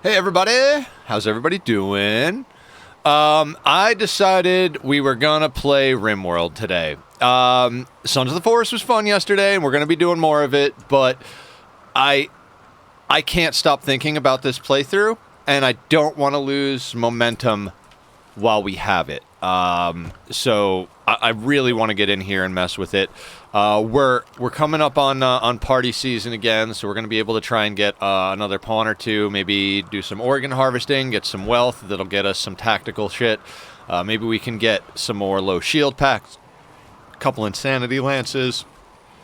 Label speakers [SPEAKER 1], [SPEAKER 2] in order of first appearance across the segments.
[SPEAKER 1] Hey everybody, how's everybody doing? I decided we were gonna play RimWorld today. Sons of the Forest was fun yesterday, and we're gonna be doing more of it. But I can't stop thinking about this playthrough, and I don't want to lose momentum while we have it. So I really want to get in here and mess with it. We're coming up on party season again, so we're going to be able to try and get another pawn or two, maybe do some organ harvesting, get some wealth that'll get us some tactical shit. Maybe we can get some more low shield packs, a couple insanity lances.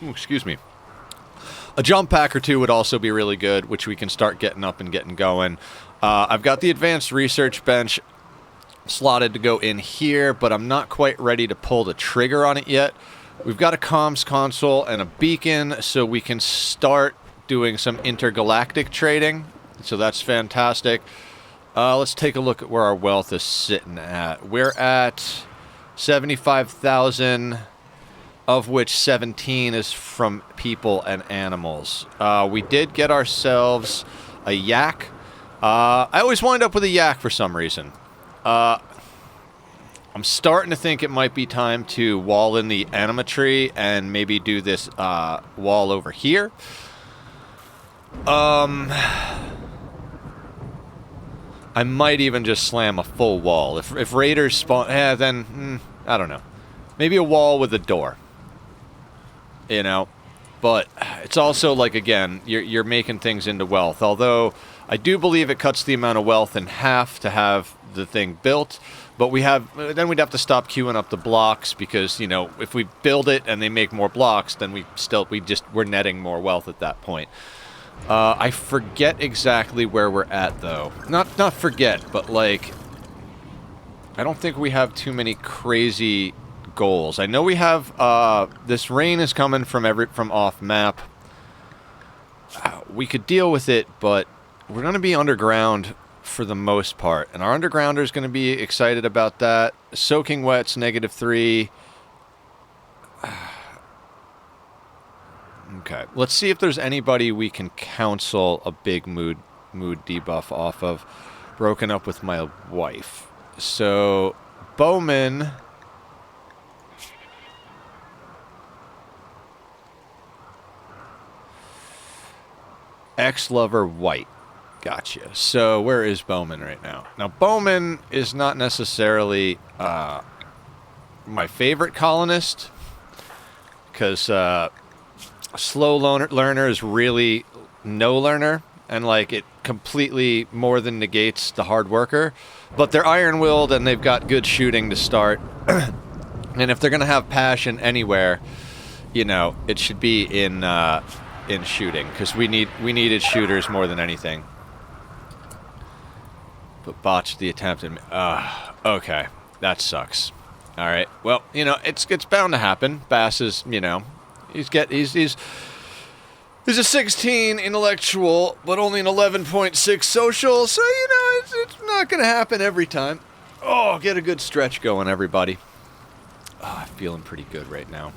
[SPEAKER 1] Ooh, excuse me. A jump pack or two would also be really good, which we can start getting up and getting going. I've got the advanced research bench slotted to go in here, but I'm not quite ready to pull the trigger on it yet. We've got a comms console and a beacon, so we can start doing some intergalactic trading. So that's fantastic. Let's take a look at where our wealth is sitting at. We're at 75,000, of which 17 is from people and animals. We did get ourselves a yak. I always wind up with a yak for some reason. I'm starting to think it might be time to wall in the animatry and maybe do this wall over here. I might even just slam a full wall. If raiders spawn, then I don't know. Maybe a wall with a door. You know, but it's also like, again, you're making things into wealth. Although I do believe it cuts the amount of wealth in half to have the thing built. But then we'd have to stop queuing up the blocks because, you know, if we build it and they make more blocks, then we're netting more wealth at that point. I forget exactly where we're at, though. Not forget, but like, I don't think we have too many crazy goals. I know we have this rain is coming from off map. We could deal with it, but we're going to be underground for the most part, and our undergrounder is going to be excited about that. Soaking wet's -3. Okay, let's see if there's anybody we can counsel a big mood debuff off of. Broken up with my wife. So Bowman, ex-lover white. Gotcha. So where is Bowman right now? Now, Bowman is not necessarily my favorite colonist, because slow learner is really no learner, and like it completely more than negates the hard worker. But they're iron-willed and they've got good shooting to start. And if they're going to have passion anywhere, you know, it should be in shooting, because we needed shooters more than anything. But botched the attempt and okay, that sucks. All right, well, you know, it's bound to happen. Bass is, you know, he's a 16 intellectual, but only an 11.6 social. So, you know, it's not gonna happen every time. Oh, get a good stretch going, everybody. Oh, I'm feeling pretty good right now.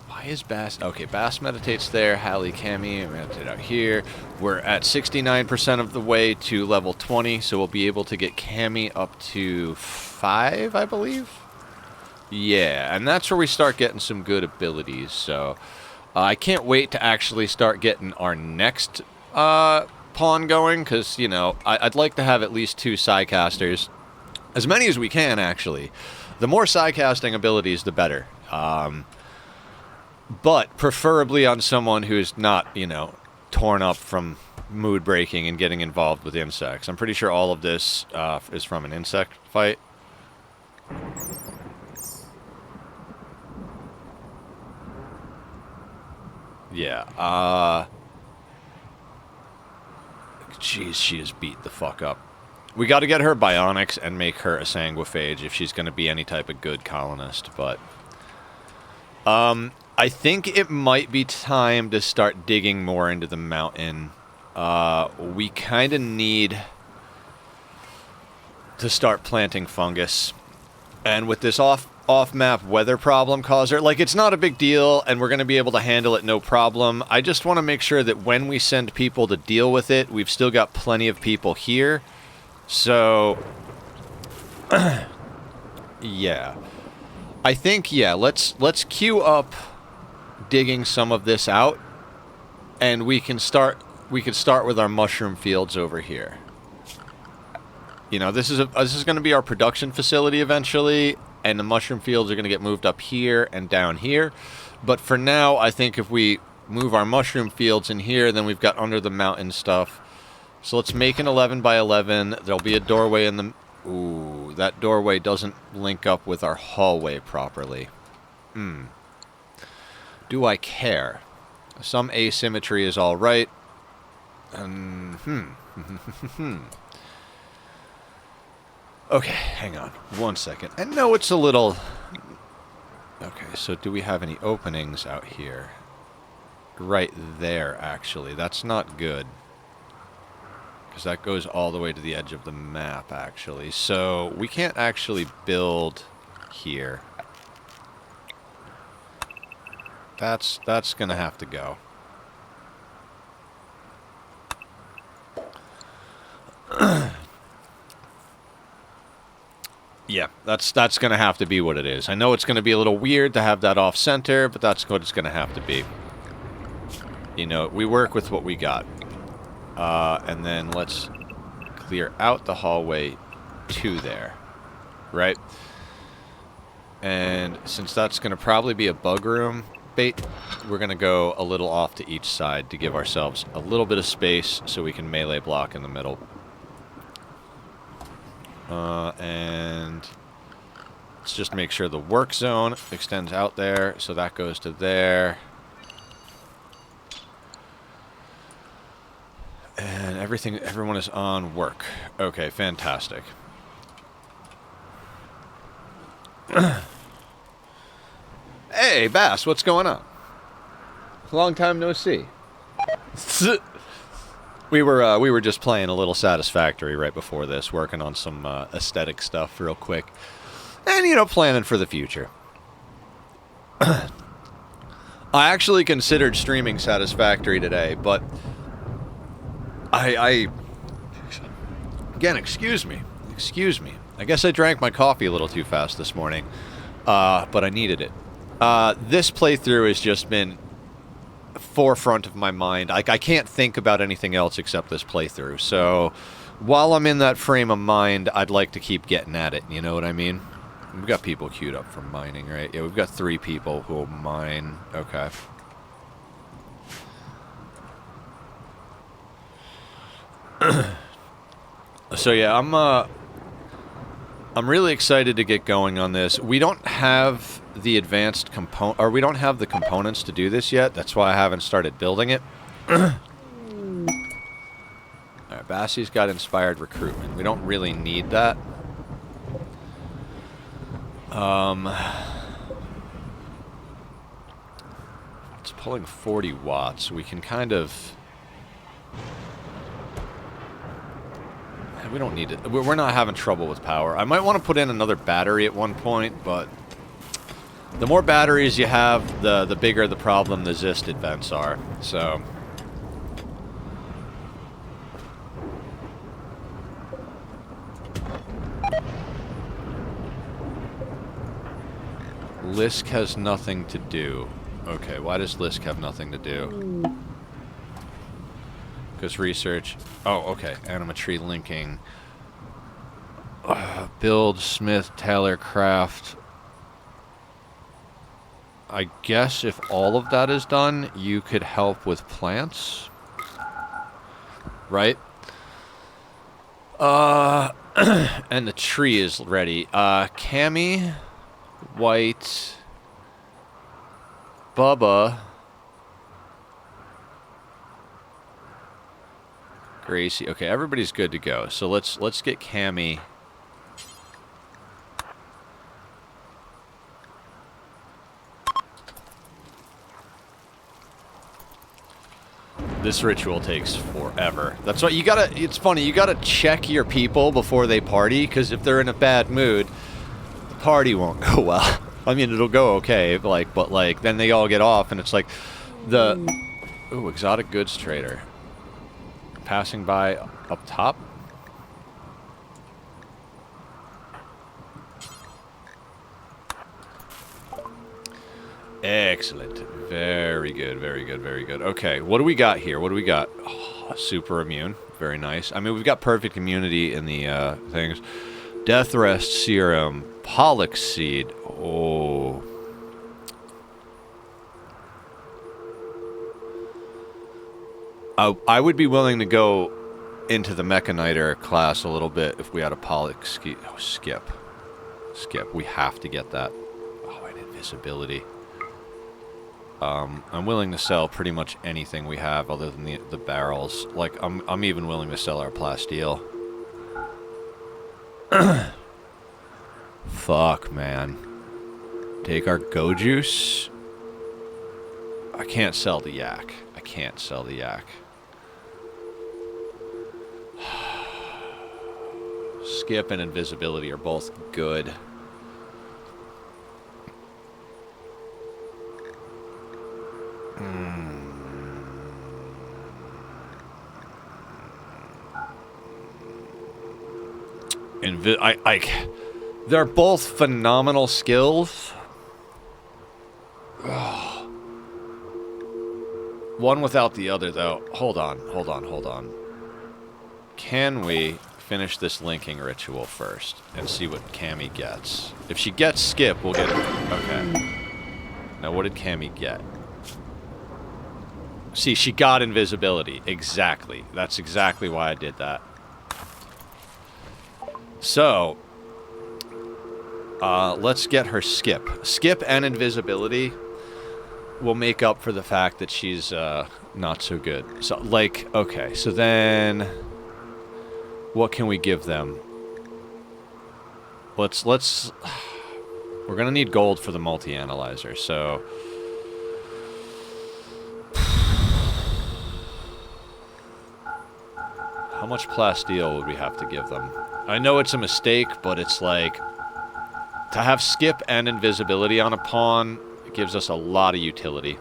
[SPEAKER 1] Why is Bass? Okay, Bass meditates there. Hallie, Cammy, meditate out here. We're at 69% of the way to level 20, so we'll be able to get Cammy up to 5, I believe. Yeah, and that's where we start getting some good abilities. So I can't wait to actually start getting our next pawn going, because, you know, I'd like to have at least 2 Psycasters. As many as we can, actually. The more Psycasting abilities, the better. But preferably on someone who's not, you know, torn up from mood breaking and getting involved with insects. I'm pretty sure all of this is from an insect fight. Yeah, jeez, she is beat the fuck up. We got to get her bionics and make her a Sanguophage if she's going to be any type of good colonist, but I think it might be time to start digging more into the mountain. We kind of need to start planting fungus. And with this off-map weather problem causer. Like, it's not a big deal, and we're going to be able to handle it no problem. I just want to make sure that when we send people to deal with it, we've still got plenty of people here. So, yeah. I think, yeah, let's queue up digging some of this out, and we can start with our mushroom fields over here. You know, this is going to be our production facility eventually, and the mushroom fields are going to get moved up here and down here. But for now, I think if we move our mushroom fields in here, then we've got under the mountain stuff. So let's make an 11 by 11. There'll be a doorway in the... Ooh, that doorway doesn't link up with our hallway properly. Do I care? Some asymmetry is all right. Okay, hang on 1 second. And no, it's a little... Okay, so do we have any openings out here? Right there, actually. That's not good. Because that goes all the way to the edge of the map, actually. So we can't actually build here. That's going to have to go. Yeah, that's going to have to be what it is. I know it's going to be a little weird to have that off-center, but that's what it's going to have to be. You know, we work with what we got. And then let's clear out the hallway to there. Right? And since that's going to probably be a bug room bait, we're going to go a little off to each side to give ourselves a little bit of space so we can melee block in the middle. And let's just make sure the work zone extends out there, so that goes to there. And everyone is on work. Okay, fantastic. Hey, Bass, what's going on? Long time no see. We were just playing a little Satisfactory right before this, working on some aesthetic stuff real quick. And, you know, planning for the future. I actually considered streaming Satisfactory today, but again, excuse me. I guess I drank my coffee a little too fast this morning, but I needed it. This playthrough has just been forefront of my mind. I can't think about anything else except this playthrough. So while I'm in that frame of mind, I'd like to keep getting at it. You know what I mean? We've got people queued up for mining, right? Yeah, we've got 3 people who will mine. Okay. So yeah, I'm really excited to get going on this. We don't have the advanced component, or we don't have the components to do this yet. That's why I haven't started building it. Alright, Bassie's got inspired recruitment. We don't really need that. It's pulling 40 watts. We can kind of... We don't need it. We're not having trouble with power. I might want to put in another battery at one point, but the more batteries you have, the bigger the problem the Zisted vents are. So Lisk has nothing to do. Okay, why does Lisk have nothing to do? Because research. Oh, okay. Animatree linking. Build, Smith, Taylor, Craft. I guess if all of that is done, you could help with plants. Right? And the tree is ready. Cammy, White, Bubba, Gracie. Okay, everybody's good to go. So let's get Cammy. This ritual takes forever. That's why you gotta, it's funny, you gotta check your people before they party, because if they're in a bad mood, the party won't go well. I mean, it'll go okay, like, but like then they all get off, and it's like the exotic goods trader passing by up top. Excellent. Very good, very good, very good. Okay, what do we got here? What do we got? Oh, super immune. Very nice. I mean, we've got perfect immunity in the things. Death Rest Serum. Pollux Seed. Oh. I would be willing to go into the Mechaniter class a little bit if we had a Pollux Skip. Skip. We have to get that. Oh, and invisibility. I'm willing to sell pretty much anything we have other than the barrels. Like, I'm even willing to sell our plasteel. Fuck, man. Take our Go Juice. I can't sell the yak. I can't sell the yak. Skip and invisibility are both good. They're both phenomenal skills. Oh. One without the other, though. Hold on. Can we finish this linking ritual first and see what Cammy gets? If she gets Skip, we'll get it. Okay. Now, what did Cammy get? See, she got invisibility. Exactly. That's exactly why I did that. So, let's get her Skip. Skip and invisibility will make up for the fact that she's not so good. So, like, okay, so then what can we give them? Let's we're gonna need gold for the multi-analyzer, so how much plasteel would we have to give them? I know it's a mistake, but it's like, to have Skip and invisibility on a pawn, it gives us a lot of utility.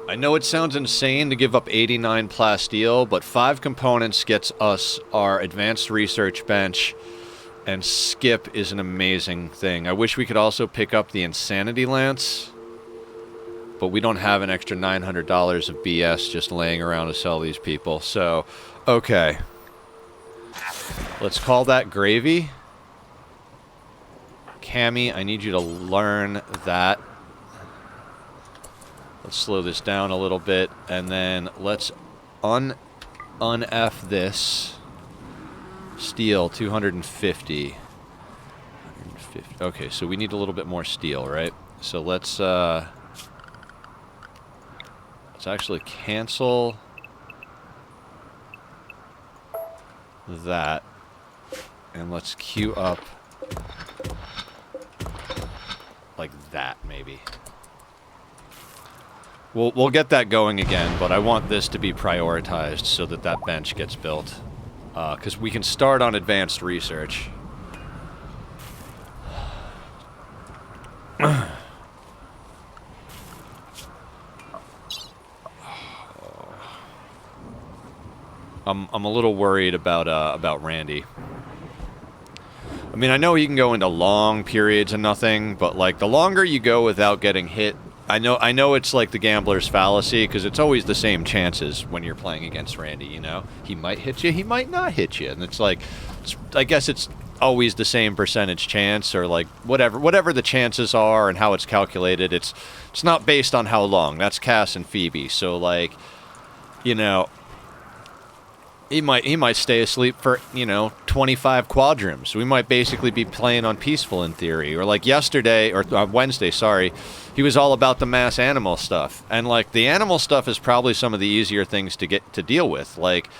[SPEAKER 1] I know it sounds insane to give up 89 plasteel, but 5 components gets us our advanced research bench, and Skip is an amazing thing. I wish we could also pick up the Insanity Lance, but we don't have an extra $900 of BS just laying around to sell these people. So, okay. Let's call that gravy. Cammy, I need you to learn that. Let's slow this down a little bit, and then let's un-F this. Steel, 250. Okay, so we need a little bit more steel, right? So let's actually cancel that, and let's queue up like that, maybe. We'll get that going again, but I want this to be prioritized so that that bench gets built. Because we can start on advanced research. I'm a little worried about Randy. I mean, I know he can go into long periods of nothing, but like the longer you go without getting hit, I know it's like the gambler's fallacy, because it's always the same chances when you're playing against Randy, you know? He might hit you, he might not hit you, and it's like, I guess it's always the same percentage chance, or like whatever the chances are and how it's calculated. It's not based on how long. That's Cass and Phoebe. So like, you know, he might stay asleep for, you know, 25 quadrums. We might basically be playing on peaceful in theory. Or like yesterday, or Wednesday, sorry, he was all about the mass animal stuff. And like the animal stuff is probably some of the easier things to get to deal with. Like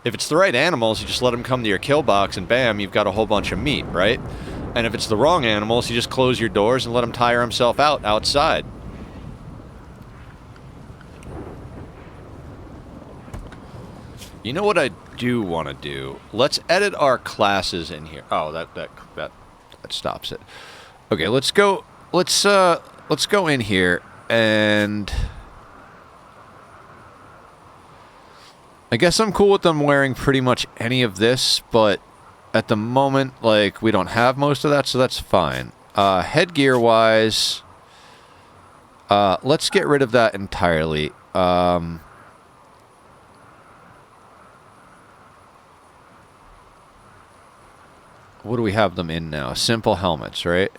[SPEAKER 1] If it's the right animals, you just let them come to your kill box and bam, you've got a whole bunch of meat, right? And if it's the wrong animals, you just close your doors and let him tire himself out outside. You know what I do want to do? Let's edit our classes in here. Oh, that stops it. Okay, let's go in here and I guess I'm cool with them wearing pretty much any of this, but at the moment, like, we don't have most of that, so that's fine. Headgear-wise, let's get rid of that entirely. What do we have them in now? Simple helmets, right?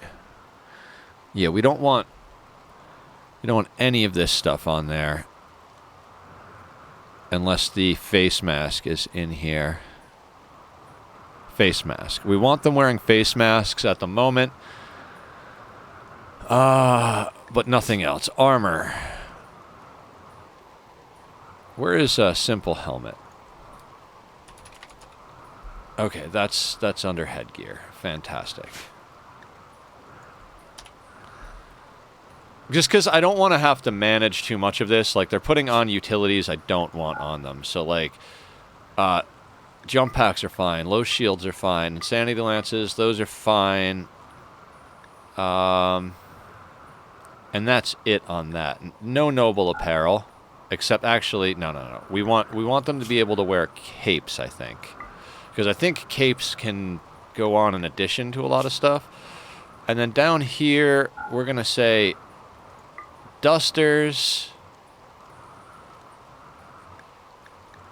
[SPEAKER 1] Yeah, we don't want any of this stuff on there. Unless the face mask is in here. Face mask. We want them wearing face masks at the moment. But nothing else. Armor. Where is a simple helmet? Okay, that's under headgear. Fantastic. Just because I don't want to have to manage too much of this. Like, they're putting on utilities I don't want on them. So, like, jump packs are fine. Low shields are fine. Insanity lances, those are fine. And that's it on that. No noble apparel. Except, actually, no. We want them to be able to wear capes, I think. Because I think capes can go on in addition to a lot of stuff. And then down here, we're going to say dusters.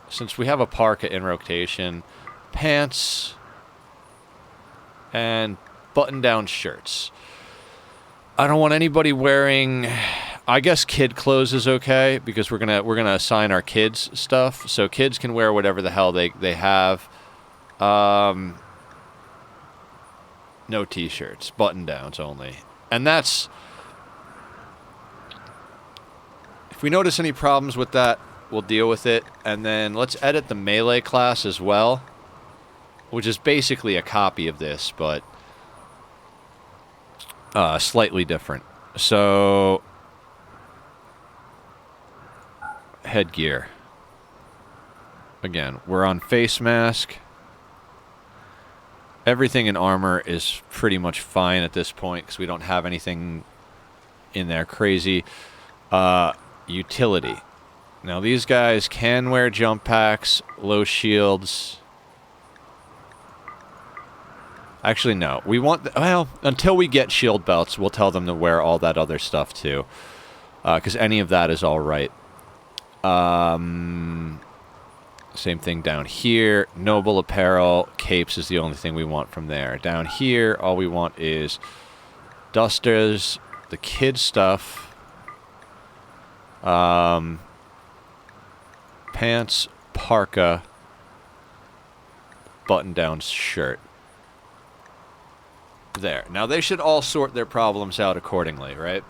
[SPEAKER 1] Since we have a parka in rotation, pants, and button-down shirts. I don't want anybody wearing... I guess kid clothes is okay, because we're gonna assign our kids stuff. So kids can wear whatever the hell they have. No t-shirts, button-downs only. And that's... If we notice any problems with that, we'll deal with it. And then let's edit the melee class as well, which is basically a copy of this, but slightly different. So, headgear. Again, we're on face mask. Everything in armor is pretty much fine at this point because we don't have anything in there crazy. Utility. Now these guys can wear jump packs, low shields. Actually, no. We want... well, until we get shield belts, we'll tell them to wear all that other stuff too. Because any of that is all right. Same thing down here. Noble apparel. Capes is the only thing we want from there. Down here, all we want is dusters, the kid stuff, pants, parka, button-down shirt. There. Now, they should all sort their problems out accordingly, right?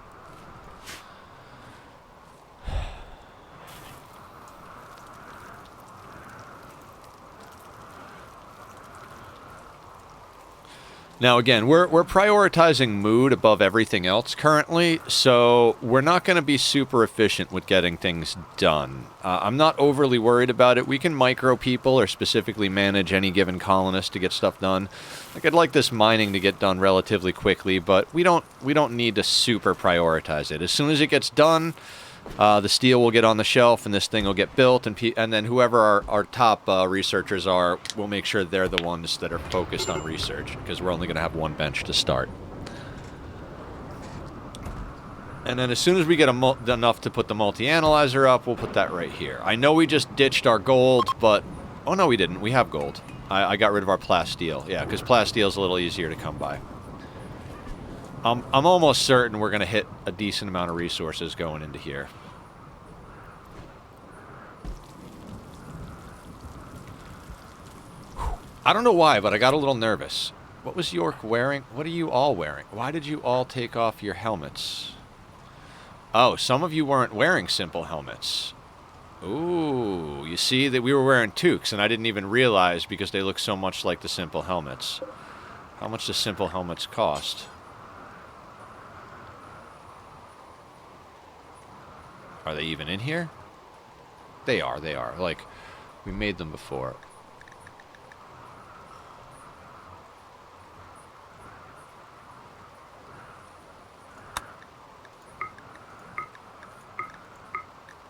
[SPEAKER 1] Now, again, we're prioritizing mood above everything else currently, so we're not going to be super efficient with getting things done. I'm not overly worried about it. We can micro people or specifically manage any given colonist to get stuff done. Like, I'd like this mining to get done relatively quickly, but we don't need to super prioritize it. As soon as it gets done, the steel will get on the shelf and this thing will get built, and then whoever our top researchers are, we'll make sure they're the ones that are focused on research, because we're only going to have one bench to start. And then as soon as we get enough to put the multi-analyzer up, we'll put that right here. I know we just ditched our gold, but... oh, no, we didn't. We have gold. I got rid of our plasteel. Yeah, because plasteel's a little easier to come by. I'm almost certain we're going to hit a decent amount of resources going into here. I don't know why, but I got a little nervous. What was York wearing? What are you all wearing? Why did you all take off your helmets? Oh, some of you weren't wearing simple helmets. Ooh, you see that we were wearing toques, and I didn't even realize because they look so much like the simple helmets. How much do simple helmets cost? Are they even in here? They are, they are. Like, we made them before.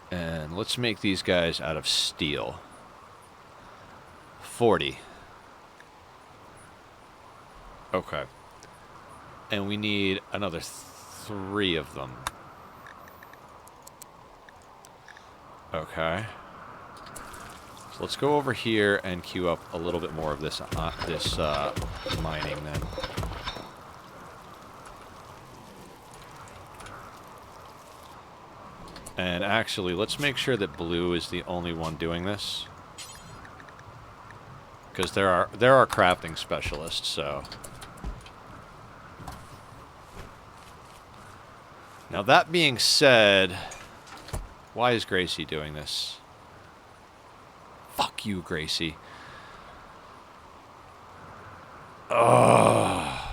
[SPEAKER 1] And let's make these guys out of steel. 40. Okay. And we need another 3 of them. Okay. So let's go over here and queue up a little bit more of this mining then. And actually, let's make sure that blue is the only one doing this. Because there are crafting specialists, so. Now that being said, why is Gracie doing this? Fuck you, Gracie. Ugh.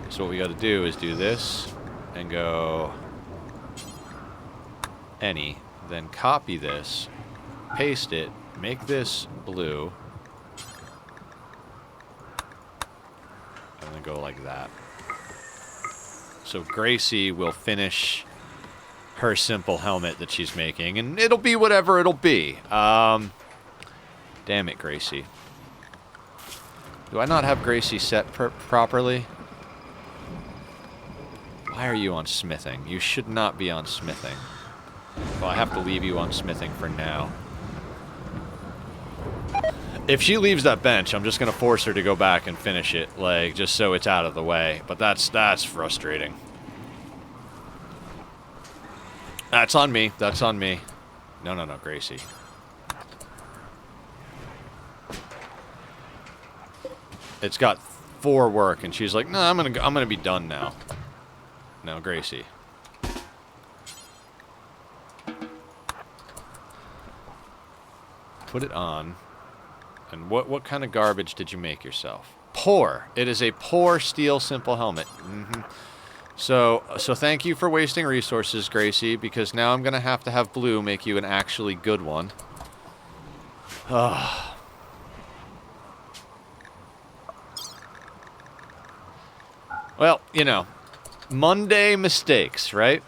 [SPEAKER 1] So what we got to do is do this and go any, then copy this, paste it, make this blue, and then go like that. So Gracie will finish her simple helmet that she's making, and it'll be whatever it'll be. Damn it, Gracie. Do I not have Gracie set properly? Why are you on smithing? You should not be on smithing. Well, I have to leave you on smithing for now. If she leaves that bench, I'm just going to force her to go back and finish it, like, just so it's out of the way. But that's frustrating. That's on me. That's on me. No, no, no, Gracie. It's got 4 work, and she's like, "No, I'm gonna be done now." No, Gracie. Put it on. And what kind of garbage did you make yourself? Poor. It is a poor steel simple helmet. Mm-hmm. So thank you for wasting resources, Gracie, because now I'm gonna have to have Blue make you an actually good one. Ugh. Well, you know, Monday mistakes, right?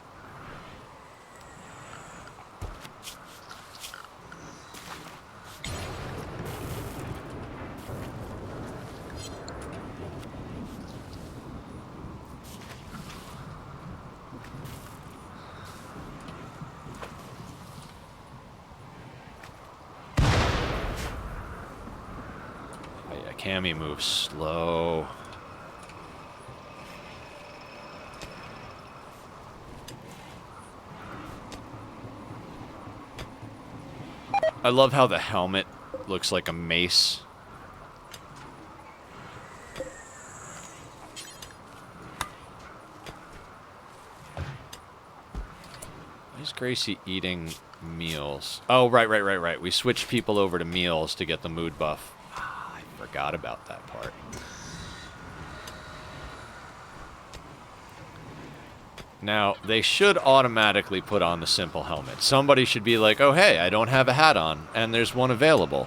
[SPEAKER 1] Yeah, Cammy moves slow. I love how the helmet looks like a mace. Why is Gracie eating meals? Oh, right. We switched people over to meals to get the mood buff. Ah, I forgot about that part. Now, they should automatically put on the simple helmet. Somebody should be like, oh, hey, I don't have a hat on, and there's one available.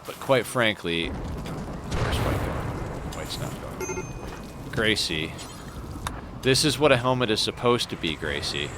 [SPEAKER 1] But quite frankly, where's White going? White's not going. Gracie, this is what a helmet is supposed to be, Gracie.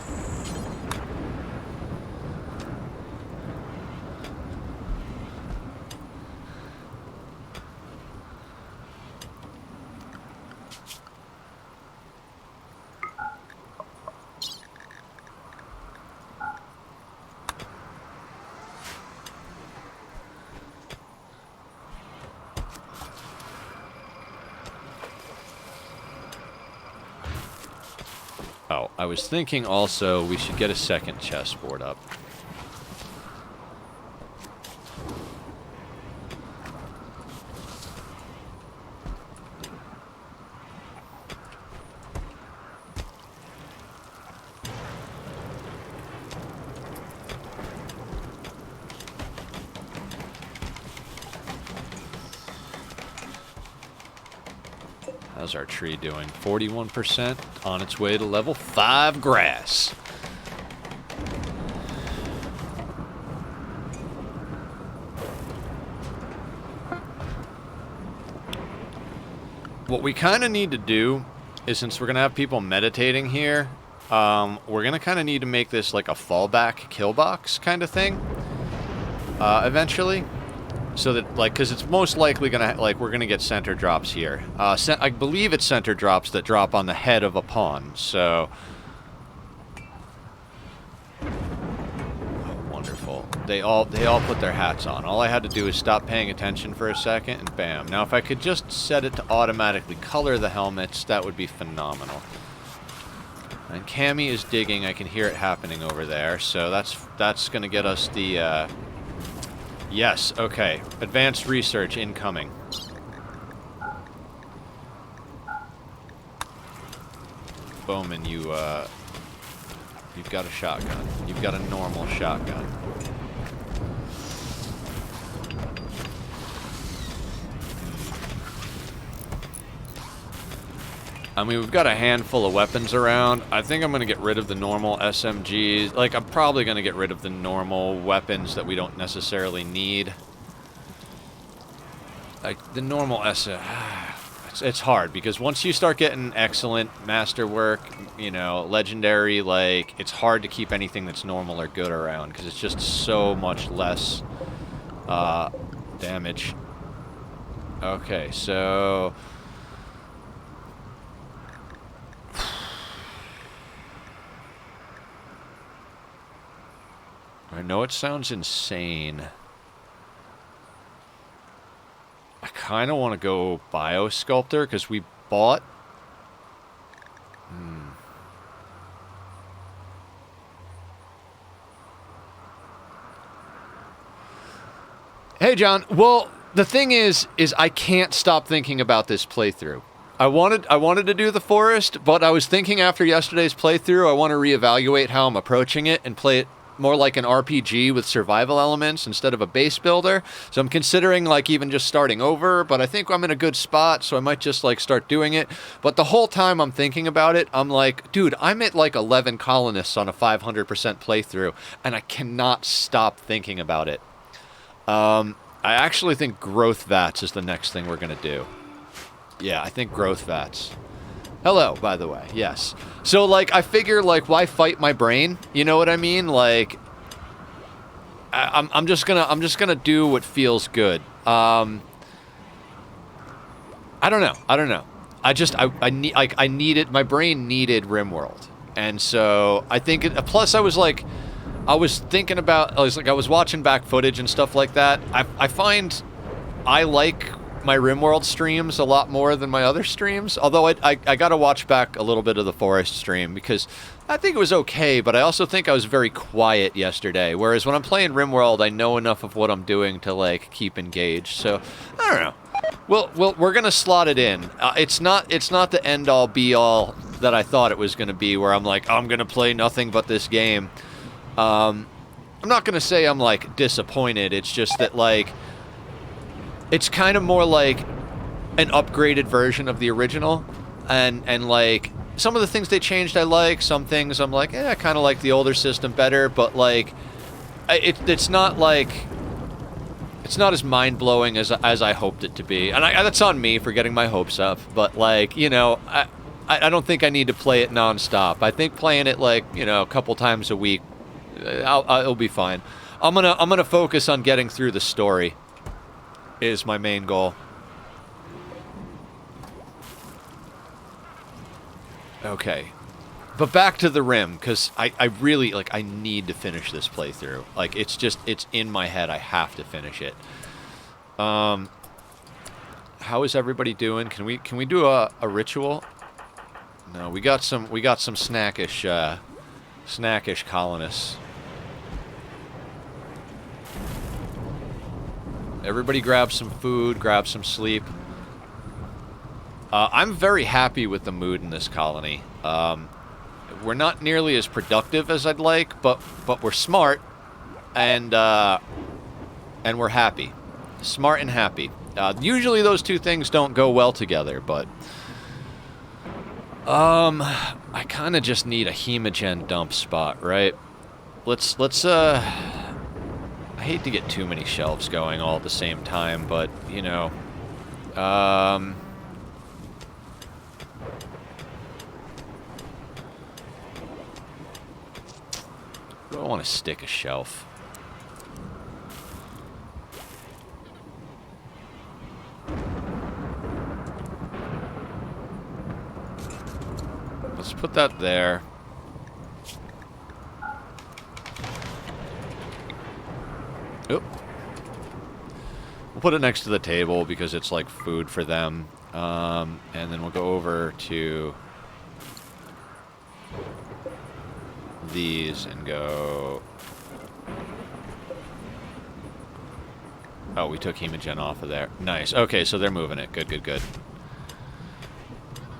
[SPEAKER 1] Oh, I was thinking also we should get a second chessboard up. How's our tree doing? 41% on its way to level 5 grass. What we kind of need to do is, since we're going to have people meditating here, we're going to kind of need to make this like a fallback kill box kind of thing eventually. So that, like, because it's most likely going to, like, we're going to get center drops here. I believe it's center drops that drop on the head of a pawn, so... Oh, wonderful. They all put their hats on. All I had to do is stop paying attention for a second, and bam. Now, if I could just set it to automatically color the helmets, that would be phenomenal. And Cammy is digging. I can hear it happening over there, so that's going to get us the... Yes, okay. Advanced research incoming. Bowman, you've got a shotgun. You've got a normal shotgun. I mean, we've got a handful of weapons around. I think I'm going to get rid of the normal SMGs. Like, I'm probably going to get rid of the normal weapons that we don't necessarily need. Like, the normal it's hard, because once you start getting excellent masterwork, you know, legendary, like, it's hard to keep anything that's normal or good around, because it's just so much less damage. Okay, so... I know it sounds insane. I kind of want to go Biosculptor, because we bought... Hey, John. Well, the thing is I can't stop thinking about this playthrough. I wanted to do the forest, but I was thinking after yesterday's playthrough, I want to reevaluate how I'm approaching it and play it more like an RPG with survival elements instead of a base builder. So I'm considering, like, even just starting over, but I think I'm in a good spot, so I might just, like, start doing it. But the whole time I'm thinking about it, I'm like, dude, I'm at, like, 11 colonists on a 500% playthrough, and I cannot stop thinking about it. I actually think growth vats is the next thing we're going to do. Yeah, I think growth vats. Hello, by the way. Yes. So, like, I figure, like, why fight my brain? You know what I mean? Like, I'm just gonna do what feels good. I don't know. I needed, my brain needed RimWorld, and so I think. Plus, I was thinking about. I was watching back footage and stuff like that. I find I like my RimWorld streams a lot more than my other streams, although I got to watch back a little bit of the forest stream because I think it was okay, but I also think I was very quiet yesterday, whereas when I'm playing RimWorld, I know enough of what I'm doing to, like, keep engaged. So I don't know. Well, we're gonna slot it in. It's not the end all be all that I thought it was gonna be, where I'm like, I'm gonna play nothing but this game. I'm not gonna say I'm, like, disappointed. It's just that, like, it's kind of more like an upgraded version of the original, and like, some of the things they changed I like, some things I'm like, I kind of like the older system better, but, like, it's not like, it's not as mind-blowing as I hoped it to be, and that's on me for getting my hopes up, but, like, you know, I don't think I need to play it non-stop. I think playing it, like, you know, a couple times a week, it'll be fine. I'm gonna focus on getting through the story. Is my main goal. Okay. But back to the Rim, because I really, like, I need to finish this playthrough. Like, it's in my head. I have to finish it. How is everybody doing? Can we do a ritual? No, we got some snackish colonists. Everybody grab some food, grab some sleep. I'm very happy with the mood in this colony. We're not nearly as productive as I'd like, but we're smart, and we're happy. Smart and happy. Usually those two things don't go well together, but I kind of just need a hemogen dump spot, right? I hate to get too many shelves going all at the same time, but, you know, where do I want to stick a shelf? Let's put that there. Oop. We'll put it next to the table because it's like food for them. And then we'll go over to these and go... Oh, we took hemogen off of there. Nice. Okay, so they're moving it. Good, good, good.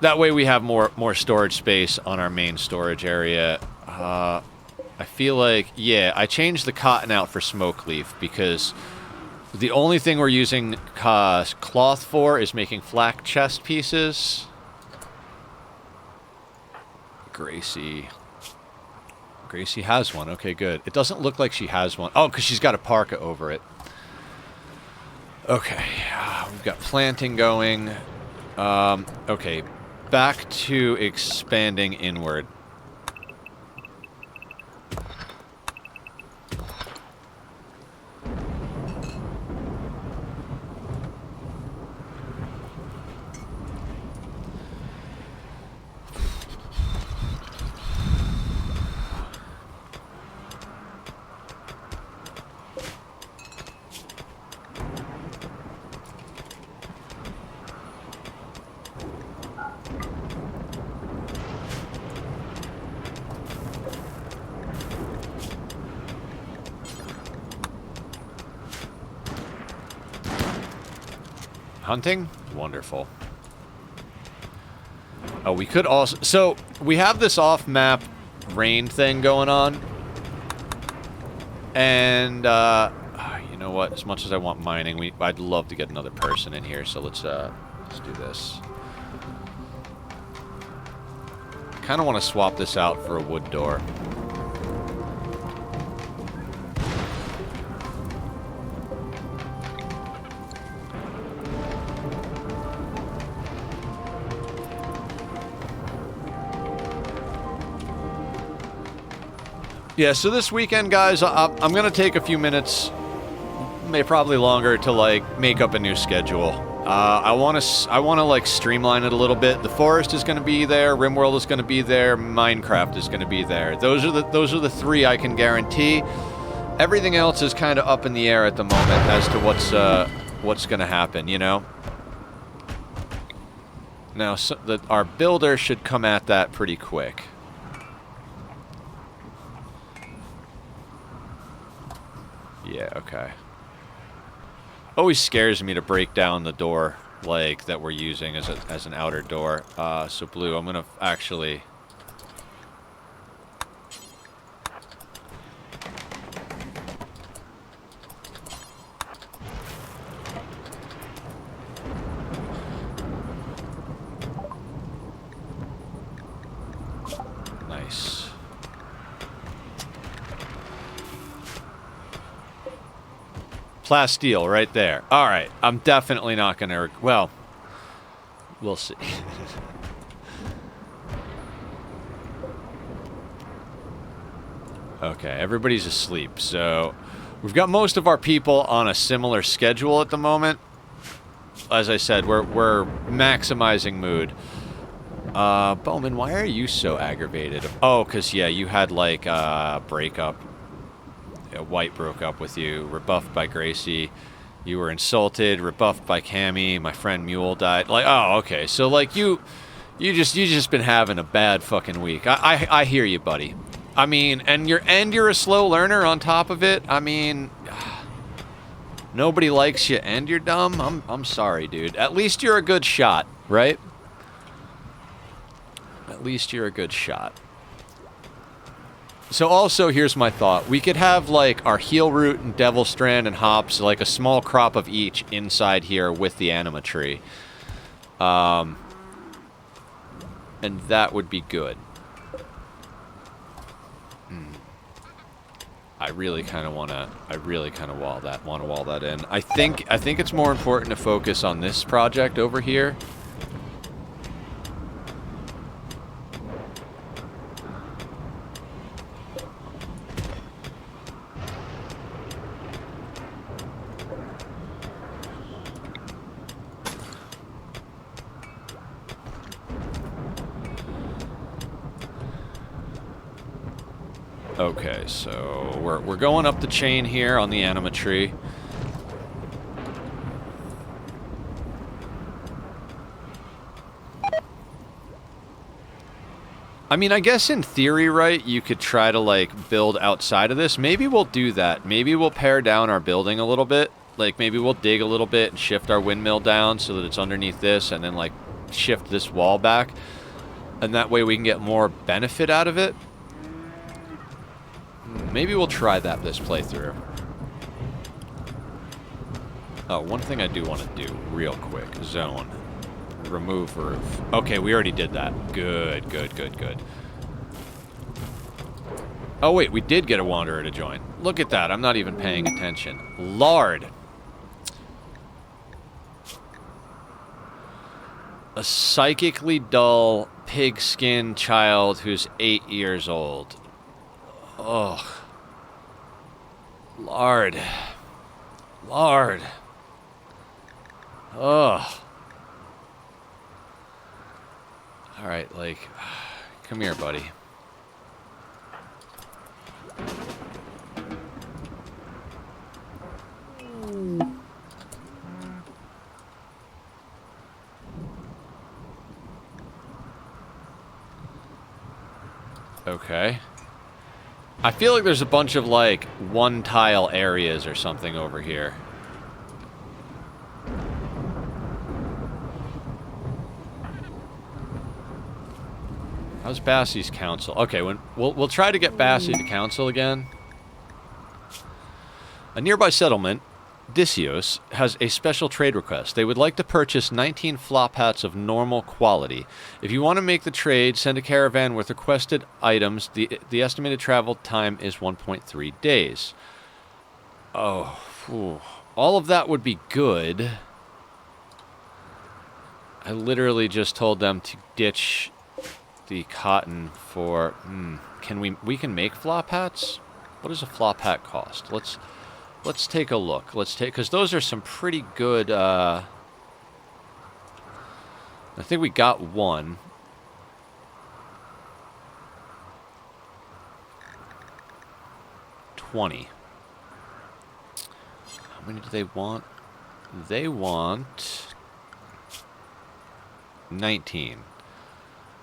[SPEAKER 1] That way we have more storage space on our main storage area. I feel like, yeah, I changed the cotton out for smoke leaf because the only thing we're using cloth for is making flak chest pieces. Gracie has one. Okay, good. It doesn't look like she has one. Oh, because she's got a parka over it. Okay, we've got planting going. Okay, back to expanding inward. Hunting? Wonderful. Oh, we could also... So, we have this off-map rain thing going on. And, you know what? As much as I want mining, I'd love to get another person in here, so let's do this. Kind of want to swap this out for a wood door. Yeah, so this weekend, guys, I'm going to take a few minutes, probably longer, to, like, make up a new schedule. I want to, like, streamline it a little bit. The forest is going to be there, RimWorld is going to be there, Minecraft is going to be there. Those are the three I can guarantee. Everything else is kind of up in the air at the moment as to what's going to happen, you know? Now, our builder should come at that pretty quick. Yeah, okay. Always scares me to break down the door, like, that we're using as an outer door. So, Blue, I'm gonna actually... Nice. Plasteel right there. All right, I'm definitely not going to... Well, we'll see. Okay, everybody's asleep, so we've got most of our people on a similar schedule at the moment. As I said, we're maximizing mood. Bowman, why are you so aggravated? Oh, because, yeah, you had, like, a breakup. White broke up with you, rebuffed by Gracie, you were insulted, rebuffed by Cammy, my friend Mule died. Like, oh, okay, so like you just been having a bad fucking week. I hear you, buddy. I mean, and you're a slow learner on top of it. I mean, nobody likes you and you're dumb. I'm sorry, dude. At least you're a good shot, right? At least you're a good shot. So also, here's my thought. We could have, like, our heel root and devil strand and hops, like a small crop of each inside here with the anima tree. and that would be good. I really kind of want to wall that in. I think it's more important to focus on this project over here. Okay, so we're going up the chain here on the anima tree. I mean, I guess in theory, right, you could try to, like, build outside of this. Maybe we'll do that. Maybe we'll pare down our building a little bit. Like, maybe we'll dig a little bit and shift our windmill down so that it's underneath this, and then, like, shift this wall back. And that way we can get more benefit out of it. Maybe we'll try that this playthrough. Oh, one thing I do want to do real quick. Zone. Remove roof. Okay, we already did that. Good, good, good, good. Oh, wait, we did get a wanderer to join. Look at that. I'm not even paying attention. Lard. A psychically dull, pig-skinned child who's 8 years old. Ugh. Lard. Lard. Ugh. Alright, like, come here, buddy. Okay. I feel like there's a bunch of, like, one-tile areas or something over here. How's Bassie's council? Okay, we'll try to get Bassie to council again. A nearby settlement, Disios, has a special trade request. They would like to purchase 19 flop hats of normal quality. If you want to make the trade, send a caravan with requested items. The estimated travel time is 1.3 days. Oh, whew. All of that would be good. I literally just told them to ditch the cotton for... we can make flop hats? What does a flop hat cost? Let's take a look. Because those are some pretty good, I think we got one. $20. How many do they want? They want 19.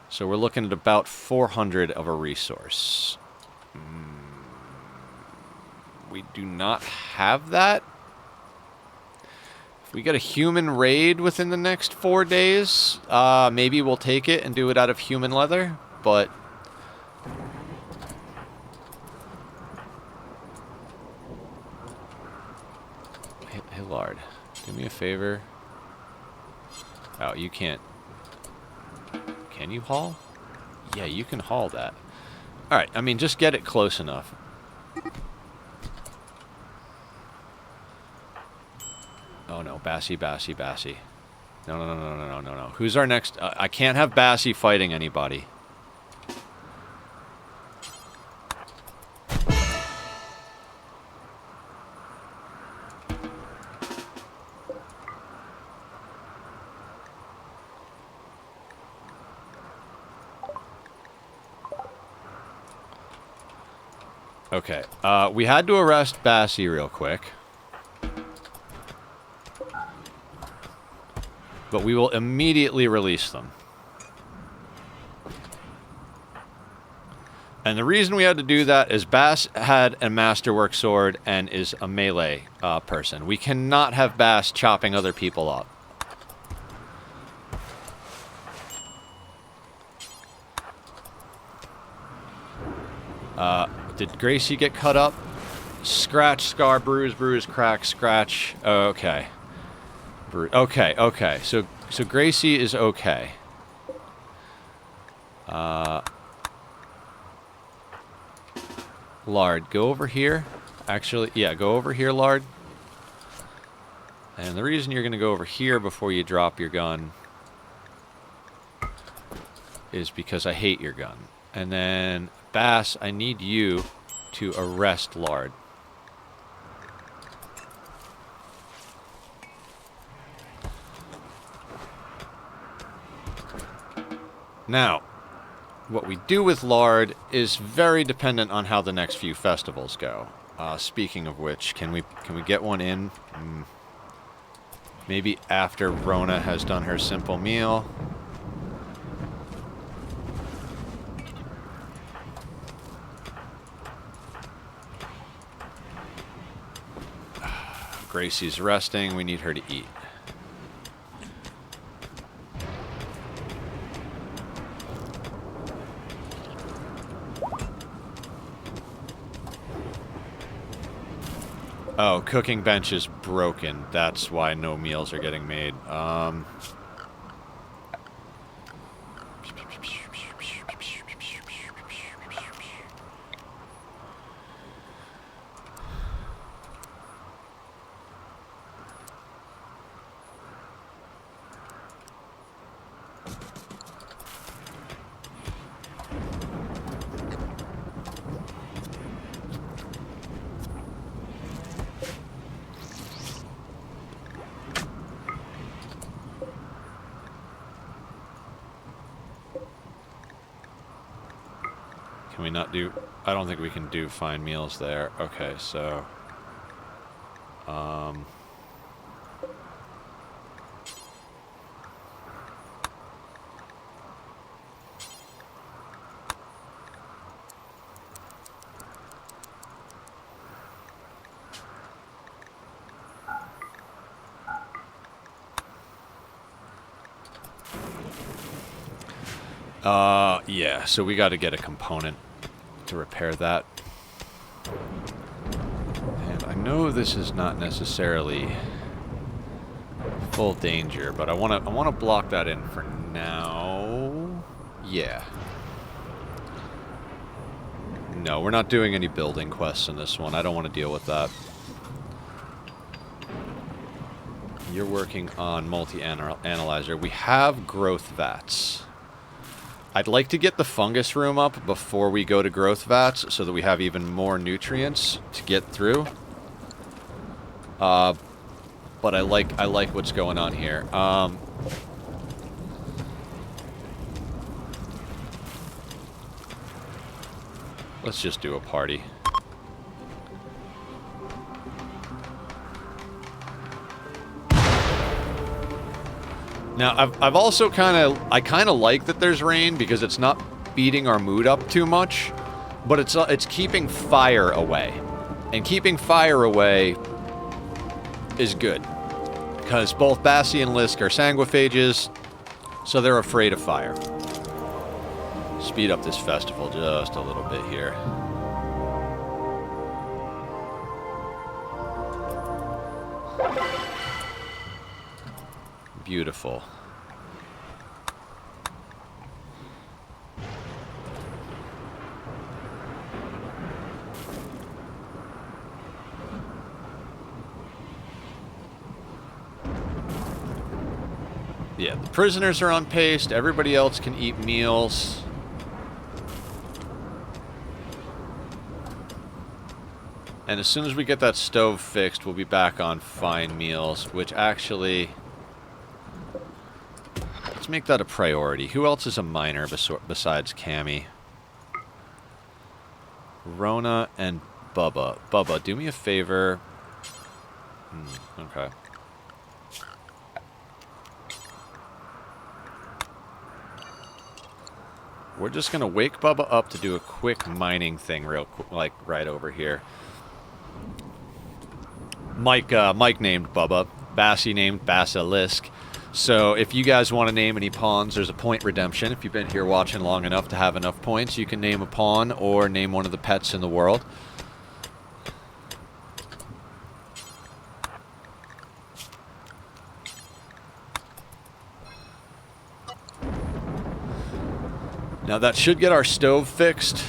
[SPEAKER 1] So we're looking at about 400 of a resource. We do not have that. If we get a human raid within the next 4 days, maybe we'll take it and do it out of human leather, but... Hey, Lard, do me a favor. Oh, you can't... Can you haul? Yeah, you can haul that. Alright, I mean, just get it close enough. Oh no, Bassie. No. Who's our next? I can't have Bassie fighting anybody. Okay, we had to arrest Bassie real quick. But we will immediately release them. And the reason we had to do that is Bass had a masterwork sword and is a melee person. We cannot have Bass chopping other people up. Did Gracie get cut up? Scratch, scar, bruise, crack, scratch. Oh, okay. Okay. So Gracie is okay. Lard, go over here. Actually, yeah, go over here, Lard. And the reason you're going to go over here before you drop your gun is because I hate your gun. And then, Bass, I need you to arrest Lard. Now, what we do with Lard is very dependent on how the next few festivals go. Speaking of which, can we get one in? Maybe after Rona has done her simple meal. Gracie's resting. We need her to eat. Oh, cooking bench is broken. That's why no meals are getting made. Can we not do... I don't think we can do fine meals there. Okay, so... yeah, so we got to get a component to repair that. And I know this is not necessarily full danger, but I want to block that in for now. Yeah. No, we're not doing any building quests in this one. I don't want to deal with that. You're working on multi-analyzer. We have growth vats. I'd like to get the fungus room up before we go to growth vats so that we have even more nutrients to get through. But I like what's going on here. Let's just do a party. Now, I've also kind of like that there's rain because it's not beating our mood up too much, but it's keeping fire away, and keeping fire away is good because both Bassie and Lisk are sanguophages, so they're afraid of fire. Speed up this festival just a little bit here. Beautiful. Yeah, the prisoners are on pace. Everybody else can eat meals. And as soon as we get that stove fixed, we'll be back on fine meals, which actually... Let's make that a priority. Who else is a miner besides Cammy? Rona and Bubba. Bubba, do me a favor. Okay. We're just going to wake Bubba up to do a quick mining thing real quick, like right over here. Mike named Bubba. Bassie named Basilisk. So if you guys want to name any pawns, there's a point redemption. If you've been here watching long enough to have enough points, you can name a pawn or name one of the pets in the world. Now that should get our stove fixed.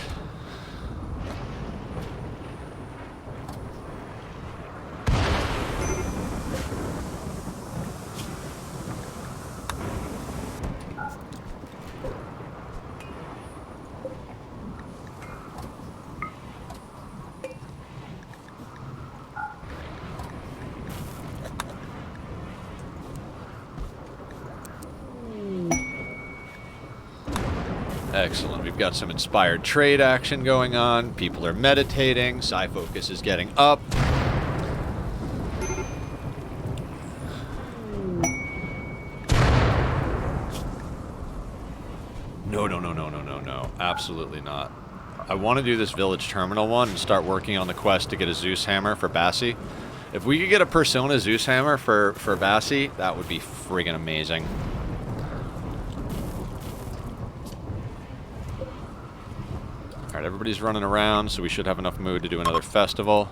[SPEAKER 1] Excellent. We've got some inspired trade action going on. People are meditating. Psi focus is getting up. No. Absolutely not. I want to do this village terminal one and start working on the quest to get a Zeus hammer for Bassi. If we could get a Persona Zeus hammer for Bassi, that would be friggin' amazing. Alright, everybody's running around, so we should have enough mood to do another festival.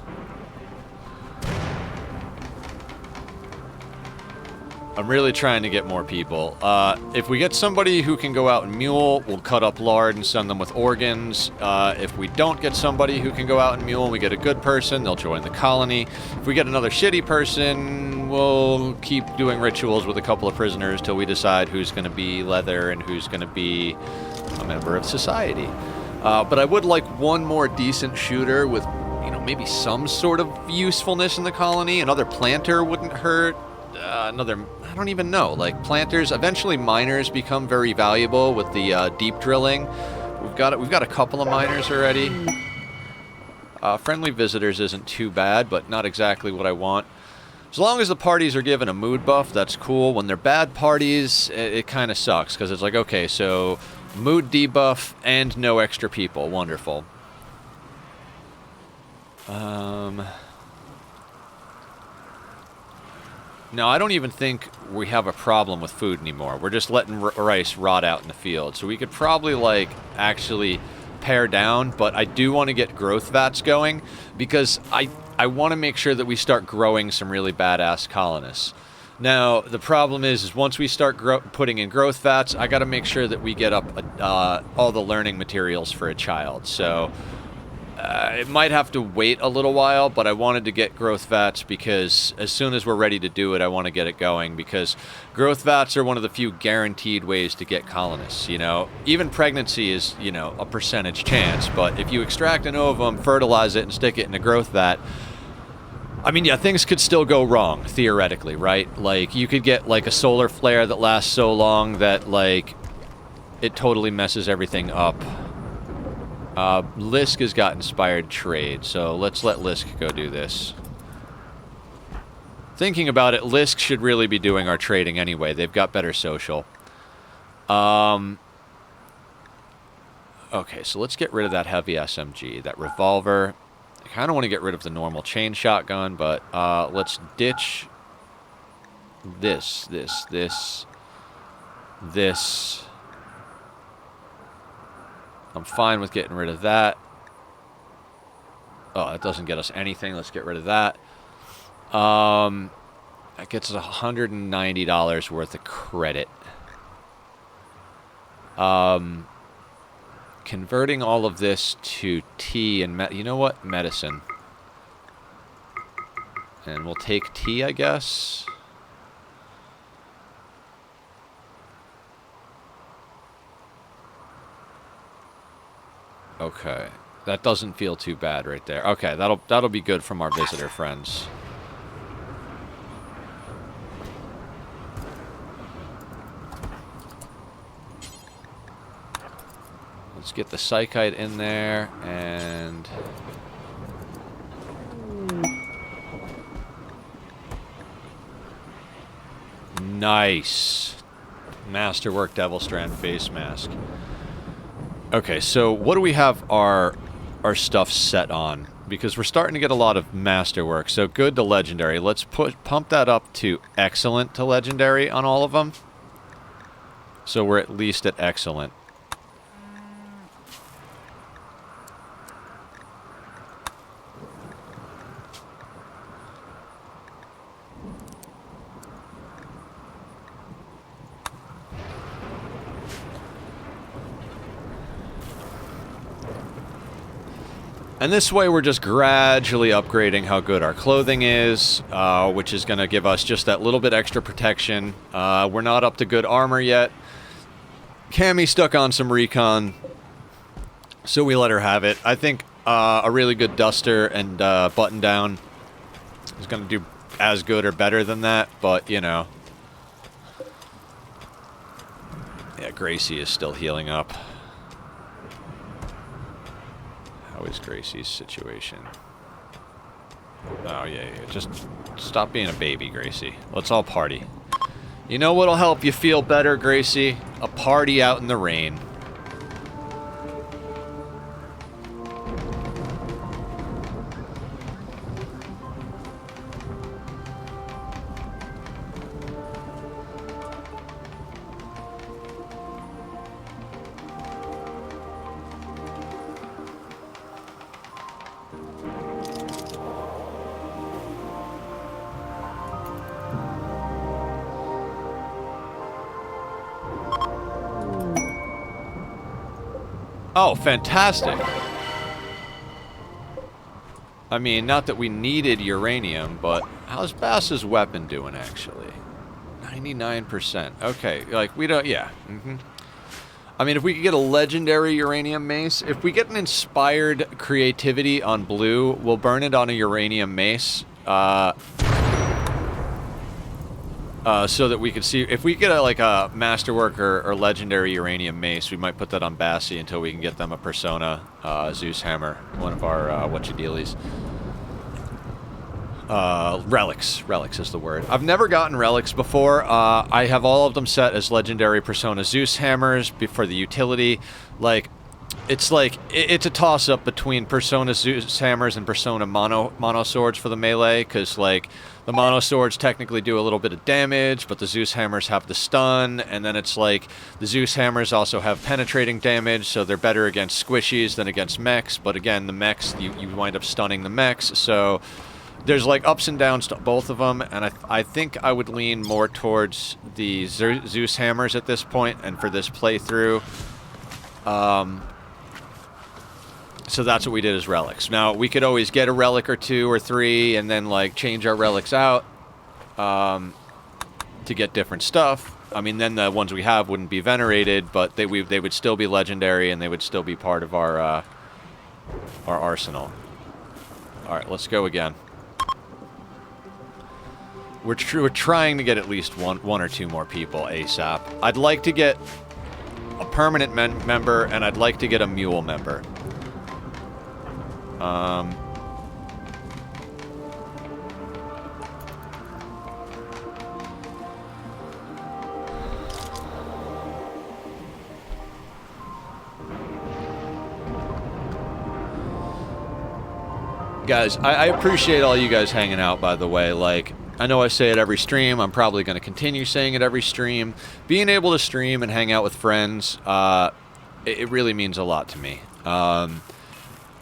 [SPEAKER 1] I'm really trying to get more people. If we get somebody who can go out and mule, we'll cut up lard and send them with organs. If we don't get somebody who can go out and mule and we get a good person, they'll join the colony. If we get another shitty person, we'll keep doing rituals with a couple of prisoners till we decide who's going to be leather and who's going to be a member of society. But I would like one more decent shooter with, you know, maybe some sort of usefulness in the colony. Another planter wouldn't hurt. Another, I don't even know. Like planters, eventually miners become very valuable with the deep drilling. We've got a couple of miners already. Friendly visitors isn't too bad, but not exactly what I want. As long as the parties are given a mood buff, that's cool. When they're bad parties, it kind of sucks because it's like, okay, so mood debuff and no extra people. Wonderful. No, I don't even think we have a problem with food anymore. We're just letting rice rot out in the field. So we could probably, like, actually pare down, but I do want to get growth vats going because I want to make sure that we start growing some really badass colonists. Now, the problem is once we start putting in growth vats, I got to make sure that we get up all the learning materials for a child. So it might have to wait a little while, but I wanted to get growth vats because as soon as we're ready to do it, I want to get it going because growth vats are one of the few guaranteed ways to get colonists, you know. Even pregnancy is, you know, a percentage chance, but if you extract an ovum, fertilize it, and stick it in a growth vat, I mean, yeah, things could still go wrong, theoretically, right? Like, you could get, like, a solar flare that lasts so long that, like, it totally messes everything up. Lisk has got inspired trade, so let's let Lisk go do this. Thinking about it, Lisk should really be doing our trading anyway. They've got better social. Okay, so let's get rid of that heavy SMG, that revolver. I kind of want to get rid of the normal chain shotgun, but let's ditch this. I'm fine with getting rid of that. Oh, that doesn't get us anything. Let's get rid of that. That gets us $190 worth of credit. Converting all of this to tea and you know what? Medicine. And we'll take tea, I guess. Okay. That doesn't feel too bad right there. Okay, that'll be good from our visitor friends. Let's get the psychite in there, and nice. Masterwork Devil Strand face mask. Okay, so what do we have our stuff set on? Because we're starting to get a lot of masterwork. So good to legendary. Let's pump that up to excellent to legendary on all of them. So we're at least at excellent. And this way we're just gradually upgrading how good our clothing is, which is going to give us just that little bit extra protection. We're not up to good armor yet. Cammy stuck on some recon, so we let her have it. I think a really good duster and button down is going to do as good or better than that, but, you know. Yeah, Gracie is still healing up. How is Gracie's situation? Oh, yeah. Just stop being a baby, Gracie. Let's all party. You know what'll help you feel better, Gracie? A party out in the rain. Oh, fantastic. I mean, not that we needed uranium, but how's Bass's weapon doing, actually? 99%. Okay, like, we don't... Yeah. I mean, if we could get a legendary uranium mace... If we get an inspired creativity on blue, we'll burn it on a uranium mace. So that we could see... If we get a masterwork or legendary uranium mace, we might put that on Bassie until we can get them a Persona Zeus Hammer, one of our whatcha-dealies. Relics. Relics is the word. I've never gotten relics before. I have all of them set as legendary Persona Zeus Hammers for the utility. It's a toss-up between Persona Zeus Hammers and Persona Mono Swords for the melee, because, like, the Mono Swords technically do a little bit of damage, but the Zeus Hammers have the stun, and then it's like, the Zeus Hammers also have penetrating damage, so they're better against squishies than against mechs, but again, the mechs, you wind up stunning the mechs, so there's, like, ups and downs to both of them, and I think I would lean more towards the Zeus Hammers at this point, and for this playthrough, so that's what we did as relics. Now, we could always get a relic or two or three and then, like, change our relics out to get different stuff. I mean, then the ones we have wouldn't be venerated, but they would still be legendary and they would still be part of our arsenal. All right, let's go again. We're trying to get at least one or two more people ASAP. I'd like to get a permanent member, and I'd like to get a mule member. Guys, I appreciate all you guys hanging out, by the way. Like, I know I say it every stream. I'm probably going to continue saying it every stream. Being able to stream and hang out with friends, it really means a lot to me.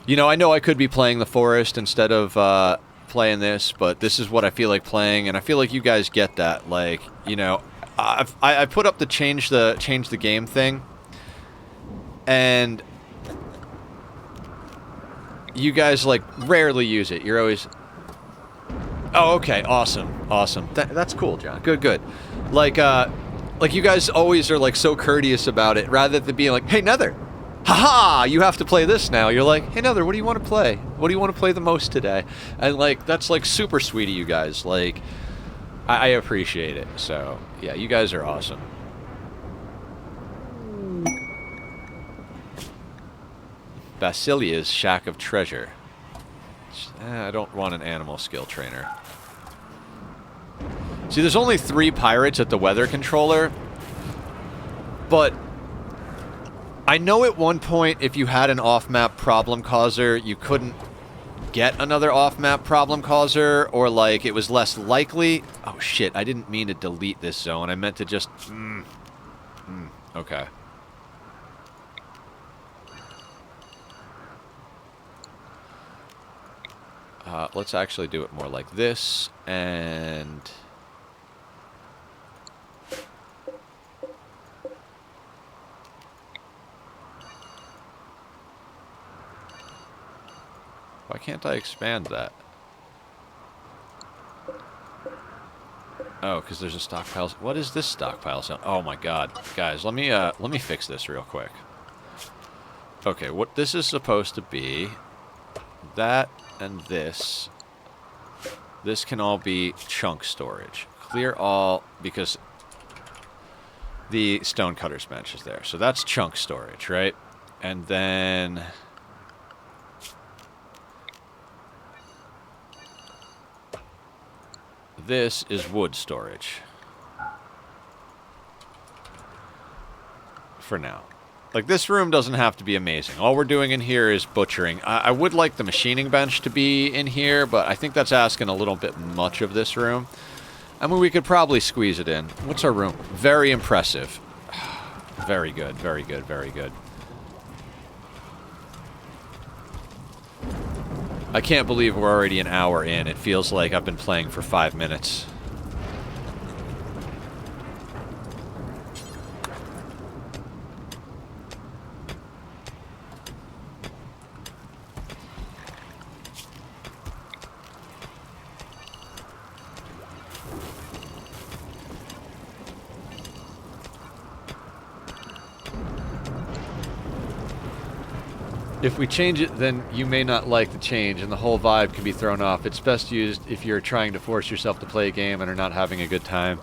[SPEAKER 1] You know I could be playing the Forest instead of playing this, but this is what I feel like playing, and I feel like you guys get that. Like, you know, I put up the change the game thing, and you guys, like, rarely use it. You're always... Oh, okay, awesome. That's cool, John. Good. Like you guys always are, like, so courteous about it, rather than being like, hey, Nether, haha, you have to play this now. You're like, hey, Nether, what do you want to play? What do you want to play the most today? And, like, that's, like, super sweet of you guys. Like, I appreciate it. So, yeah, you guys are awesome. Basilia's Shack of Treasure. I don't want an animal skill trainer. See, there's only 3 pirates at the weather controller, but I know at one point if you had an off-map problem causer, you couldn't get another off-map problem causer, or, like, it was less likely. Oh, shit, I didn't mean to delete this zone. I meant to just... Okay. Let's actually do it more like this, and... Why can't I expand that? Oh, because there's a stockpile. What is this stockpile zone? Oh my god. Guys, let me fix this real quick. Okay, what this is supposed to be, that and this can all be chunk storage. Clear all, because the stonecutter's bench is there. So that's chunk storage, right? And then this is wood storage. For now. Like, this room doesn't have to be amazing. All we're doing in here is butchering. I would like the machining bench to be in here, but I think that's asking a little bit much of this room. I mean, we could probably squeeze it in. What's our room? Very impressive. Very good, very good, very good. I can't believe we're already an hour in. It feels like I've been playing for 5 minutes. If we change it, then you may not like the change, and the whole vibe can be thrown off. It's best used if you're trying to force yourself to play a game and are not having a good time.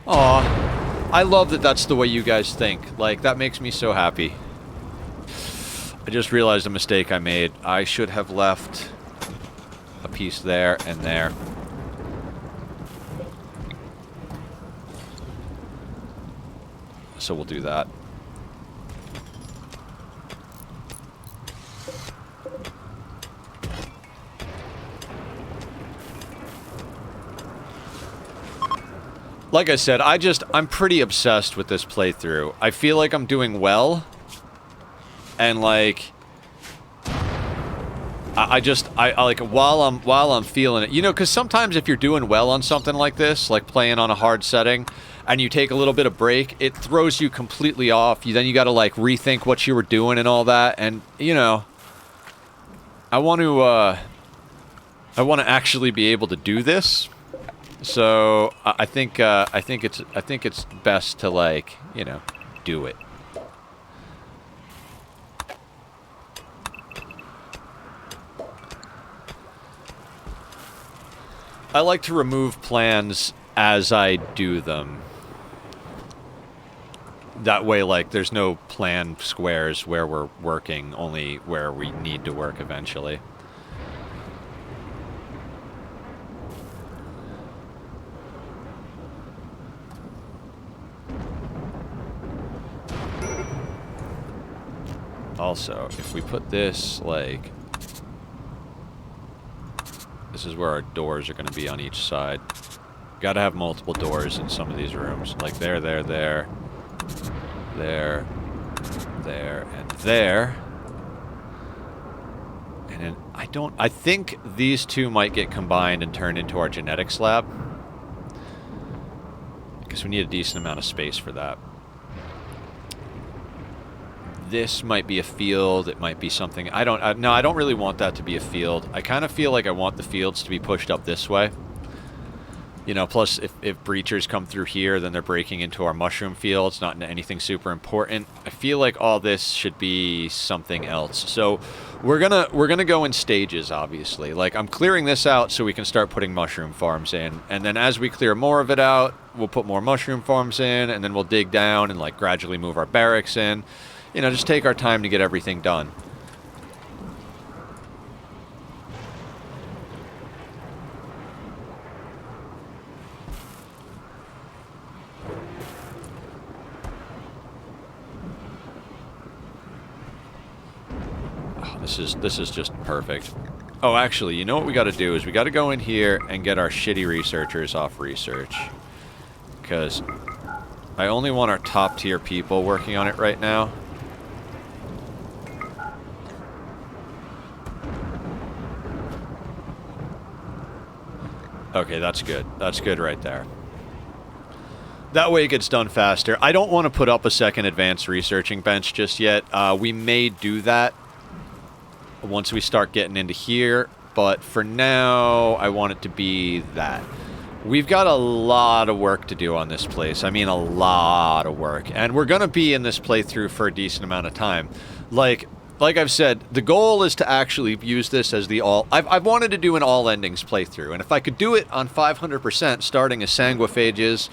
[SPEAKER 1] Aw, I love that that's the way you guys think. Like, that makes me so happy. I just realized a mistake I made. I should have left a piece there and there. So we'll do that. Like I said, I'm pretty obsessed with this playthrough. I feel like I'm doing well. And like I like while I'm feeling it. You know, cuz sometimes if you're doing well on something like this, like playing on a hard setting, and you take a little bit of break, it throws you completely off. Then you got to like rethink what you were doing and all that, and you know, I want to actually be able to do this. So I think it's best to, like, you know, do it. I like to remove plans as I do them. That way, like, there's no plan squares where we're working, only where we need to work eventually. Also, if we put this, like, this is where our doors are going to be on each side. Got to have multiple doors in some of these rooms. Like there, and there. And then I think these two might get combined and turned into our genetics lab. Because we need a decent amount of space for that. This might be a field. It might be something. No, I don't really want that to be a field. I kind of feel like I want the fields to be pushed up this way. You know, plus if breachers come through here, then they're breaking into our mushroom fields, not into anything super important. I feel like all this should be something else. So we're gonna go in stages, obviously. Like, I'm clearing this out so we can start putting mushroom farms in, and then as we clear more of it out, we'll put more mushroom farms in, and then we'll dig down and like gradually move our barracks in. You know, just take our time to get everything done. Oh, this is just perfect. Oh, actually, you know what we got to do is we got to go in here and get our shitty researchers off research. Because I only want our top tier people working on it right now. Okay, that's good. That's good right there. That way it gets done faster. I don't want to put up a second advanced researching bench just yet. We may do that once we start getting into here. But for now, I want it to be that. We've got a lot of work to do on this place. I mean, a lot of work. And we're going to be in this playthrough for a decent amount of time. Like I've said, the goal is to actually use this as the all... I've wanted to do an all endings playthrough. And if I could do it on 500% starting as Sanguophages,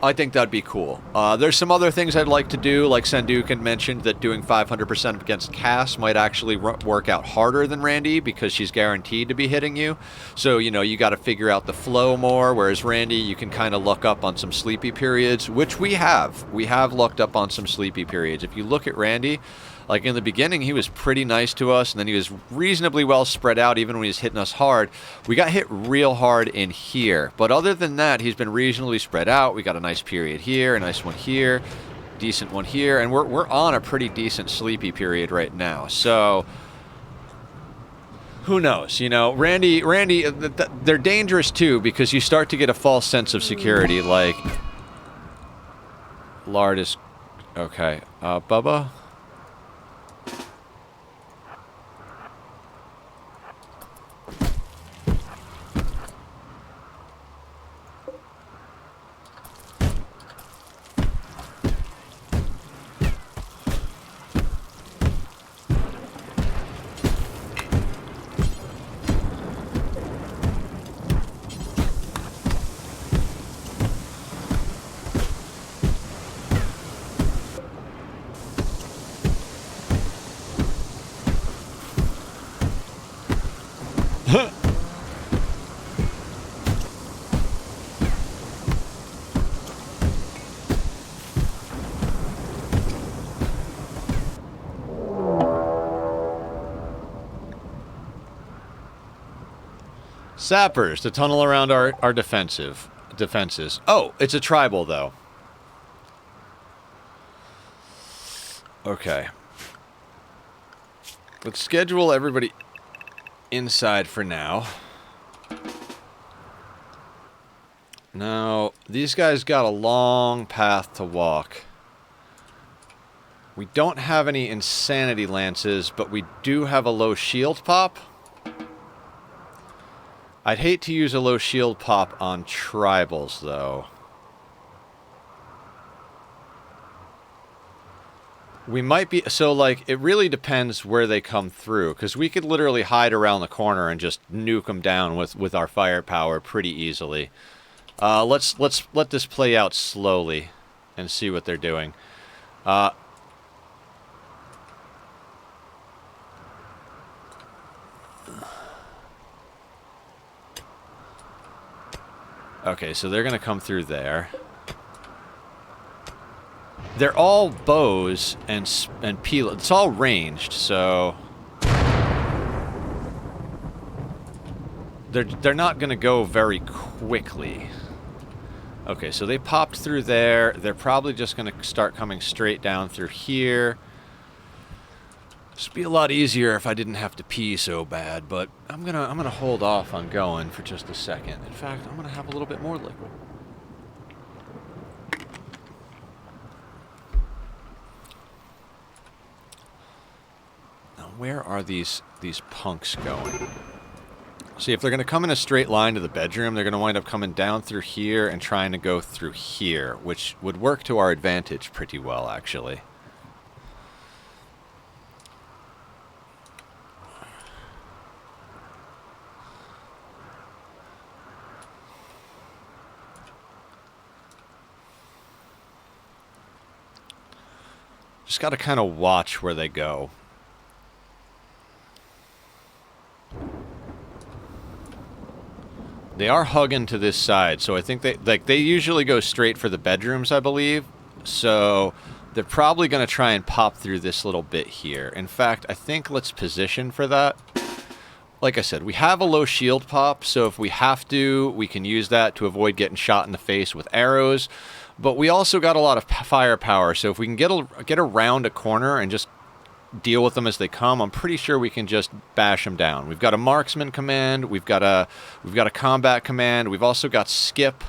[SPEAKER 1] I think that'd be cool. There's some other things I'd like to do, like Sandukan mentioned, that doing 500% against Cass might actually work out harder than Randy because she's guaranteed to be hitting you. So, you know, you got to figure out the flow more, whereas Randy, you can kind of look up on some sleepy periods, which we have. We have looked up on some sleepy periods. If you look at Randy, like in the beginning, he was pretty nice to us, and then he was reasonably well spread out even when he was hitting us hard. We got hit real hard in here, but other than that, he's been reasonably spread out. We got a nice period here, a nice one here, decent one here, and we're on a pretty decent sleepy period right now. So who knows? You know, Randy, they're dangerous too because you start to get a false sense of security. Like, Lard is okay. Bubba. Sappers to tunnel around our defenses. Oh, it's a tribal though. Okay. Let's schedule everybody inside for now. Now, these guys got a long path to walk. We don't have any insanity lances, but we do have a low shield pop. I'd hate to use a low shield pop on tribals, though. We might be... So, like, it really depends where they come through, because we could literally hide around the corner and just nuke them down with our firepower pretty easily. Let's let this play out slowly and see what they're doing. Okay, so they're going to come through there. They're all bows and peel. It's all ranged, so they're not going to go very quickly. Okay, so they popped through there. They're probably just going to start coming straight down through here. This would be a lot easier if I didn't have to pee so bad, but I'm gonna hold off on going for just a second. In fact, I'm gonna have a little bit more liquid. Now, where are these punks going? See, if they're gonna come in a straight line to the bedroom, they're gonna wind up coming down through here and trying to go through here, which would work to our advantage pretty well, actually. Just got to kind of watch where they go. They are hugging to this side, so I think they usually go straight for the bedrooms, I believe. So they're probably going to try and pop through this little bit here. In fact, I think let's position for that. Like I said, we have a low shield pop, so if we have to, we can use that to avoid getting shot in the face with arrows. But we also got a lot of firepower, so if we can get around a corner and just deal with them as they come, I'm pretty sure we can just bash them down. We've got a marksman command, we've got a combat command, we've also got skip.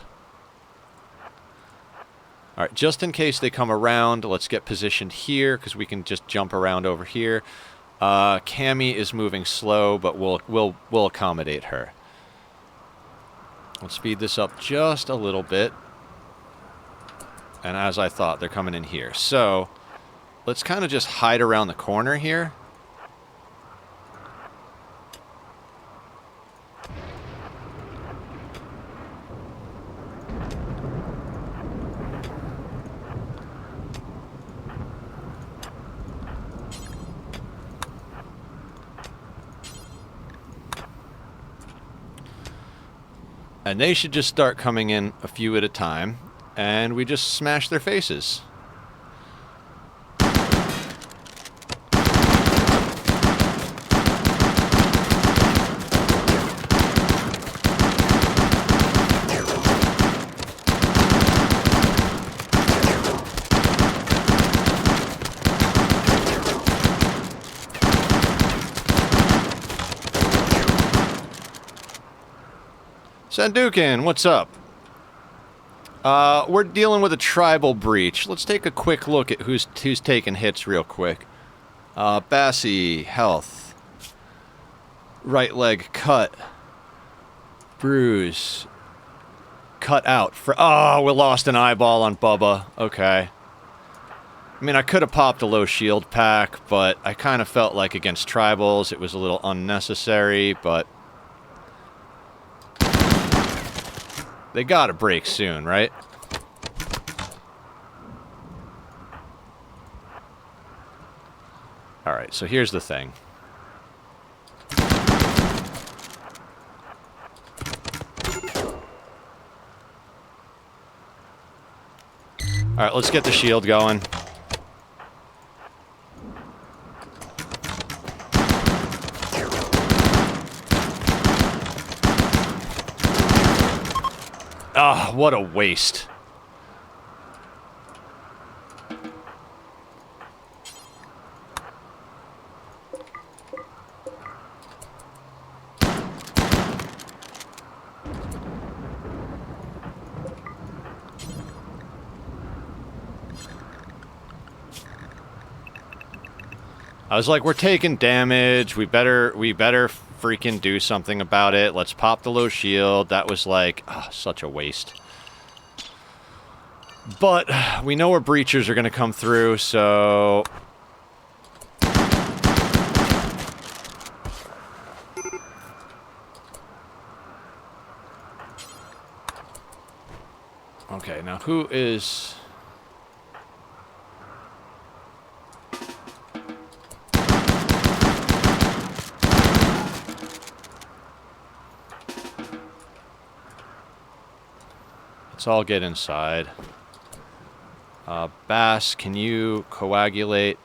[SPEAKER 1] All right, just in case they come around, let's get positioned here because we can just jump around over here. Cammy is moving slow, but we'll accommodate her. Let's speed this up just a little bit. And as I thought, they're coming in here. So let's kind of just hide around the corner here. And they should just start coming in a few at a time, and we just smash their faces. Sandukin, what's up? We're dealing with a tribal breach. Let's take a quick look at who's taking hits real quick. Bassie, health. Right leg cut. Bruise. Cut out. Oh, we lost an eyeball on Bubba. Okay. I mean, I could have popped a low shield pack, but I kind of felt like against tribals it was a little unnecessary, but they gotta break soon, right? Alright, so here's the thing. Alright, let's get the shield going. Ah, oh, what a waste. I was like, we're taking damage. We better freaking do something about it. Let's pop the low shield. That was like, oh, such a waste. But we know our breachers are going to come through, so okay, now who is let's all get inside. Bass, can you coagulate?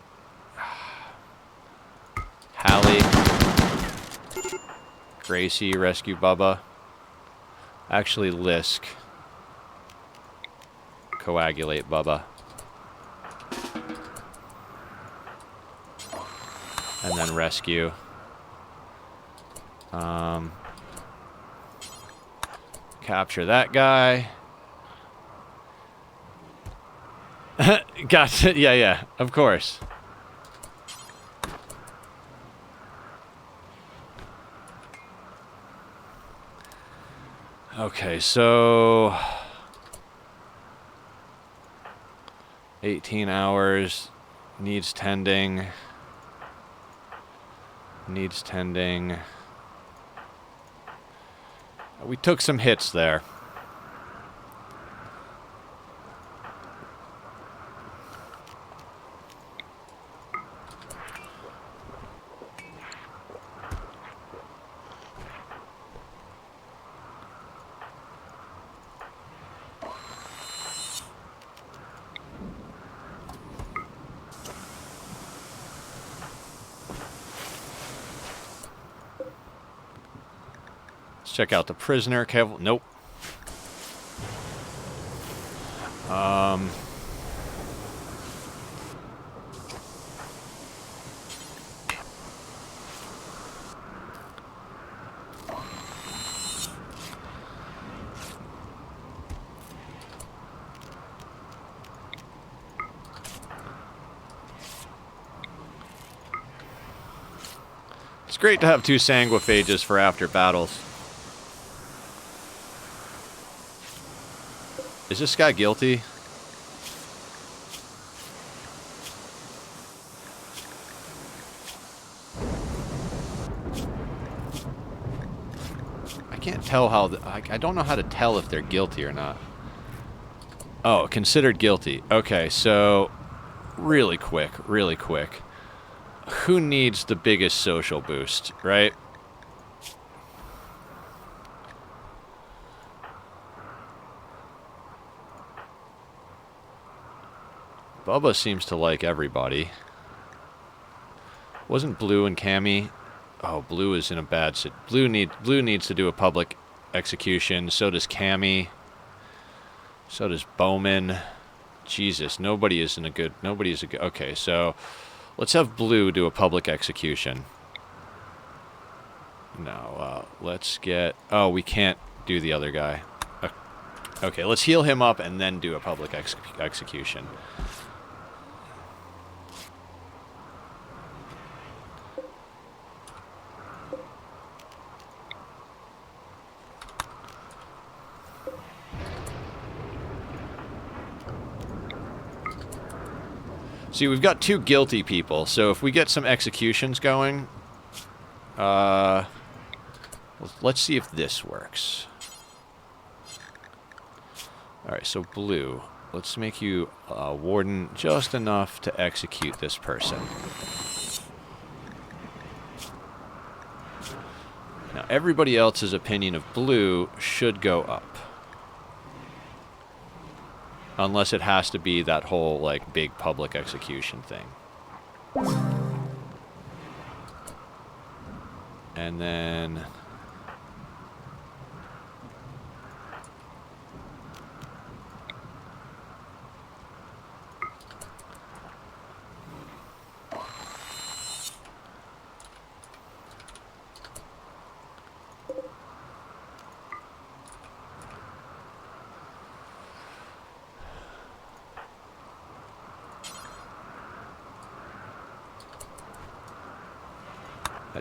[SPEAKER 1] Hallie. Gracie, rescue Bubba. Actually, Lisk. Coagulate Bubba. And then rescue. Capture that guy. Gotcha. Yeah, of course. Okay, so 18 hours, needs tending. Needs tending. We took some hits there. Check out the prisoner. Nope. great to have 2 Sanguophages for after battles. Is this guy guilty? I can't tell how... I don't know how to tell if they're guilty or not. Oh, considered guilty. Okay, so... Really quick. Who needs the biggest social boost, right? Bubba seems to like everybody. Wasn't Blue and Cammy? Oh, Blue is in a bad Blue needs to do a public execution. So does Cammy. So does Bowman. Jesus, nobody is a good... Okay, so let's have Blue do a public execution. No, let's get... Oh, we can't do the other guy. Okay, let's heal him up and then do a public execution. See, we've got 2 guilty people, so if we get some executions going, let's see if this works. Alright, so Blue, let's make you Warden just enough to execute this person. Now, everybody else's opinion of Blue should go up. Unless it has to be that whole, like, big public execution thing. And then...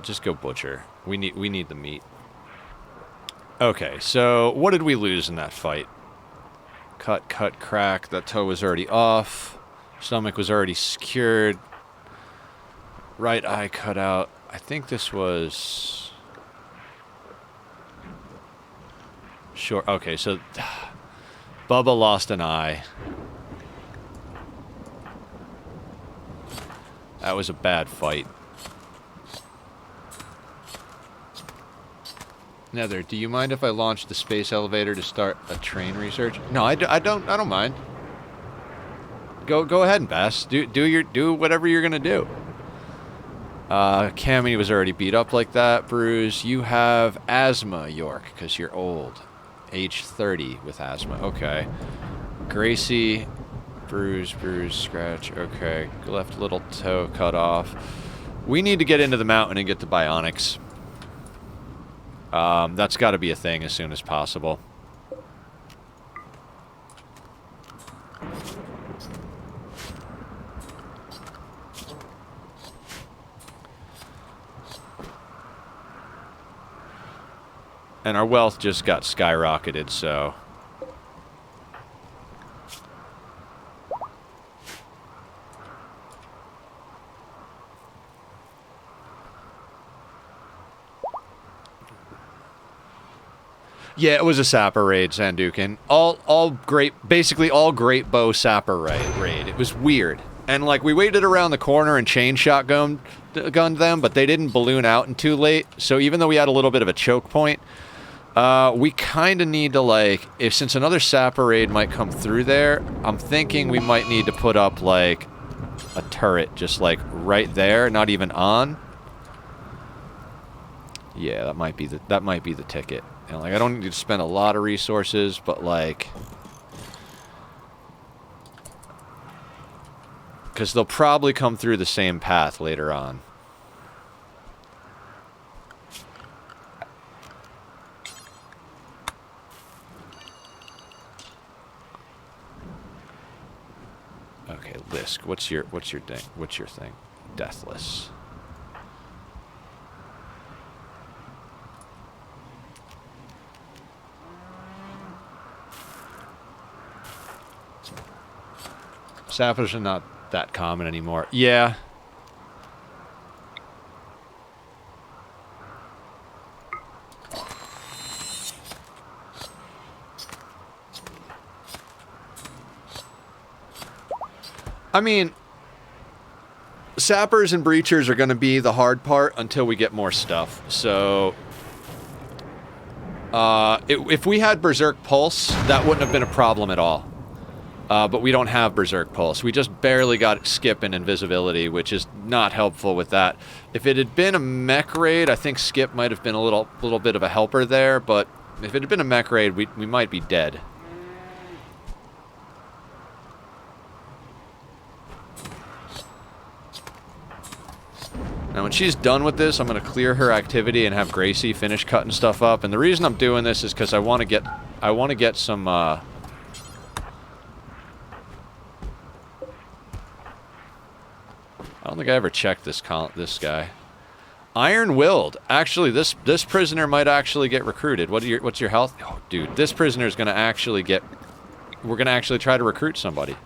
[SPEAKER 1] just go Butcher. We need the meat. Okay, so what did we lose in that fight? Cut, crack. That toe was already off. Stomach was already secured. Right eye cut out. I think this was... Sure. Okay, so... Bubba lost an eye. That was a bad fight. Nether, do you mind if I launch the space elevator to start a train research? No, I don't mind. Go ahead and Bass. Do whatever you're gonna do. Cammy was already beat up like that. Bruise, you have asthma, York, because you're old. Age 30 with asthma. Okay. Gracie, bruise, scratch. Okay. Left little toe cut off. We need to get into the mountain and get the bionics. That's got to be a thing as soon as possible. And our wealth just got skyrocketed, so... Yeah, it was a Sapper raid, Sandukin. All great, basically all great bow Sapper raid. It was weird. And, like, we waited around the corner and chain shotgunned them, but they didn't balloon out too late. So even though we had a little bit of a choke point, we kind of need to, like, since another Sapper raid might come through there, I'm thinking we might need to put up, like, a turret just, like, right there, not even on. Yeah, that might be the ticket. And, like, I don't need to spend a lot of resources, but, like... Because they'll probably come through the same path later on. Okay, Lisk, what's your thing? Deathless. Sappers are not that common anymore. Yeah. I mean, sappers and breachers are going to be the hard part until we get more stuff. So, if we had Berserk Pulse, that wouldn't have been a problem at all. But we don't have Berserk Pulse. We just barely got Skip and Invisibility, which is not helpful with that. If it had been a mech raid, I think Skip might have been a little bit of a helper there, but if it had been a mech raid, we might be dead. Now, when she's done with this, I'm going to clear her activity and have Gracie finish cutting stuff up. And the reason I'm doing this is because I want to get some, I don't think I ever checked this guy. Iron-willed. Actually, this prisoner might actually get recruited. What's your health? Oh, dude, this prisoner is going to actually get... We're going to actually try to recruit somebody.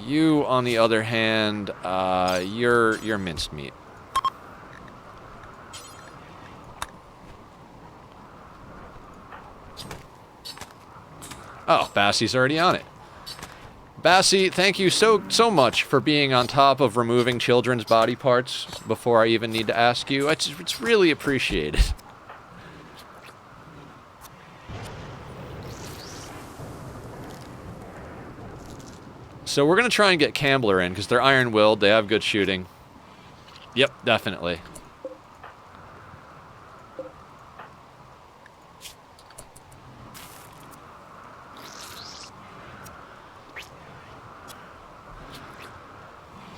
[SPEAKER 1] You, on the other hand, you're minced meat. Oh, Bassie's already on it. Bassie, thank you so much for being on top of removing children's body parts before I even need to ask you. It's really appreciated. So we're going to try and get Cambler in, because they're iron-willed, they have good shooting. Yep, definitely.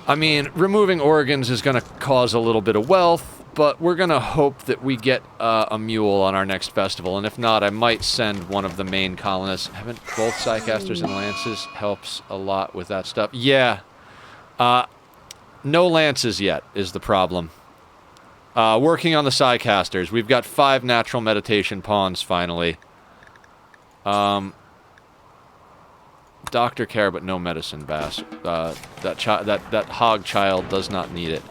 [SPEAKER 1] I mean, removing organs is going to cause a little bit of wealth, but we're going to hope that we get a mule on our next festival, and if not, I might send one of the main colonists. Haven't both Psycasters and Lances helps a lot with that stuff? Yeah. No Lances yet is the problem. Working on the Psycasters. We've got 5 natural meditation pawns, finally. Doctor care, but no medicine, Bass. That hog child does not need it.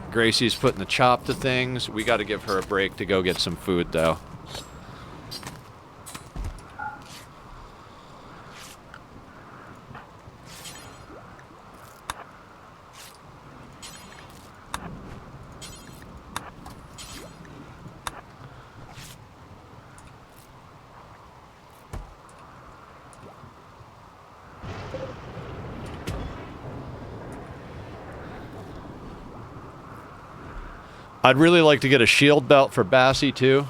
[SPEAKER 1] Gracie's putting the chop to things. We got to give her a break to go get some food, though. I'd really like to get a shield belt for Bassie, too.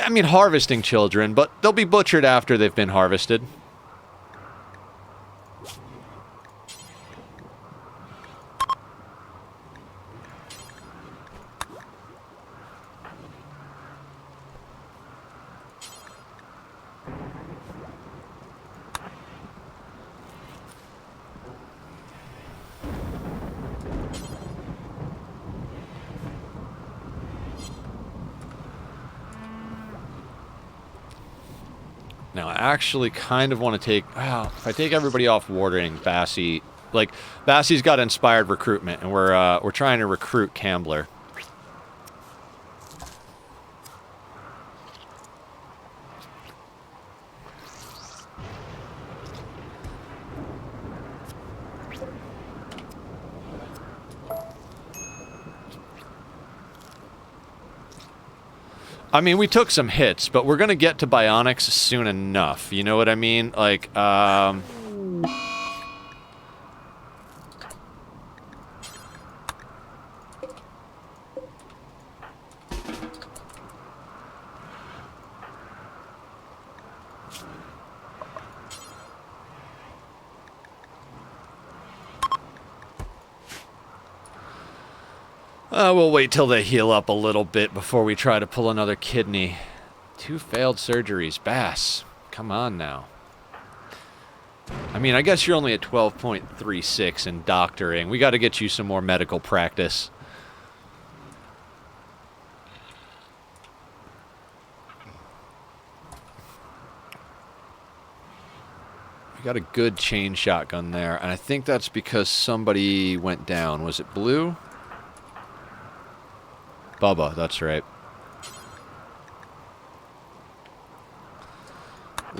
[SPEAKER 1] I mean, harvesting children, but they'll be butchered after they've been harvested. Now, I actually kind of want to take... Well, if I take everybody off warding, Bassie... Like, Bassie's got inspired recruitment, and we're trying to recruit Cambler. I mean, we took some hits, but we're going to get to Bionics soon enough. You know what I mean? Like, we'll wait till they heal up a little bit before we try to pull another kidney. 2 failed surgeries. Bass, come on now. I mean, I guess you're only at 12.36 in doctoring. We got to get you some more medical practice. We got a good chain shotgun there, and I think that's because somebody went down. Was it Blue? Bubba, that's right.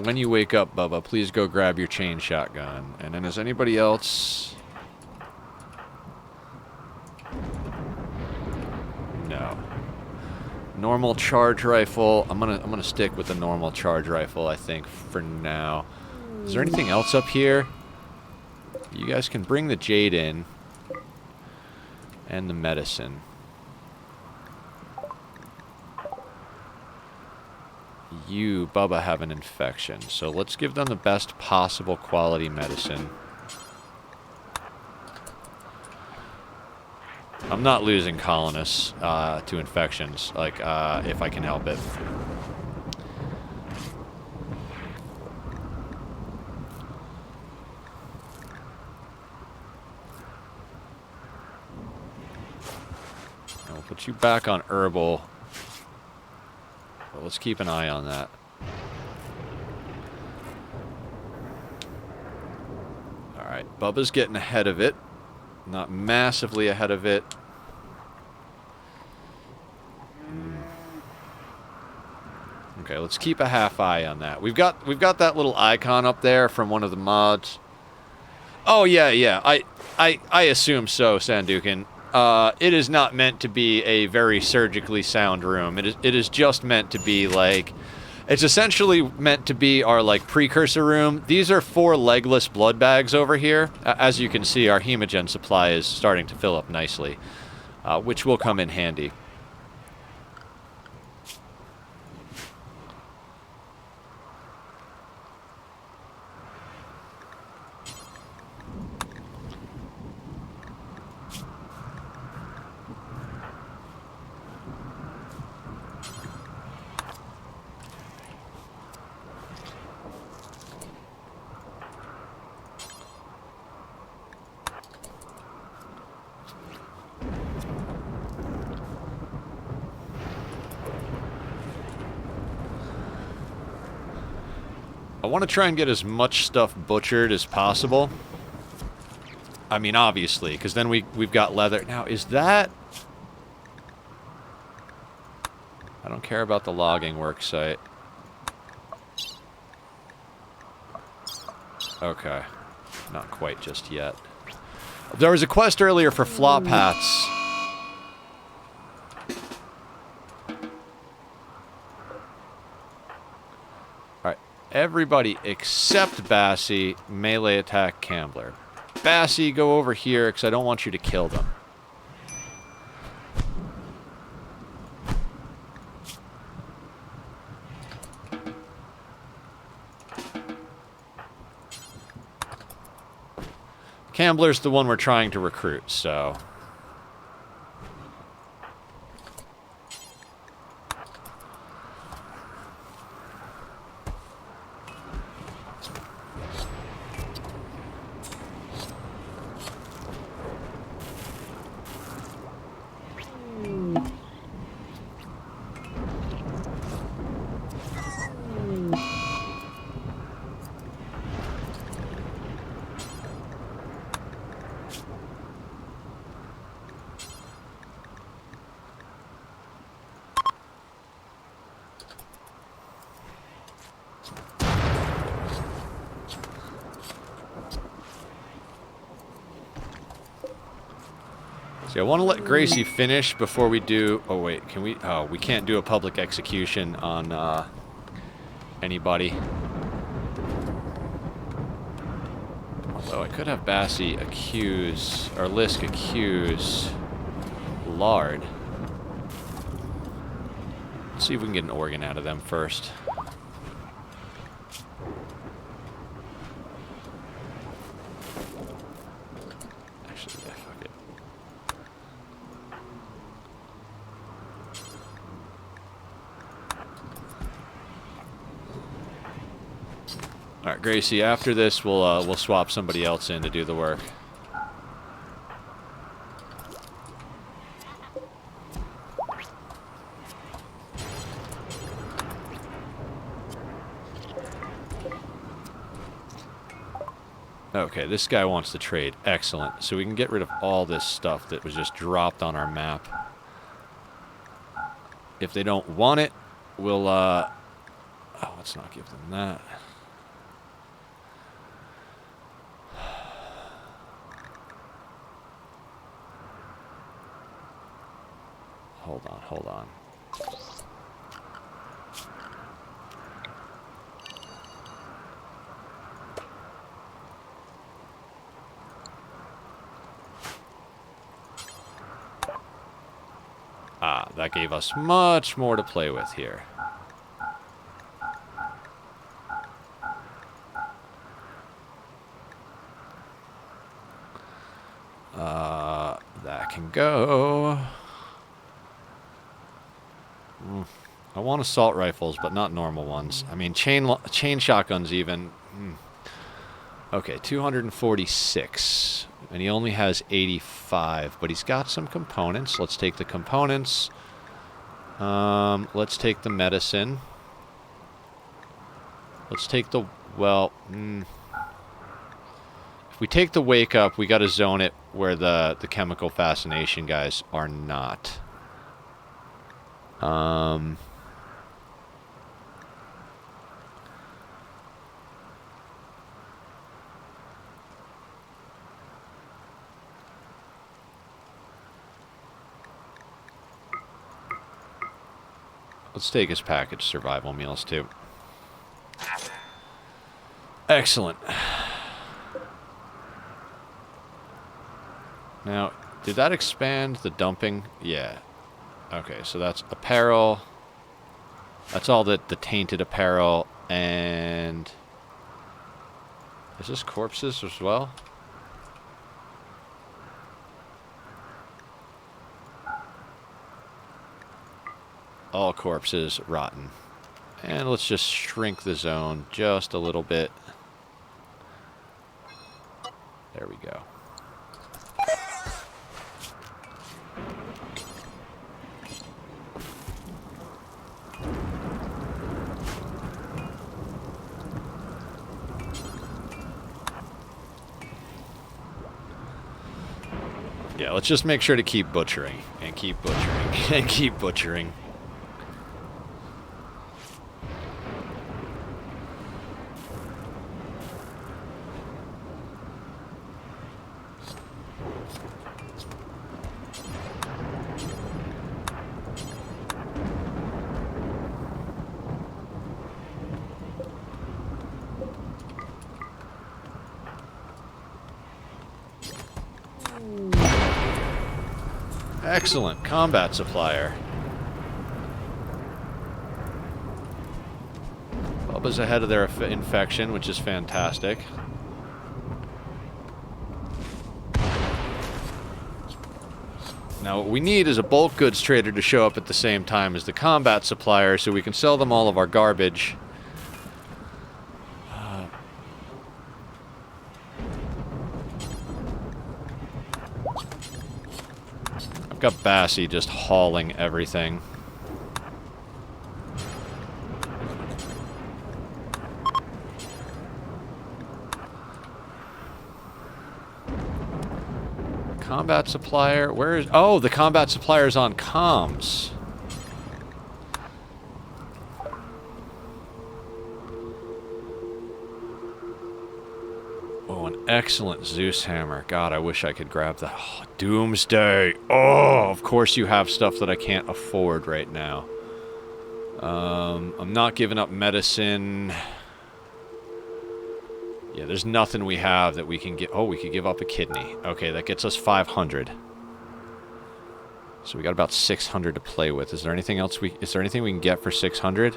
[SPEAKER 1] When you wake up, Bubba, please go grab your chain shotgun. And then is anybody else? No. Normal charge rifle. I'm gonna stick with the normal charge rifle, I think, for now. Is there anything else up here? You guys can bring the jade in. And the medicine. You, Bubba, have an infection. So let's give them the best possible quality medicine. I'm not losing colonists to infections, like, if I can help it. And we'll put you back on herbal. But let's keep an eye on that. Alright, Bubba's getting ahead of it. Not massively ahead of it. Okay, let's keep a half eye on that. We've got that little icon up there from one of the mods. Oh yeah. I assume so, Sandukin. It is not meant to be a very surgically sound room. It is just meant to be like, it's essentially meant to be our like precursor room. These are 4 legless blood bags over here. As you can see, our hemogen supply is starting to fill up nicely, which will come in handy. I want to try and get as much stuff butchered as possible. I mean, obviously, because then we've got leather. Now, is that... I don't care about the logging work site. Okay. Not quite just yet. There was a quest earlier for flop hats. Everybody except Bassie, melee attack Cambler. Bassie, go over here, because I don't want you to kill them. Cambler's the one we're trying to recruit, so... See, I want to let Gracie finish before we do... Oh, wait, can we... Oh, we can't do a public execution on anybody. Although I could have Bassie accuse... Or Lisk accuse... Lard. Let's see if we can get an organ out of them first. All right, Gracie. After this, we'll swap somebody else in to do the work. Okay, this guy wants to trade. Excellent. So we can get rid of all this stuff that was just dropped on our map. If they don't want it, we'll, oh, let's not give them that. Hold on, hold on. Ah, that gave us much more to play with here. That can go. I want assault rifles, but not normal ones. I mean, chain shotguns even. Okay, 246. And he only has 85, but he's got some components. Let's take the components. Let's take the medicine. Let's take the, well, if we take the wake up, we got to zone it where the chemical fascination guys are not. Let's take his package survival meals, too. Excellent. Now, did that expand the dumping? Yeah. Okay, so that's apparel. That's all the tainted apparel. And... is this corpses as well? All corpses rotten. And let's just shrink the zone just a little bit. There we go. Yeah, let's just make sure to keep butchering and keep butchering and keep butchering. Excellent. Combat supplier. Bubba's ahead of their infection, which is fantastic. Now what we need is a bulk goods trader to show up at the same time as the combat supplier so we can sell them all of our garbage. Got Bassie just hauling everything. Combat supplier, where is... oh, the combat supplier's on comms. Oh, an excellent Zeus hammer. God, I wish I could grab that. Oh, Doomsday. Oh, of course you have stuff that I can't afford right now. I'm not giving up medicine. Yeah, there's nothing we have that we can get. Oh, we could give up a kidney. Okay, that gets us 500. So we got about 600 to play with. Is there anything else is there anything we can get for 600?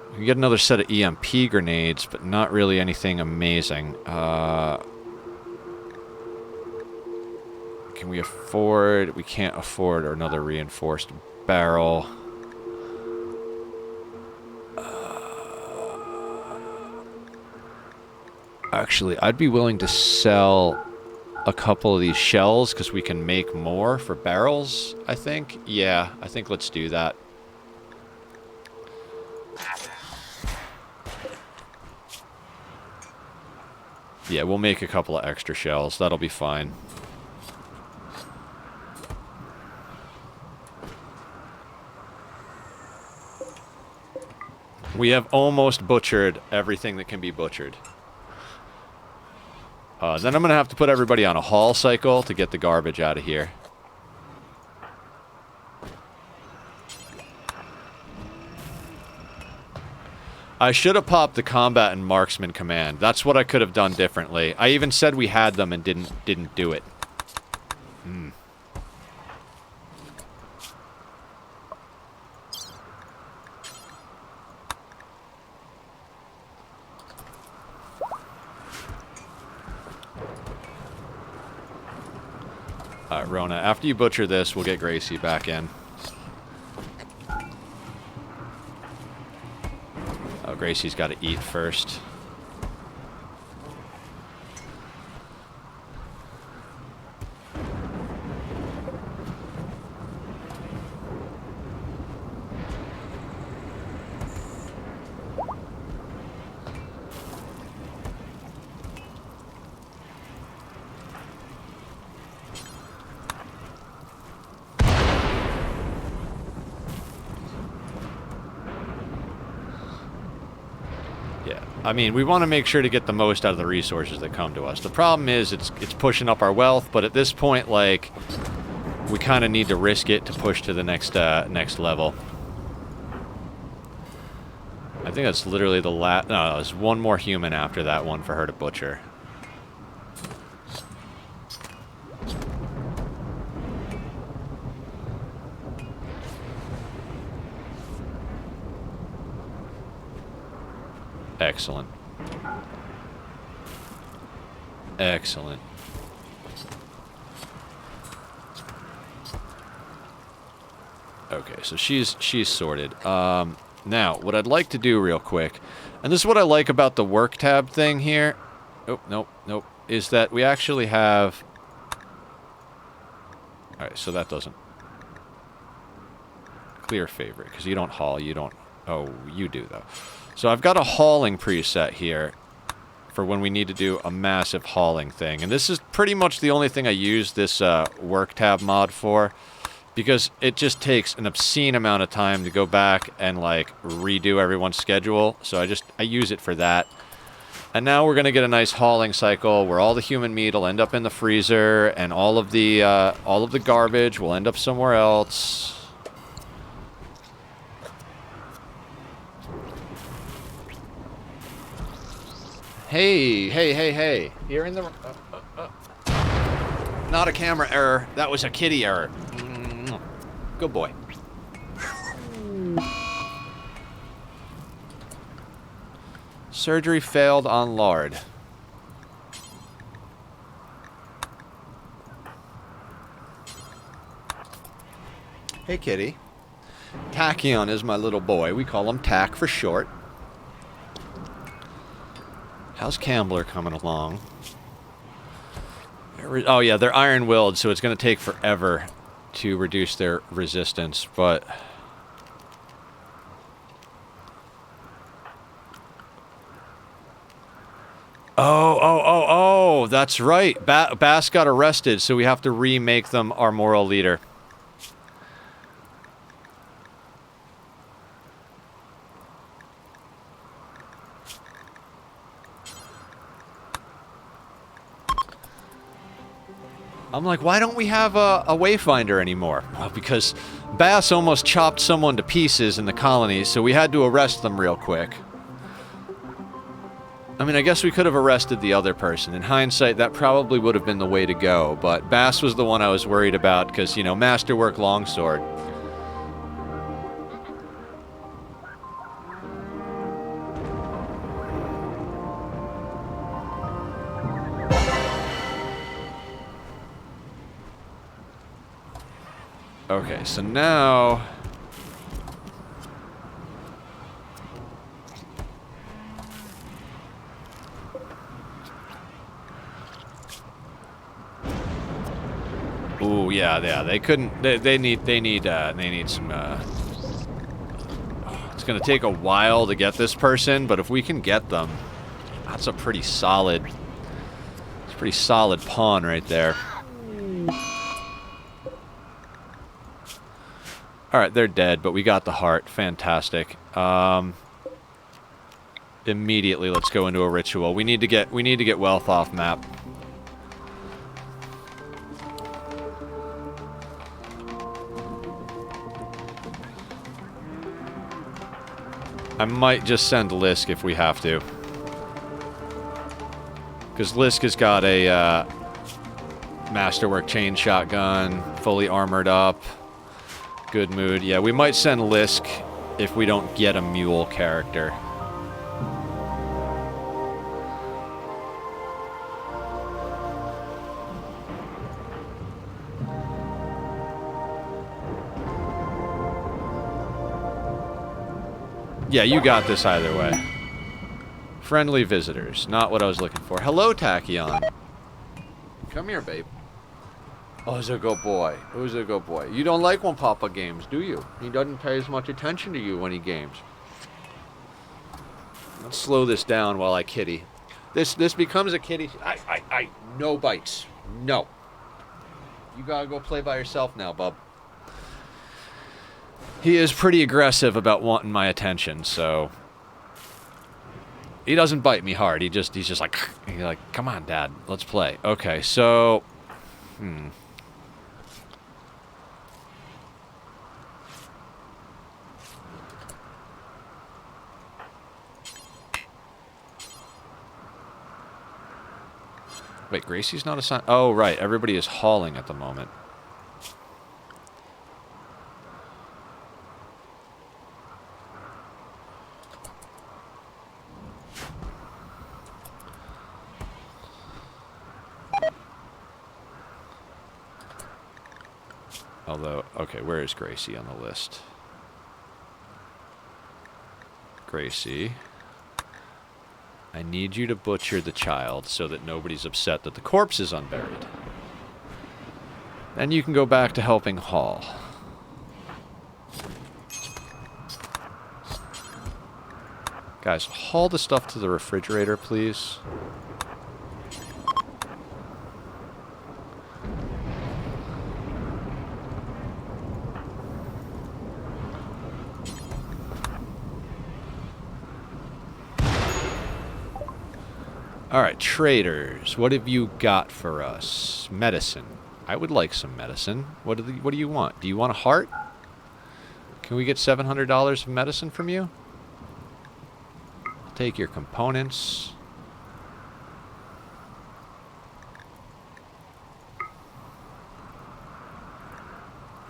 [SPEAKER 1] We can get another set of EMP grenades, but not really anything amazing. Can we afford... we can't afford another reinforced barrel. Actually, I'd be willing to sell a couple of these shells because we can make more for barrels, I think. Yeah, I think let's do that. Yeah, we'll make a couple of extra shells. That'll be fine. We have almost butchered everything that can be butchered. Then I'm going to have to put everybody on a haul cycle to get the garbage out of here. I should have popped the combat and marksman command. That's what I could have done differently. I even said we had them and didn't do it. Alright, Rona, after you butcher this, we'll get Gracie back in. Oh, Gracie's got to eat first. I mean, we want to make sure to get the most out of the resources that come to us. The problem is it's pushing up our wealth, but at this point, like, we kind of need to risk it to push to the next level. I think that's literally the last... No, there's one more human after that one for her to butcher. Excellent. Excellent. Okay, so she's sorted. Now, what I'd like to do real quick, and this is what I like about the work tab thing here. Oh, nope, is that we actually have... Alright, so that doesn't... Clear favorite, because you don't haul, you don't... Oh, you do, though. So I've got a hauling preset here for when we need to do a massive hauling thing. And this is pretty much the only thing I use this work tab mod for, because it just takes an obscene amount of time to go back and, like, redo everyone's schedule. So I use it for that. And now we're going to get a nice hauling cycle where all the human meat will end up in the freezer, and all of the garbage will end up somewhere else. Hey. You're in the... Not a camera error. That was a kitty error. Good boy. Surgery failed on lard. Hey, kitty. Tachyon is my little boy. We call him Tack for short. How's Cambler coming along? Oh yeah, they're iron-willed, so it's going to take forever to reduce their resistance, but... Oh, that's right. Bass got arrested, so we have to remake them our moral leader. I'm like, why don't we have a wayfinder anymore? Well, because Bass almost chopped someone to pieces in the colonies, so we had to arrest them real quick. I mean, I guess we could have arrested the other person. In hindsight, that probably would have been the way to go, but Bass was the one I was worried about because, you know, masterwork longsword. Okay, so now... yeah. They couldn't. They need some. It's gonna take a while to get this person, but if we can get them, that's a pretty solid. It's a pretty solid pawn right there. All right, they're dead, but we got the heart. Fantastic. Immediately, let's go into a ritual. We need to get wealth off map. I might just send Lisk if we have to. Because Lisk has got a Masterwork chain shotgun, fully armored up. Good mood. Yeah, we might send Lisk if we don't get a mule character. Yeah, you got this either way. Friendly visitors. Not what I was looking for. Hello, Tachyon. Come here, babe. Oh, he's a good boy. Who's a good boy? You don't like when Papa games, do you? He doesn't pay as much attention to you when he games. Let's slow this down while I kitty. This becomes a kitty. No bites. No. You gotta go play by yourself now, bub. He is pretty aggressive about wanting my attention, so he doesn't bite me hard. He's just like, come on, Dad, let's play. Okay, so, Wait, Gracie's not assigned. Oh, right, everybody is hauling at the moment. Although, okay, where is Gracie on the list? Gracie, I need you to butcher the child so that nobody's upset that the corpse is unburied. Then you can go back to helping haul. Guys, haul the stuff to the refrigerator, please. Alright, traders, what have you got for us? Medicine. I would like some medicine. What do you want? Do you want a heart? Can we get $700 of medicine from you? Take your components.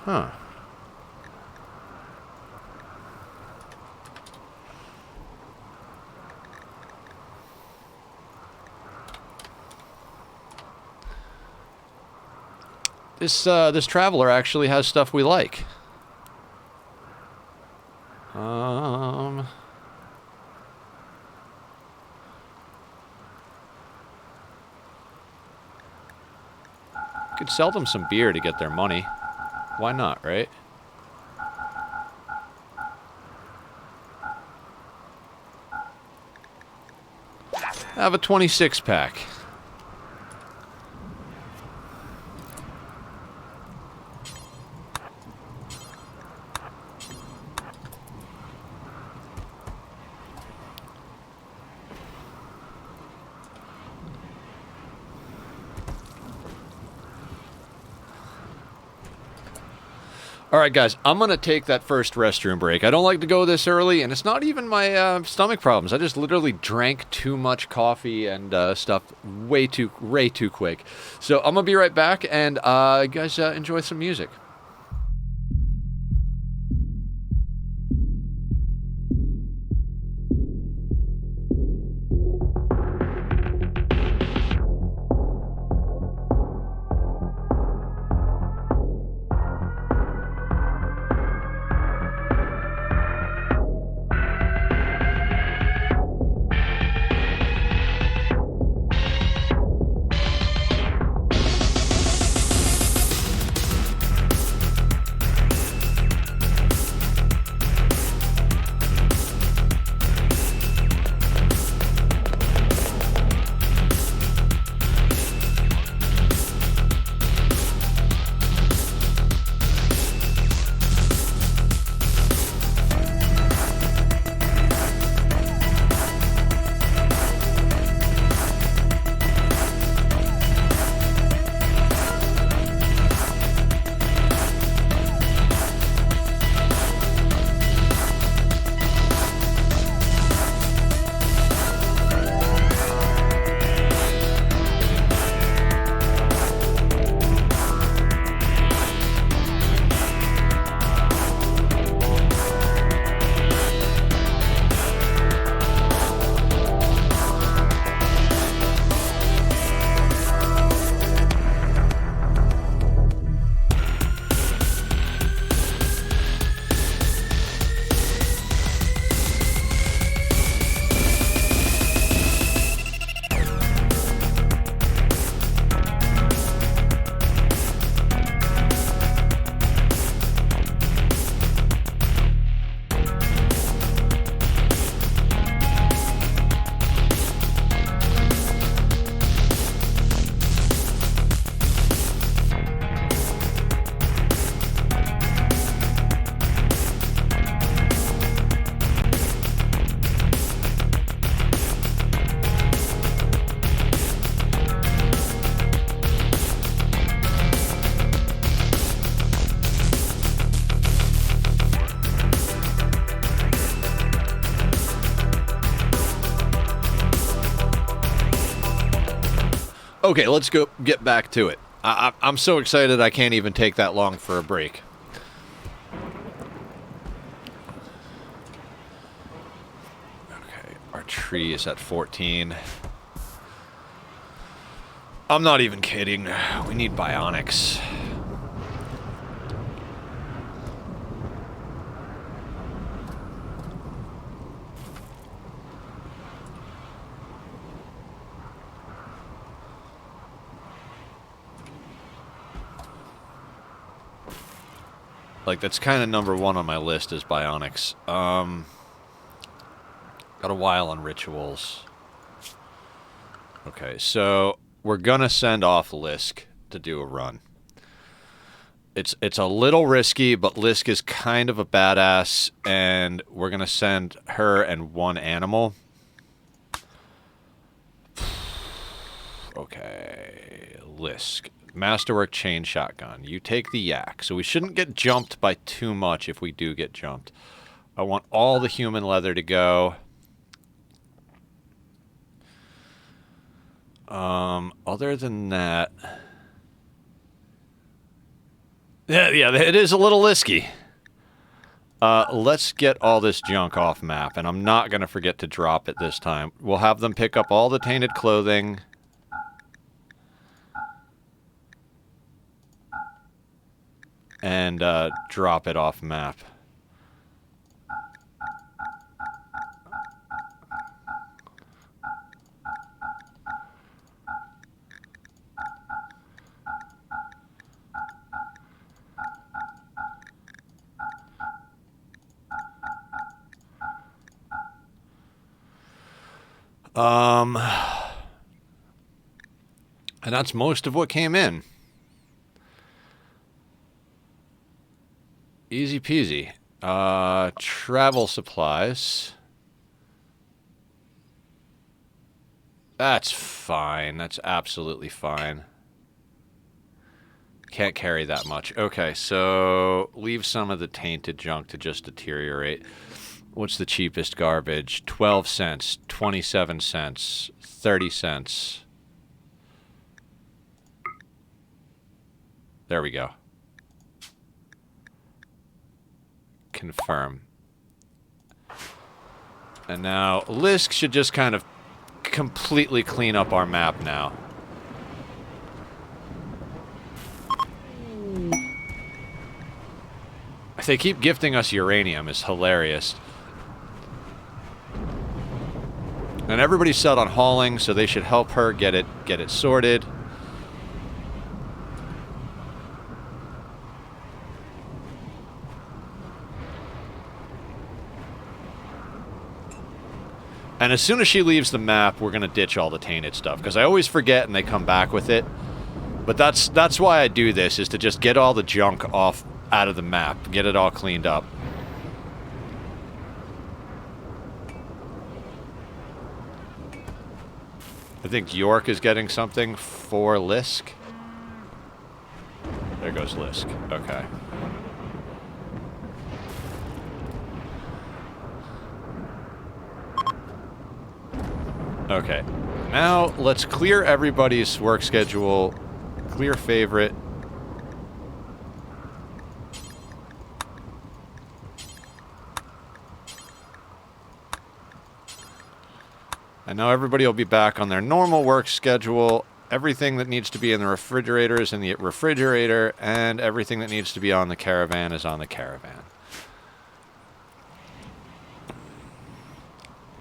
[SPEAKER 1] Huh. This traveler actually has stuff we like. Could sell them some beer to get their money. Why not, right? Have a 26-pack. All right, guys, I'm going to take that first restroom break. I don't like to go this early, and it's not even my stomach problems. I just literally drank too much coffee and stuff way too quick. So I'm going to be right back, and you guys enjoy some music. Okay, let's go get back to it. I'm so excited I can't even take that long for a break. Okay, our tree is at 14. I'm not even kidding. We need bionics. Like, that's kind of number one on my list is bionics. Got a while on rituals. Okay, so we're gonna send off Lisk to do a run. It's a little risky, but Lisk is kind of a badass, and we're gonna send her and one animal. Okay, Lisk. Masterwork chain shotgun. You take the yak. So we shouldn't get jumped by too much if we do get jumped. I want all the human leather to go. Other than that... Yeah, it is a little risky. Let's get all this junk off map, and I'm not going to forget to drop it this time. We'll have them pick up all the tainted clothing... and drop it off map. And that's most of what came in. Easy peasy. Travel supplies. That's fine. That's absolutely fine. Can't carry that much. Okay, so leave some of the tainted junk to just deteriorate. What's the cheapest garbage? 12 cents, 27 cents, 30 cents. There we go. Confirm. And now Lisk should just kind of completely clean up our map now. They keep gifting us uranium is hilarious. And everybody's set on hauling, so they should help her get it sorted. And as soon as she leaves the map, we're going to ditch all the tainted stuff. Because I always forget and they come back with it. But that's why I do this, is to just get all the junk out of the map. Get it all cleaned up. I think York is getting something for Lisk. There goes Lisk. Okay. Okay, now let's clear everybody's work schedule, clear favorite. And now everybody will be back on their normal work schedule. Everything that needs to be in the refrigerator is in the refrigerator, and everything that needs to be on the caravan is on the caravan.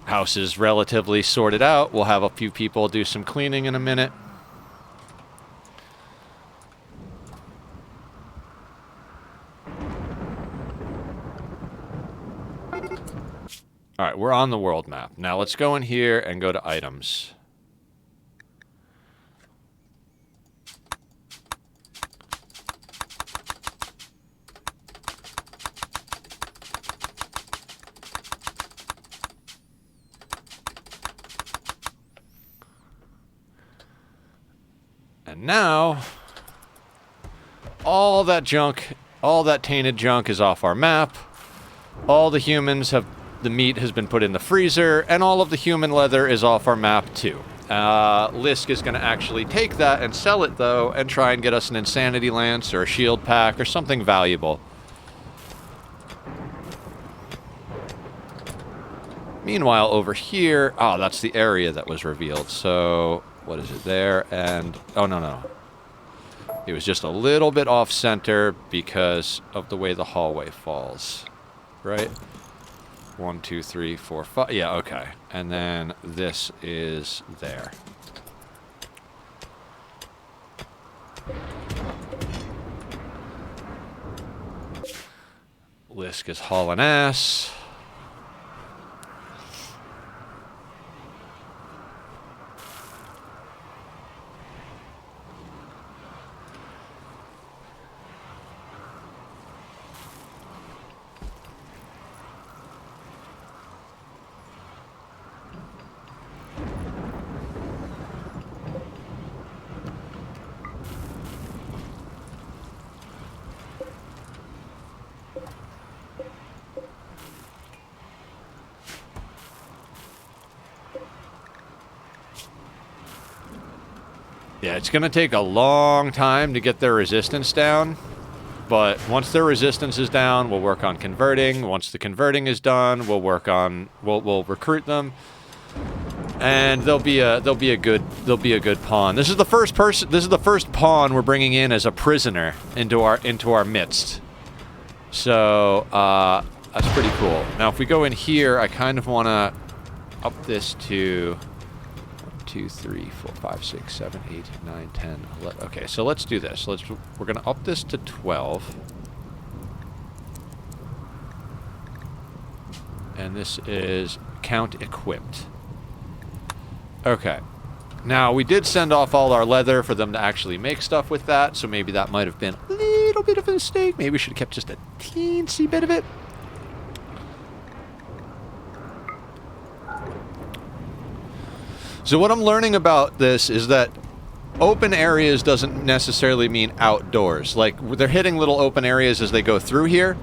[SPEAKER 1] House is relatively sorted out. We'll have a few people do some cleaning in a minute. All right, we're on the world map. Now let's go in here and go to items. And now, all that junk, all that tainted junk is off our map. All the meat has been put in the freezer, and all of the human leather is off our map too. Lisk is going to actually take that and sell it, though, and try and get us an Insanity Lance or a Shield Pack or something valuable. Meanwhile, over here... Oh, that's the area that was revealed. So, what is it there? And... Oh, no. It was just a little bit off-center because of the way the hallway falls. Right? 1, 2, 3, 4, 5. Yeah, okay. And then this is there. Lisk is hauling ass. Yeah, it's going to take a long time to get their resistance down, but once their resistance is down, we'll work on converting. Once the converting is done, we'll work on we'll recruit them, and they'll be a good pawn. This is the first pawn we're bringing in as a prisoner into our midst. So that's pretty cool. Now, if we go in here, I kind of want to up this to 2, 3, 4, 5, 6, 7, 8, 9, 10, 11. Okay, so let's do this. We're going to up this to 12. And this is count equipped. Okay. Now, we did send off all our leather for them to actually make stuff with that, so maybe that might have been a little bit of a mistake. Maybe we should have kept just a teensy bit of it. So what I'm learning about this is that open areas doesn't necessarily mean outdoors. Like, they're hitting little open areas as they go through here,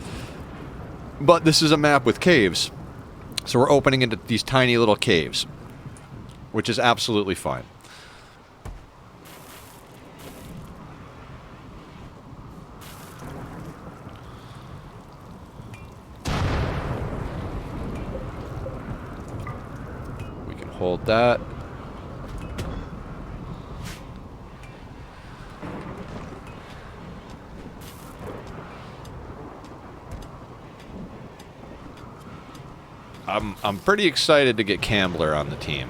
[SPEAKER 1] but this is a map with caves. So we're opening into these tiny little caves, which is absolutely fine. We can hold that. I'm pretty excited to get Cambler on the team.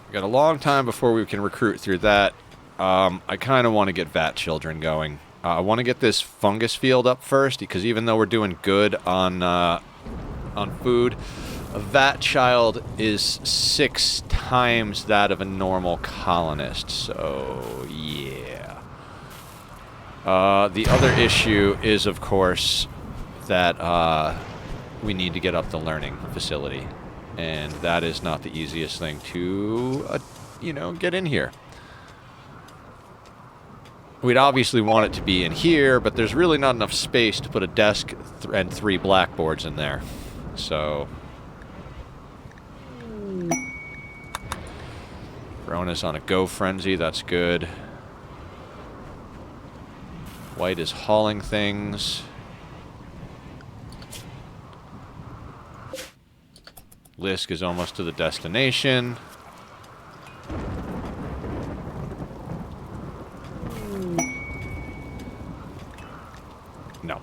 [SPEAKER 1] We got a long time before we can recruit through that. I kind of want to get Vat Children going. I want to get this fungus field up first, because even though we're doing good on food, a Vat Child is 6 times that of a normal colonist. So yeah. The other issue is, of course, that we need to get up the learning facility. And that is not the easiest thing to, get in here. We'd obviously want it to be in here, but there's really not enough space to put a desk and 3 blackboards in there. So... Rona's on a go frenzy, that's good. White is hauling things. Lisk is almost to the destination. No.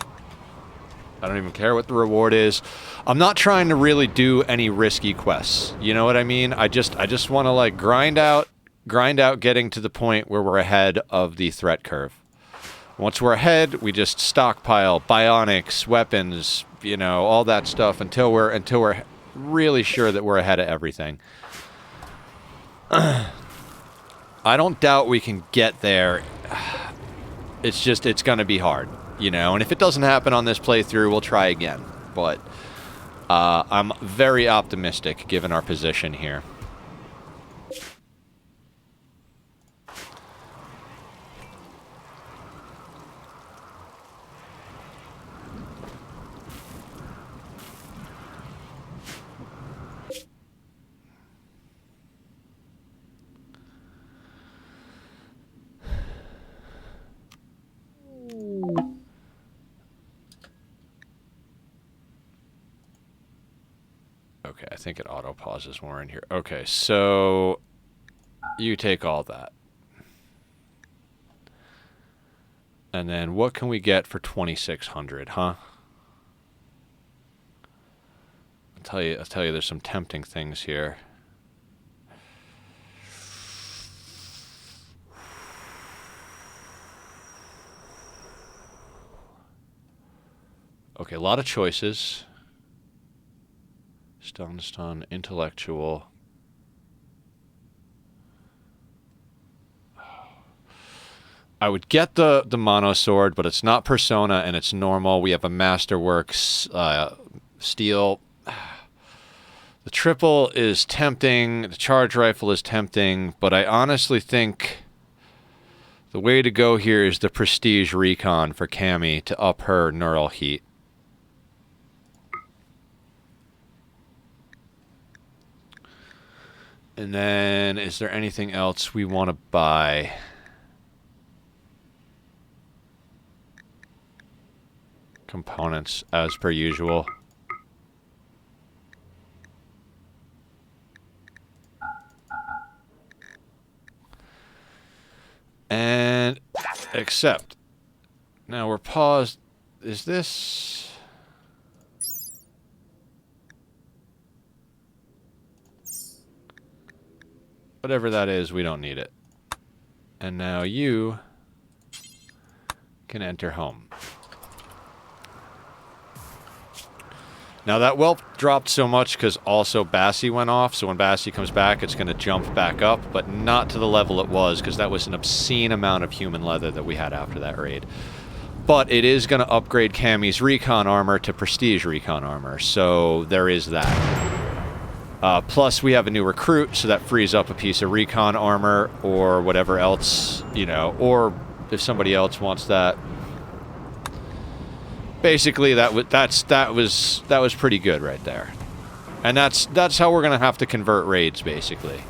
[SPEAKER 1] I don't even care what the reward is. I'm not trying to really do any risky quests. You know what I mean? I just want to like grind out getting to the point where we're ahead of the threat curve. Once we're ahead, we just stockpile bionics, weapons, all that stuff until we're really sure that we're ahead of everything. I don't doubt we can get there. It's going to be hard, and if it doesn't happen on this playthrough, we'll try again. But I'm very optimistic given our position here. think it auto pauses when we're in here. Okay, so you take all that. And then what can we get for 2,600, huh? I'll tell you there's some tempting things here. Okay, a lot of choices. Stun, intellectual. I would get the mono sword, but it's not persona and it's normal. We have a masterworks steel. The triple is tempting. The charge rifle is tempting, but I honestly think the way to go here is the prestige recon for Cammy to up her neural heat. And then, is there anything else we want to buy? Components, as per usual. And accept. Now we're paused. Is this... Whatever that is, we don't need it. And now you can enter home. Now that whelp dropped so much because also Bassie went off, so when Bassie comes back it's going to jump back up, but not to the level it was because that was an obscene amount of human leather that we had after that raid. But it is going to upgrade Cammy's recon armor to prestige recon armor, so there is that. Plus, we have a new recruit, so that frees up a piece of recon armor or whatever else, you know, or if somebody else wants that. Basically, that was pretty good right there, and that's how we're gonna have to convert raids. Basically,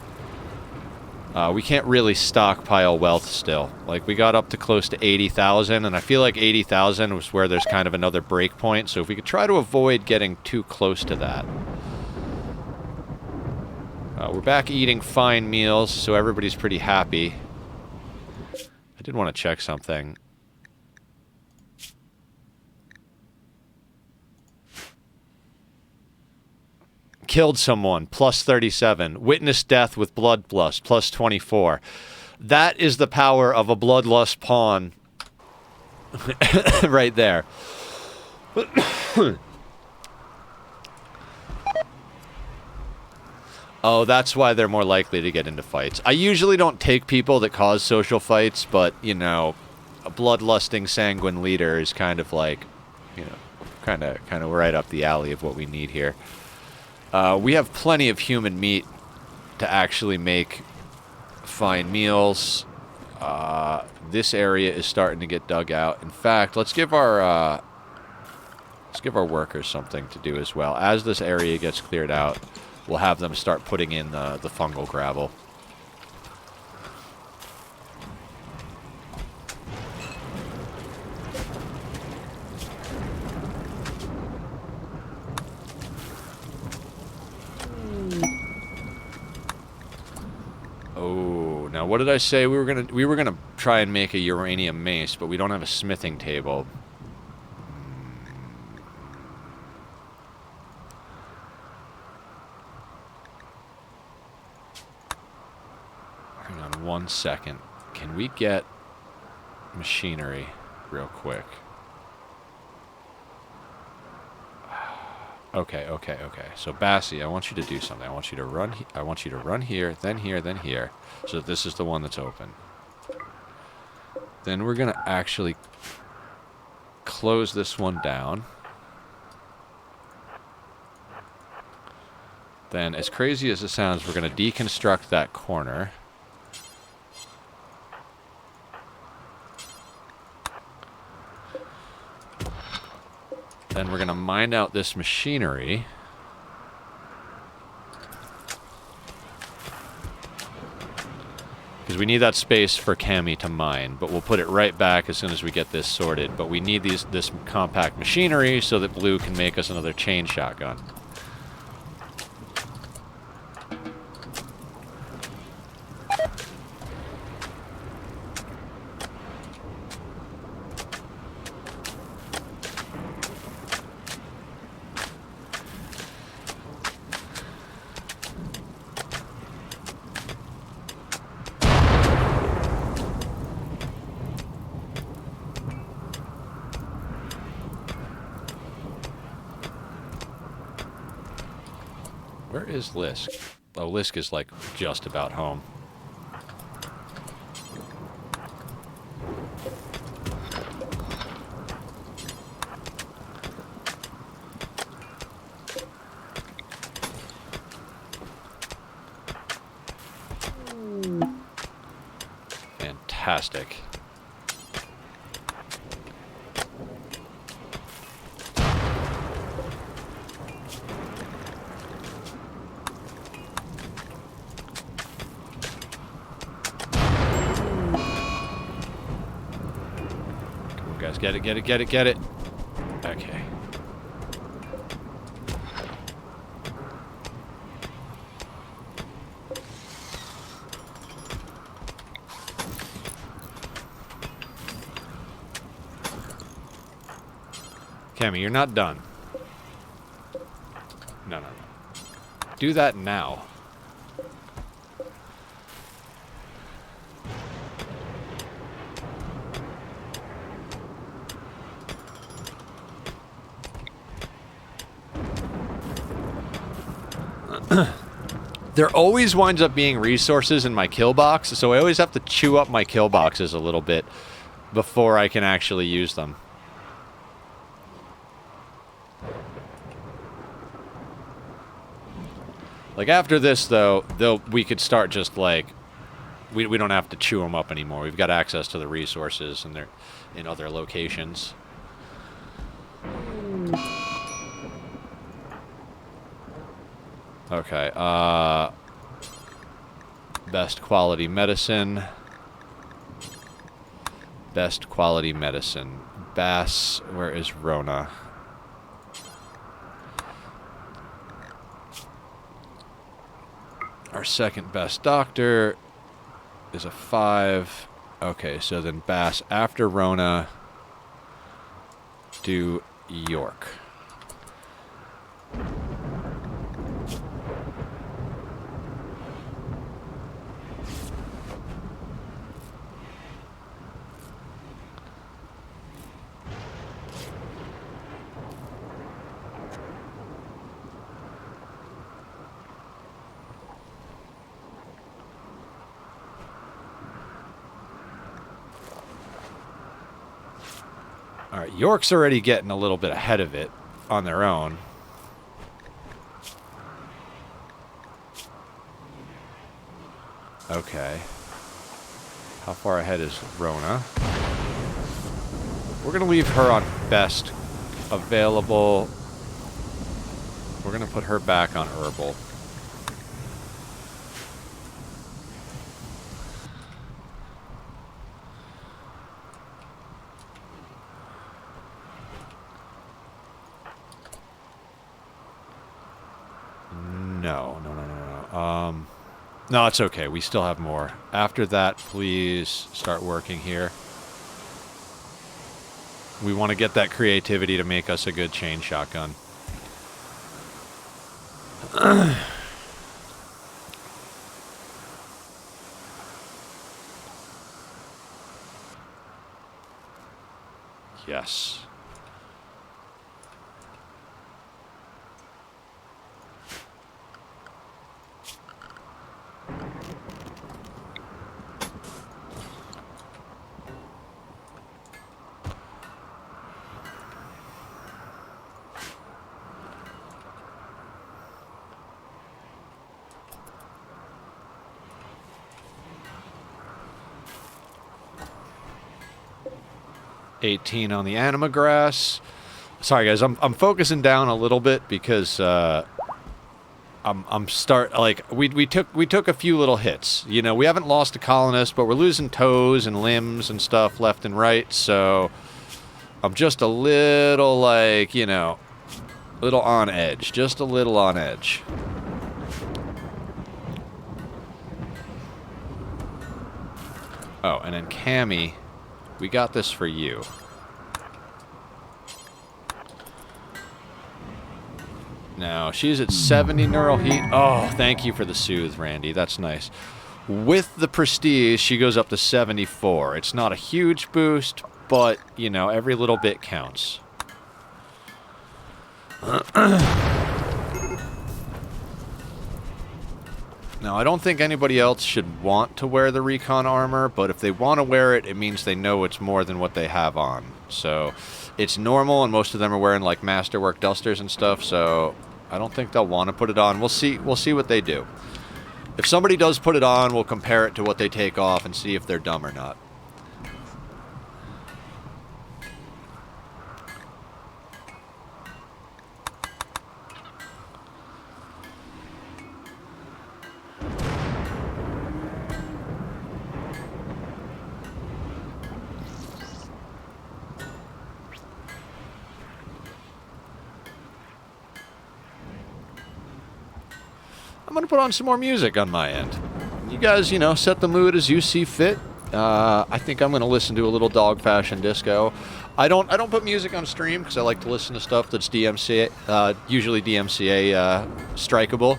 [SPEAKER 1] we can't really stockpile wealth still. Like we got up to close to 80,000, and I feel like 80,000 was where there's kind of another break point. So if we could try to avoid getting too close to that. We're back eating fine meals, so everybody's pretty happy. I did want to check something. Killed someone, plus 37. Witnessed death with bloodlust, plus 24. That is the power of a bloodlust pawn. Right there. Oh, that's why they're more likely to get into fights. I usually don't take people that cause social fights, but, you know, a bloodlusting sanguine leader is kind of like, you know, kind of right up the alley of what we need here. We have plenty of human meat to actually make fine meals. This area is starting to get dug out. In fact, let's give our workers something to do as well. As this area gets cleared out, we'll have them start putting in the fungal gravel. Oh, now what did I say? We were gonna try and make a uranium mace, but we don't have a smithing table. Hang on 1 second. Can we get machinery real quick? Okay. So Bassie, I want you to do something. I want you to run here, then here, then here. So this is the one that's open. Then we're gonna actually close this one down. Then, as crazy as it sounds, we're gonna deconstruct that corner. Then we're going to mine out this machinery. Because we need that space for Cammy to mine, but we'll put it right back as soon as we get this sorted. But we need this compact machinery so that Blue can make us another chain shotgun. is Lisk? Oh, Lisk is like just about home. Fantastic. Come on, guys. Get it, get it, get it, get it. Okay. Cammy, you're not done. No, no, no. Do that now. There always winds up being resources in my kill box, so I always have to chew up my kill boxes a little bit before I can actually use them. Like, after this, though, we could start just, like... We don't have to chew them up anymore. We've got access to the resources, and they're in other locations. Okay, best quality medicine. Best quality medicine. Bass, where is Rona? Our second best doctor is a 5. Okay, so then Bass after Rona, do York. Alright, York's already getting a little bit ahead of it on their own. Okay. How far ahead is Rona? We're going to leave her on best available. We're going to put her back on herbal. No, it's okay. We still have more. After that, please start working here. We want to get that creativity to make us a good chain shotgun. Yes. $18 on the anima grass. Sorry guys, I'm focusing down a little bit because we took a few little hits. You know, we haven't lost a colonist, but we're losing toes and limbs and stuff left and right. So I'm just a little, like, you know, little on edge, just a little on edge. Oh, and then Cammy, we got this for you. Now, she's at 70 neural heat. Oh, thank you for the soothe, Randy. That's nice. With the prestige, she goes up to 74. It's not a huge boost, but, you know, every little bit counts. Now, I don't think anybody else should want to wear the recon armor, but if they want to wear it, it means they know it's more than what they have on. So, it's normal, and most of them are wearing, like, masterwork dusters and stuff, so I don't think they'll want to put it on. We'll see what they do. If somebody does put it on, we'll compare it to what they take off and see if they're dumb or not. I'm going to put on some more music on my end. You guys, you know, set the mood as you see fit. I think I'm going to listen to a little dog fashion disco. I don't put music on stream because I like to listen to stuff that's DMCA, usually DMCA strikeable.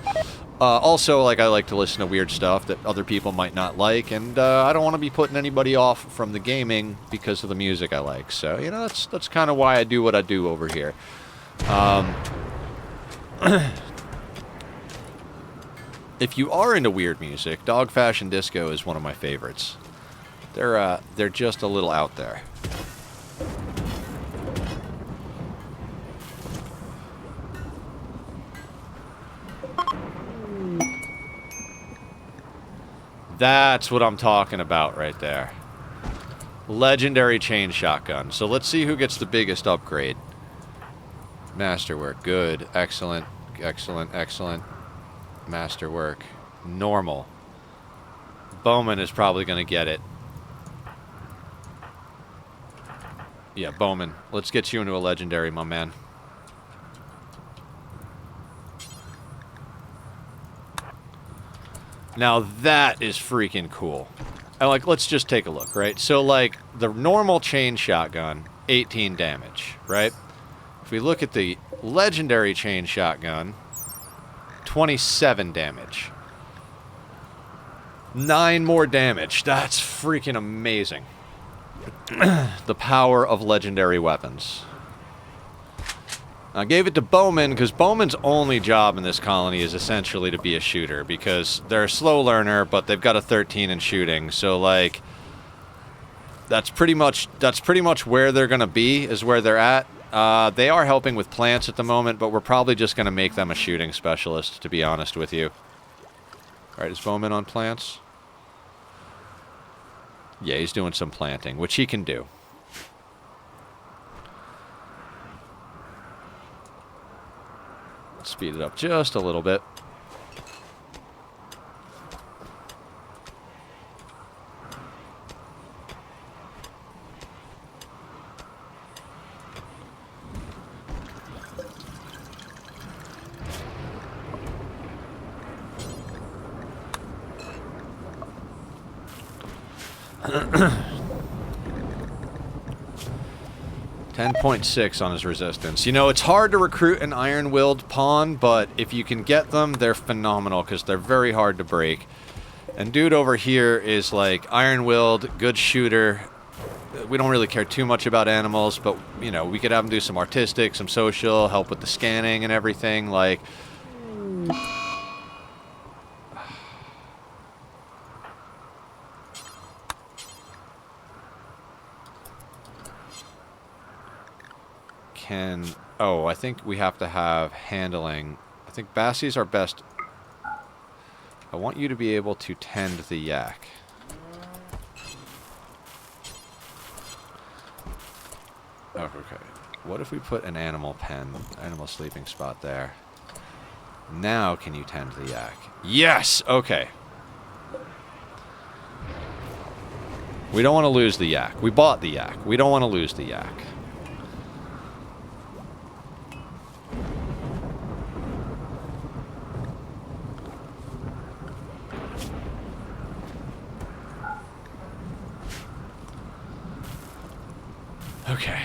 [SPEAKER 1] Also, like, I like to listen to weird stuff that other people might not like, and I don't want to be putting anybody off from the gaming because of the music I like. So, you know, that's kind of why I do what I do over here. If you are into weird music, Dog Fashion Disco is one of my favorites. They're just a little out there. That's what I'm talking about right there. Legendary chain shotgun. So let's see who gets the biggest upgrade. Masterwork. Good. Excellent. Excellent. Excellent. Masterwork. Normal. Bowman is probably going to get it. Yeah, Bowman. Let's get you into a legendary, my man. Now that is freaking cool. And, like, let's just take a look, right? So, like, the normal chain shotgun, 18 damage, right? If we look at the legendary chain shotgun, 27 damage. 9 more damage. That's freaking amazing. The power of legendary weapons. I gave it to Bowman because Bowman's only job in this colony is essentially to be a shooter because they're a slow learner, but they've got a 13 in shooting. So, like, that's pretty much where they're going to be, is where they're at. They are helping with plants at the moment, but we're probably just going to make them a shooting specialist, to be honest with you. All right, is Bowman on plants? Yeah, he's doing some planting, which he can do. Let's speed it up just a little bit. .6 on his resistance. You know, it's hard to recruit an iron-willed pawn, but if you can get them, they're phenomenal because they're very hard to break. And dude over here is like iron-willed, good shooter. We don't really care too much about animals, but, you know, we could have him do some artistic, some social, help with the scanning and everything. Like, oh, I think we have to have handling. I think Bassie's our best. I want you to be able to tend the yak. Oh, okay. What if we put an animal pen, animal sleeping spot there? Now can you tend the yak? Yes! Okay. We don't want to lose the yak. We bought the yak. We don't want to lose the yak. Okay.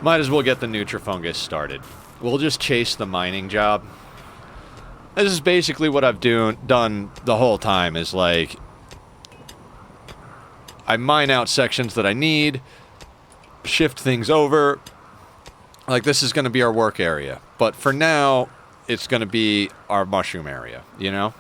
[SPEAKER 1] Might as well get the Nutrifungus started. We'll just chase the mining job. This is basically what I've done the whole time, is like, I mine out sections that I need, shift things over. Like, this is going to be our work area. But for now, it's going to be our mushroom area, you know?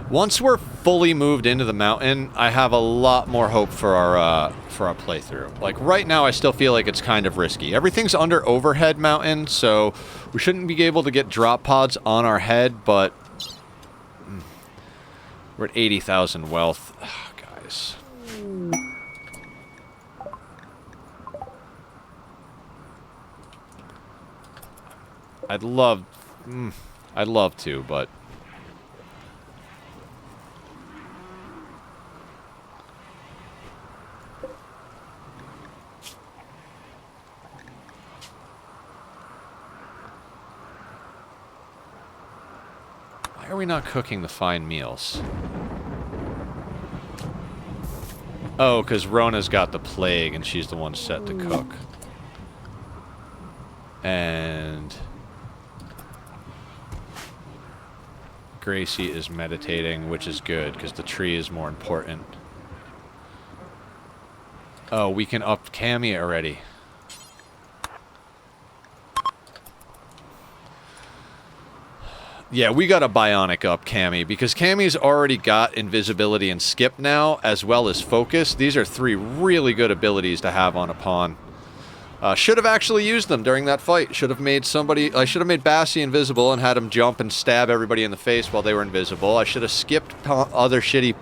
[SPEAKER 1] Once we're fully moved into the mountain, I have a lot more hope for our playthrough. Like, right now, I still feel like it's kind of risky. Everything's under overhead mountain, so we shouldn't be able to get drop pods on our head, but we're at 80,000 wealth. Oh, guys. I'd love to, but... Why are we not cooking the fine meals? Oh, because Rona's got the plague and she's the one set to cook. And... Gracie is meditating, which is good, because the tree is more important. Oh, we can up Cammy already. Yeah, we got a bionic up Cammy, because Cammy's already got invisibility and skip now, as well as focus. These are 3 really good abilities to have on a pawn. Should have actually used them during that fight. Should have made I should have made Bassie invisible and had him jump and stab everybody in the face while they were invisible. I should have skipped other shitty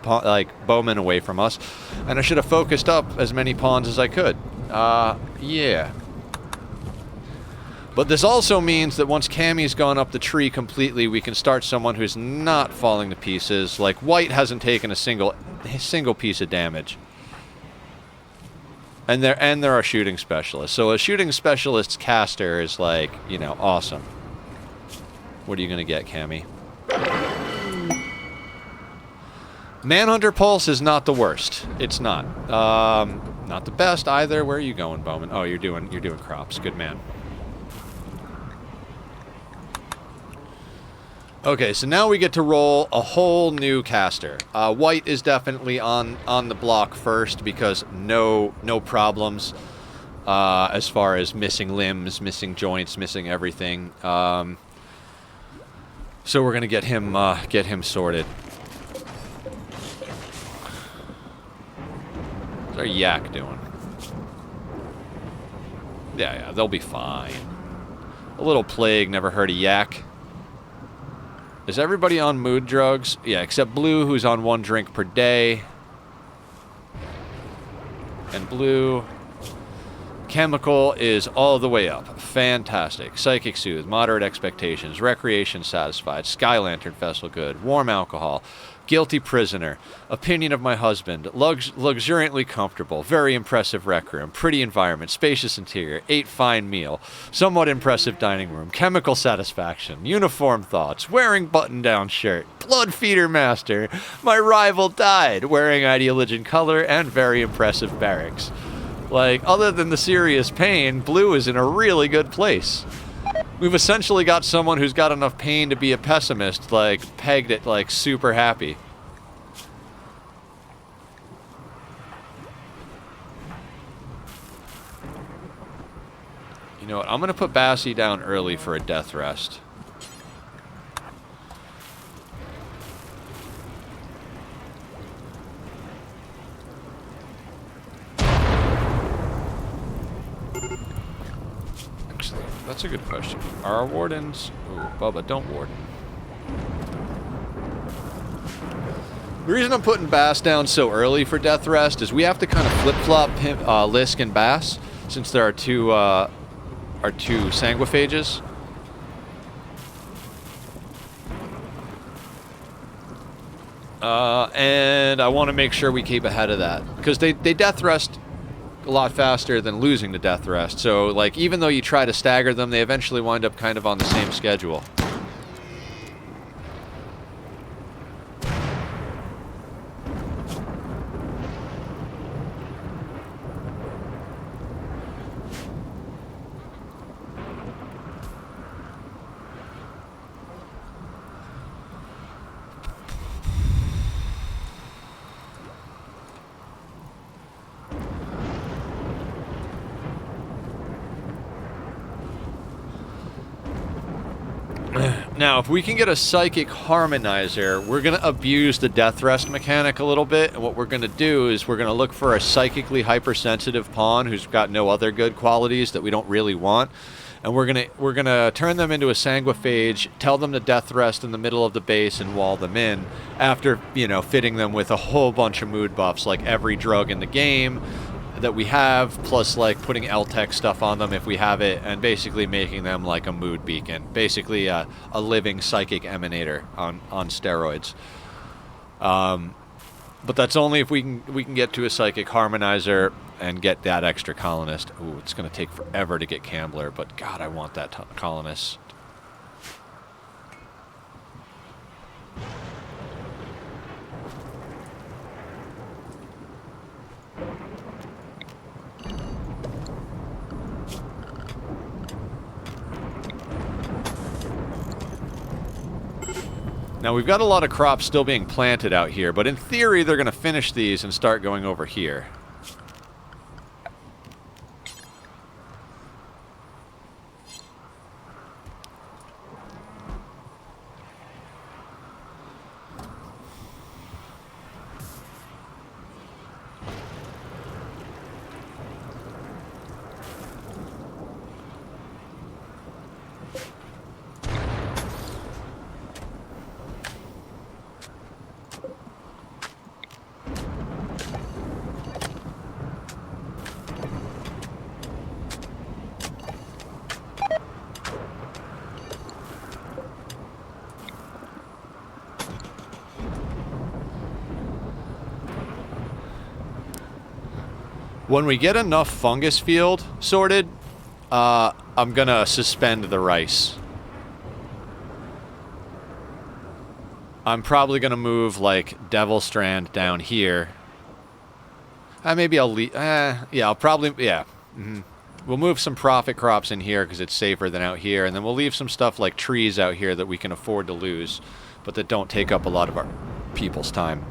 [SPEAKER 1] bowmen away from us. And I should have focused up as many pawns as I could. Yeah. But this also means that once Cammy's gone up the tree completely, we can start someone who's not falling to pieces. Like, White hasn't taken a single piece of damage. And they're our shooting specialist. So a shooting specialist's caster is, like, you know, awesome. What are you going to get, Cammy? Manhunter Pulse is not the worst. It's not. Not the best either. Where are you going, Bowman? Oh, you're doing crops. Good man. Okay, so now we get to roll a whole new caster. White is definitely on the block first because no problems as far as missing limbs, missing joints, missing everything. So we're gonna get him sorted. What's our yak doing? Yeah, they'll be fine. A little plague never hurt a yak. Is everybody on mood drugs? Yeah, except Blue, who's on 1 drink per day. And Blue. Chemical is all the way up. Fantastic. Psychic Soothe, Moderate Expectations, Recreation Satisfied, Sky Lantern Festival Good, Warm Alcohol, Guilty Prisoner, Opinion of My Husband, Luxuriantly Comfortable, Very Impressive Rec Room, Pretty Environment, Spacious Interior, 8 Fine Meal, Somewhat Impressive Dining Room, Chemical Satisfaction, Uniform Thoughts, Wearing Button-Down Shirt, Blood Feeder Master, My Rival Died, Wearing Ideologian Color, and Very Impressive Barracks. Like, other than the serious pain, Blue is in a really good place. We've essentially got someone who's got enough pain to be a pessimist, like, pegged it, like, super happy. You know what? I'm gonna put Bassie down early for a death rest. Actually, that's a good question. Are our wardens... Ooh, Bubba, don't warden. The reason I'm putting Bass down so early for death rest is we have to kind of flip-flop Lisk and Bass, since there are two Sanguophages. And I want to make sure we keep ahead of that, because they death rest a lot faster than losing to Death Rest. So, like, even though you try to stagger them, they eventually wind up kind of on the same schedule. Now, if we can get a Psychic Harmonizer, we're going to abuse the Death Rest mechanic a little bit, and what we're going to do is we're going to look for a psychically hypersensitive pawn who's got no other good qualities that we don't really want, and we're gonna turn them into a Sanguophage, tell them to Death Rest in the middle of the base and wall them in, after, you know, fitting them with a whole bunch of mood buffs, like every drug in the game that we have, plus like putting L-Tech stuff on them if we have it, and basically making them like a mood beacon, basically a living psychic emanator on steroids. But that's only if we can get to a Psychic Harmonizer and get that extra colonist. Ooh, it's going to take forever to get Cambler, but God, I want that colonist. Now, we've got a lot of crops still being planted out here, but in theory, they're going to finish these and start going over here. When we get enough fungus field sorted, I'm gonna suspend the rice. I'm probably gonna move like Devil Strand down here. Maybe I'll leave. Yeah, I'll probably. Yeah. We'll move some profit crops in here because it's safer than out here, and then we'll leave some stuff like trees out here that we can afford to lose, but that don't take up a lot of our people's time.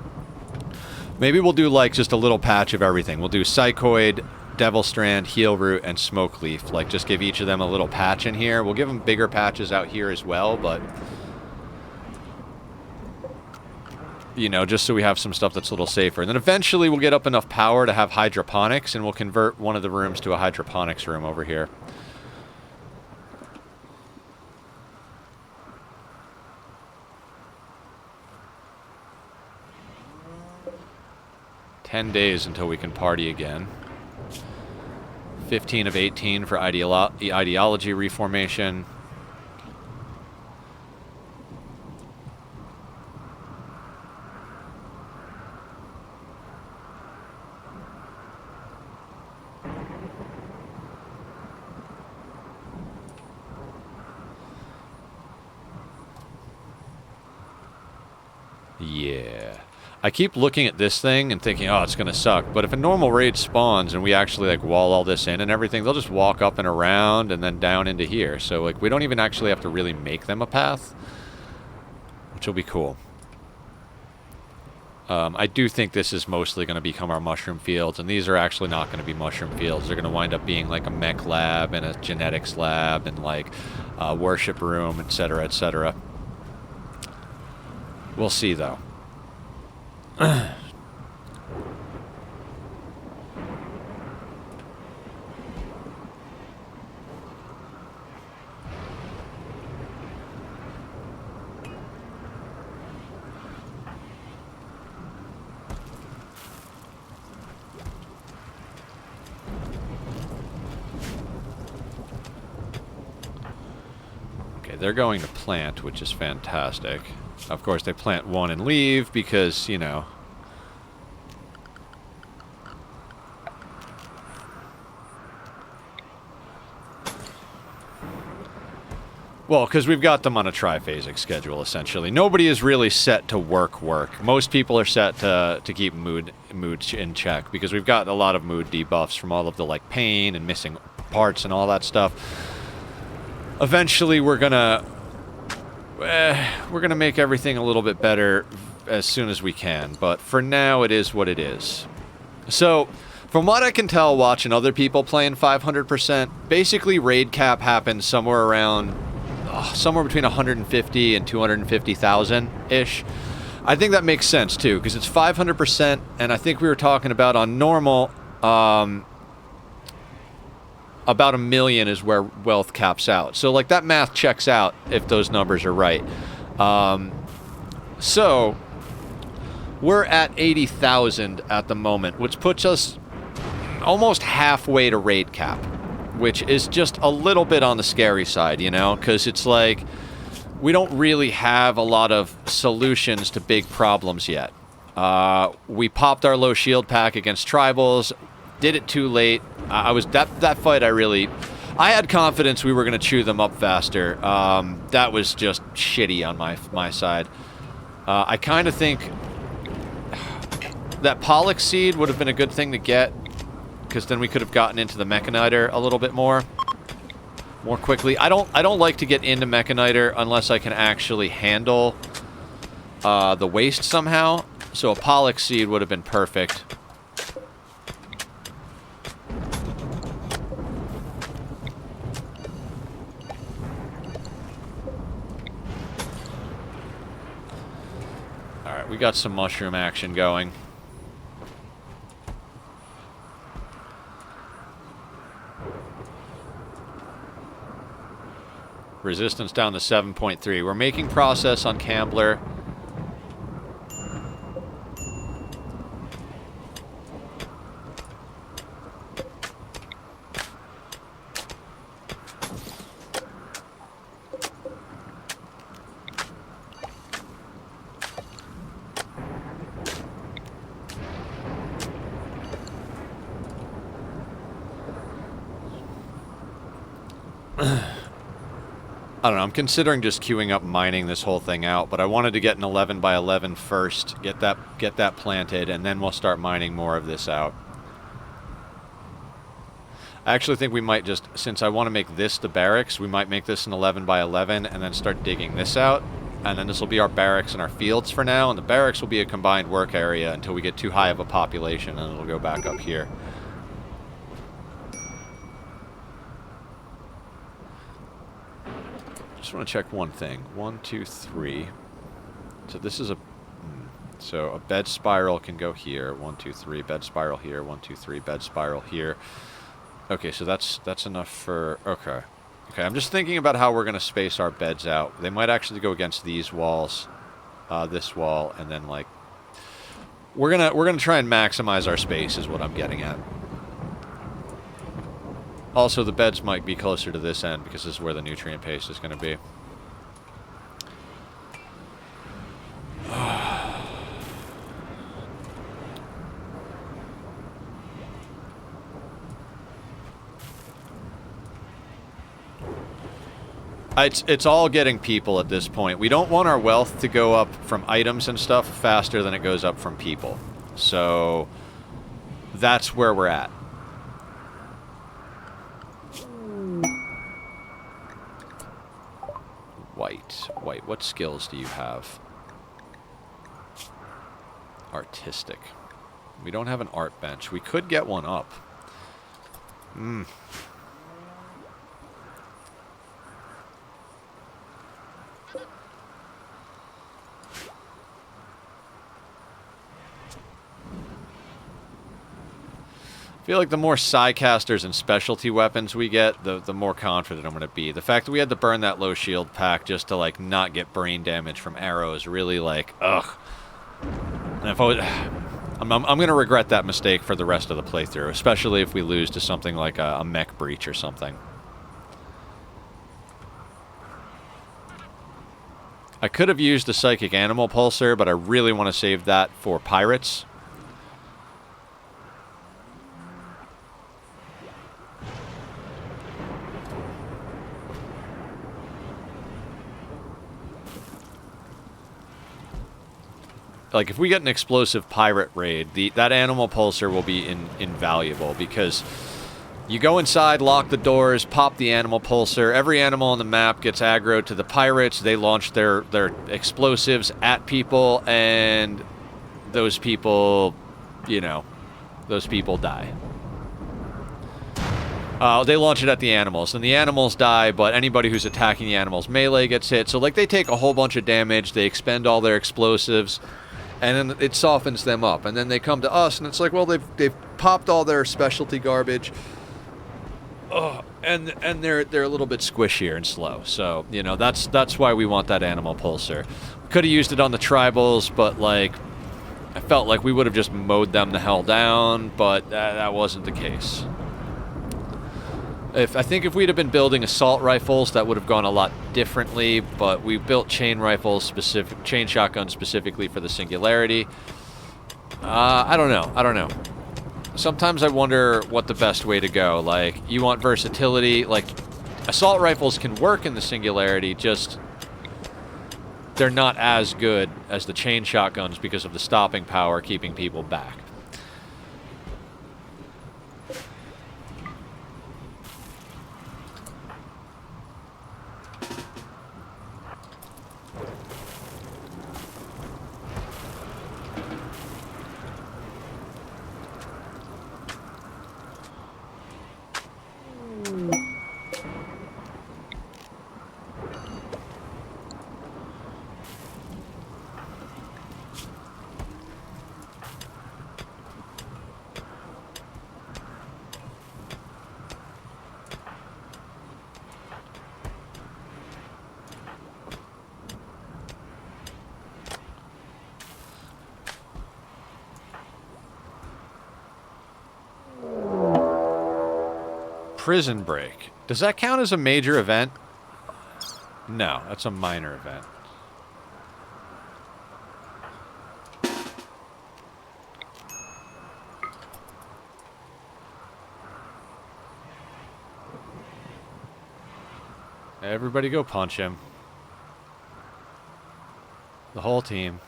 [SPEAKER 1] Maybe we'll do like just a little patch of everything. We'll do Psychoid, Devil Strand, Heal Root, and Smoke Leaf. Like, just give each of them a little patch in here. We'll give them bigger patches out here as well, but, you know, just so we have some stuff that's a little safer. And then eventually we'll get up enough power to have hydroponics, and we'll convert one of the rooms to a hydroponics room over here. $10 days until we can party again. 15 of 18 for ideology reformation. Yeah. I keep looking at this thing and thinking, oh, it's going to suck. But if a normal raid spawns and we actually like wall all this in and everything, they'll just walk up and around and then down into here. So like we don't even actually have to really make them a path, which will be cool. I do think this is mostly going to become our mushroom fields, and these are actually not going to be mushroom fields. They're going to wind up being like a mech lab and a genetics lab and like a worship room, etc., etc. We'll see, though. Okay, they're going to plant, which is fantastic. Of course, they plant one and leave because, you know. Well, because we've got them on a triphasic schedule, essentially. Nobody is really set to work. Most people are set to keep mood in check, because we've got a lot of mood debuffs from all of the, like, pain and missing parts and all that stuff. Eventually, we're gonna make everything a little bit better as soon as we can, but for now, it is what it is. So, from what I can tell watching other people playing 500%, basically raid cap happens somewhere around... somewhere between 150 and 250,000-ish. I think that makes sense, too, because it's 500%, and I think we were talking about on normal, about 1 million is where wealth caps out. So, like, that math checks out if those numbers are right. So, we're at 80,000 at the moment, which puts us almost halfway to raid cap, which is just a little bit on the scary side, you know? Because it's like, we don't really have a lot of solutions to big problems yet. We popped our low shield pack against tribals, did it too late. That fight I had confidence we were going to chew them up faster. That was just shitty on my side. I kind of think that Pollux seed would have been a good thing to get, because then we could have gotten into the Mechaniter a little bit more quickly. I don't like to get into Mechaniter unless I can actually handle the waste somehow. So a Pollux seed would have been perfect. All right, we got some mushroom action going. Resistance down to 7.3. We're making process on Cambler. I don't know, I'm considering just queuing up mining this whole thing out, but I wanted to get an 11 by 11 first, get that planted, and then we'll start mining more of this out. I actually think we might just, since I want to make this the barracks, we might make this an 11 by 11 and then start digging this out, and then this will be our barracks and our fields for now, and the barracks will be a combined work area until we get too high of a population, and it'll go back up here. Just want to check one thing. 1, 2, 3. So this is a... So a bed spiral can go here. 1, 2, 3. Bed spiral here. 1, 2, 3. Bed spiral here. Okay, so that's enough for... Okay. Okay, I'm just thinking about how we're going to space our beds out. They might actually go against these walls. This wall, and then, like... We're gonna try and maximize our space is what I'm getting at. Also, the beds might be closer to this end because this is where the nutrient paste is going to be. It's all getting people at this point. We don't want our wealth to go up from items and stuff faster than it goes up from people. So that's where we're at. White, what skills do you have? Artistic. We don't have an art bench. We could get one up. I feel like the more Psycasters and specialty weapons we get, the more confident I'm going to be. The fact that we had to burn that low shield pack just to, like, not get brain damage from arrows really, like, ugh. And if I was, I'm going to regret that mistake for the rest of the playthrough, especially if we lose to something like a mech breach or something. I could have used the psychic animal pulsar, but I really want to save that for pirates. like, if we get an explosive pirate raid, that animal pulsar will be invaluable, because you go inside, lock the doors, pop the animal pulsar. Every animal on the map gets aggroed to the pirates. They launch their explosives at people, and those people, you know, those people die. They launch it at the animals, and the animals die, but anybody who's attacking the animals melee gets hit. So, like, they take a whole bunch of damage, they expend all their explosives, and then it softens them up. And then they come to us, and it's like, well, they've popped all their specialty garbage, and they're a little bit squishier and slow. So, you know, that's why we want that animal pulsar. Could have used it on the tribals, but, like, I felt like we would have just mowed them the hell down, but that wasn't the case. I think if we'd have been building assault rifles, that would have gone a lot differently, but we built chain rifles, chain shotguns specifically for the Singularity. I don't know. Sometimes I wonder what the best way to go. Like, you want versatility, like, assault rifles can work in the Singularity, just they're not as good as the chain shotguns because of the stopping power keeping people back. Prison break. Does that count as a major event? No, that's a minor event. Everybody go punch him. The whole team.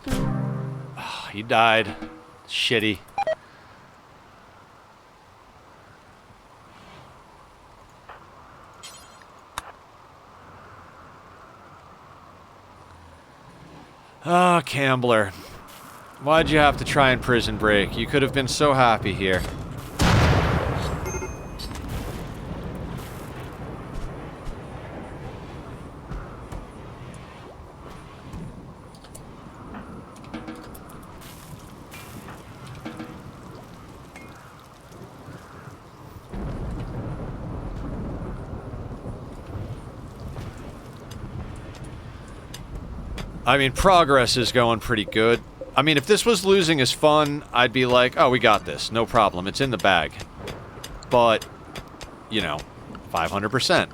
[SPEAKER 1] Oh, he died. Shitty. Ah, Cambler. Why'd you have to try and prison break? You could have been so happy here. I mean, progress is going pretty good. I mean, if this was losing as fun, I'd be like, oh, we got this. No problem. It's in the bag. But, you know, 500%.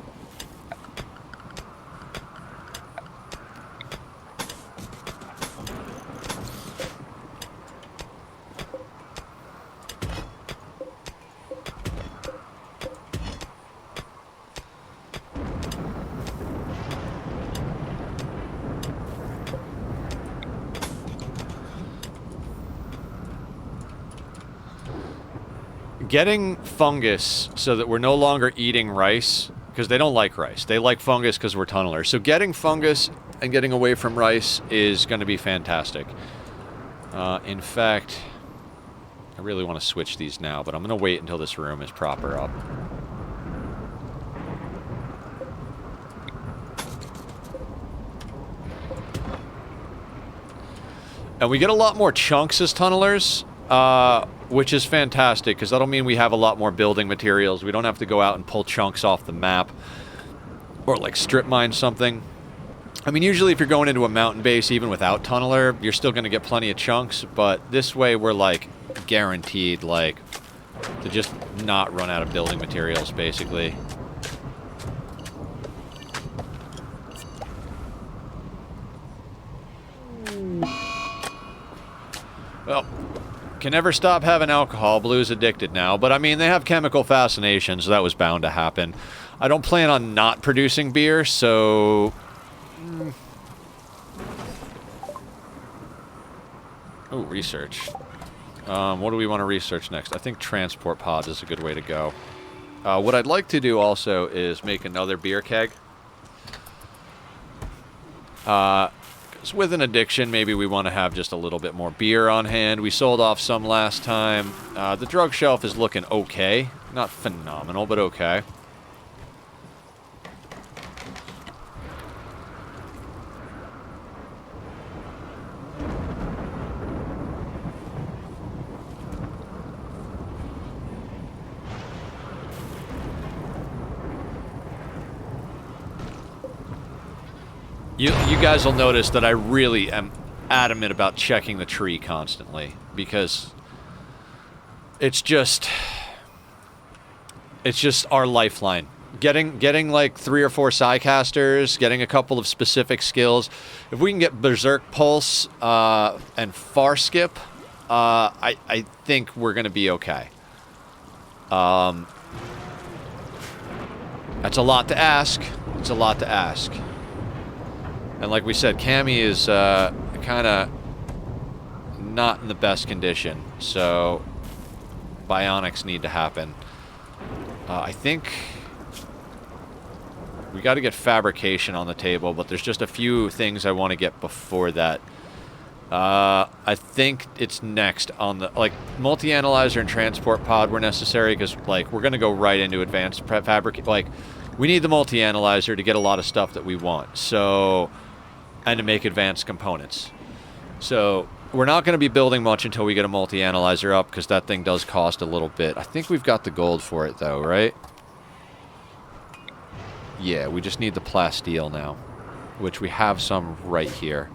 [SPEAKER 1] Getting fungus so that we're no longer eating rice, because they don't like rice. They like fungus because we're tunnelers. So getting fungus and getting away from rice is going to be fantastic. In fact, I really want to switch these now, but I'm going to wait until this room is proper up. And we get a lot more chunks as tunnelers. Which is fantastic, because that'll mean we have a lot more building materials. We don't have to go out and pull chunks off the map. Or, like, strip mine something. I mean, usually if you're going into a mountain base, even without tunneler, you're still going to get plenty of chunks. But this way, we're, like, guaranteed, like, to just not run out of building materials, basically. Well, Can never stop having alcohol. Blue's addicted now. But, I mean, they have chemical fascination, so that was bound to happen. I don't plan on not producing beer, so... Oh, research. What do we want to research next? I think transport pods is a good way to go. What I'd like to do also is make another beer keg. Because with an addiction, maybe we want to have just a little bit more beer on hand. We sold off some last time. The drug shelf is looking okay. Not phenomenal, but okay. You guys will notice that I really am adamant about checking the tree constantly, because it's just our lifeline. Getting like 3 or 4 Psycasters, getting a couple of specific skills. If we can get Berserk Pulse and Far Skip, I think we're going to be okay. That's a lot to ask. It's a lot to ask. And like we said, Cammy is kind of not in the best condition, so bionics need to happen. I think we got to get fabrication on the table, but there's just a few things I want to get before that. I think it's next on the, like, multi-analyzer and transport pod were necessary because, like, we're going to go right into advanced fabric. Like, we need the multi-analyzer to get a lot of stuff that we want. So... and to make advanced components. So we're not going to be building much until we get a multi-analyzer up, because that thing does cost a little bit. I think we've got the gold for it, though, right? Yeah, we just need the plasteel now, which we have some right here.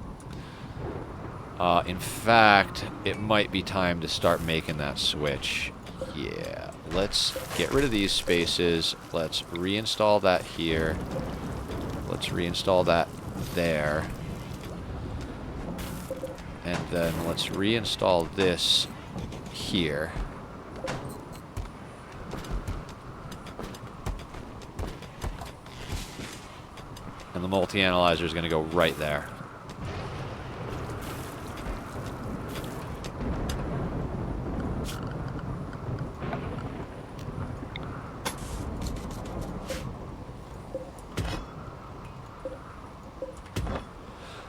[SPEAKER 1] In fact, it might be time to start making that switch. Yeah, let's get rid of these spaces. Let's reinstall that here. Let's reinstall that there. And then let's reinstall this here. And the multi-analyzer is going to go right there.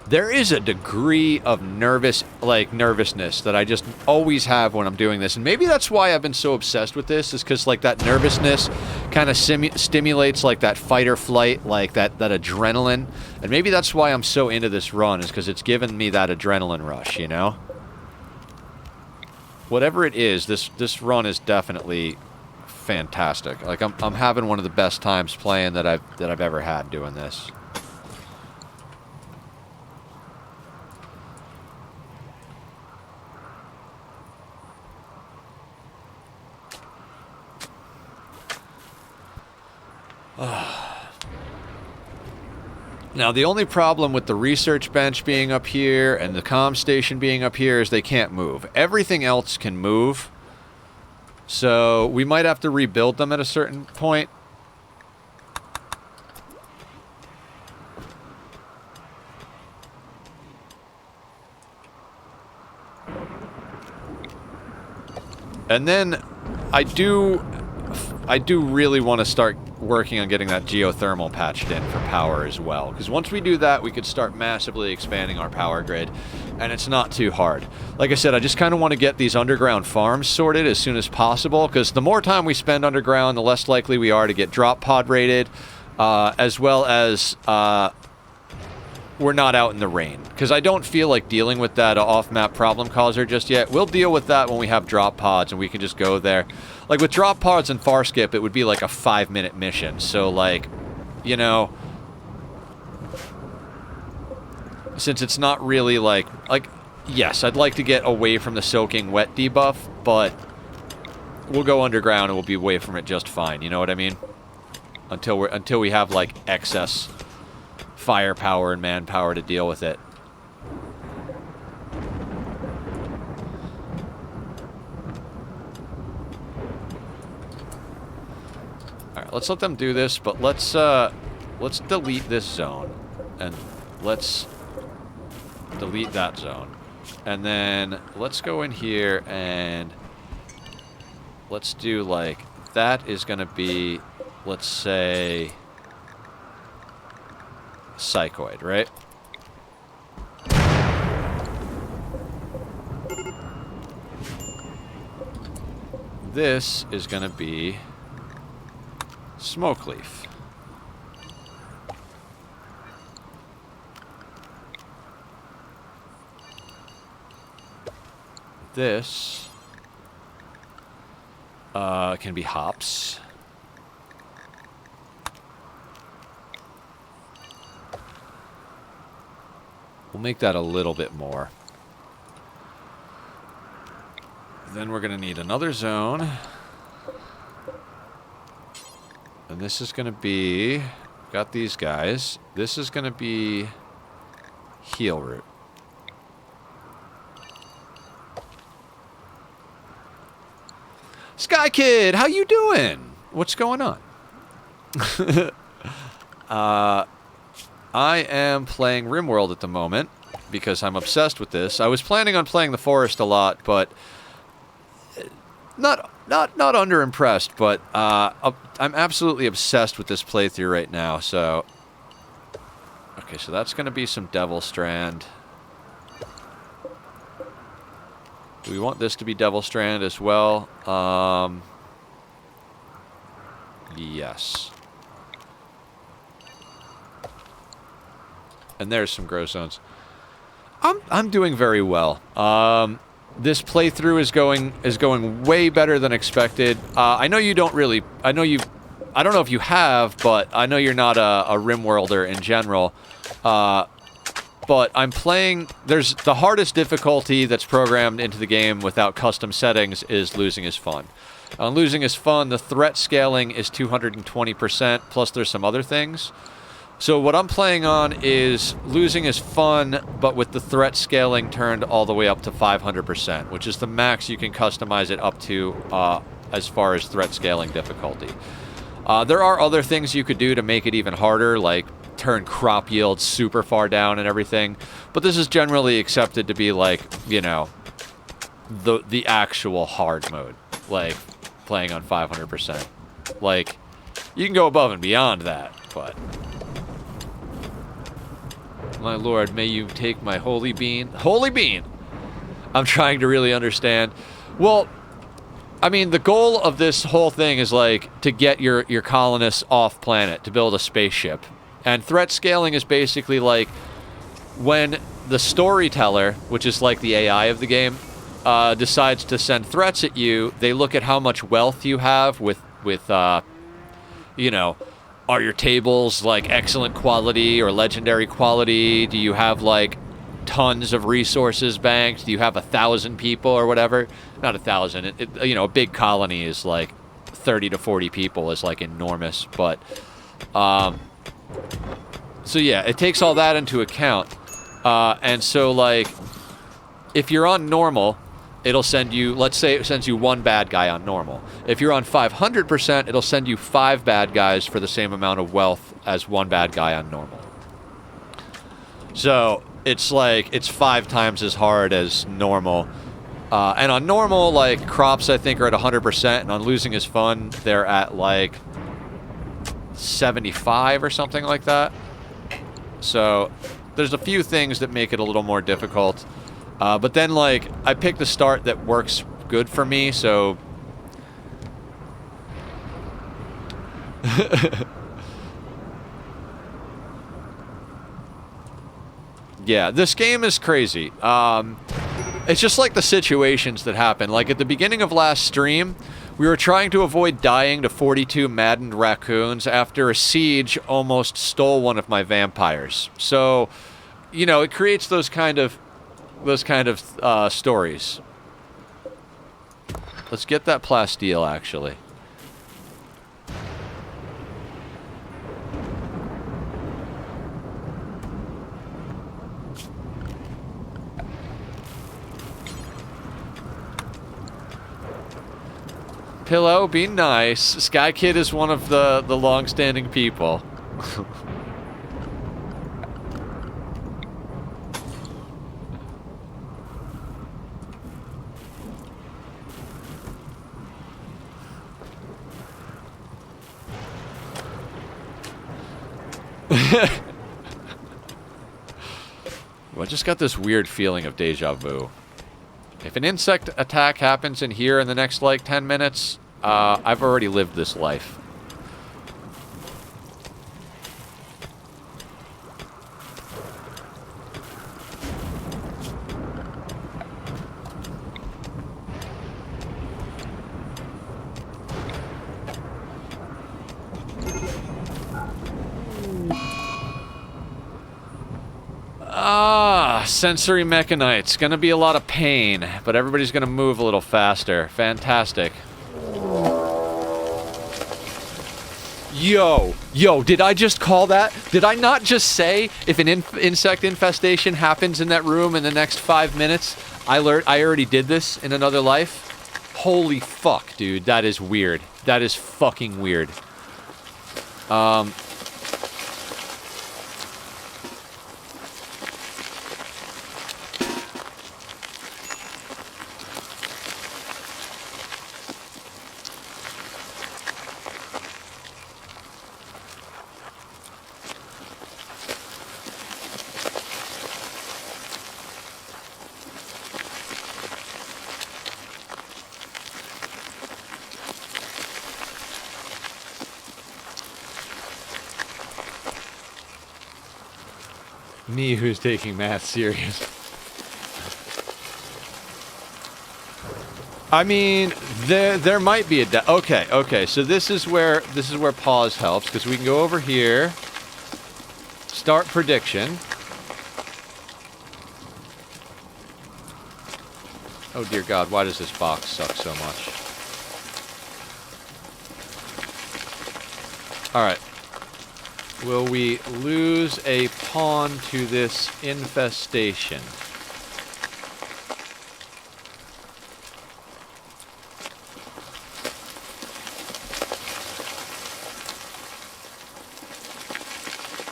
[SPEAKER 1] There is a degree of nervousness that I just always have when I'm doing this. And maybe that's why I've been so obsessed with this, is because, like, that nervousness kind of stimulates, like, that fight or flight, like, that adrenaline. And maybe that's why I'm so into this run, is because it's given me that adrenaline rush, you know? Whatever it is, this run is definitely fantastic. Like, I'm having one of the best times playing that I've ever had doing this. Now, the only problem with the research bench being up here and the comm station being up here is they can't move. Everything else can move, so we might have to rebuild them at a certain point. And then I do really want to start working on getting that geothermal patched in for power as well, because once we do that, we could start massively expanding our power grid, and it's not too hard. Like I said, I just kind of want to get these underground farms sorted as soon as possible, because the more time we spend underground, the less likely we are to get drop pod raided, as well as we're not out in the rain, because I don't feel like dealing with that off-map problem causer just yet. We'll deal with that when we have drop pods and we can just go there. Like, with drop pods and far skip, it would be like a 5-minute mission. So, like, you know, since it's not really like, yes, I'd like to get away from the soaking wet debuff, but we'll go underground and we'll be away from it just fine. You know what I mean? Until we have, like, excess firepower and manpower to deal with it. let's let them do this, but let's delete this zone, and let's delete that zone, and then let's go in here and let's do like that is gonna be, let's say, Psychoid, right? This is gonna be Smokeleaf. This can be Hops. We'll make that a little bit more. Then we're going to need another zone. And this is going to be... Got these guys. This is going to be Heal Root. Sky Kid, how you doing? What's going on? I am playing RimWorld at the moment because I'm obsessed with this. I was planning on playing the Forest a lot, but not underimpressed. But I'm absolutely obsessed with this playthrough right now. So, okay, so that's going to be some Devil Strand. Do we want this to be Devil Strand as well? Yes. And there's some grow zones. I'm doing very well. This playthrough is going way better than expected. I know you don't really. I don't know if you have, but I know you're not a RimWorlder in general. But I'm playing... There's the hardest difficulty that's programmed into the game without custom settings is Losing is Fun. On Losing is Fun, the threat scaling is 220%, plus there's some other things. So what I'm playing on is Losing is Fun, but with the threat scaling turned all the way up to 500%, which is the max you can customize it up to as far as threat scaling difficulty. There are other things you could do to make it even harder, like turn crop yield super far down and everything, but this is generally accepted to be like, you know, the actual hard mode, like playing on 500%. Like, you can go above and beyond that, but my lord, may you take my holy bean. Holy bean! I'm trying to really understand. Well, I mean, the goal of this whole thing is like to get your colonists off planet, to build a spaceship. And threat scaling is basically like when the storyteller, which is like the AI of the game, decides to send threats at you, they look at how much wealth you have with you know, are your tables like excellent quality or legendary quality? Do you have like tons of resources banked? Do you have 1,000 people or whatever? Not 1,000. You know, a big colony is like 30 to 40 people is like enormous, but so yeah, it takes all that into account. And so like if you're on normal, it'll send you, let's say it sends you 1 bad guy on normal. If you're on 500%, it'll send you 5 bad guys for the same amount of wealth as 1 bad guy on normal. So it's like, it's 5 times as hard as normal. And on normal, like, crops I think are at 100%, and on Losing is Fun, they're at like 75 or something like that. So there's a few things that make it a little more difficult. But then, like, I picked a start that works good for me, so... yeah, this game is crazy. It's just like the situations that happen. Like, at the beginning of last stream, we were trying to avoid dying to 42 maddened raccoons after a siege almost stole one of my vampires. So, you know, it creates those kind of stories. Let's get that plasteel, actually. Pillow, be nice. Sky Kid is one of the long-standing people. I just got this weird feeling of deja vu. If an insect attack happens in here in the next, like, 10 minutes, I've already lived this life. Sensory mechanites. Gonna be a lot of pain, but everybody's gonna move a little faster. Fantastic. Yo, did I just call that? Did I not just say if an insect infestation happens in that room in the next 5 minutes, I already did this in another life? Holy fuck, dude. That is weird. That is fucking weird. Me who's taking math serious. I mean, there might be a okay. So this is where pause helps, because we can go over here, start prediction. Oh dear God, why does this box suck so much? All right. Will we lose a pawn to this infestation?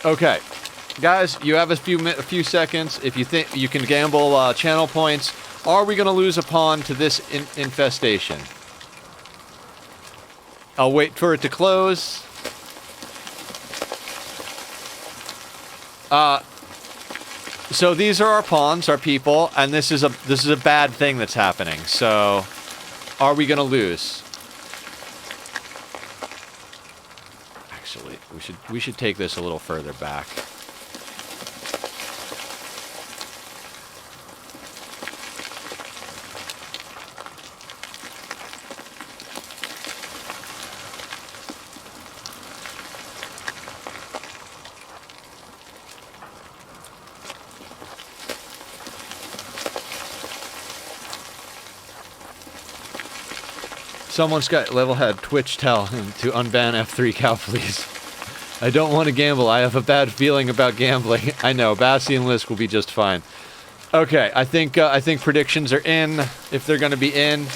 [SPEAKER 1] Okay, guys, you have a few seconds. If you think you can gamble channel points, are we going to lose a pawn to this infestation? I'll wait for it to close. So these are our pawns, our people, and this is a bad thing that's happening. So, are we gonna lose? Actually, we should take this a little further back. Someone's got level head. Twitch tell him to unban F3 cow, please. I don't want to gamble. I have a bad feeling about gambling. I know. Bassie and Lisk will be just fine. Okay, I think predictions are in. If they're going to be in.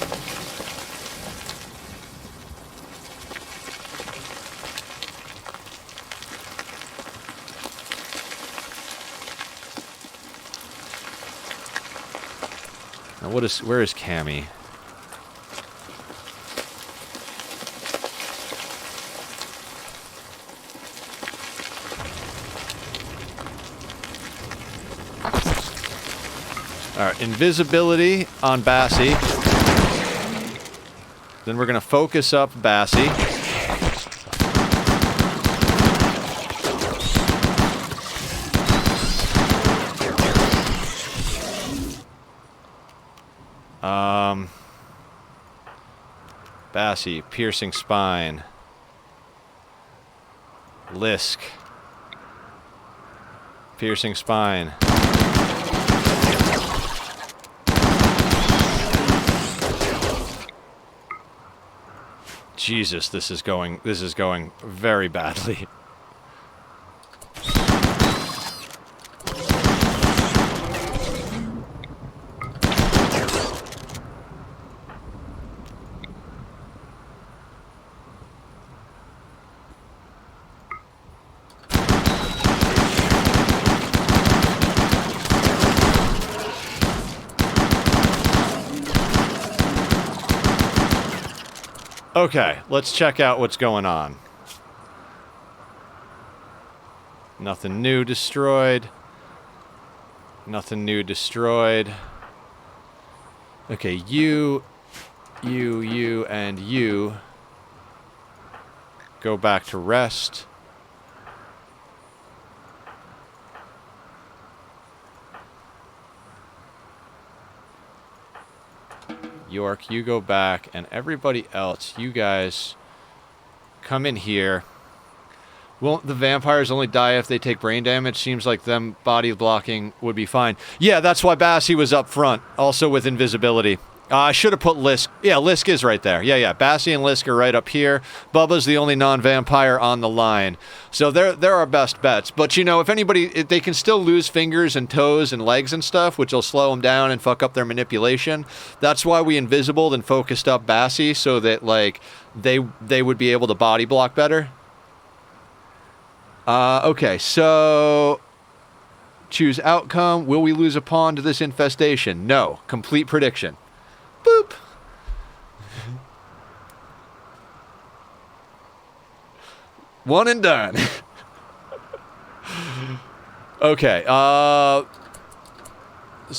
[SPEAKER 1] Now where is Cammy? Alright, invisibility on Bassie. Then we're going to focus up Bassie. Bassie, piercing spine. Lisk. Piercing spine. Jesus, this is going very badly. Okay, let's check out what's going on. Nothing new destroyed. Nothing new destroyed. Okay, you, and you go back to rest. York, you go back, and everybody else, you guys come in here. Won't the vampires only die if they take brain damage? Seems like them body blocking would be fine. Yeah, that's why Bassie was up front, also with invisibility. I should have put Lisk. Yeah, Lisk is right there. Yeah. Bassie and Lisk are right up here. Bubba's the only non-vampire on the line. So they're our best bets. But, you know, if anybody, they can still lose fingers and toes and legs and stuff, which will slow them down and fuck up their manipulation. That's why we invisibled and focused up Bassie so that, like, they would be able to body block better. Okay, so choose outcome. Will we lose a pawn to this infestation? No. Complete prediction. Boop. One and done. Okay, so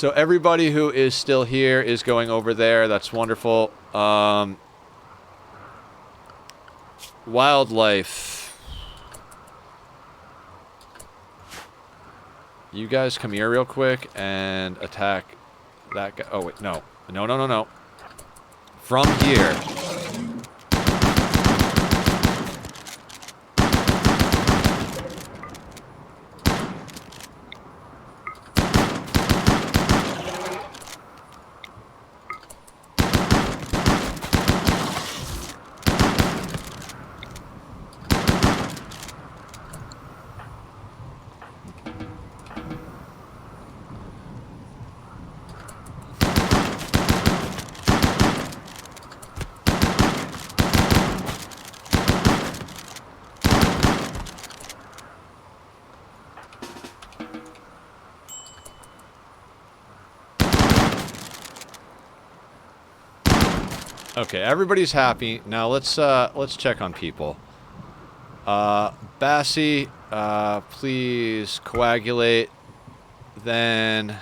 [SPEAKER 1] everybody who is still here is going over there. That's wonderful. Wildlife. You guys come here real quick and attack that guy. Oh, wait, no. No. From here. Okay, everybody's happy. Now let's check on people. Bassie, please coagulate. Then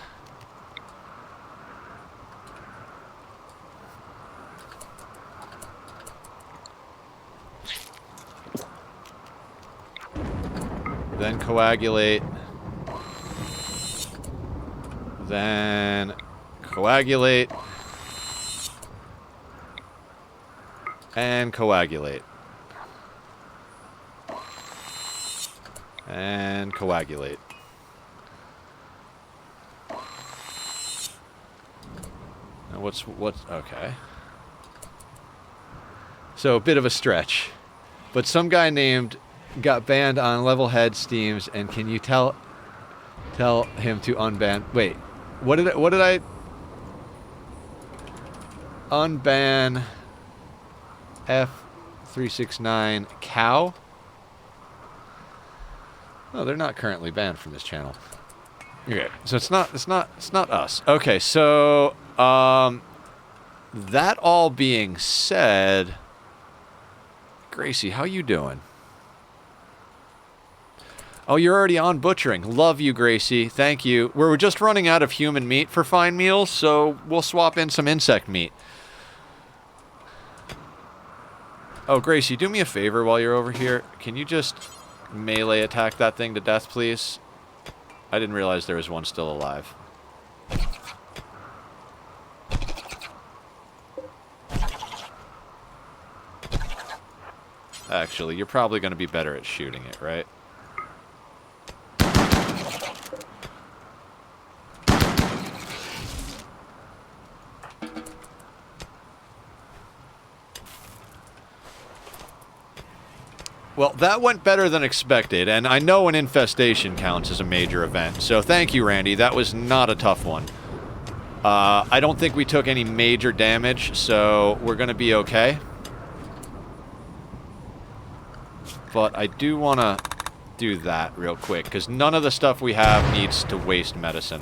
[SPEAKER 1] coagulate. Then coagulate. And coagulate. And coagulate. Now what's okay. So a bit of a stretch. But some guy named got banned on level head steams, and can you tell him to unban? Wait. What did I unban? F369 cow? Oh, they're not currently banned from this channel. Okay, so it's not us. Okay, so that all being said, Gracie, how you doing? Oh, you're already on butchering. Love you, Gracie. Thank you. We're just running out of human meat for fine meals, so we'll swap in some insect meat. Oh, Gracie, do me a favor while you're over here. Can you just melee attack that thing to death, please? I didn't realize there was one still alive. Actually, you're probably going to be better at shooting it, right? Well, that went better than expected, and I know an infestation counts as a major event, so thank you, Randy. That was not a tough one. I don't think we took any major damage, so we're going to be okay. But I do want to do that real quick, because none of the stuff we have needs to waste medicine.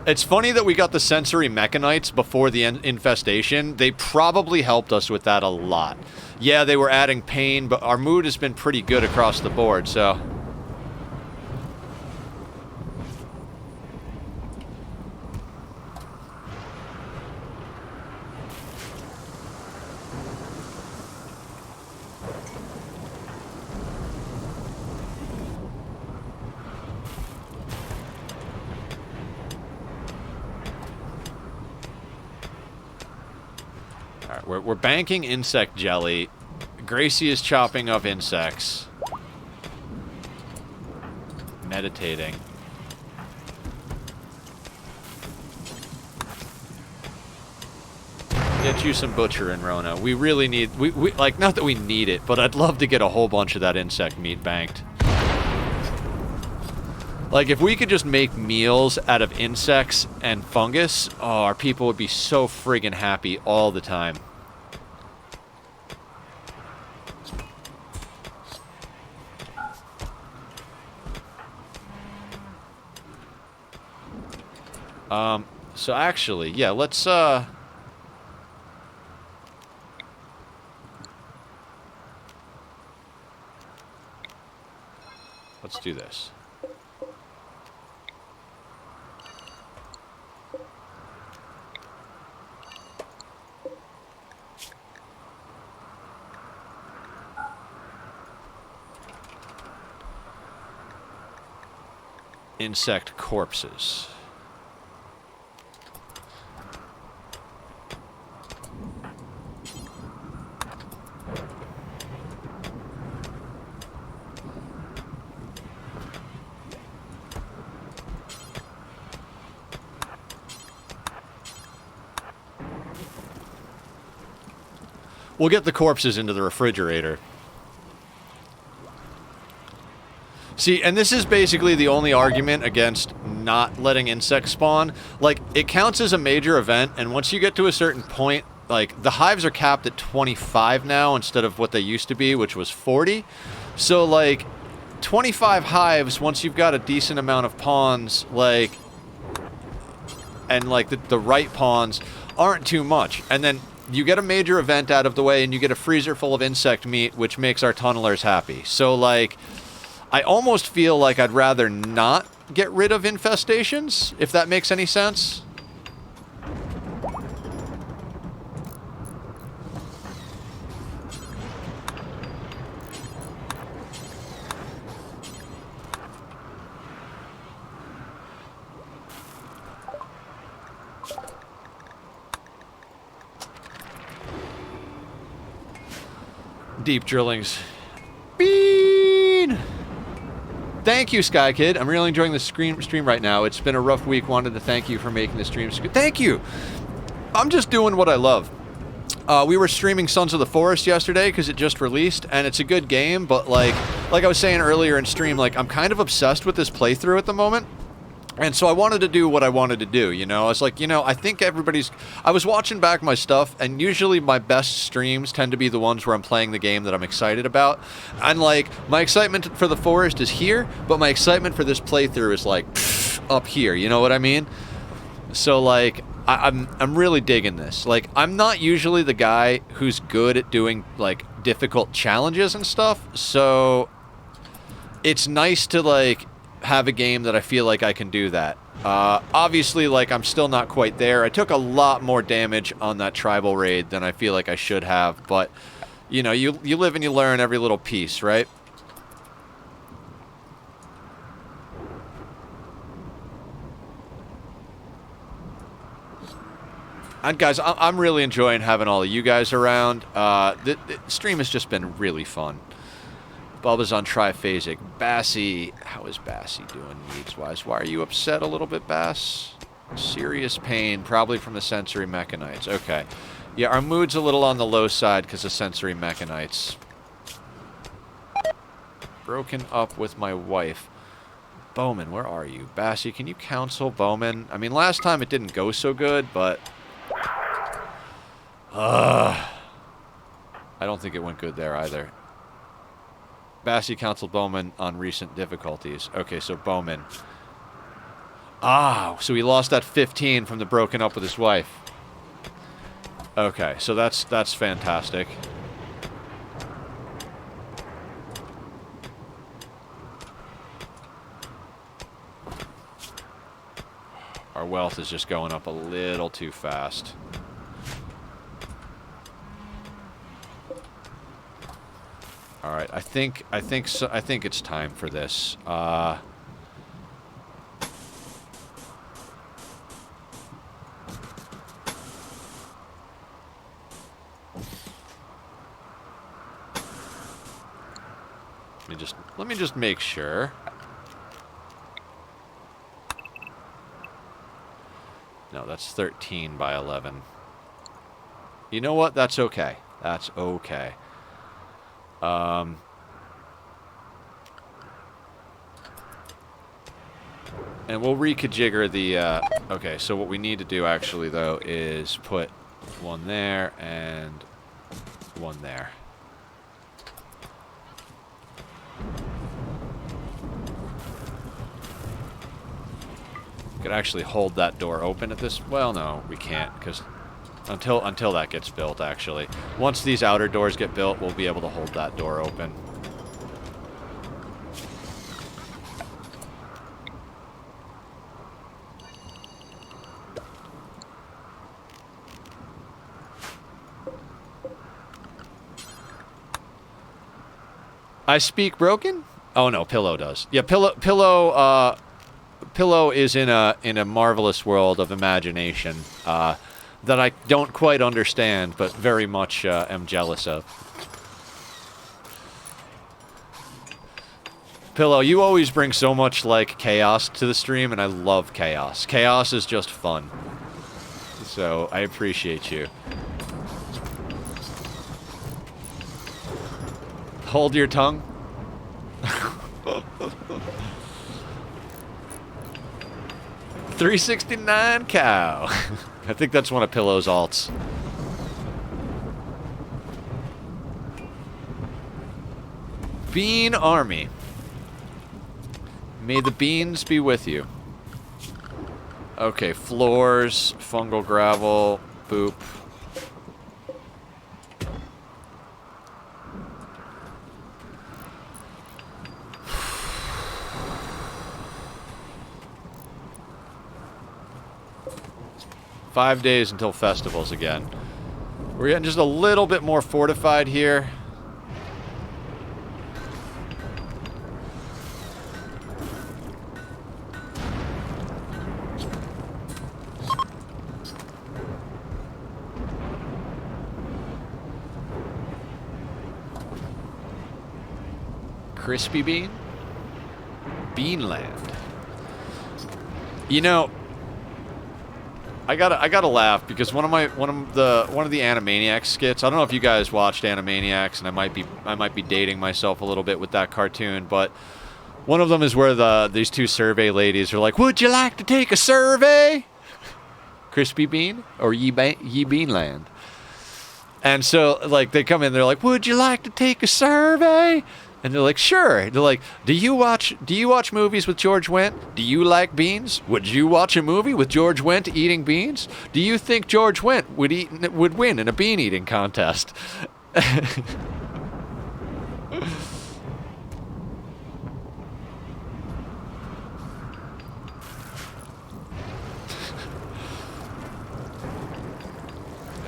[SPEAKER 1] It's funny that we got the sensory mechanites before the infestation. They probably helped us with that a lot. Yeah, they were adding pain, but our mood has been pretty good across the board, so... We're banking insect jelly. Gracie is chopping up insects. Meditating. Get you some butchering, Rona. We really need... We like, not that we need it, but I'd love to get a whole bunch of that insect meat banked. Like, if we could just make meals out of insects and fungus, oh, our people would be so friggin' happy all the time. So actually, yeah, let's do this. Insect corpses. We'll get the corpses into the refrigerator. See, and this is basically the only argument against not letting insects spawn. Like, it counts as a major event, and once you get to a certain point, like, the hives are capped at 25 now instead of what they used to be, which was 40. So, like, 25 hives, once you've got a decent amount of pawns, like, and, like, the right pawns aren't too much. And then you get a major event out of the way, and you get a freezer full of insect meat, which makes our tunnelers happy. So, like, I almost feel like I'd rather not get rid of infestations, if that makes any sense. Deep drillings. Bean! Thank you, Sky Kid. I'm really enjoying the stream right now. It's been a rough week. Wanted to thank you for making the stream. Thank you! I'm just doing what I love. We were streaming Sons of the Forest yesterday because it just released, and it's a good game, but like I was saying earlier in stream, like, I'm kind of obsessed with this playthrough at the moment. And so I wanted to do what I wanted to do, you know? I was like, you know, I think everybody's... I was watching back my stuff, and usually my best streams tend to be the ones where I'm playing the game that I'm excited about. And, like, my excitement for the forest is here, but my excitement for this playthrough is, like, up here, you know what I mean? So, like, I'm really digging this. Like, I'm not usually the guy who's good at doing, like, difficult challenges and stuff, so it's nice to, like, have a game that I feel like I can do that. Obviously, like, I'm still not quite there. I took a lot more damage on that tribal raid than I feel like I should have, but, you know, you live and you learn every little piece, right? And guys, I'm really enjoying having all of you guys around. The stream has just been really fun. Bubba's on triphasic. Bassy, how is Bassy doing needs-wise? Why are you upset a little bit, Bass? Serious pain, probably from the sensory mechanites. Okay. Yeah, our mood's a little on the low side because of sensory mechanites. Broken up with my wife. Bowman, where are you? Bassy, can you counsel Bowman? I mean, last time it didn't go so good, but... I don't think it went good there either. Bassy counseled Bowman on recent difficulties. Okay, so Bowman. Ah, so he lost that 15 from the broken up with his wife. Okay, so that's fantastic. Our wealth is just going up a little too fast. All right, I think it's time for this. Let me just make sure. No, that's 13 by 11. You know what? That's okay. That's okay. And we'll reconfigure the, okay, so what we need to do actually, though, is put one there and one there. We could actually hold that door open at this, well, no, we can't, because until that gets built, actually. Once these outer doors get built, we'll be able to hold that door open. I speak broken? Oh no, Pillow does. Yeah, Pillow is in a marvelous world of imagination that I don't quite understand, but very much am jealous of. Pillow, you always bring so much like chaos to the stream, and I love chaos. Chaos is just fun. So I appreciate you. Hold your tongue. 369 cow. I think that's one of Pillow's alts. Bean Army. May the beans be with you. Okay, floors, fungal gravel, boop. Five days until festivals again. We're getting just a little bit more fortified here. Crispy bean? Beanland. You know, I gotta laugh because one of the Animaniacs skits. I don't know if you guys watched Animaniacs, and I might be dating myself a little bit with that cartoon, but one of them is where these two survey ladies are like, "Would you like to take a survey?" Crispy bean or ye beanland. And so like they come in, they're like, "Would you like to take a survey?" And they're like, "Sure." They're like, Do you watch movies with George Wendt? Do you like beans? Would you watch a movie with George Wendt eating beans? Do you think George Wendt would win in a bean eating contest?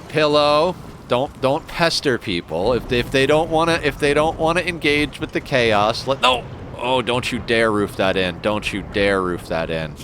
[SPEAKER 1] Pillow. Don't pester people if they don't want to engage with the chaos. No. Oh, don't you dare roof that in. Don't you dare roof that in.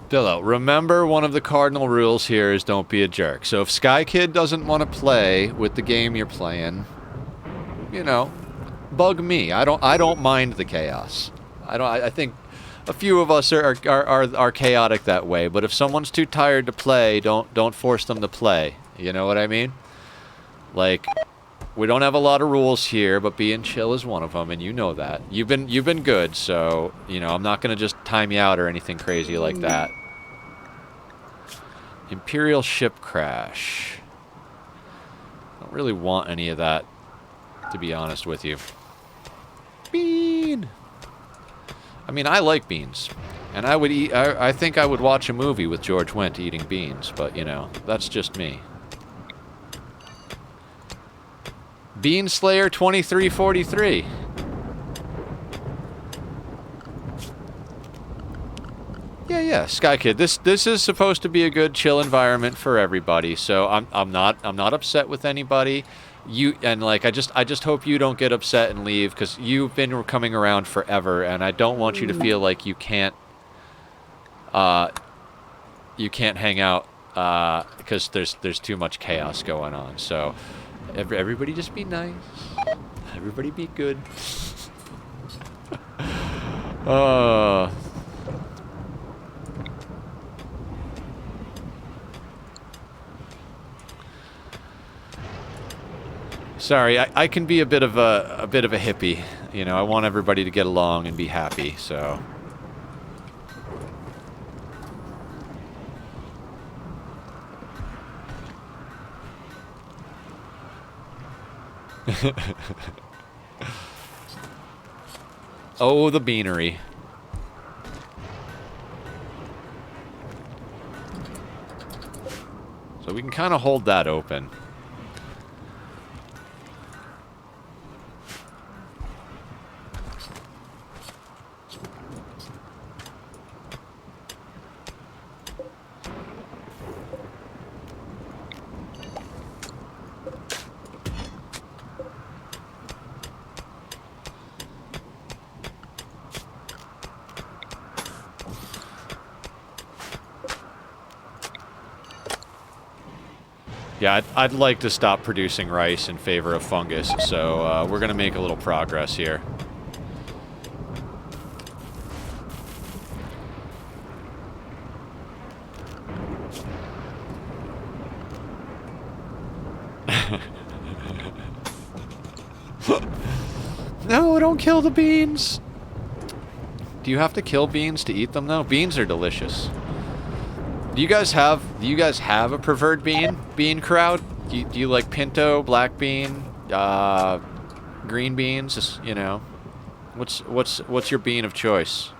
[SPEAKER 1] Pillow, remember one of the cardinal rules here is don't be a jerk. So if Sky Kid doesn't want to play with the game you're playing, you know, bug me. I don't mind the chaos. I think a few of us are chaotic that way. But if someone's too tired to play, don't force them to play. You know what I mean? Like, we don't have a lot of rules here, but being chill is one of them, and you know that. You've been good, so you know I'm not gonna just time you out or anything crazy like that. Imperial ship crash. I don't really want any of that, to be honest with you. Bean. I mean, I like beans, and I would eat. I think I would watch a movie with George Wendt eating beans, but you know that's just me. Bean Slayer 2343. Yeah, Sky Kid. This is supposed to be a good chill environment for everybody. So I'm not upset with anybody. I just hope you don't get upset and leave, because you've been coming around forever, and I don't want you to feel like you can't hang out because there's too much chaos going on. So everybody just be nice. Everybody be good. Sorry, I can be a bit of a hippie. You know, I want everybody to get along and be happy. So. Oh, the beanery. So we can kind of hold that open. Yeah, I'd like to stop producing rice in favor of fungus, so we're going to make a little progress here. No, don't kill the beans! Do you have to kill beans to eat them, though? Beans are delicious. Do you guys have a preferred bean crowd? Do you like pinto, black bean, green beans? Just, you know, what's your bean of choice?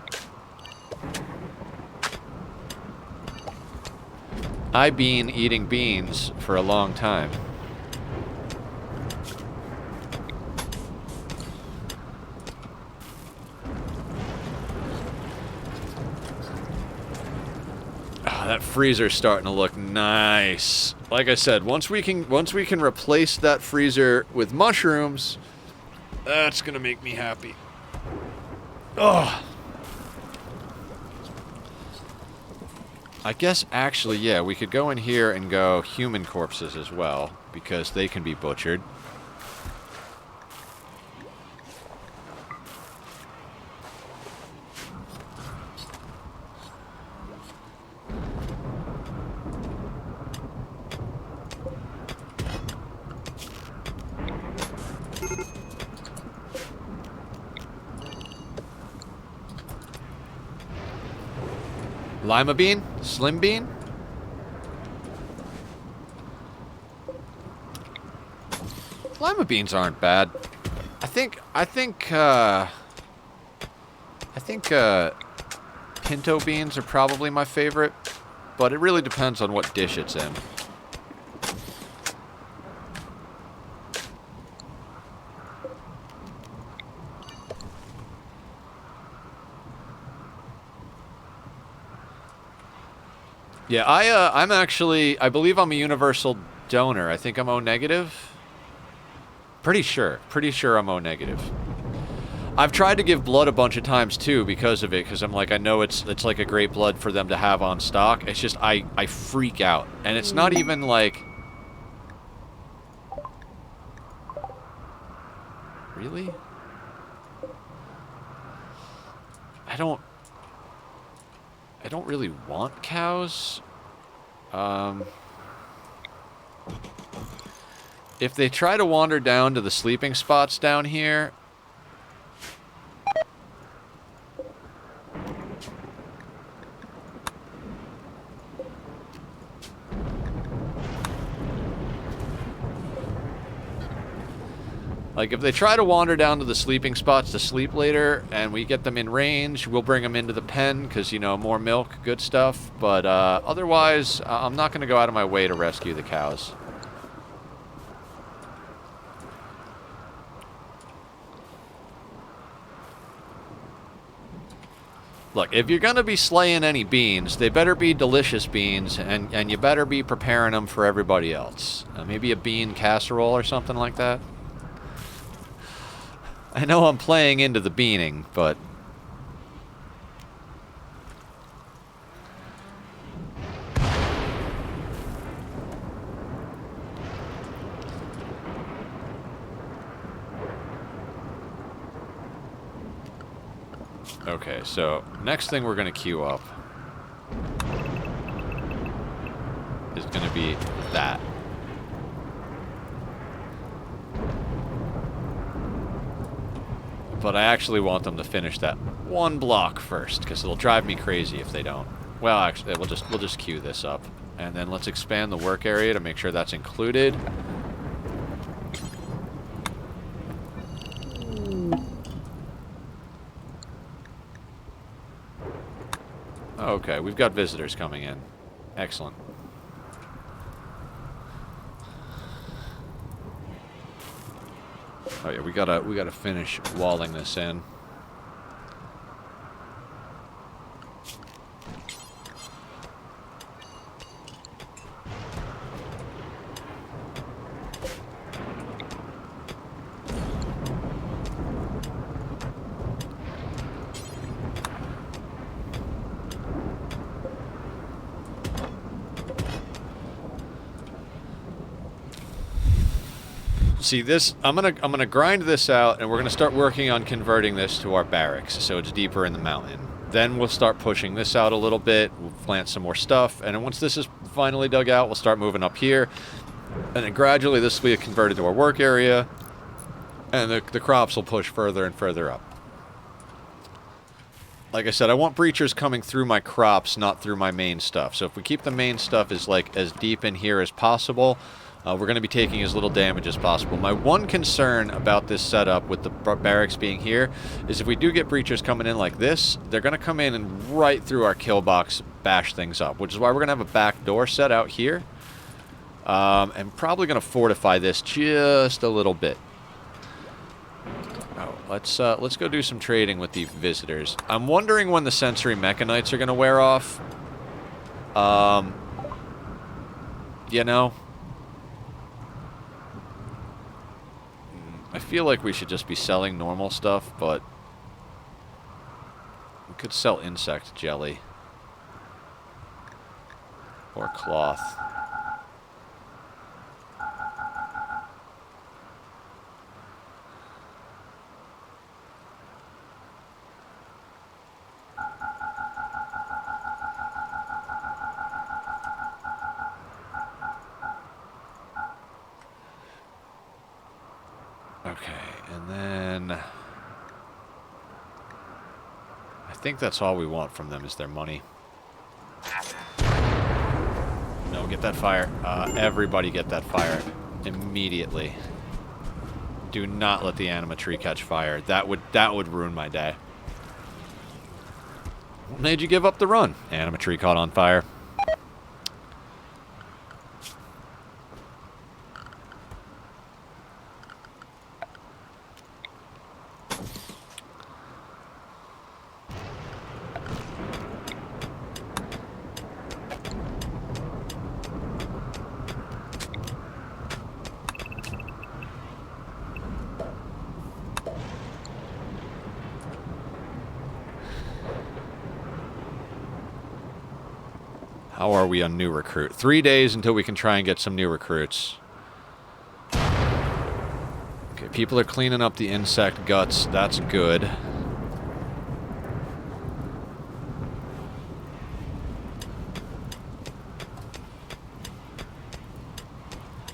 [SPEAKER 1] I've been eating beans for a long time. That freezer's starting to look nice. Like I said, once we can replace that freezer with mushrooms, that's gonna make me happy. Ugh. I guess actually, yeah, we could go in here and go human corpses as well, because they can be butchered. Lima bean? Slim bean? Lima beans aren't bad. I think pinto beans are probably my favorite, but it really depends on what dish it's in. Yeah, I'm actually, I believe I'm a universal donor. I think I'm O negative. Pretty sure I'm O negative. I've tried to give blood a bunch of times too because of it, because I'm like, I know it's like a great blood for them to have on stock. It's just I freak out, and it's not even like. Really? I don't really want cows. If they try to wander down to the sleeping spots down here... Like, if they try to wander down to the sleeping spots to sleep later, and we get them in range, we'll bring them into the pen, because, you know, more milk, good stuff. But otherwise, I'm not going to go out of my way to rescue the cows. Look, if you're going to be slaying any beans, they better be delicious beans, and you better be preparing them for everybody else. Maybe a bean casserole or something like that. I know I'm playing into the beaning, but... Okay, so next thing we're going to queue up is going to be that. But I actually want them to finish that one block first, because it'll drive me crazy if they don't. Well, actually, we'll just queue this up, and then let's expand the work area to make sure that's included. Okay, we've got visitors coming in. Excellent. Oh yeah, we gotta finish walling this in. See this, I'm gonna grind this out, and we're gonna start working on converting this to our barracks, so it's deeper in the mountain. Then we'll start pushing this out a little bit. We'll plant some more stuff, and then once this is finally dug out, we'll start moving up here, and then gradually this will be converted to our work area, and the crops will push further and further up. Like I said, I want breachers coming through my crops, not through my main stuff. So if we keep the main stuff as deep in here as possible. We're going to be taking as little damage as possible. My one concern about this setup with the barracks being here is if we do get breachers coming in like this, they're going to come in and right through our kill box bash things up, which is why we're going to have a back door set out here. And probably going to fortify this just a little bit. Oh, let's go do some trading with the visitors. I'm wondering when the sensory mechanites are going to wear off. You know... I feel like we should just be selling normal stuff, but we could sell insect jelly or cloth. Okay, and then I think that's all we want from them is their money. No, get that fire. Everybody get that fire immediately. Do not let the animatree catch fire. That would ruin my day. What made you give up the run? Animatree caught on fire. How are we on new recruit? 3 days until we can try and get some new recruits. Okay, people are cleaning up the insect guts. That's good.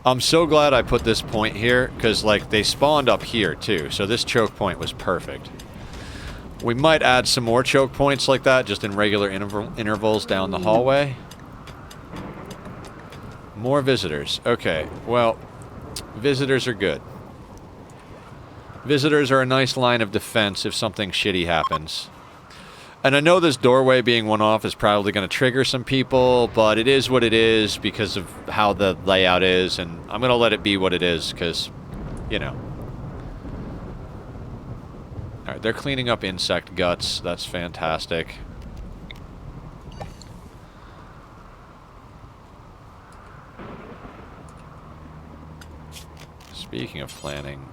[SPEAKER 1] I'm so glad I put this point here, because, like, they spawned up here, too. So this choke point was perfect. We might add some more choke points like that, just in regular intervals down the hallway. More visitors. Okay, well, visitors are good. Visitors are a nice line of defense if something shitty happens. And I know this doorway being one off is probably going to trigger some people, but it is what it is because of how the layout is, and I'm going to let it be what it is because, you know. Alright, they're cleaning up insect guts. That's fantastic. Speaking of planning...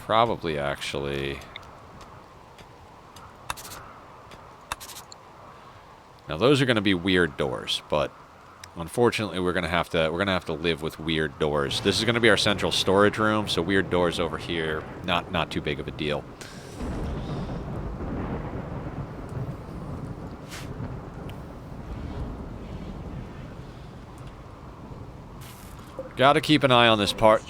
[SPEAKER 1] Probably, actually. Now those are going to be weird doors, but unfortunately we're going to have to live with weird doors. This is going to be our central storage room, so weird doors over here, not too big of a deal. Got to keep an eye on this part.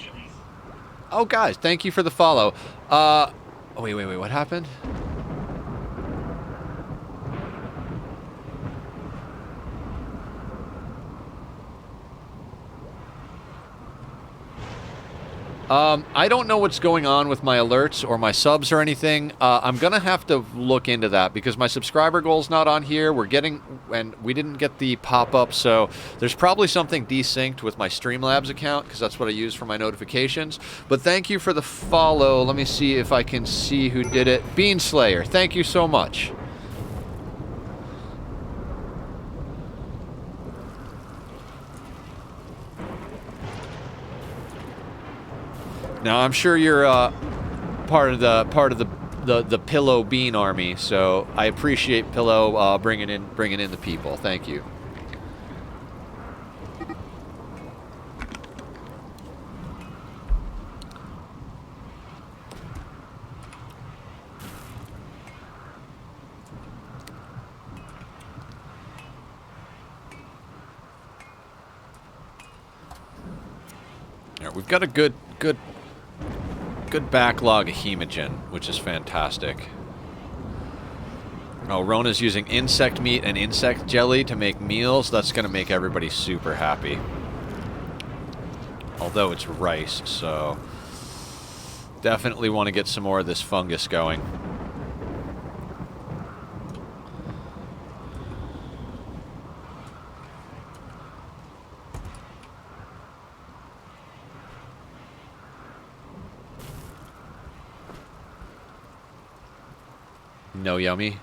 [SPEAKER 1] Oh, guys, thank you for the follow. Oh, wait, what happened? I don't know what's going on with my alerts or my subs or anything. I'm going to have to look into that because my subscriber goal's not on here. We didn't get the pop-up, so there's probably something desynced with my Streamlabs account because that's what I use for my notifications. But thank you for the follow. Let me see if I can see who did it. Beanslayer, thank you so much. Now I'm sure you're part of the Pillow Bean army, so I appreciate Pillow bringing in the people. Thank you. All right, we've got a good backlog of hemogen, which is fantastic. Oh, Rona's using insect meat and insect jelly to make meals. That's going to make everybody super happy. Although it's rice, so definitely want to get some more of this fungus going. No yummy.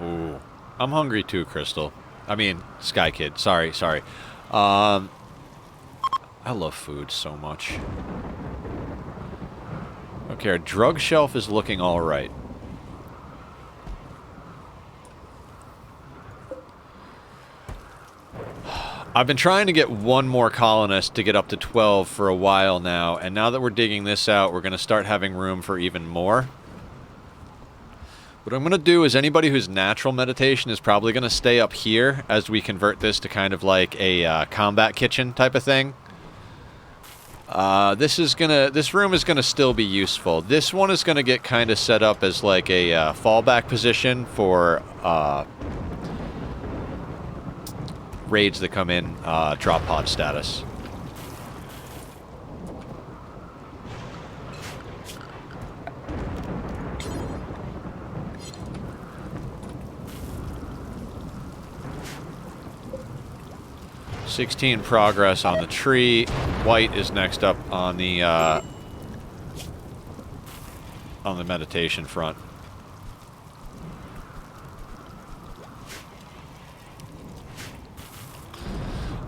[SPEAKER 1] Ooh. I'm hungry too, Crystal. I mean, Sky Kid. Sorry. I love food so much. Okay, our drug shelf is looking alright. I've been trying to get one more colonist to get up to 12 for a while now, and now that we're digging this out, we're going to start having room for even more. What I'm going to do is anybody who's natural meditation is probably going to stay up here as we convert this to kind of like a combat kitchen type of thing. This room is going to still be useful. This one is going to get kind of set up as like a fallback position for raids that come in drop pod status. $16 progress on the tree. White is next up on the meditation front.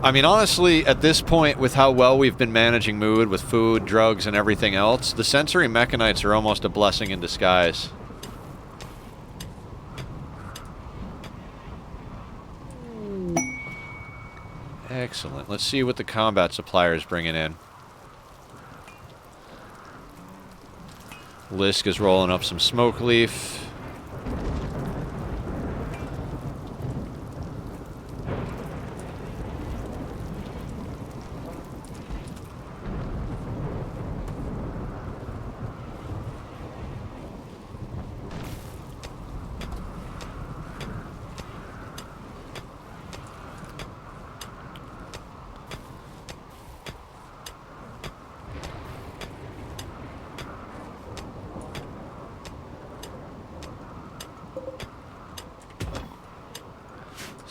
[SPEAKER 1] I mean, honestly, at this point, with how well we've been managing mood with food, drugs, and everything else, the sensory mechanites are almost a blessing in disguise. Excellent. Let's see what the combat supplier is bringing in. Lisk is rolling up some smoke leaf.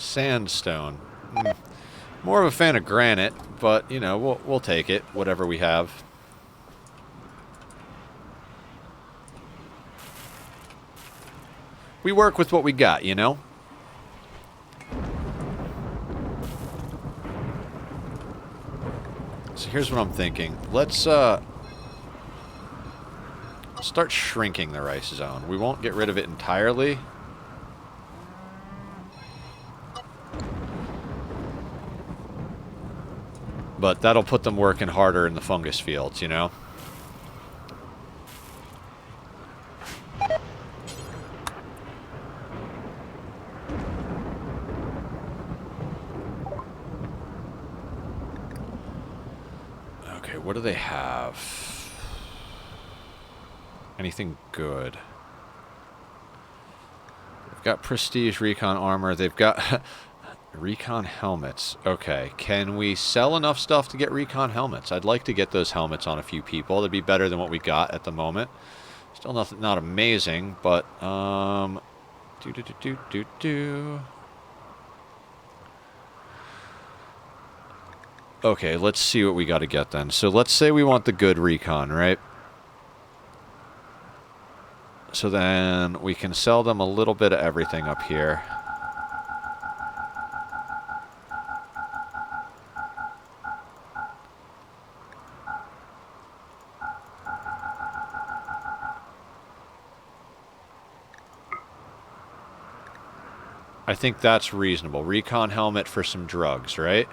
[SPEAKER 1] Sandstone. More of a fan of granite, but, you know, we'll take it, whatever we have. We work with what we got, you know? So here's what I'm thinking. Let's start shrinking the rice zone. We won't get rid of it entirely. But that'll put them working harder in the fungus fields, you know? Okay, what do they have? Anything good? They've got prestige recon armor. They've got... recon helmets. Okay, can we sell enough stuff to get recon helmets? I'd like to get those helmets on a few people. That'd be better than what we got at the moment. Still not amazing, but Okay, let's see what we got to get then. So let's say we want the good recon, right? So then we can sell them a little bit of everything up here. I think that's reasonable. Recon helmet for some drugs, right?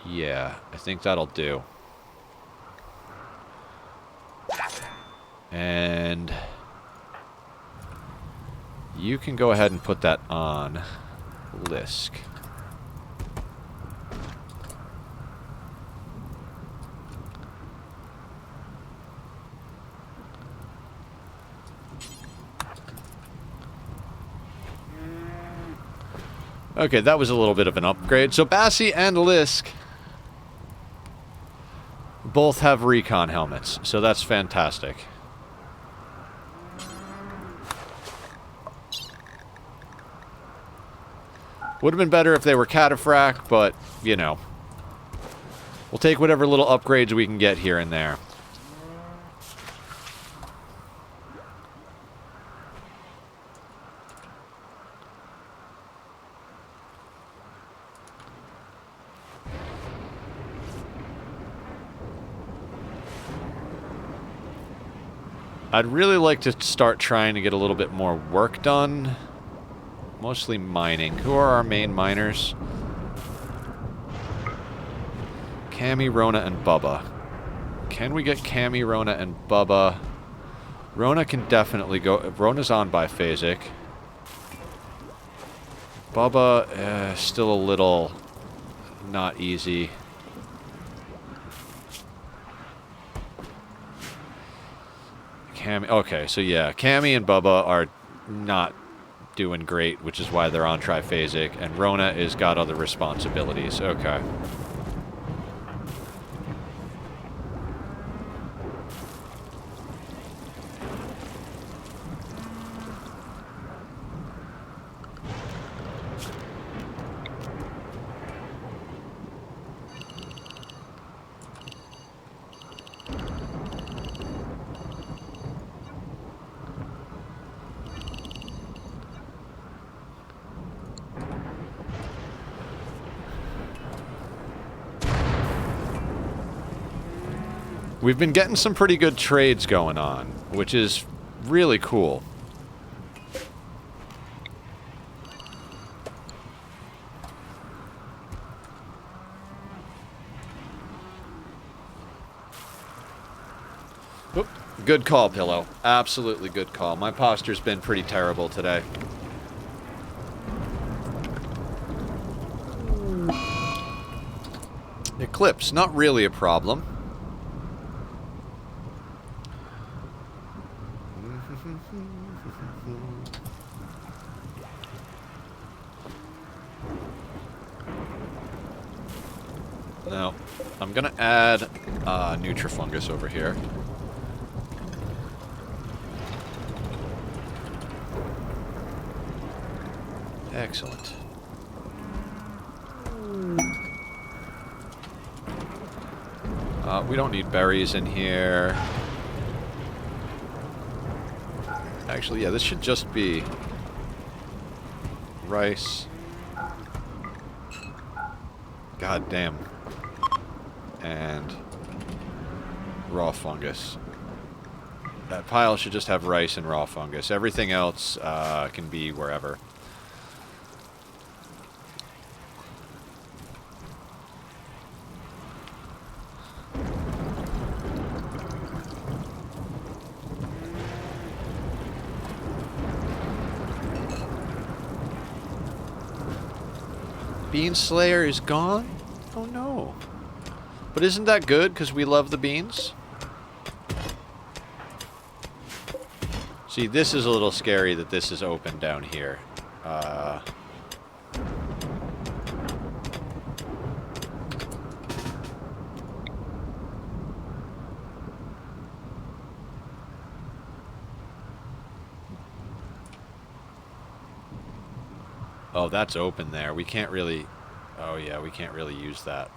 [SPEAKER 1] Yeah, I think that'll do. And you can go ahead and put that on Lisk. Okay, that was a little bit of an upgrade. So Bassi and Lisk both have recon helmets, so that's fantastic. Would have been better if they were cataphract, but, you know. We'll take whatever little upgrades we can get here and there. I'd really like to start trying to get a little bit more work done. Mostly mining. Who are our main miners? Cammy, Rona, and Bubba. Can we get Cammy, Rona, and Bubba? Rona can definitely go. Rona's on biphasic. Bubba, still a little not easy. Okay, so yeah, Cammy and Bubba are not doing great, which is why they're on triphasic, and Rona has got other responsibilities. Okay. We've been getting some pretty good trades going on, which is really cool. Oop. Good call, Pillow. Absolutely good call. My posture's been pretty terrible today. Eclipse, not really a problem. Now, I'm gonna add Nutrifungus over here. Excellent. We don't need berries in here. Actually, yeah, this should just be rice. God damn. And raw fungus. That pile should just have rice and raw fungus. Everything else can be wherever. Bean Slayer is gone? Oh no. But isn't that good, because we love the beans? See, this is a little scary that this is open down here. Oh, that's open there. We can't really... Oh, yeah, we can't really use that.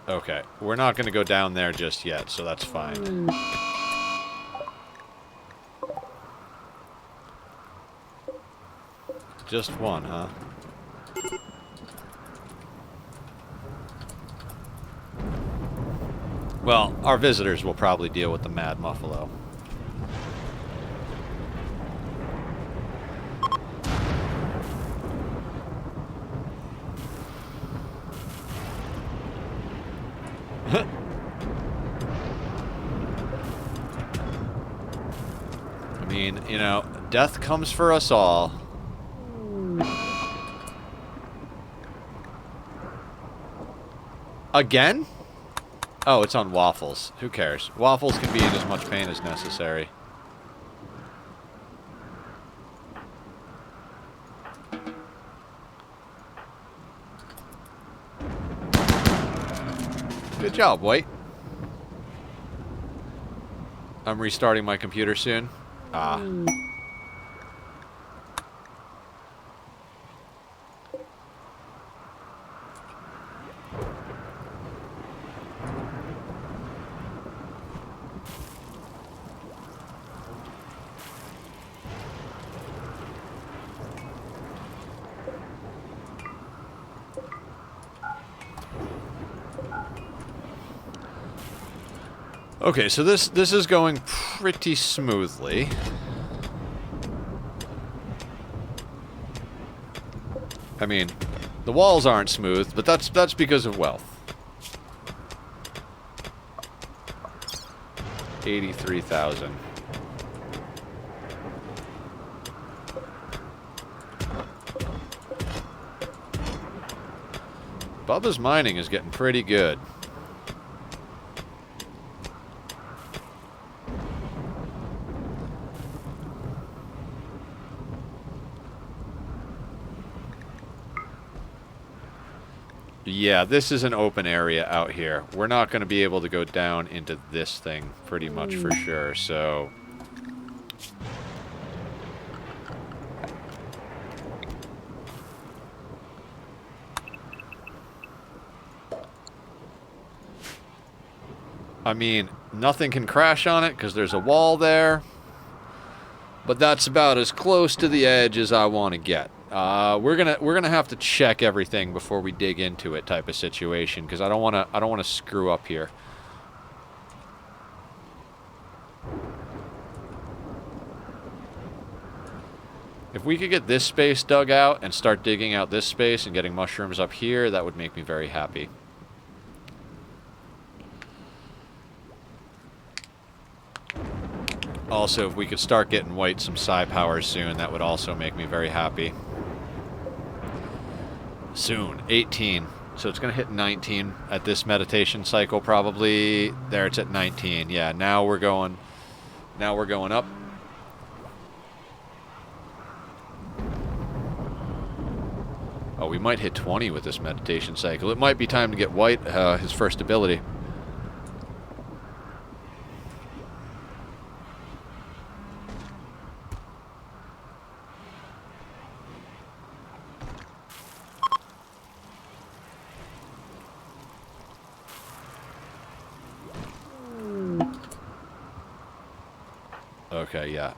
[SPEAKER 1] Okay, we're not going to go down there just yet, so that's fine. Just one, huh? Well, our visitors will probably deal with the Mad Muffalo. I mean, you know, death comes for us all. Again? Oh, it's on Waffles. Who cares? Waffles can be in as much pain as necessary. Good job, White. I'm restarting my computer soon. Ah. Okay, so this is going pretty smoothly. I mean, the walls aren't smooth, but that's because of wealth. 83,000. Bubba's mining is getting pretty good. Yeah, this is an open area out here. We're not going to be able to go down into this thing pretty much for sure, so... I mean, nothing can crash on it because there's a wall there. But that's about as close to the edge as I want to get. We're gonna have to check everything before we dig into it, type of situation, because I don't wanna screw up here. If we could get this space dug out and start digging out this space and getting mushrooms up here, that would make me very happy. Also, if we could start getting White some psi powers soon, that would also make me very happy. Soon. 18. So it's going to hit 19 at this meditation cycle probably. There, it's at 19. Yeah, now we're going up. Oh, we might hit 20 with this meditation cycle. It might be time to get White his first ability. Okay, yeah.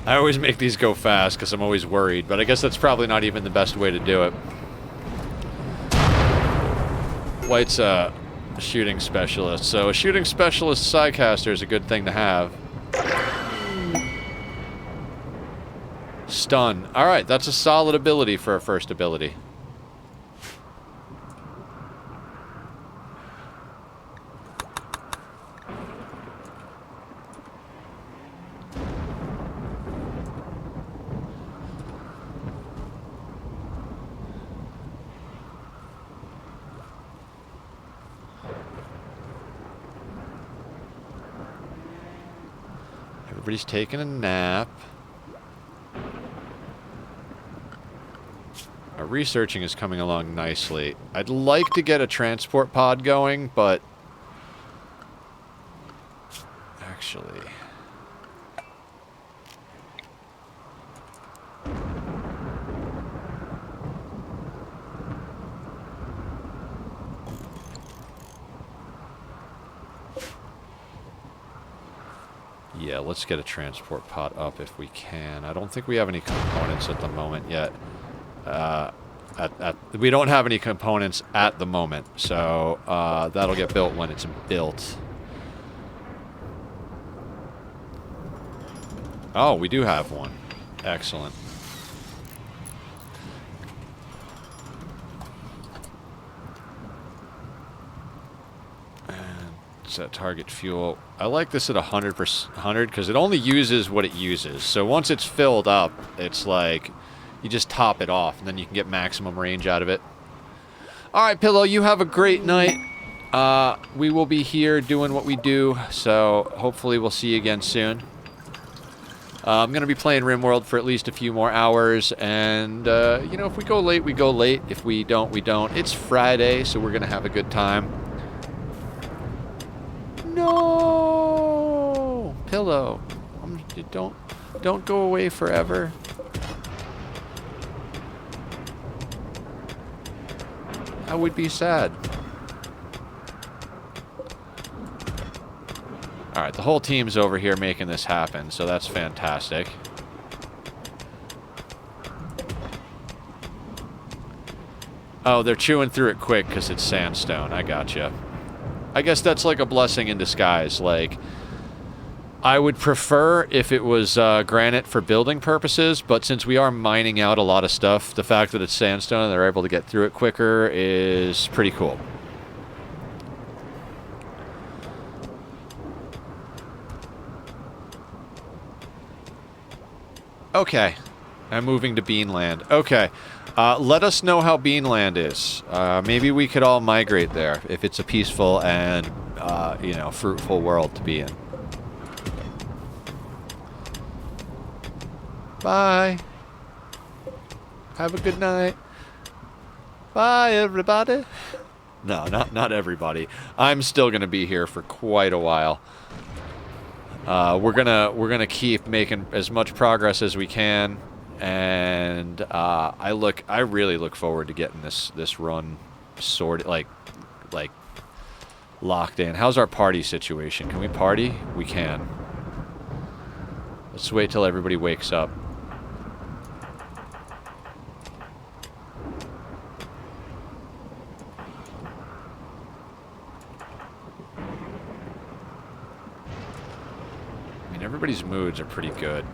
[SPEAKER 1] I always make these go fast because I'm always worried, but I guess that's probably not even the best way to do it. White's a shooting specialist, so a shooting specialist Psycaster is a good thing to have. Stun. Alright, that's a solid ability for a first ability. Everybody's taking a nap. Our researching is coming along nicely. I'd like to get a transport pod going, but actually, yeah, let's get a transport pod up if we can. I don't think we have any components at the moment yet. We don't have any components at the moment, so that'll get built when it's built. Oh, we do have one. Excellent. Set target fuel. I like this at 100% because it only uses what it uses. So once it's filled up, it's like you just top it off and then you can get maximum range out of it. All right, Pillow, you have a great night. We will be here doing what we do, so hopefully we'll see you again soon. I'm going to be playing RimWorld for at least a few more hours, and, you know, if we go late, we go late. If we don't, we don't. It's Friday, so we're going to have a good time. No! Pillow. Don't go away forever. I would be sad. Alright, the whole team's over here making this happen, so that's fantastic. Oh, they're chewing through it quick because it's sandstone. I gotcha. I guess that's like a blessing in disguise. Like, I would prefer if it was granite for building purposes, but since we are mining out a lot of stuff, the fact that it's sandstone and they're able to get through it quicker is pretty cool. Okay. I'm moving to Beanland. Okay. Let us know how Beanland is. Maybe we could all migrate there if it's a peaceful and, you know, fruitful world to be in. Bye. Have a good night. Bye, everybody. No, not everybody. I'm still gonna be here for quite a while. We're gonna keep making as much progress as we can, and I really look forward to getting this run sorted, like locked in. How's our party situation? Can we party? We can. Let's wait till everybody wakes up. I mean, everybody's moods are pretty good.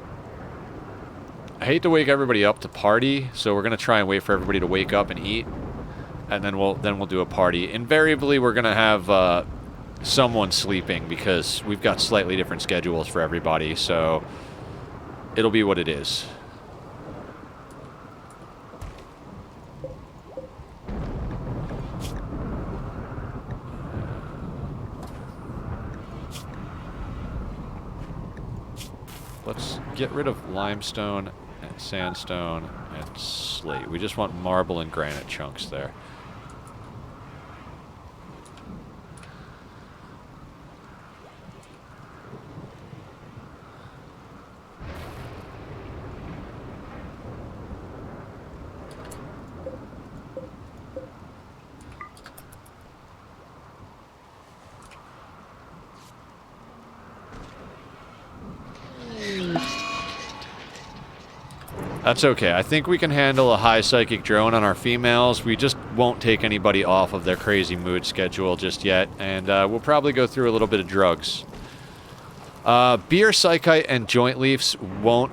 [SPEAKER 1] I hate to wake everybody up to party, so we're gonna try and wait for everybody to wake up and eat, and then we'll do a party. Invariably, we're gonna have someone sleeping because we've got slightly different schedules for everybody, so it'll be what it is. Let's get rid of limestone and sandstone and slate. We just want marble and granite chunks there. That's okay. I think we can handle a high psychic drone on our females. We just won't take anybody off of their crazy mood schedule just yet, and we'll probably go through a little bit of drugs. Beer, psychite, and joint leaves won't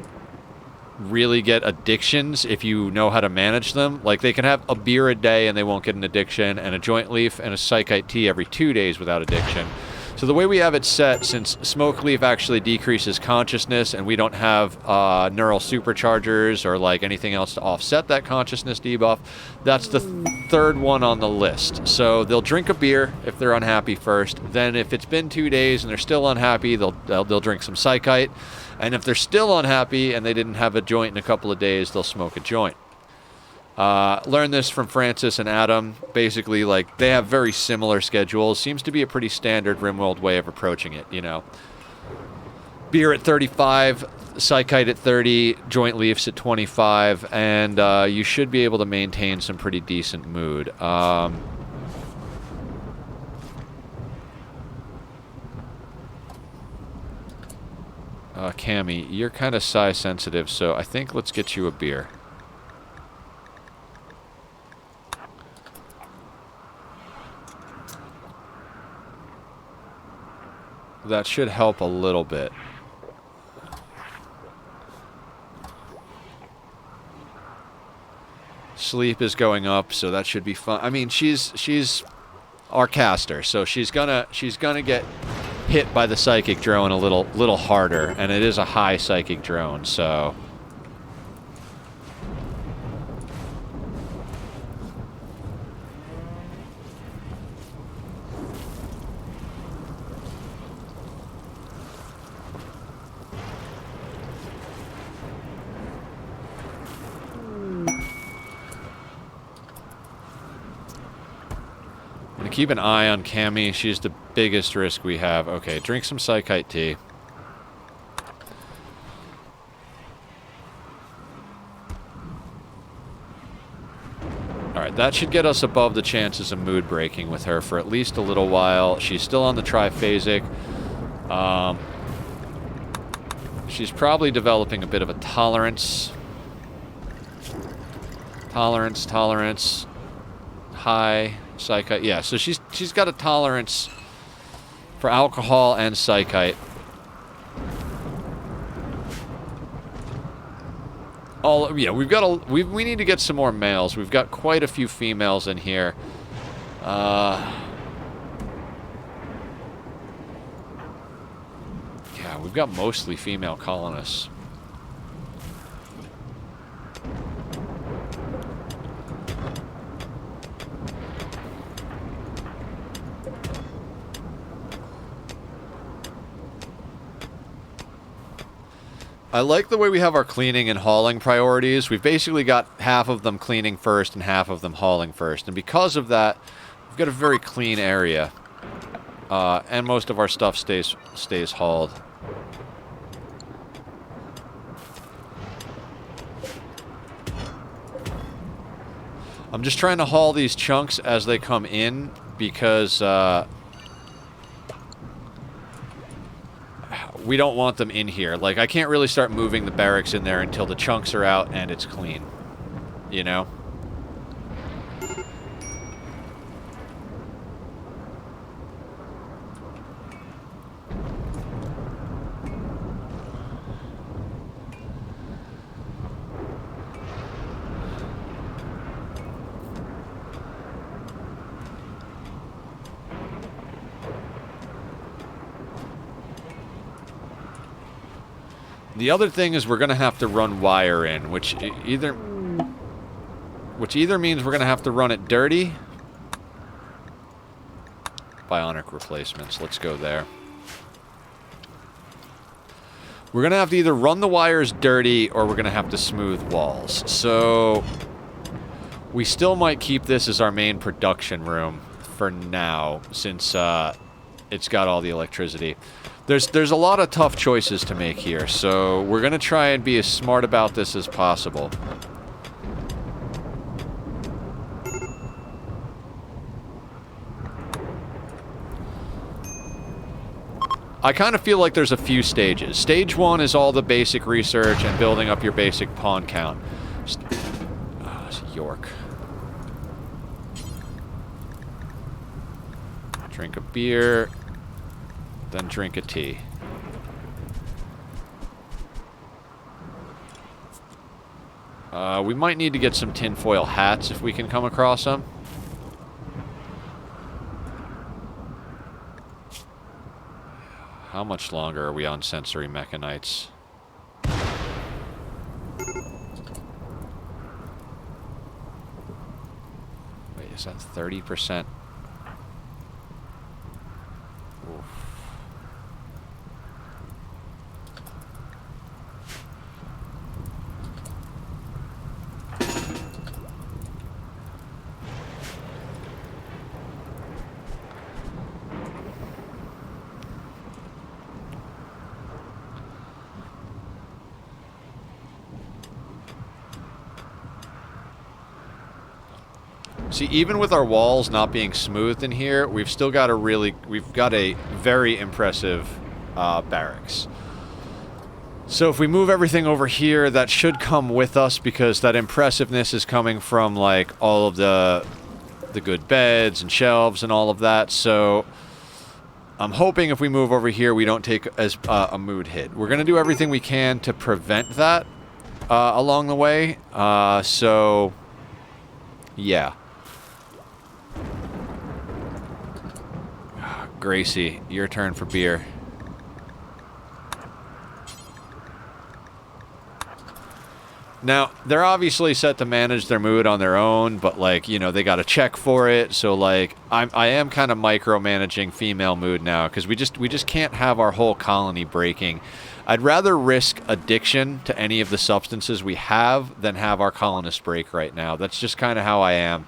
[SPEAKER 1] really get addictions if you know how to manage them. Like, they can have a beer a day and they won't get an addiction, and a joint leaf and a psychite tea every 2 days without addiction. So the way we have it set, since smoke leaf actually decreases consciousness and we don't have neural superchargers or like anything else to offset that consciousness debuff, that's the third one on the list. So they'll drink a beer if they're unhappy first. Then if it's been 2 days and they're still unhappy, they'll drink some psychite. And if they're still unhappy and they didn't have a joint in a couple of days, they'll smoke a joint. Learned this from Francis and Adam. Basically, like, they have very similar schedules. Seems to be a pretty standard RimWorld way of approaching it, you know. Beer at 35, psychite at 30, joint leaves at 25, and you should be able to maintain some pretty decent mood. Cammy, you're kind of size sensitive, so I think let's get you a beer. That should help a little bit. Sleep is going up, so that should be fun. I mean, she's our caster, so she's gonna get hit by the psychic drone a little harder, and it is a high psychic drone, so. Keep an eye on Cammy. She's the biggest risk we have. Okay, drink some psychite tea. Alright, that should get us above the chances of mood breaking with her for at least a little while. She's still on the triphasic. She's probably developing a bit of a tolerance. Tolerance. High. Psychite, yeah, so she's got a tolerance for alcohol and psychite. Yeah, we need to get some more males. We've got quite a few females in here. Yeah, we've got mostly female colonists. I like the way we have our cleaning and hauling priorities. We've basically got half of them cleaning first and half of them hauling first. And because of that, we've got a very clean area. And most of our stuff stays hauled. I'm just trying to haul these chunks as they come in we don't want them in here. Like, I can't really start moving the barracks in there until the chunks are out and it's clean. You know? The other thing is we're going to have to run wire in, which either means we're going to have to run it dirty. Bionic replacements. Let's go there. We're going to have to either run the wires dirty or we're going to have to smooth walls. So we still might keep this as our main production room for now, since it's got all the electricity. There's a lot of tough choices to make here, so we're going to try and be as smart about this as possible. I kind of feel like there's a few stages. Stage 1 is all the basic research and building up your basic pawn count. Oh, it's York. Drink a beer. Then drink a tea. We might need to get some tinfoil hats if we can come across them. How much longer are we on sensory mechanites? Wait, is that 30%? See, even with our walls not being smoothed in here, we've still got we've got a very impressive barracks. So if we move everything over here, that should come with us, because that impressiveness is coming from, like, all of the good beds and shelves and all of that. So I'm hoping if we move over here, we don't take as a mood hit. We're going to do everything we can to prevent that along the way. So, yeah. Gracie, your turn for beer. Now, they're obviously set to manage their mood on their own, but, like, you know, they got to check for it. So, like, I am kind of micromanaging female mood now, because we just can't have our whole colony breaking. I'd rather risk addiction to any of the substances we have than have our colonists break right now. That's just kind of how I am.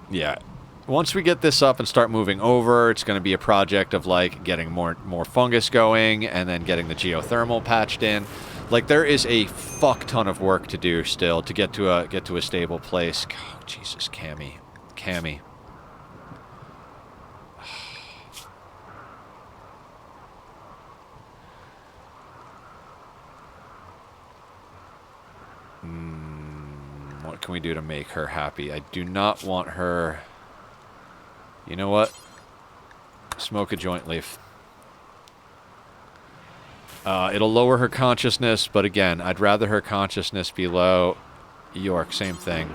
[SPEAKER 1] Yeah. Once we get this up and start moving over, it's going to be a project of, like, getting more fungus going and then getting the geothermal patched in. Like, there is a fuck ton of work to do still to get to a stable place. Oh, Jesus, Cammy. What can we do to make her happy? I do not want her... You know what? Smoke a joint leaf. It'll lower her consciousness, but again, I'd rather her consciousness be low. York, same thing.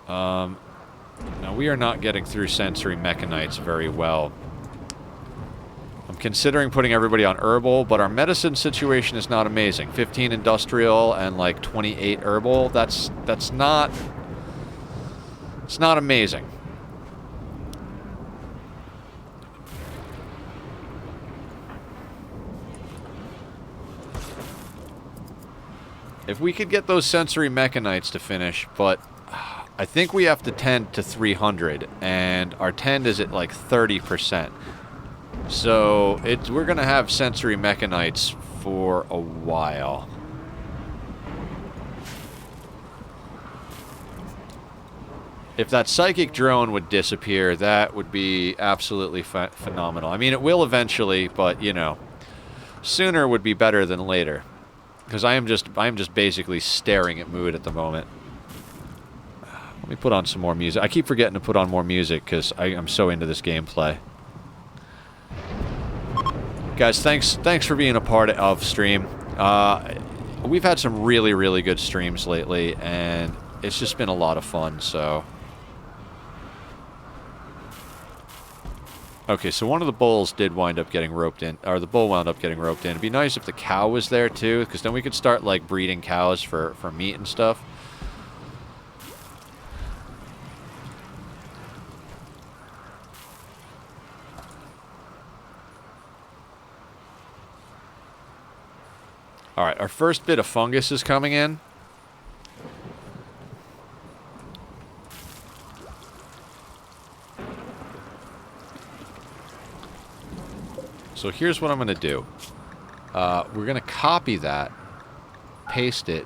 [SPEAKER 1] Now we are not getting through sensory mechanites very well. I'm considering putting everybody on herbal, but our medicine situation is not amazing. 15 industrial and like 28 herbal. That's not... It's not amazing. If we could get those sensory mechanites to finish, but I think we have to tend to 300, and our tend is at like 30%. So we're going to have sensory mechanites for a while. If that psychic drone would disappear, that would be absolutely phenomenal. I mean, it will eventually, but, you know, sooner would be better than later. Because I'm just basically staring at mood at the moment. Let me put on some more music. I keep forgetting to put on more music because I'm so into this gameplay. Guys, thanks for being a part of stream. We've had some really, really good streams lately, and it's just been a lot of fun, so... Okay, so one of the bulls did wind up getting roped in, or the bull wound up getting roped in. It'd be nice if the cow was there, too, because then we could start, like, breeding cows for meat and stuff. Alright, our first bit of fungus is coming in. So here's what I'm going to do. We're going to copy that, paste it,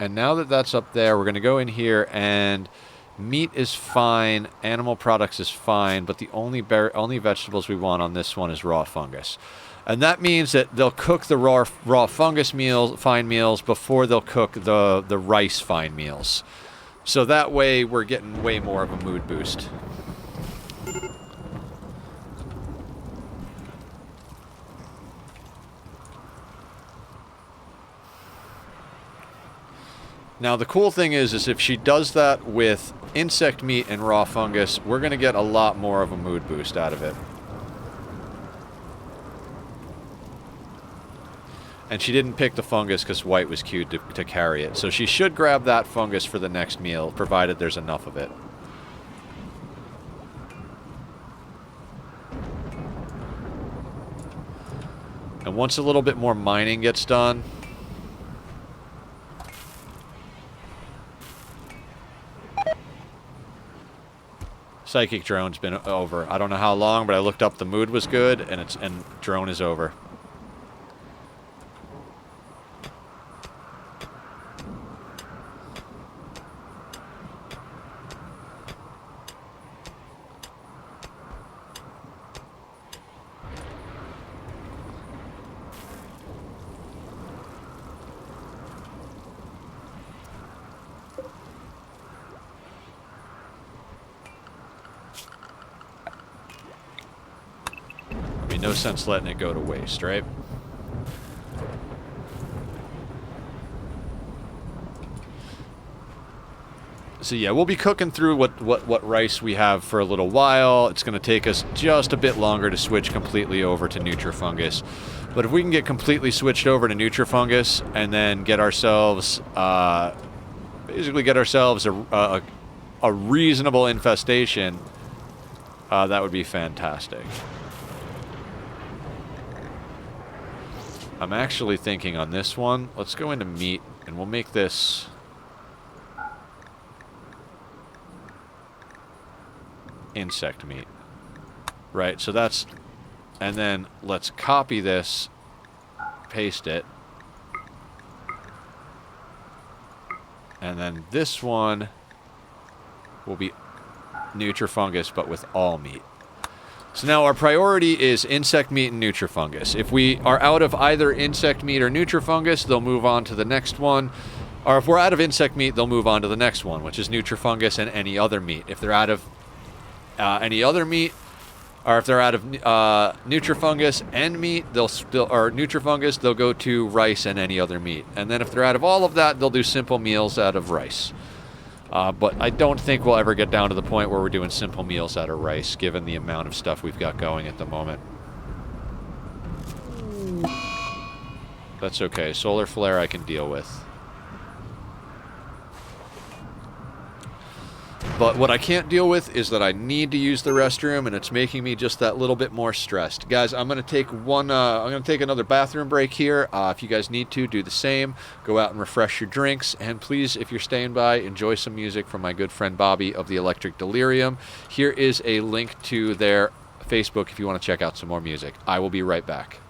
[SPEAKER 1] and now that that's up there, we're going to go in here, and meat is fine, animal products is fine, but the only vegetables we want on this one is raw fungus. And that means that they'll cook the raw fungus fine meals before they'll cook the rice fine meals. So that way we're getting way more of a mood boost. Now the cool thing is if she does that with insect meat and raw fungus, we're going to get a lot more of a mood boost out of it. And she didn't pick the fungus because white was cute to carry it. So she should grab that fungus for the next meal, provided there's enough of it. And once a little bit more mining gets done... Psychic drone's been over. I don't know how long, but I looked up, the mood was good, and drone is over. No sense letting it go to waste, right? So yeah, we'll be cooking through what rice we have for a little while. It's going to take us just a bit longer to switch completely over to Nutrifungus. But if we can get completely switched over to Nutrifungus and then get ourselves, basically get ourselves a reasonable infestation, that would be fantastic. I'm actually thinking on this one, let's go into meat, and we'll make this insect meat. Right, so that's... And then let's copy this, paste it. And then this one will be Nutrifungus, but with all meat. So now our priority is insect meat and Nutrifungus. If we are out of either insect meat or Nutrifungus, they'll move on to the next one. Or if we're out of insect meat, they'll move on to the next one, which is Nutrifungus and any other meat. If they're out of any other meat, or if they're out of Nutrifungus and meat, or Nutrifungus, they'll go to rice and any other meat. And then if they're out of all of that, they'll do simple meals out of rice. But I don't think we'll ever get down to the point where we're doing simple meals out of rice, given the amount of stuff we've got going at the moment. That's okay. Solar flare I can deal with. But what I can't deal with is that I need to use the restroom, and it's making me just that little bit more stressed. Guys, I'm going to take I'm going to take another bathroom break here. If you guys need to, do the same. Go out and refresh your drinks. And please, if you're staying by, enjoy some music from my good friend Bobby of the Electric Delirium. Here is a link to their Facebook if you want to check out some more music. I will be right back.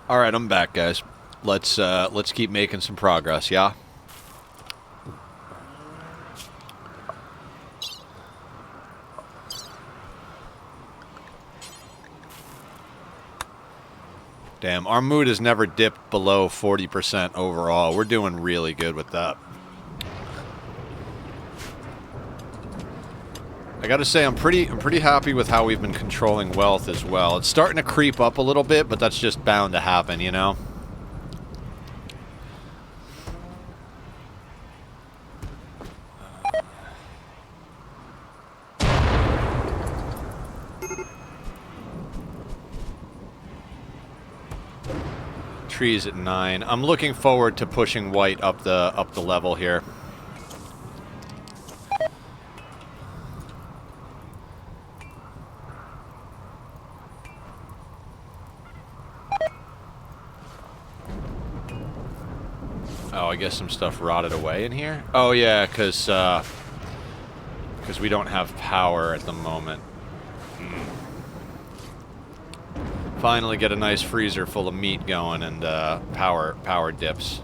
[SPEAKER 1] All right, I'm back, guys. Let's keep making some progress, yeah? Damn, our mood has never dipped below 40% overall. We're doing really good with that. I gotta say, I'm pretty happy with how we've been controlling wealth as well. It's starting to creep up a little bit, but that's just bound to happen, you know? Trees at 9. I'm looking forward to pushing white up the level here. Oh, I guess some stuff rotted away in here? Oh, yeah, because we don't have power at the moment. Finally get a nice freezer full of meat going and power dips.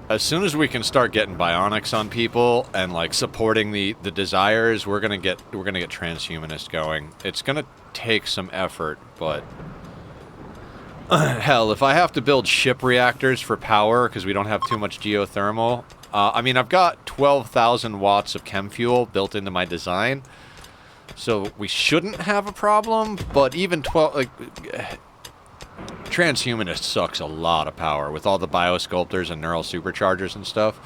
[SPEAKER 1] As soon as we can start getting bionics on people and like supporting the desires, we're gonna get transhumanist going. It's gonna take some effort, but hell, if I have to build ship reactors for power because we don't have too much geothermal, I mean, I've got 12,000 watts of chem fuel built into my design, so we shouldn't have a problem. But even 12, like. Transhumanist sucks a lot of power with all the biosculptors and neural superchargers and stuff.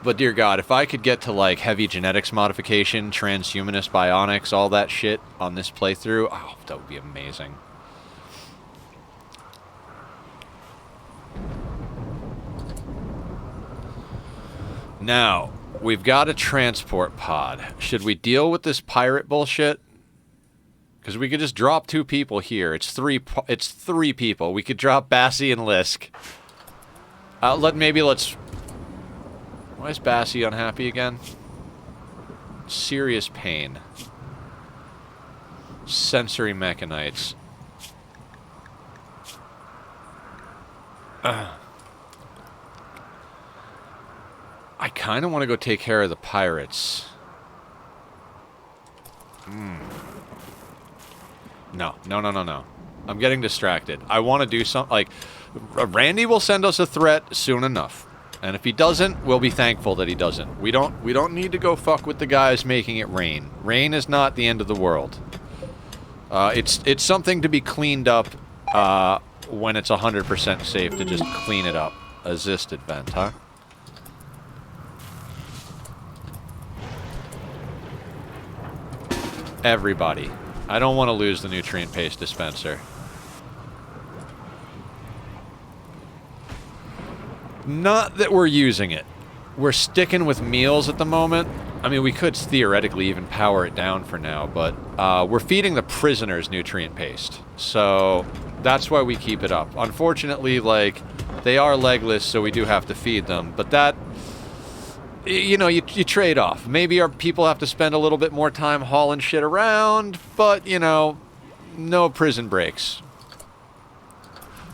[SPEAKER 1] But dear God, if I could get to like heavy genetics modification, transhumanist bionics, all that shit on this playthrough, oh, that would be amazing. Now, we've got a transport pod. Should we deal with this pirate bullshit? Because we could just drop 2 people here. It's three people. We could drop Bassie and Lisk. Let's... Why is Bassie unhappy again? Serious pain. Sensory mechanites. I kind of want to go take care of the pirates. No. I'm getting distracted. I want to do something, like, Randy will send us a threat soon enough. And if he doesn't, we'll be thankful that he doesn't. We don't need to go fuck with the guys making it rain. Rain is not the end of the world. It's something to be cleaned up when it's 100% safe to just clean it up. Assisted vent, huh? Everybody. I don't want to lose the nutrient paste dispenser. Not that we're using it. We're sticking with meals at the moment. I mean, we could theoretically even power it down for now, but we're feeding the prisoners nutrient paste. So that's why we keep it up. Unfortunately, like, they are legless, so we do have to feed them. But that... You know, you trade off. Maybe our people have to spend a little bit more time hauling shit around, but, you know, no prison breaks.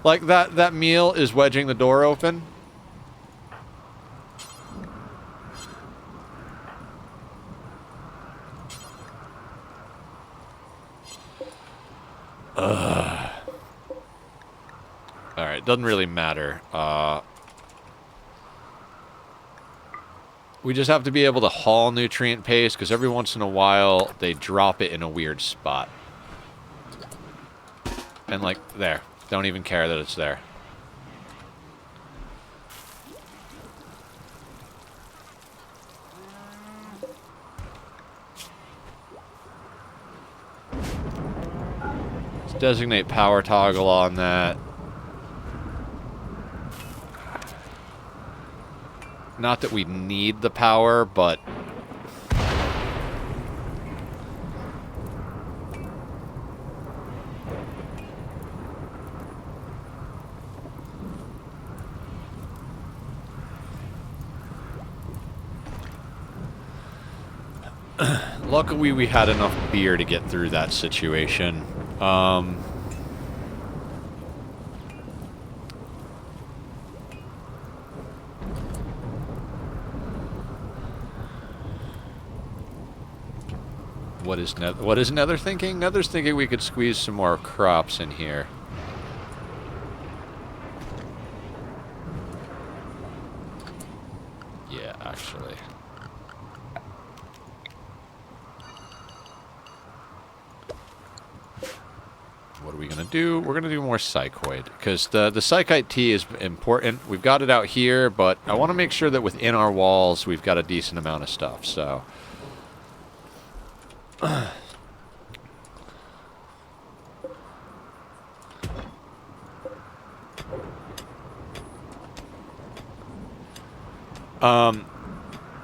[SPEAKER 1] Like, that meal is wedging the door open. Alright, doesn't really matter. We just have to be able to haul nutrient paste, because every once in a while, they drop it in a weird spot. And, like, there. Don't even care that it's there. Let's designate power toggle on that. Not that we need the power, but... Luckily, we had enough beer to get through that situation. What is Nether thinking? Nether's thinking we could squeeze some more crops in here. Yeah, actually. What are we going to do? We're going to do more psychoid, because the psychite tea is important. We've got it out here, but I want to make sure that within our walls we've got a decent amount of stuff, so...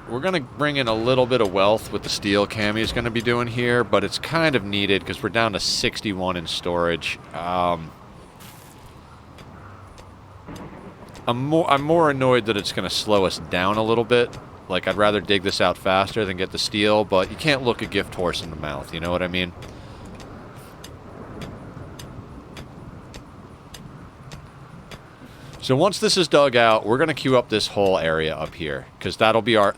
[SPEAKER 1] We're going to bring in a little bit of wealth with the steel Cammy's going to be doing here, but it's kind of needed because we're down to 61 in storage. I'm more annoyed that it's going to slow us down a little bit. Like, I'd rather dig this out faster than get the steel, but you can't look a gift horse in the mouth, you know what I mean? So once this is dug out, we're going to queue up this whole area up here, because that'll be our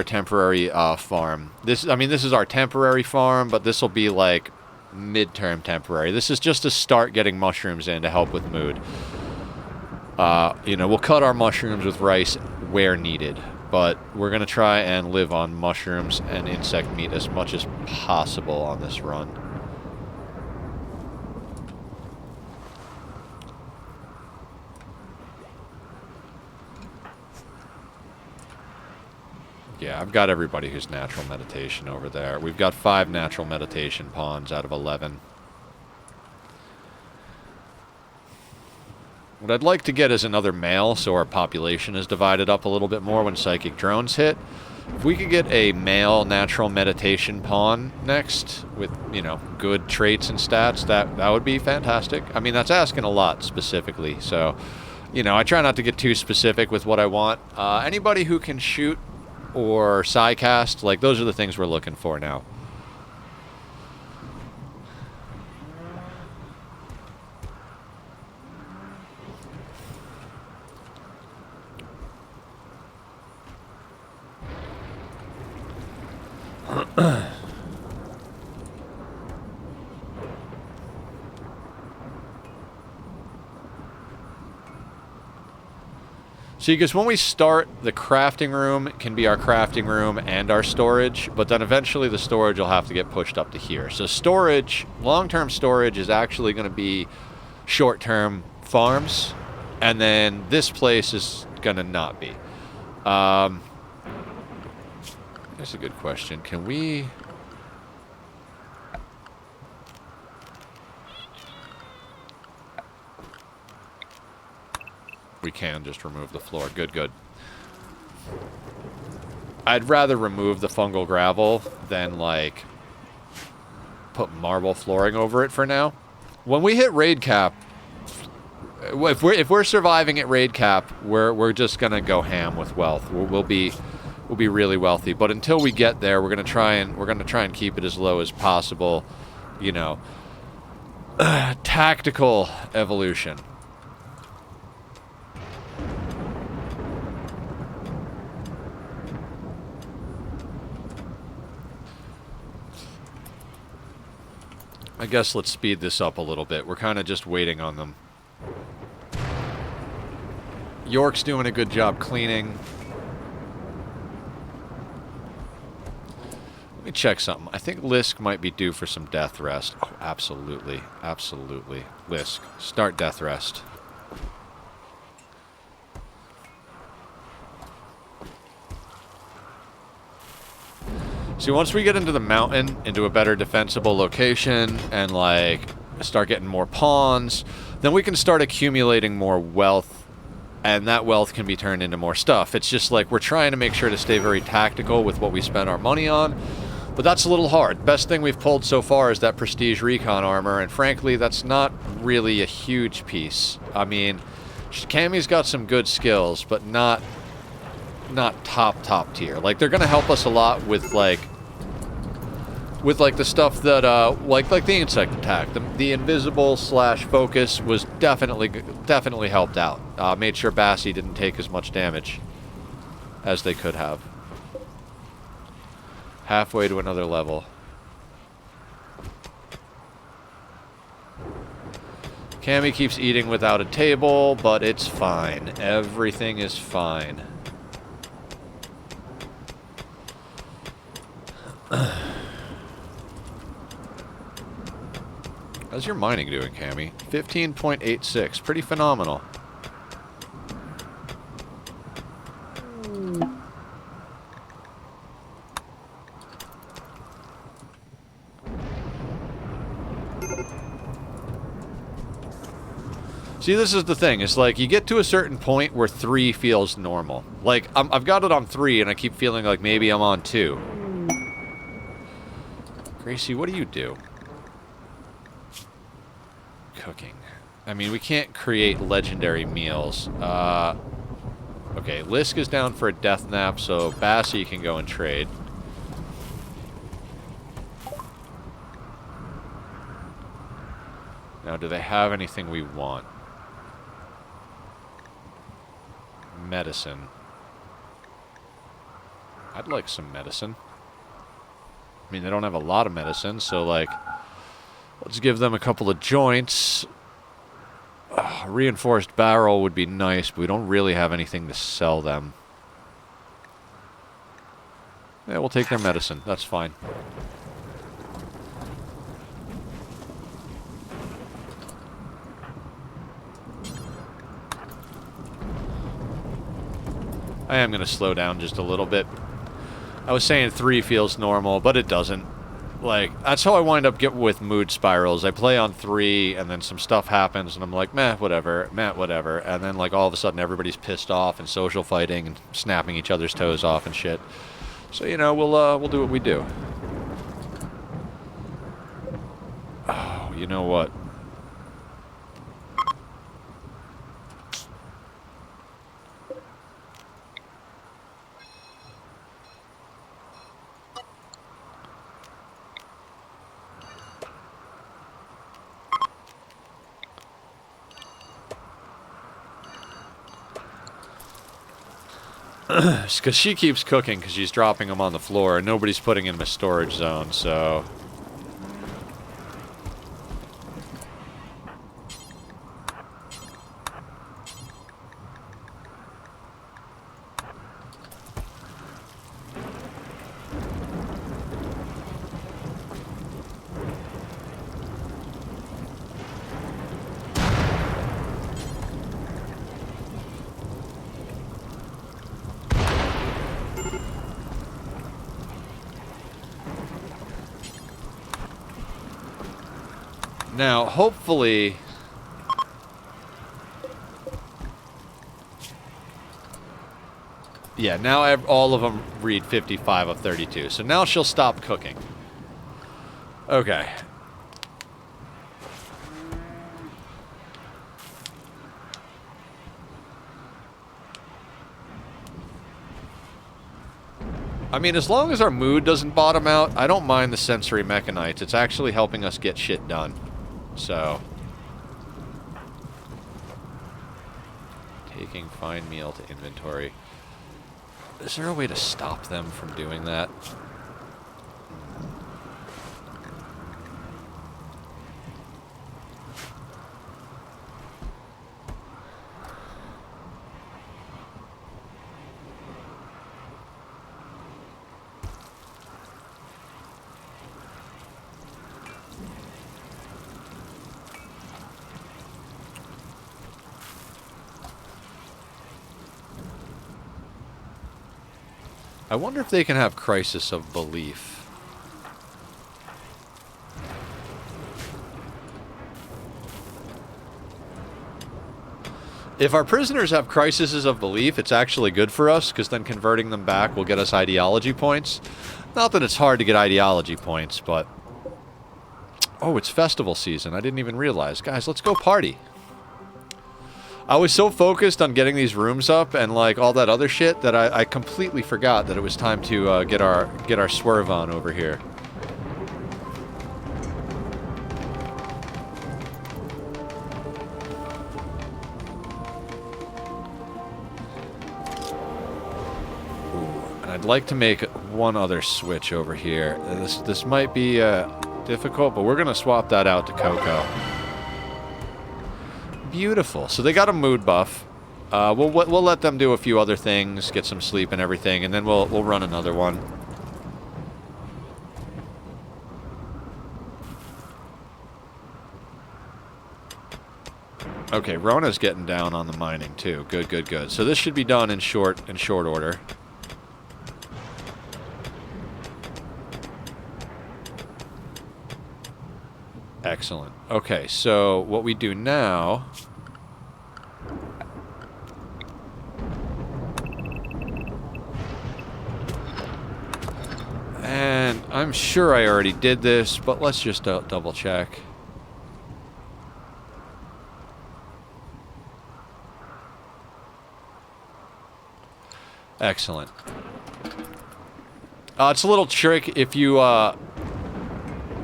[SPEAKER 1] temporary farm. This is our temporary farm, but this will be like midterm temporary. This is just to start getting mushrooms in to help with mood. You know, we'll cut our mushrooms with rice where needed, but we're going to try and live on mushrooms and insect meat as much as possible on this run. Yeah, I've got everybody who's natural meditation over there. We've got 5 natural meditation pawns out of 11. What I'd like to get is another male, so our population is divided up a little bit more when psychic drones hit. If we could get a male natural meditation pawn next with, you know, good traits and stats, that would be fantastic. I mean, that's asking a lot specifically, so, you know, I try not to get too specific with what I want. Anybody who can shoot or psycast, like, those are the things we're looking for now. See, because when we start, the crafting room can be our crafting room and our storage, but then eventually the storage will have to get pushed up to here. So storage, long-term storage, is actually going to be short-term farms, and then this place is going to not be. That's a good question. Can we... We can just remove the floor. Good, good. I'd rather remove the fungal gravel than, like, put marble flooring over it for now. When we hit raid cap, if we're surviving at raid cap, we're just gonna go ham with wealth. We'll be really wealthy. But until we get there, we're gonna try and keep it as low as possible. You know, tactical evolution. I guess let's speed this up a little bit. We're kind of just waiting on them. York's doing a good job cleaning. Let me check something. I think Lisk might be due for some death rest. Oh, absolutely. Absolutely. Lisk, start death rest. See, once we get into the mountain, into a better defensible location, and, like, start getting more pawns, then we can start accumulating more wealth, and that wealth can be turned into more stuff. It's just like we're trying to make sure to stay very tactical with what we spend our money on, but that's a little hard. Best thing we've pulled so far is that Prestige Recon armor, and frankly, that's not really a huge piece. I mean, Cammy's got some good skills, but not top tier. Like, they're going to help us a lot with, like, with like the stuff that like the insect attack, the invisible slash focus was definitely helped out. Made sure Bassie didn't take as much damage as they could have. Halfway to another level. Cammy keeps eating without a table, but it's fine. Everything is fine. How's your mining doing, Cammy? 15.86. Pretty phenomenal. See, this is the thing. It's like you get to a certain point where 3 feels normal. Like, I've got it on 3, and I keep feeling like maybe I'm on 2. Gracie, what do you do? Cooking. I mean, we can't create legendary meals. Okay, Lisk is down for a death nap, so Bassie can go and trade. Now, do they have anything we want? Medicine. I'd like some medicine. I mean, they don't have a lot of medicine, so, like, let's give them a couple of joints. Reinforced barrel would be nice, but we don't really have anything to sell them. Yeah, we'll take their medicine. That's fine. I am going to slow down just a little bit. I was saying 3 feels normal, but it doesn't. Like, that's how I wind up getting with mood spirals. I play on 3, and then some stuff happens, and I'm like, meh, whatever, and then, like, all of a sudden everybody's pissed off and social fighting and snapping each other's toes off and shit. So, you know, we'll do what we do. Oh, you know what? Because she keeps cooking because she's dropping them on the floor and nobody's putting in the storage zone, so... Now, hopefully... Yeah, now all of them read 55 of 32. So now she'll stop cooking. Okay. I mean, as long as our mood doesn't bottom out, I don't mind the sensory mechanites. It's actually helping us get shit done. So, taking fine meal to inventory. Is there a way to stop them from doing that? I wonder if they can have crisis of belief. If our prisoners have crises of belief, it's actually good for us, because then converting them back will get us ideology points. Not that it's hard to get ideology points, but... Oh, it's festival season. I didn't even realize. Guys, let's go party. I was so focused on getting these rooms up and like all that other shit that I completely forgot that it was time to get our swerve on over here. I'd like to make one other switch over here. This might be difficult, but we're going to swap that out to Coco. Beautiful. So they got a mood buff. We'll let them do a few other things, get some sleep and everything, and then we'll run another one. Okay, Rona's getting down on the mining too. Good, good, good. So this should be done in short order. Excellent. Okay, so what we do now... And I'm sure I already did this, but let's just double check. Excellent. It's a little trick if you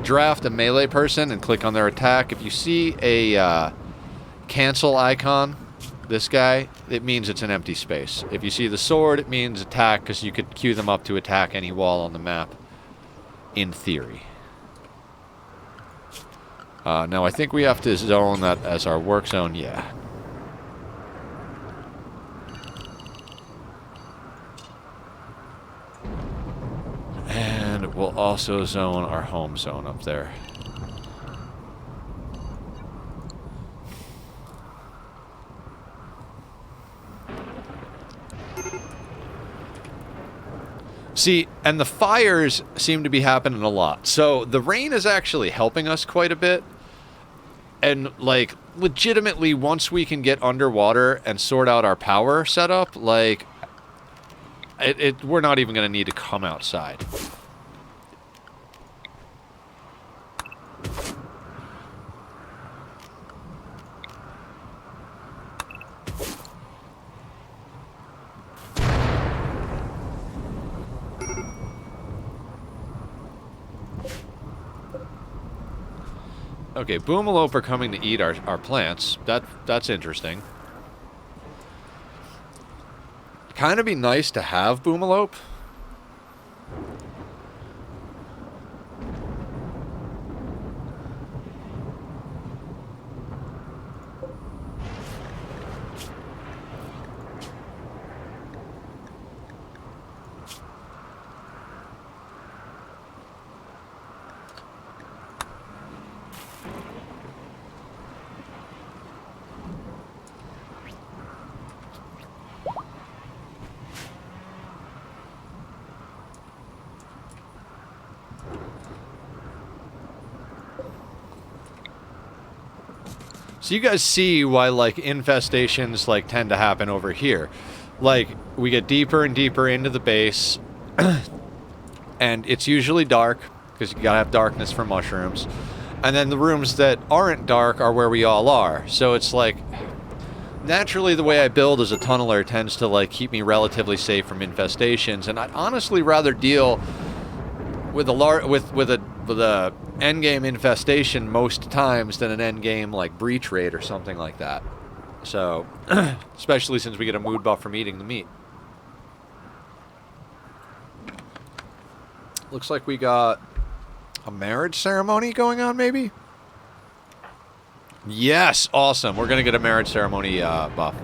[SPEAKER 1] draft a melee person and click on their attack. If you see a cancel icon, this guy, it means it's an empty space. If you see the sword, it means attack, because you could queue them up to attack any wall on the map, in theory. Now, I think we have to zone that as our work zone. Yeah. And we'll also zone our home zone up there. See, and the fires seem to be happening a lot. So the rain is actually helping us quite a bit. And, like, legitimately, once we can get underwater and sort out our power setup, like... we're not even going to need to come outside. Okay, Boomalope are coming to eat our plants. That's interesting. Kind of be nice to have Boomalope. So you guys see why, like, infestations, like, tend to happen over here. Like, we get deeper and deeper into the base, and it's usually dark, because you gotta have darkness for mushrooms. And then the rooms that aren't dark are where we all are. So it's like, naturally the way I build as a tunneler tends to, like, keep me relatively safe from infestations, and I'd honestly rather deal with a endgame infestation most times than an endgame like breach raid or something like that. So, especially since we get a mood buff from eating the meat. Looks like we got a marriage ceremony going on, maybe? Yes, awesome. We're gonna get a marriage ceremony buff.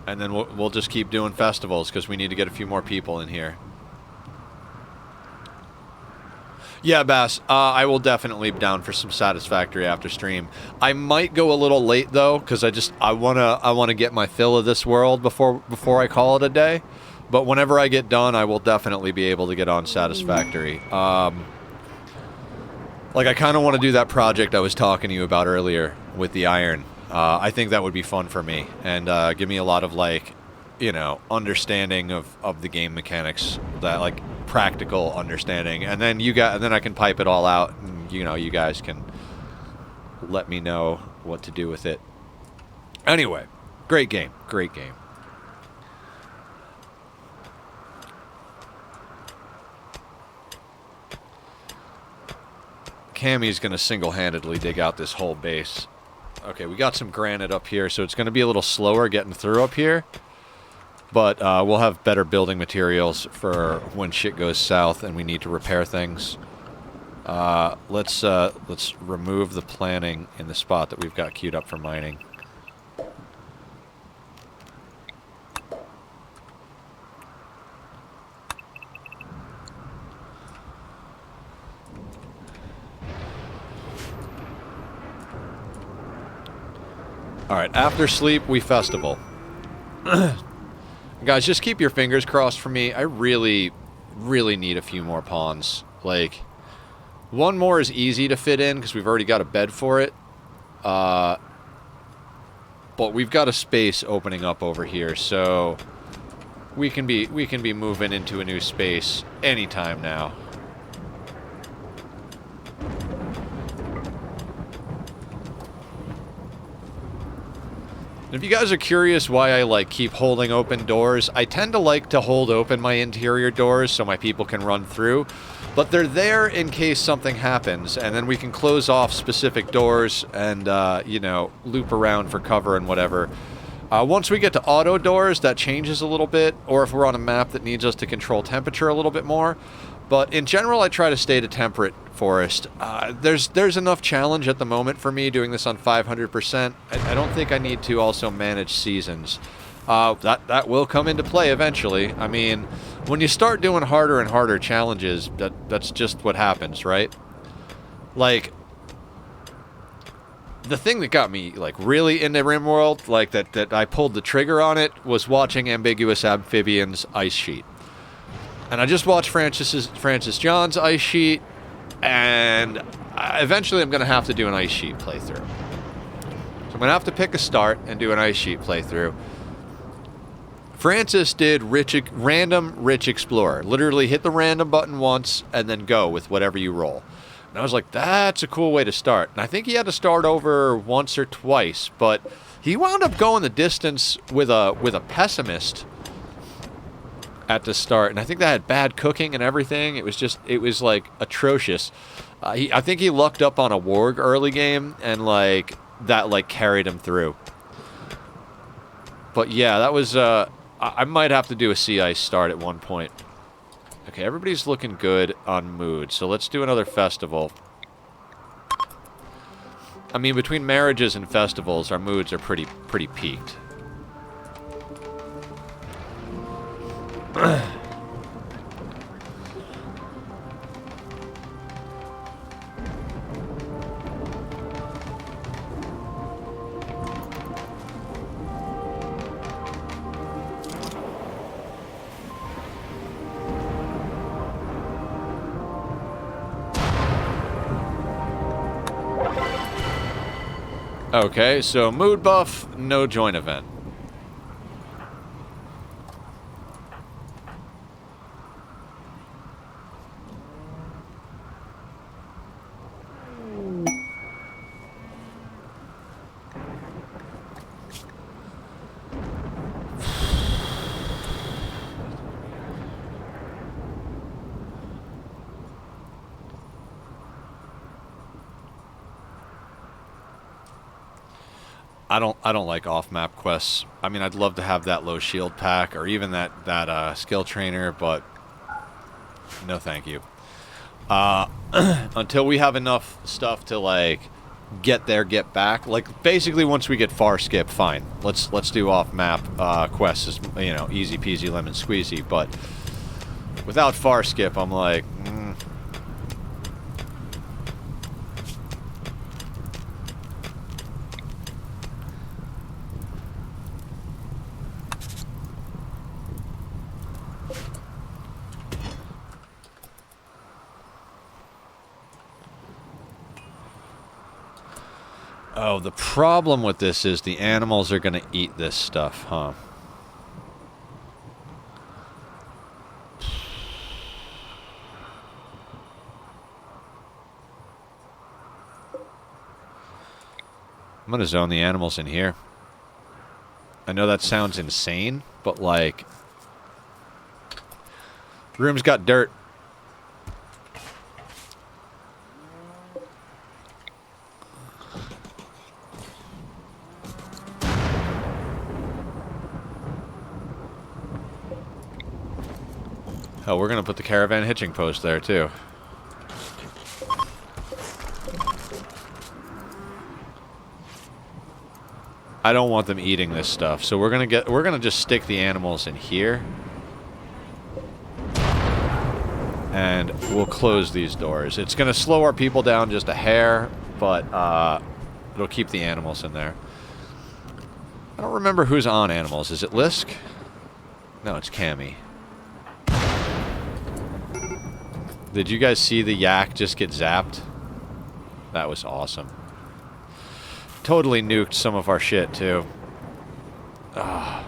[SPEAKER 1] And then we'll just keep doing festivals, because we need to get a few more people in here. Yeah, Bass, I will definitely be down for some Satisfactory after stream. I might go a little late, though, because I wanna get my fill of this world before I call it a day. But whenever I get done, I will definitely be able to get on Satisfactory. Like, I kind of want to do that project I was talking to you about earlier with the iron. I think that would be fun for me, and give me a lot of, like, you know, understanding of the game mechanics, that, like, practical understanding, and then then I can pipe it all out, and, you know, you guys can let me know what to do with it. Anyway, great game, great game. Cammy's gonna single-handedly dig out this whole base. Okay, we got some granite up here, so it's going to be a little slower getting through up here. But we'll have better building materials for when shit goes south and we need to repair things. Let's remove the planning in the spot that we've got queued up for mining. Alright, after sleep, we festival. Guys, just keep your fingers crossed for me. I really, really need a few more pawns. Like, one more is easy to fit in because we've already got a bed for it. But we've got a space opening up over here, so we can be moving into a new space anytime now. If you guys are curious why I like keep holding open doors, I tend to like to hold open my interior doors so my people can run through, but they're there in case something happens, and then we can close off specific doors and, you know, loop around for cover and whatever. Once we get to auto doors, that changes a little bit, or if we're on a map that needs us to control temperature a little bit more. But in general, I try to stay to temperate forest. There's enough challenge at the moment for me doing this on 500%. I don't think I need to also manage seasons. That will come into play eventually. I mean, when you start doing harder and harder challenges, that's just what happens, right? Like, the thing that got me like really into RimWorld, like that I pulled the trigger on it, was watching Ambiguous Amphibians Ice Sheet. And I just watched Francis John's Ice Sheet, and eventually I'm going to have to do an Ice Sheet playthrough. So I'm going to have to pick a start and do an Ice Sheet playthrough. Francis did random Rich Explorer. Literally hit the random button once and then go with whatever you roll. And I was like, that's a cool way to start. And I think he had to start over once or twice, but he wound up going the distance with a pessimist at the start, and I think that had bad cooking and everything. It was like atrocious. I think he lucked up on a warg early game, and like that like carried him through. But yeah, that was I might have to do a sea ice start at one point. Okay, everybody's looking good on mood, so let's do another festival. I mean, between marriages and festivals, our moods are pretty peaked. Okay, so mood buff, no join event. I don't like off-map quests. I mean, I'd love to have that low shield pack or even that skill trainer, but no thank you. Until we have enough stuff to like get there, get back. Like basically, once we get far skip, fine. Let's do off-map quests. You know, easy peasy lemon squeezy. But without far skip, I'm like. Oh, the problem with this is the animals are going to eat this stuff, huh? I'm going to zone the animals in here. I know that sounds insane, but like... the room's got dirt. Oh, we're going to put the caravan hitching post there, too. I don't want them eating this stuff, so we're gonna just stick the animals in here. And we'll close these doors. It's gonna slow our people down just a hair, but it'll keep the animals in there. I don't remember who's on animals. Is it Lisk? No, it's Cammy. Did you guys see the yak just get zapped? That was awesome. Totally nuked some of our shit, too. Ugh.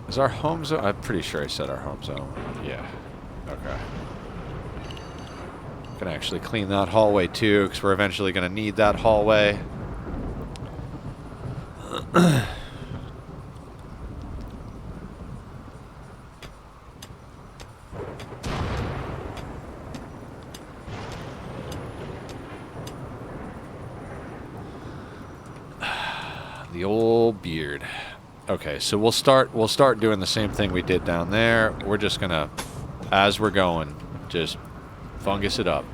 [SPEAKER 1] Is our home zone? I'm pretty sure I said our home zone. Yeah. Okay. Gonna actually clean that hallway, too, because we're eventually gonna need that hallway. The old beard. Okay, so we'll start doing the same thing we did down there. We're just gonna, as we're going, just fungus it up.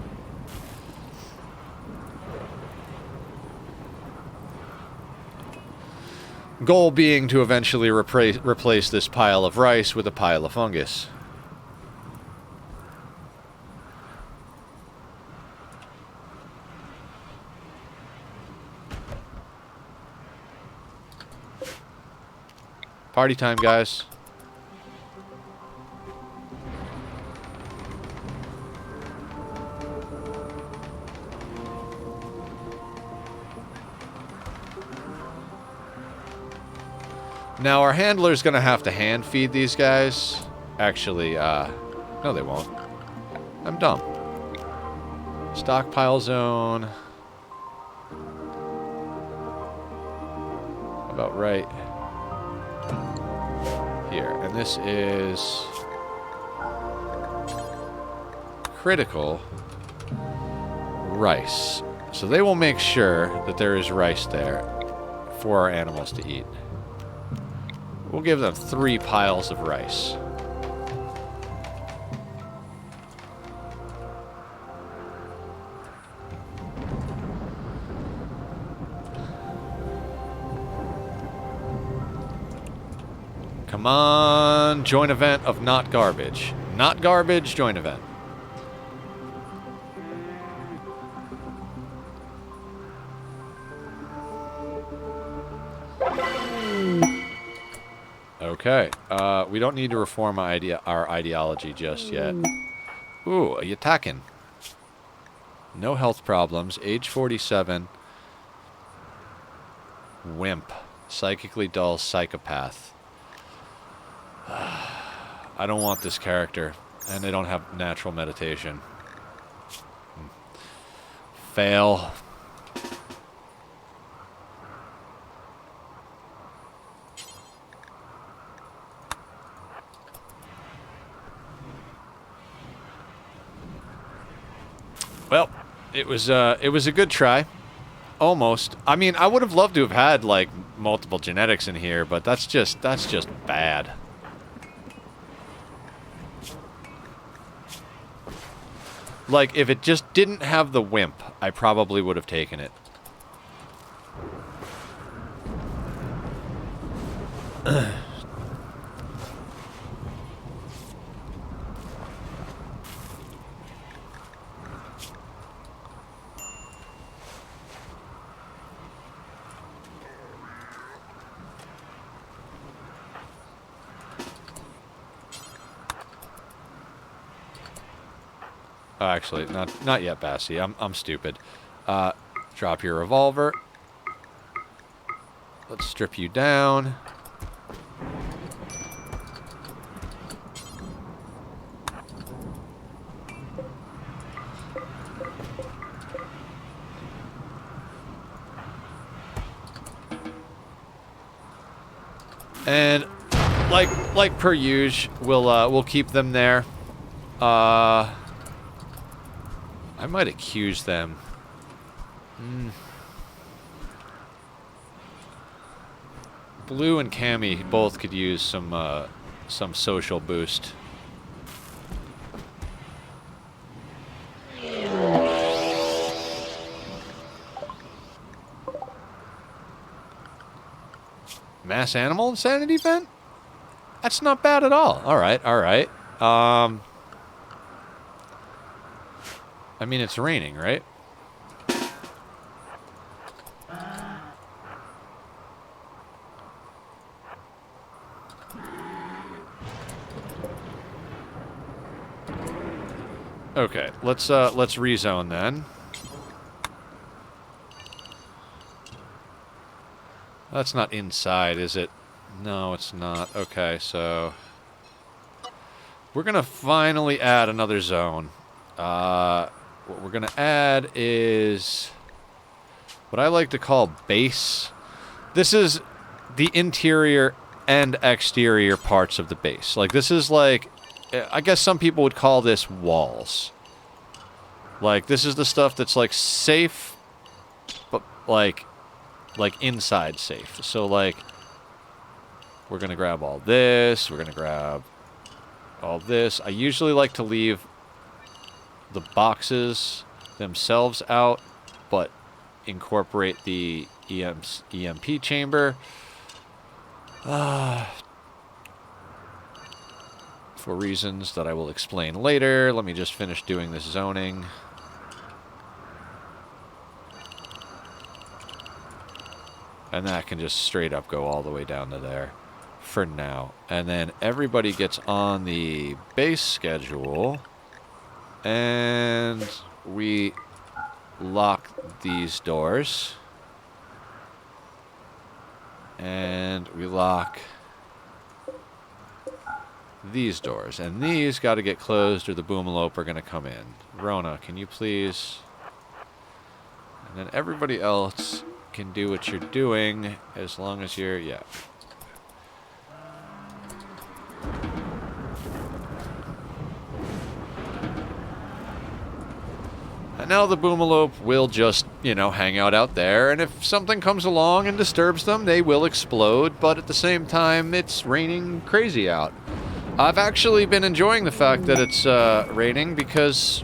[SPEAKER 1] Goal being to eventually replace this pile of rice with a pile of fungus. Party time, guys. Now, our handler's gonna have to hand feed these guys. Actually, no they won't. I'm dumb. Stockpile zone. About right here. And this is critical rice. So they will make sure that there is rice there for our animals to eat. We'll give them 3 piles of rice. Come on, join event of not garbage. Not garbage, join event. Okay, we don't need to reform our ideology just yet. Ooh, a Yatakin. No health problems, age 47. Wimp. Psychically dull psychopath. I don't want this character, and they don't have natural meditation. Fail. Well, it was a good try. Almost. I mean, I would have loved to have had like multiple genetics in here, but that's just bad. Like, if it just didn't have the wimp, I probably would have taken it. Oh, actually, not yet, Bassie. I'm stupid. Drop your revolver. Let's strip you down. And like per usual, we'll keep them there. I might accuse them. Blue and Cammy both could use some social boost. Mass animal insanity vent? That's not bad at all. All right, all right. I mean, it's raining, right? Okay, let's rezone then. That's not inside, is it? No, it's not. Okay, so we're gonna finally add another zone. What we're gonna add is what I like to call base. This is the interior and exterior parts of the base. Like, this is like, I guess some people would call this walls. Like, this is the stuff that's like safe, but like inside safe. So like, we're gonna grab all this, we're gonna grab all this. I usually like to leave the boxes themselves out, but incorporate the EMP chamber. For reasons that I will explain later. Let me just finish doing this zoning. And that can just straight up go all the way down to there for now. And then everybody gets on the base schedule. And we lock these doors. And we lock these doors. And these got to get closed or the boomalope are going to come in. Rona, can you please? And then everybody else can do what you're doing as long as you're, yeah. And now the boomalope will just, you know, hang out there, and if something comes along and disturbs them, they will explode, but at the same time, it's raining crazy out. I've actually been enjoying the fact that it's raining because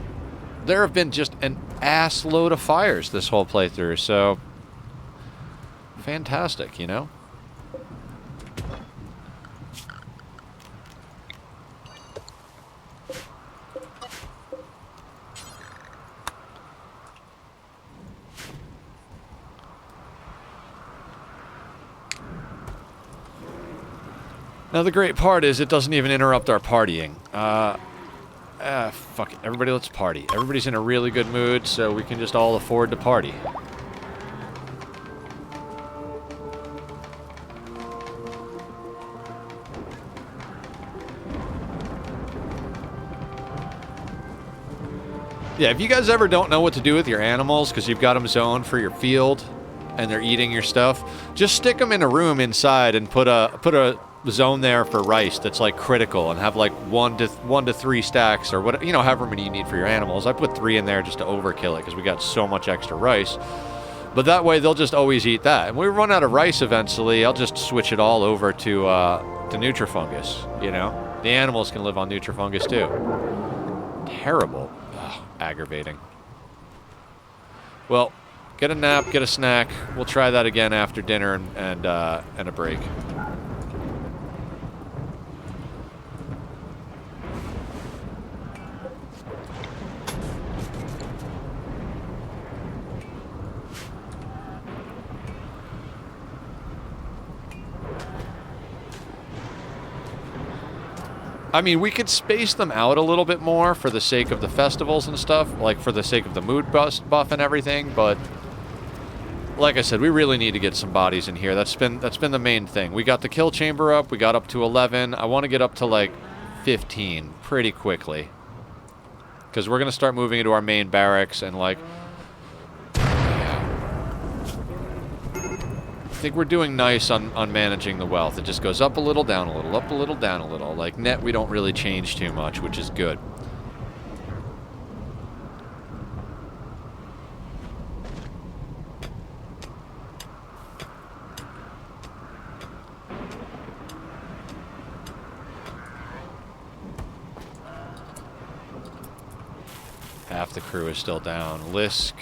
[SPEAKER 1] there have been just an ass load of fires this whole playthrough, so fantastic, you know? Now, the great part is it doesn't even interrupt our partying. Fuck it. Everybody, let's party. Everybody's in a really good mood, so we can just all afford to party. Yeah, if you guys ever don't know what to do with your animals because you've got them zoned for your field and they're eating your stuff, just stick them in a room inside and put a zone there for rice that's like critical and have like one to three stacks or what, you know, however many you need for your animals. I put 3 in there just to overkill it because we got so much extra rice. But that way they'll just always eat that. And when we run out of rice eventually, I'll just switch it all over to Nutrifungus, you know? The animals can live on Nutrifungus too. Terrible. Ugh, aggravating. Well, get a nap, get a snack. We'll try that again after dinner and a break. I mean, we could space them out a little bit more for the sake of the festivals and stuff, like for the sake of the mood buff and everything, but like I said, we really need to get some bodies in here. That's been the main thing. We got the kill chamber up, we got up to 11. I want to get up to like 15 pretty quickly. Because we're going to start moving into our main barracks and like, I think we're doing nice on managing the wealth. It just goes up a little, down a little, up a little, down a little. Like, net, we don't really change too much, which is good. half the crew is still down. Lisk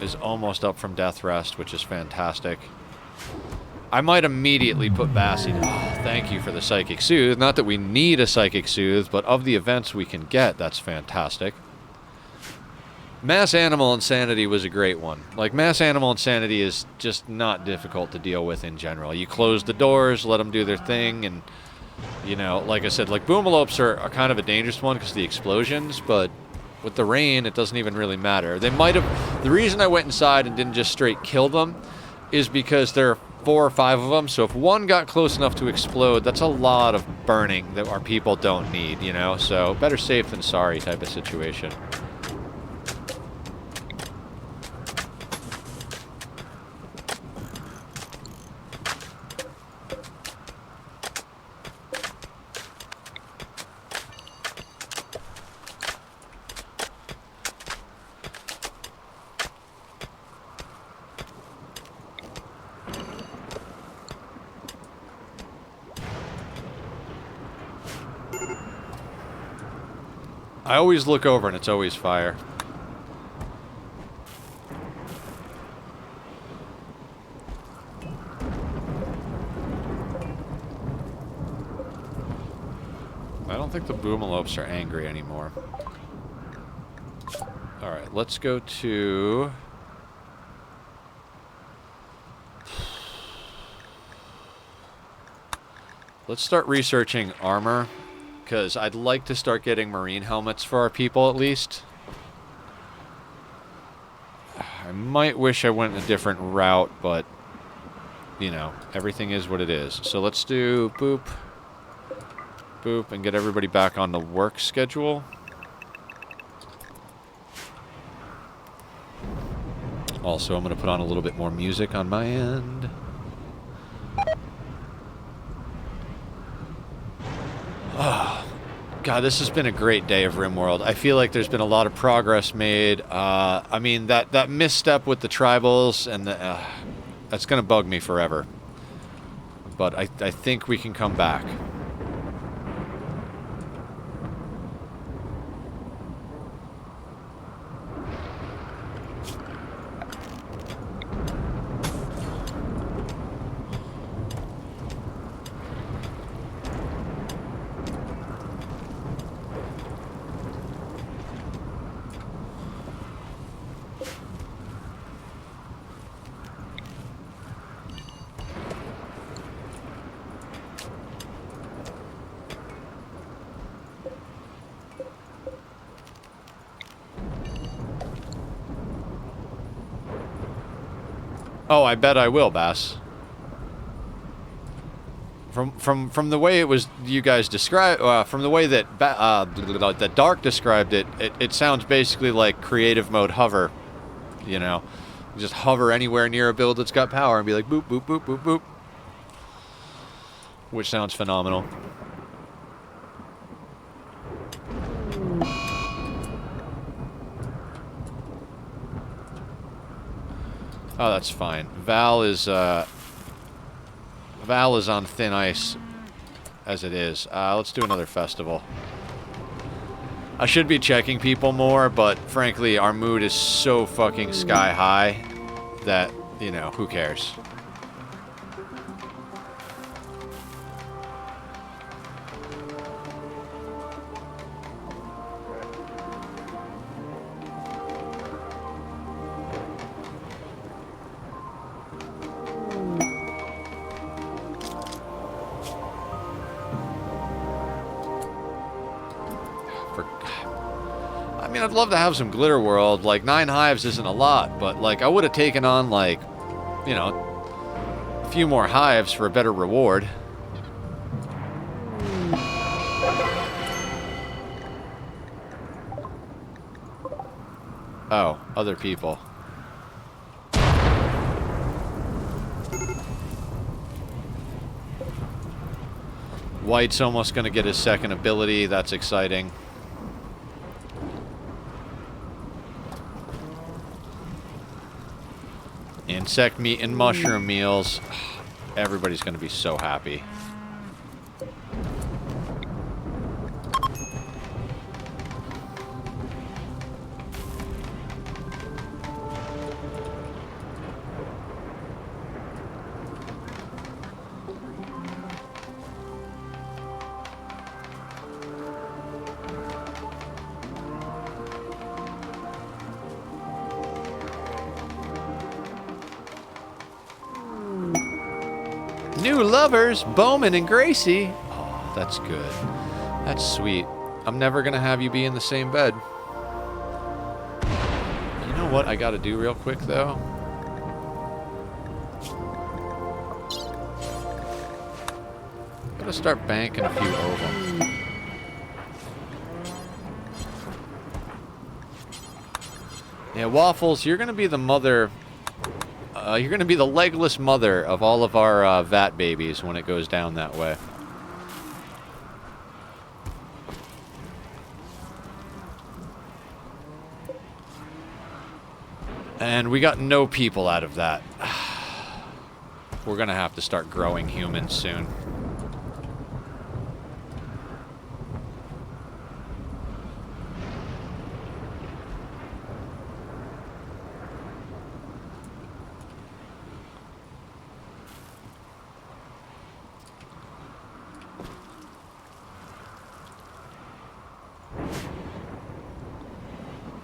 [SPEAKER 1] is almost up from death rest, which is fantastic. I might immediately put Bassie down. Oh, thank you for the Psychic Soothe. Not that we need a Psychic Soothe, but of the events we can get, that's fantastic. Mass Animal Insanity was a great one. Like, Mass Animal Insanity is just not difficult to deal with in general. You close the doors, let them do their thing, and, you know, like I said, like, Boomalopes are kind of a dangerous one because of the explosions, but with the rain, it doesn't even really matter. They might have... The reason I went inside and didn't just straight kill them is because there are 4 or 5 of them, so if one got close enough to explode, that's a lot of burning that our people don't need, you know? So, better safe than sorry type of situation. I always look over and it's always fire. I don't think the Boomalopes are angry anymore. Alright, let's go to... Let's start researching armor. Because I'd like to start getting marine helmets for our people, at least. I might wish I went a different route, but, you know, everything is what it is. So let's do boop, boop, and get everybody back on the work schedule. Also, I'm going to put on a little bit more music on my end. Oh, God, this has been a great day of RimWorld. I feel like there's been a lot of progress made. I mean, that misstep with the tribals, and that's going to bug me forever. But I think we can come back. Oh, I bet I will, Bass. From the way it was you guys described, from the way that that Dark described it, it sounds basically like creative mode hover. You know, you just hover anywhere near a build that's got power and be like boop boop boop boop boop, which sounds phenomenal. Oh, that's fine. Val is on thin ice as it is. Let's do another festival. I should be checking people more, but frankly, our mood is so fucking sky high that, you know, who cares? I'd love to have some Glitter World. Like, 9 hives isn't a lot, but, like, I would have taken on, like, you know, a few more hives for a better reward. Oh, other people. White's almost going to get his second ability. That's exciting. Insect meat and mushroom meals. Everybody's going to be so happy. new lovers, Bowman and Gracie. Oh, that's good. That's sweet. I'm never going to have you be in the same bed. You know what I got to do real quick, though? I'm going to start banking a few ovum. Yeah, Waffles, you're going to be the mother... you're going to be the legless mother of all of our vat babies when it goes down that way. And we got no people out of that. We're going to have to start growing humans soon.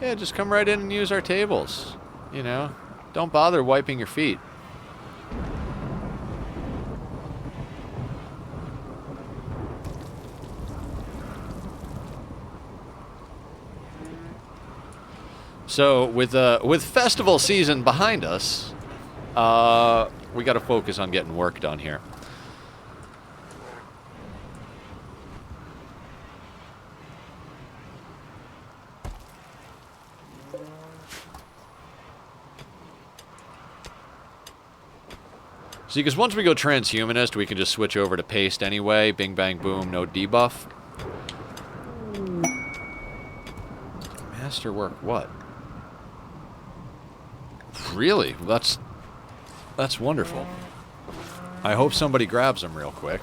[SPEAKER 1] Yeah, just come right in and use our tables. You know, don't bother wiping your feet. So with festival season behind us, we got to focus on getting work done here. See, because once we go transhumanist, we can just switch over to paste anyway. Bing, bang, boom, no debuff. Masterwork what? Really? That's wonderful. I hope somebody grabs them real quick.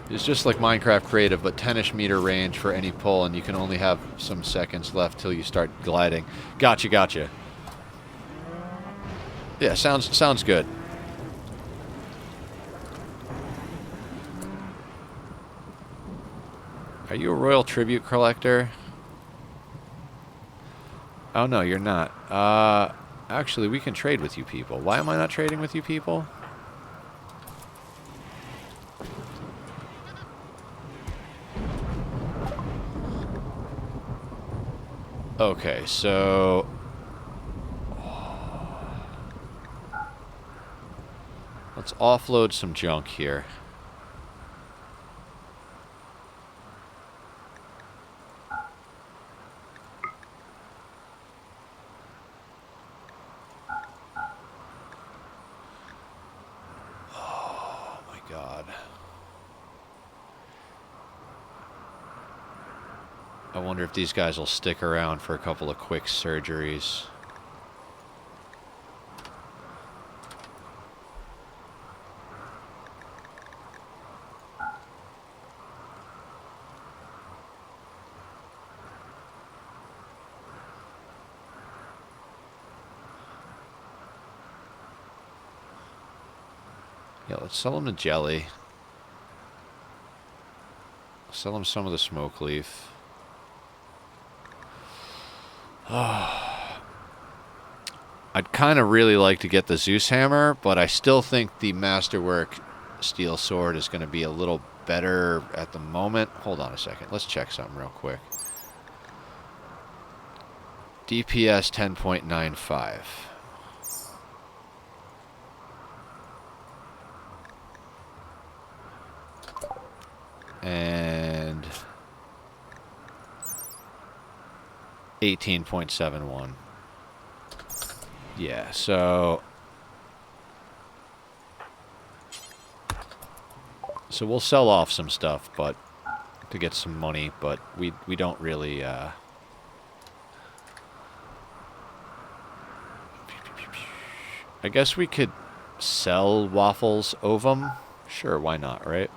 [SPEAKER 1] It's just like Minecraft Creative, but 10-ish meter range for any pull, and you can only have some seconds left till you start gliding. Gotcha, gotcha. Yeah, sounds good. Are you a royal tribute collector? Oh, no, you're not. Actually, we can trade with you people. Why am I not trading with you people? Okay, so... let's offload some junk here. Oh my God. I wonder if these guys will stick around for a couple of quick surgeries. Yeah, let's sell them the jelly. Sell them some of the smoke leaf. I'd kind of really like to get the Zeus hammer, but I still think the Masterwork steel sword is going to be a little better at the moment. Hold on a second. Let's check something real quick. DPS 10.95. And 18.71. Yeah, so we'll sell off some stuff, but to get some money, but we don't really I guess we could sell Waffles ovum. Sure, why not, right?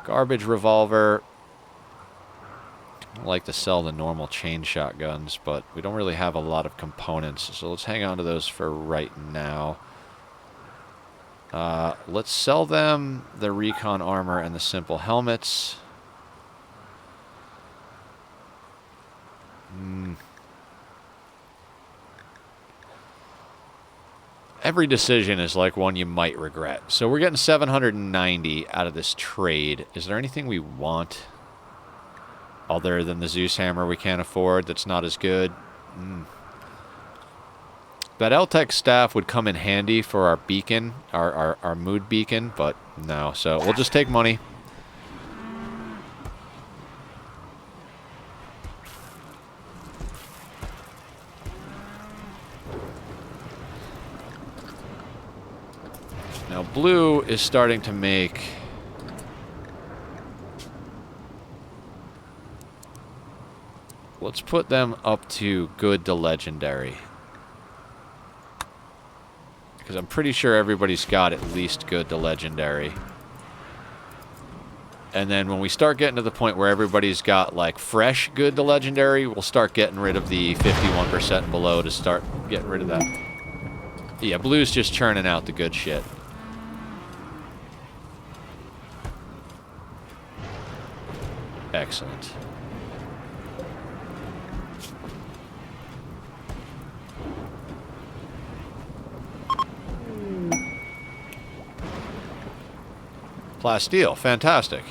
[SPEAKER 1] Garbage revolver. I like to sell the normal chain shotguns, but we don't really have a lot of components, so let's hang on to those for right now. Let's sell them the recon armor and the simple helmets. every decision is like one you might regret. So we're getting 790 out of this trade. Is there anything we want other than the Zeus hammer we can't afford that's not as good? That L-Tech staff would come in handy for our beacon, our mood beacon, but no. So we'll just take money. Now blue is starting to make... Let's put them up to good to legendary. Because I'm pretty sure everybody's got at least good to legendary. And then when we start getting to the point where everybody's got like fresh good to legendary, we'll start getting rid of the 51% and below to start getting rid of that. Yeah, blue's just churning out the good shit. Excellent. Plasteel, fantastic.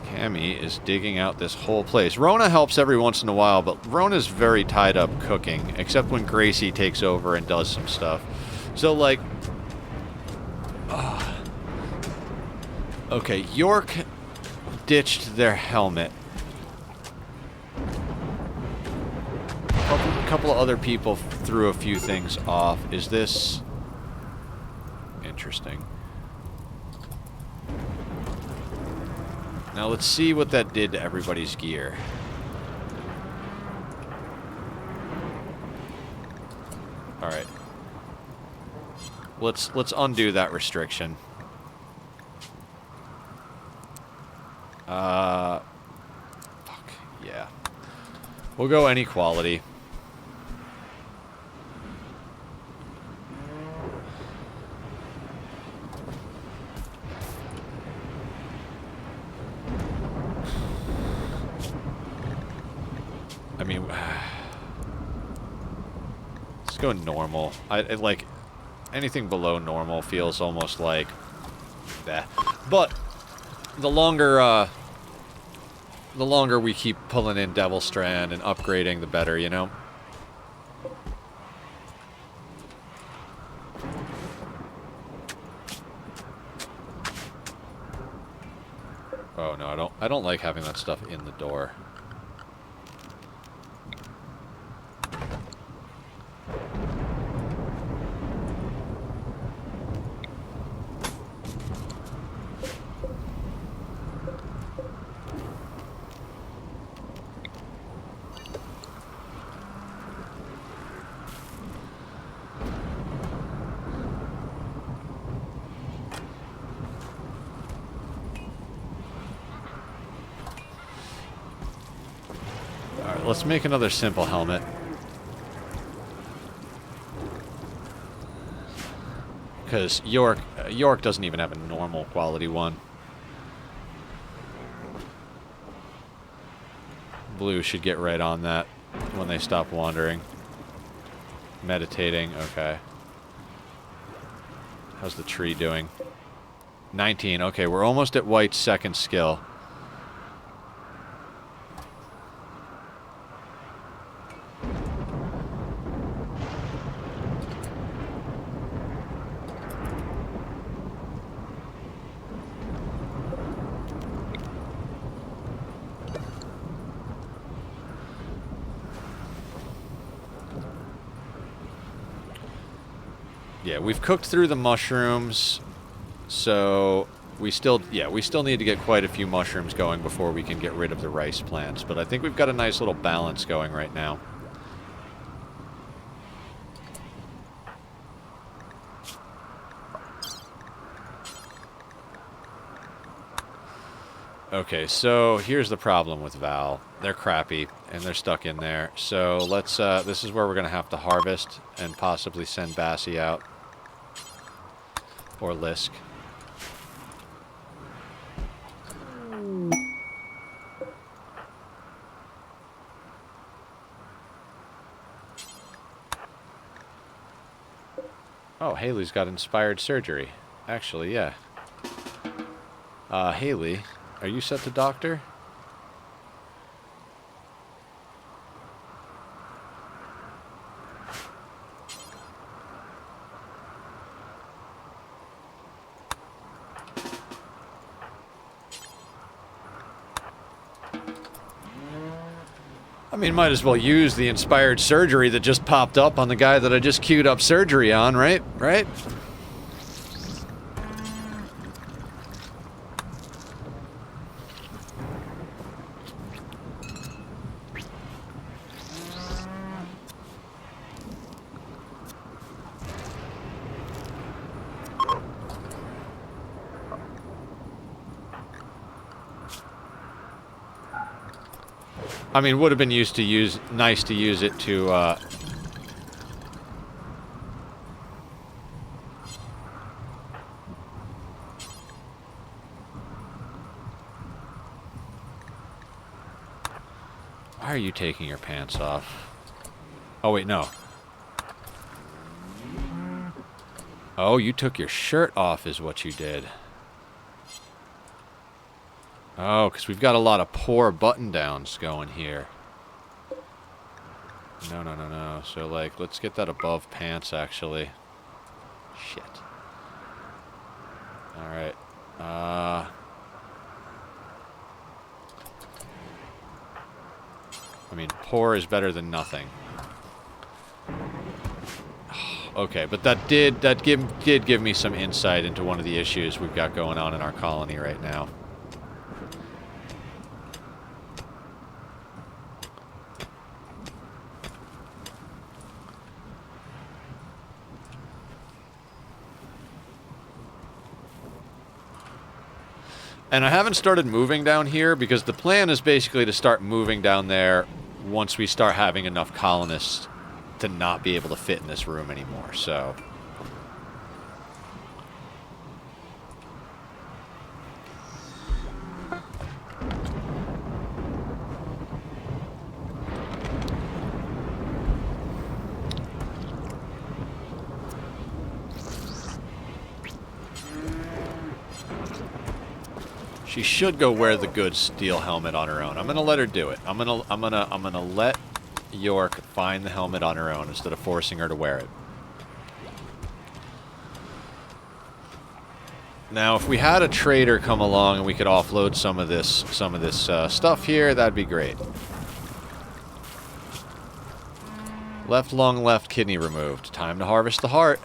[SPEAKER 1] Cammy is digging out this whole place. Rona helps every once in a while, but Rona's very tied up cooking, except when Gracie takes over and does some stuff. So, like... Okay, York ditched their helmet. A couple of other people threw a few things off. Is this... interesting. Now let's see what that did to everybody's gear. Alright. Let's undo that restriction. Fuck, yeah. We'll go any quality. I mean, let's go normal. Like, anything below normal feels almost like that. But the longer we keep pulling in Devil Strand and upgrading, the better, you know? Oh no, I don't like having that stuff in the door. Let's make another simple helmet. Because York doesn't even have a normal quality one. Blue should get right on that when they stop wandering. Meditating, okay. How's the tree doing? 19, okay, we're almost at White's second skill. Yeah, we've cooked through the mushrooms, so we still need to get quite a few mushrooms going before we can get rid of the rice plants, but I think we've got a nice little balance going right now. Okay, so here's the problem with Val. They're crappy, and they're stuck in there. So let's, this is where we're going to have to harvest and possibly send Bassie out. Or Lisk. Oh, Haley's got inspired surgery. Actually, yeah. Haley, are you set to doctor? I mean, might as well use the inspired surgery that just popped up on the guy that I just queued up surgery on, right? Right? I mean, would have been nice to use it to, Why are you taking your pants off? Oh, wait, no. Oh, you took your shirt off is what you did. Oh, because we've got a lot of poor button-downs going here. No, no, no, no. So, like, let's get that above pants, actually. Shit. Alright. I mean, poor is better than nothing. Okay, but that did give me some insight into one of the issues we've got going on in our colony right now. And I haven't started moving down here because the plan is basically to start moving down there once we start having enough colonists to not be able to fit in this room anymore, so... She should go wear the good steel helmet on her own. I'm gonna let her do it. I'm gonna let York find the helmet on her own instead of forcing her to wear it. Now, if we had a trader come along and we could offload some of this stuff here, that'd be great. Left lung, left kidney removed. Time to harvest the heart.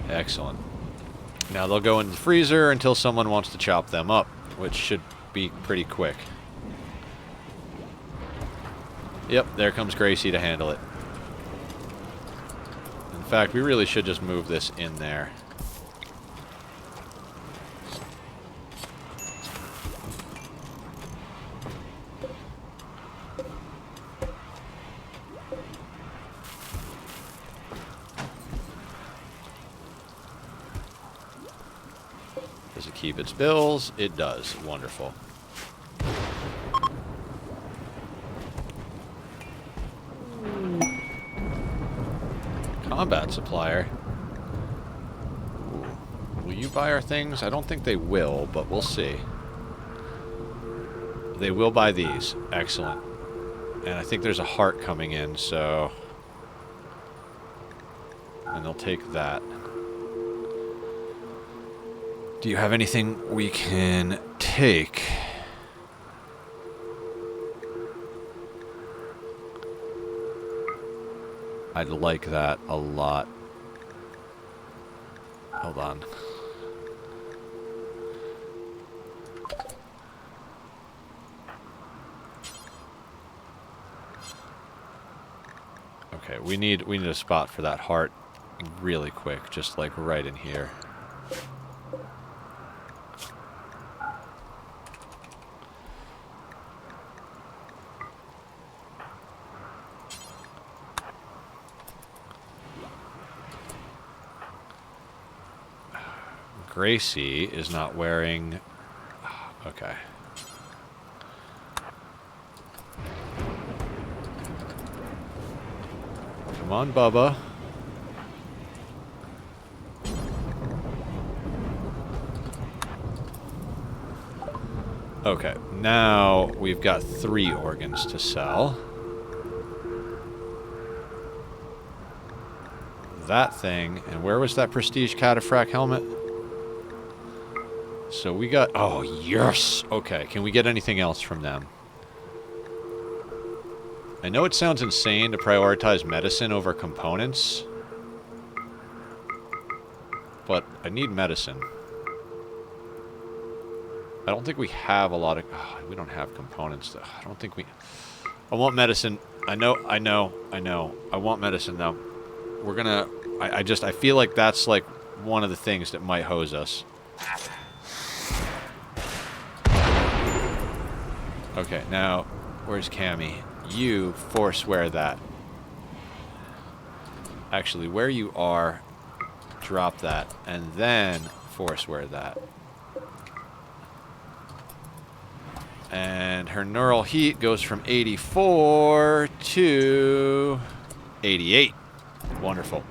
[SPEAKER 1] Excellent. Now they'll go in the freezer until someone wants to chop them up, which should be pretty quick. Yep, there comes Gracie to handle it. In fact, we really should just move this in there. Does it keep its bills? It does. Wonderful. Combat supplier. Will you buy our things? I don't think they will, but we'll see. They will buy these. Excellent. And I think there's a heart coming in, so... And they'll take that. Do you have anything we can take? I'd like that a lot. hold on. Okay, we need a spot for that heart really quick, just like right in here. Gracie is not wearing... Okay. Come on, Bubba. Okay, now we've got 3 organs to sell. That thing, and where was that prestige cataphract helmet? So we got... Oh, yes! Okay, can we get anything else from them? I know it sounds insane to prioritize medicine over components, but I need medicine. I don't think we have a lot of... Oh, we don't have components, though. I don't think we... I want medicine. I know. I want medicine, though. We're gonna... I feel like that's, like, one of the things that might hose us. Okay, now, where's Cammy? You force wear that. Actually, where you are, drop that, and then force wear that. And her neural heat goes from 84 to 88. Wonderful.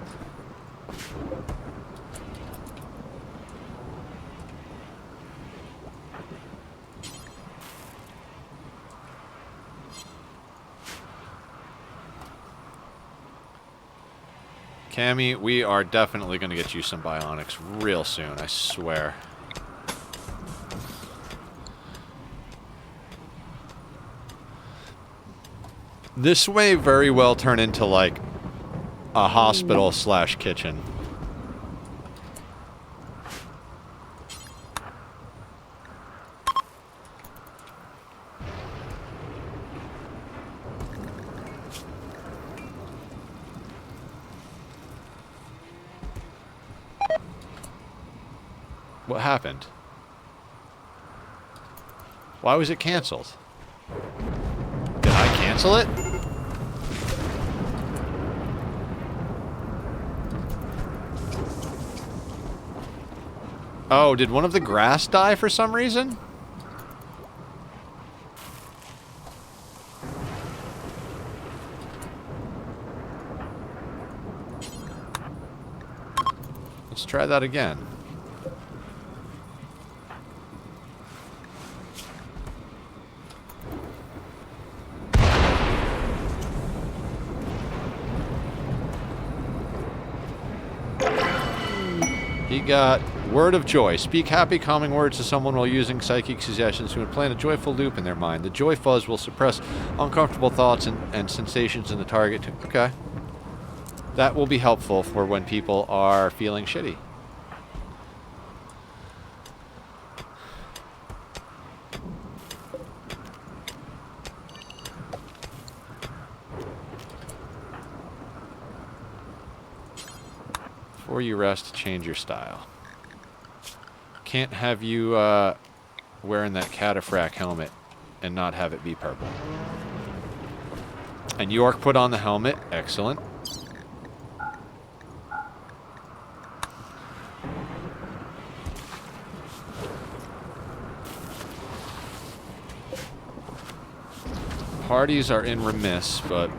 [SPEAKER 1] Cammy, we are definitely going to get you some bionics real soon, I swear. This may very well turn into, like, a hospital slash kitchen. What happened? Why was it canceled? Did I cancel it? Oh, did one of the grass die for some reason? Let's try that again. He got word of joy. Speak happy, calming words to someone while using psychic suggestions to implant a joyful loop in their mind. The joy fuzz will suppress uncomfortable thoughts and sensations in the target. Okay. That will be helpful for when people are feeling shitty. Before you rest, change your style. Can't have you wearing that cataphract helmet and not have it be purple. And York put on the helmet. Excellent. Parties are in remiss, but...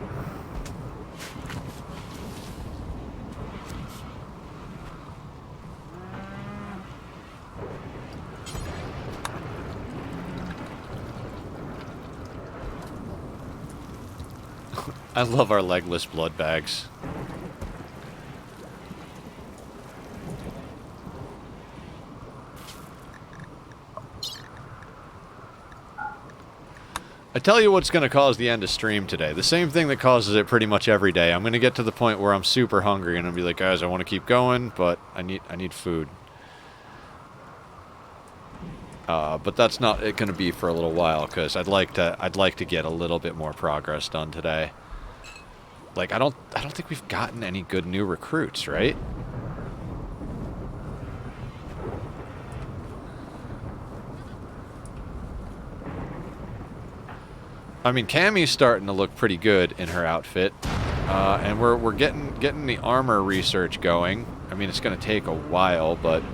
[SPEAKER 1] I love our legless blood bags. I tell you what's going to cause the end of stream today. The same thing that causes it pretty much every day. I'm going to get to the point where I'm super hungry and I'll be like, guys, I want to keep going, but I need food. But that's not going to be for a little while because I'd like to get a little bit more progress done today. Like I don't think we've gotten any good new recruits, right? I mean, Cammie's starting to look pretty good in her outfit, and we're getting the armor research going. I mean, it's going to take a while, but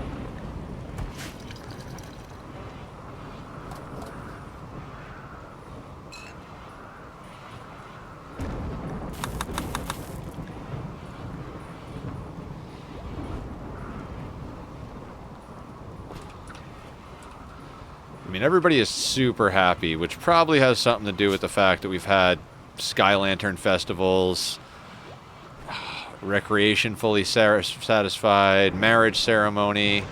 [SPEAKER 1] I mean, everybody is super happy, which probably has something to do with the fact that we've had Sky Lantern festivals, recreation fully satisfied, marriage ceremony.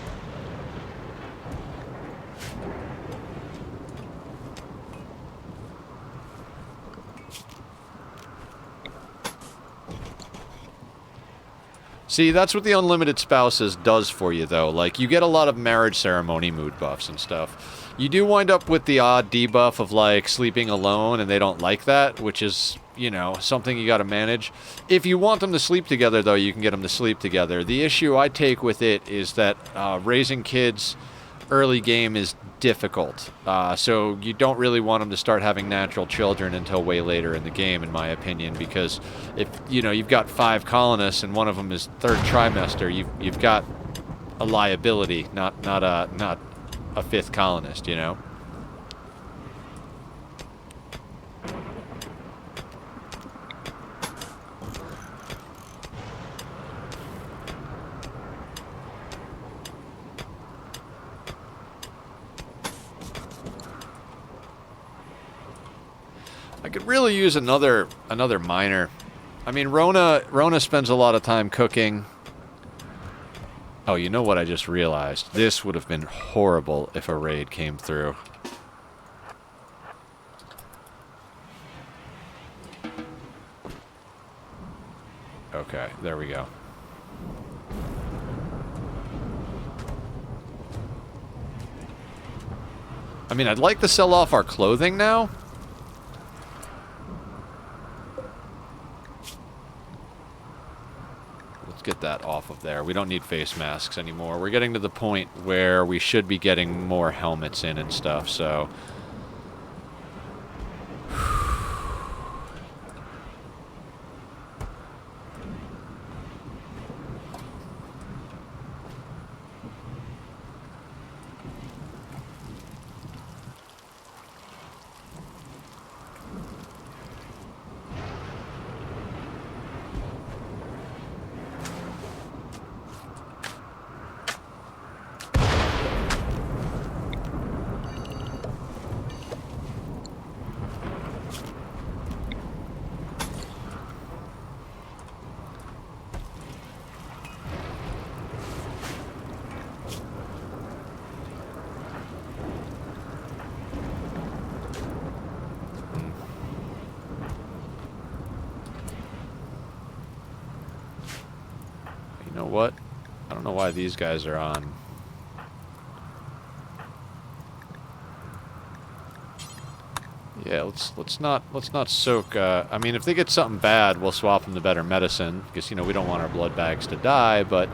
[SPEAKER 1] See, that's what the Unlimited Spouses does for you, though. Like, you get a lot of marriage ceremony mood buffs and stuff. You do wind up with the odd debuff of, like, sleeping alone, and they don't like that, which is, you know, something you gotta manage. If you want them to sleep together, though, you can get them to sleep together. The issue I take with it is that raising kids early game is difficult. So you don't really want them to start having natural children until way later in the game, in my opinion, because if, you know, you've got 5 colonists and one of them is 3rd trimester, you've got a liability, not a 5th colonist, you know? I could really use another miner. I mean, Rona spends a lot of time cooking. Oh, you know what I just realized? This would have been horrible if a raid came through. Okay, there we go. I mean, I'd like to sell off our clothing now. Get that off of there. We don't need face masks anymore. We're getting to the point where we should be getting more helmets in and stuff, so... You know what? I don't know why these guys are on. Yeah, let's not soak. I mean, if they get something bad, we'll swap them to better medicine because, you know, we don't want our blood bags to die, but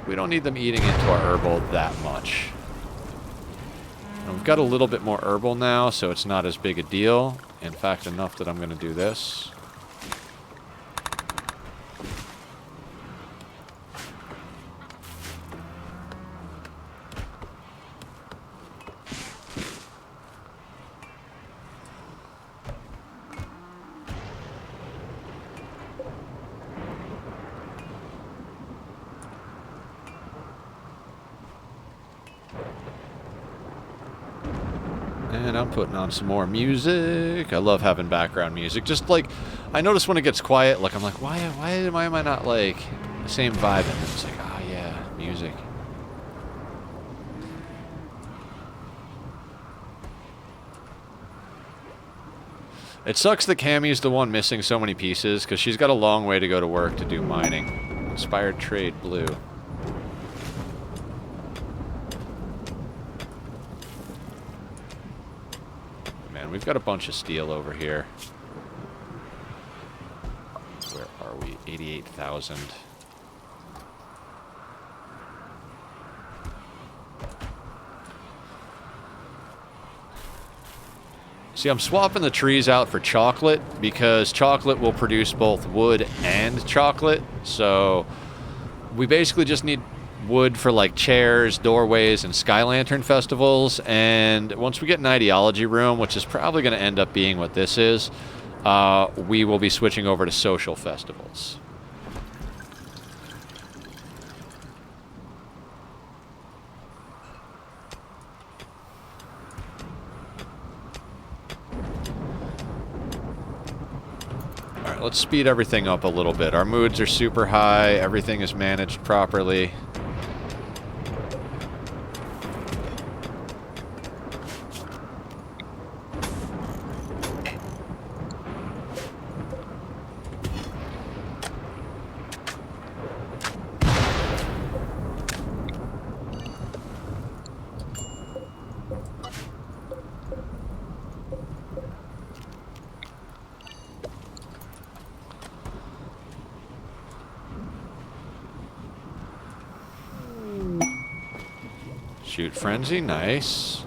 [SPEAKER 1] we don't need them eating into our herbal that much. And we've got a little bit more herbal now, so it's not as big a deal. In fact, enough that I'm going to do this. And I'm putting on some more music. I love having background music. Just like, I notice when it gets quiet, like I'm like, why am I not like the same vibe? And it's like, oh yeah, music. It sucks that Cammie's the one missing so many pieces, because she's got a long way to go to work to do mining. Inspired trade, blue. Man, we've got a bunch of steel over here. Where are we? 88,000. See, I'm swapping the trees out for chocolate because chocolate will produce both wood and chocolate. So we basically just need wood for like chairs, doorways, and sky lantern festivals. And once we get an ideology room, which is probably going to end up being what this is, we will be switching over to social festivals. Let's speed everything up a little bit. Our moods are super high. Everything is managed properly. Shoot frenzy, nice.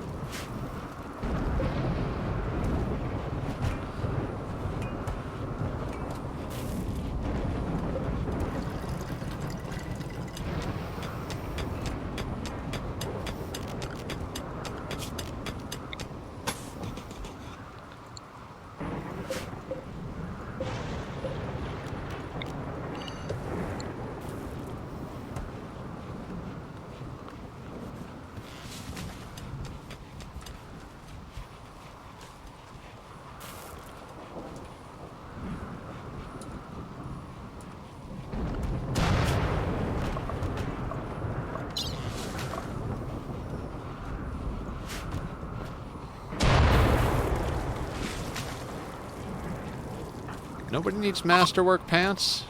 [SPEAKER 1] Nobody needs masterwork pants?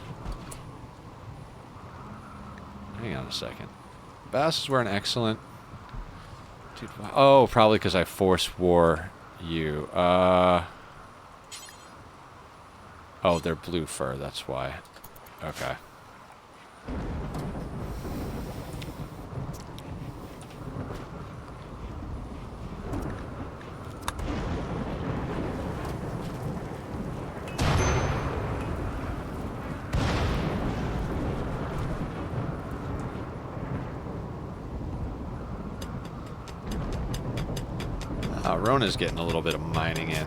[SPEAKER 1] Hang on a second. Bass is wearing excellent. Dude, oh, probably because I force wore you. Oh, they're blue fur, that's why. Okay. Rona's getting a little bit of mining in.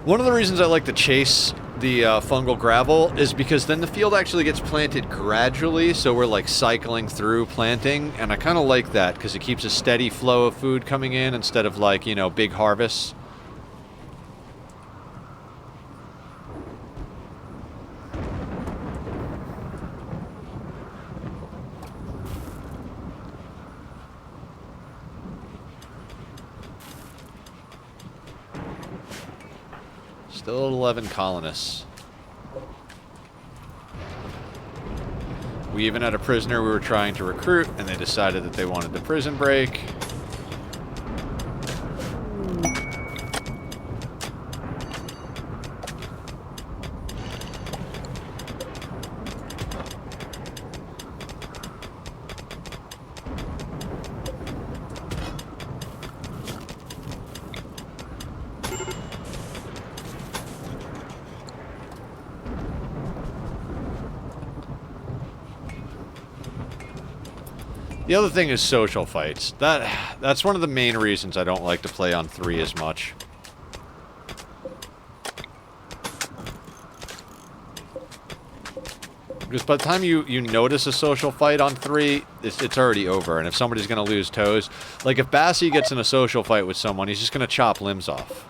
[SPEAKER 1] One of the reasons I like to chase the fungal gravel is because then the field actually gets planted gradually, so we're like cycling through planting, and I kind of like that because it keeps a steady flow of food coming in instead of like, you know, big harvests. Still 11 colonists. We even had a prisoner we were trying to recruit, and they decided that they wanted the prison break. The other thing is social fights. That's one of the main reasons I don't like to play on 3 as much. Because by the time you notice a social fight on 3, it's already over. And if somebody's going to lose toes, like if Bassie gets in a social fight with someone, he's just going to chop limbs off.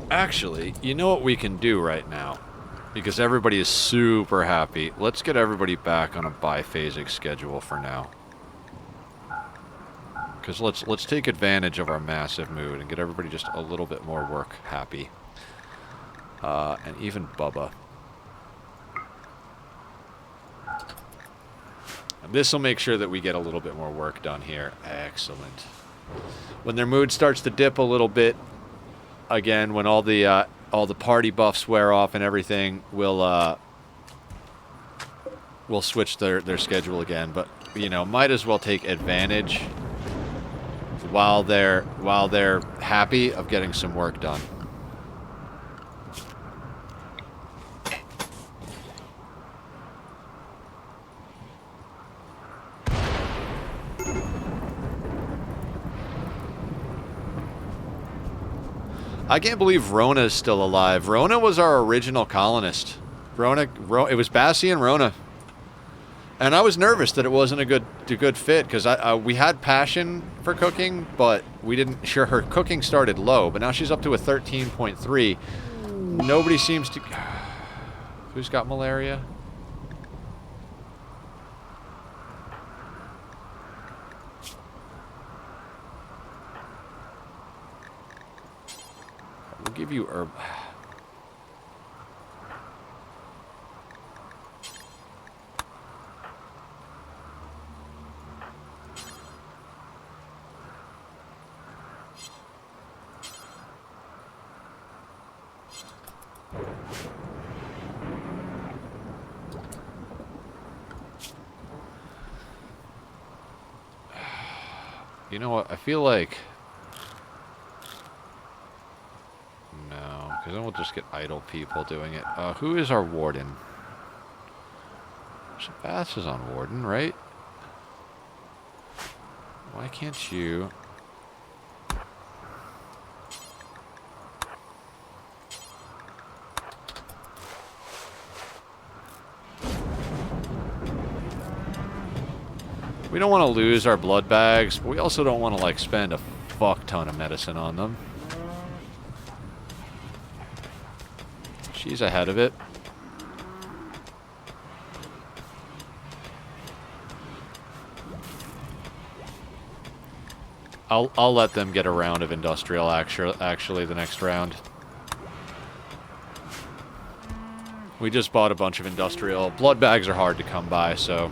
[SPEAKER 1] Actually, you know what we can do right now? Because everybody is super happy. Let's get everybody back on a biphasic schedule for now. Because let's take advantage of our massive mood and get everybody just a little bit more work happy. And even Bubba. And this will make sure that we get a little bit more work done here. Excellent. When their mood starts to dip a little bit, again, when all the party buffs wear off and everything, we'll switch their schedule again. But you know, might as well take advantage while they're happy of getting some work done. I can't believe Rona is still alive. Rona was our original colonist. It was Bassie and Rona. And I was nervous that it wasn't a good fit because we had passion for cooking, but we didn't. Sure, her cooking started low, but now she's up to a 13.3. Nobody seems to. Who's got malaria? We'll give you herb. You know what? I feel like... No, because then we'll just get idle people doing it. Who is our warden? Bass is on warden, right? Why can't you... We don't want to lose our blood bags, but we also don't want to, like, spend a fuck ton of medicine on them. She's ahead of it. I'll let them get a round of industrial actually the next round. We just bought a bunch of industrial. Blood bags are hard to come by, so...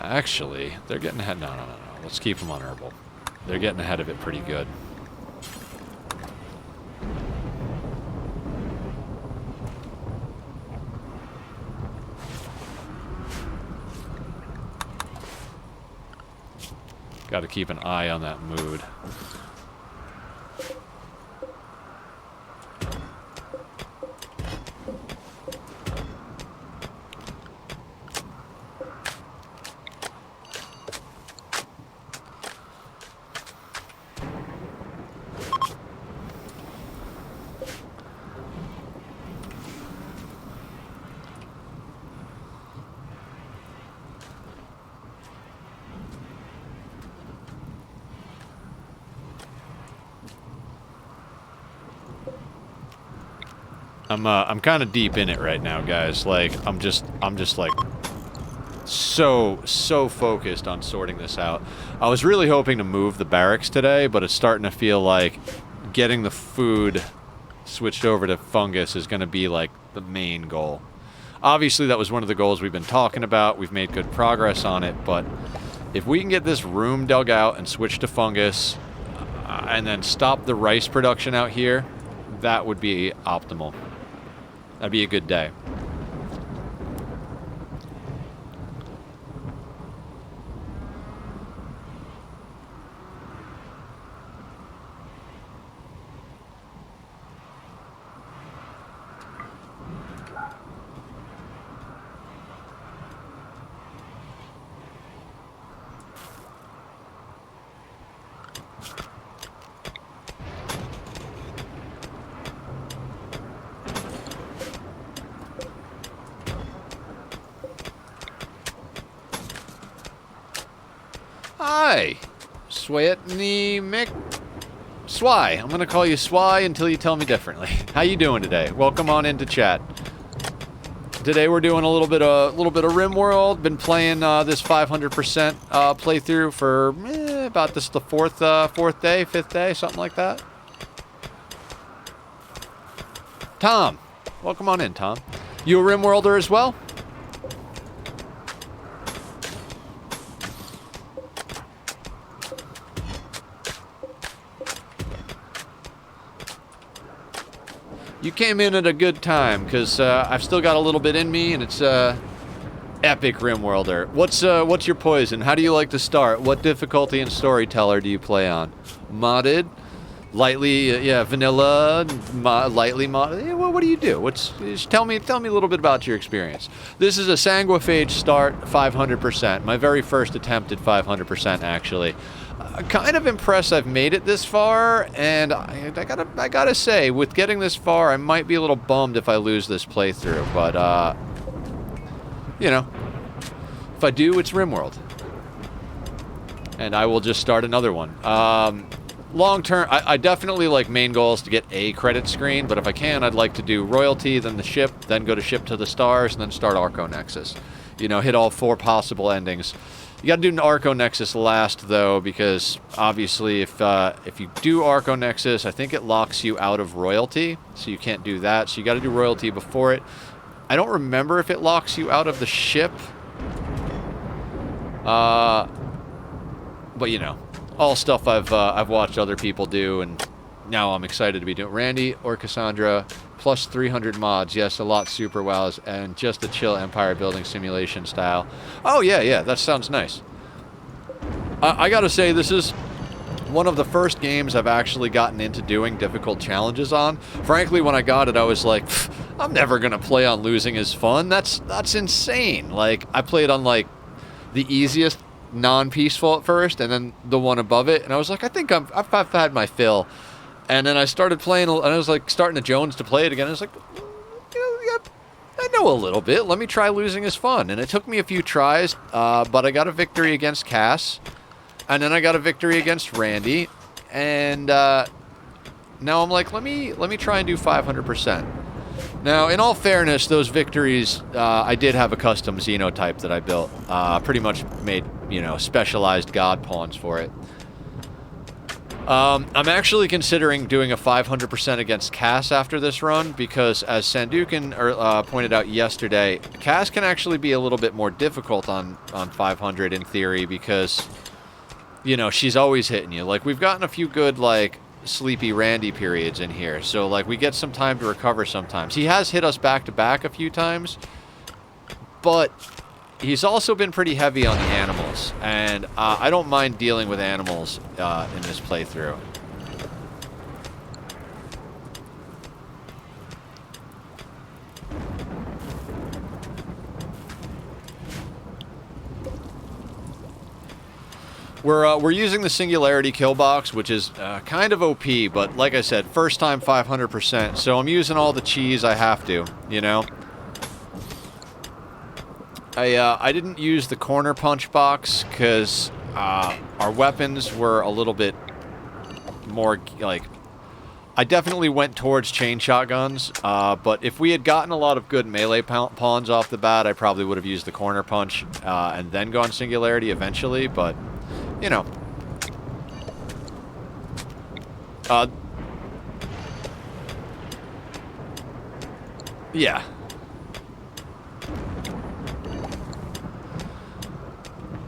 [SPEAKER 1] Actually, they're getting ahead. No. Let's keep them on herbal. They're getting ahead of it pretty good. Got to keep an eye on that mood. I'm kind of deep in it right now, guys. Like, I'm just like so focused on sorting this out. I was really hoping to move the barracks today, but it's starting to feel like getting the food switched over to fungus is going to be like the main goal. Obviously, that was one of the goals we've been talking about. We've made good progress on it, but If we can get this room dug out and switch to fungus, and then stop the rice production out here, that would be optimal. That'd be a good day. Hi, Swayetni Mick. Swy. I'm gonna call you Swy until you tell me differently. How you doing today? Welcome on into chat. Today we're doing a little bit of RimWorld. Been playing this 500% playthrough for about this the fifth day, something like that. Tom, welcome on in, Tom. You a RimWorlder as well? You came in at a good time, because I've still got a little bit in me, and it's epic RimWorlder. What's your poison? How do you like to start? What difficulty and storyteller do you play on? Modded? Lightly, yeah, vanilla, lightly modded? Yeah, well, what do you do? Just tell me a little bit about your experience. This is a Sanguophage start, 500%. My very first attempt at 500%, actually. Kind of impressed I've made it this far, and I gotta say, with getting this far, I might be a little bummed if I lose this playthrough, but, you know, if I do, it's RimWorld. And I will just start another one. Long term, I definitely like main goal is to get a credit screen, but if I can, I'd like to do royalty, then the ship, then go to ship to the stars, and then start Arco Nexus. You know, hit all 4 possible endings. You gotta do an Arco Nexus last, though, because obviously if you do Arco Nexus, I think it locks you out of royalty, so you can't do that. So you gotta do royalty before it. I don't remember if it locks you out of the ship. But you know, all stuff I've watched other people do, and now I'm excited to be doing. Randy or Cassandra, plus 300 mods. Yes, a lot super wows, and just a chill empire building simulation style. Oh yeah, that sounds nice. I gotta say, this is one of the first games I've actually gotten into doing difficult challenges on. Frankly, when I got it, I was like, I'm never gonna play on losing is fun. That's insane. Like, I played on like the easiest non-peaceful at first, and then the one above it, and I was like, I think I've had my fill. And then I started playing, and I was like starting to Jones to play it again. I was like, yeah, I know a little bit. Let me try losing is fun. And it took me a few tries, but I got a victory against Cass, and then I got a victory against Randy, and now I'm like, let me try and do 500%. Now, in all fairness, those victories, I did have a custom xenotype that I built. Pretty much made, you know, specialized god pawns for it. I'm actually considering doing a 500% against Cass after this run, because as Sandukin pointed out yesterday, Cass can actually be a little bit more difficult on 500 in theory, because, you know, she's always hitting you. Like, we've gotten a few good, like, Sleepy Randy periods in here, so, like, we get some time to recover sometimes. He has hit us back-to-back a few times, but he's also been pretty heavy on the animals, and I don't mind dealing with animals in this playthrough. We're using the Singularity kill box, which is kind of OP, but like I said, first time 500%, so I'm using all the cheese I have to, you know? I didn't use the corner punch box because our weapons were a little bit more, like, I definitely went towards chain shotguns, but if we had gotten a lot of good melee pawns off the bat, I probably would have used the corner punch and then gone Singularity eventually, but, you know.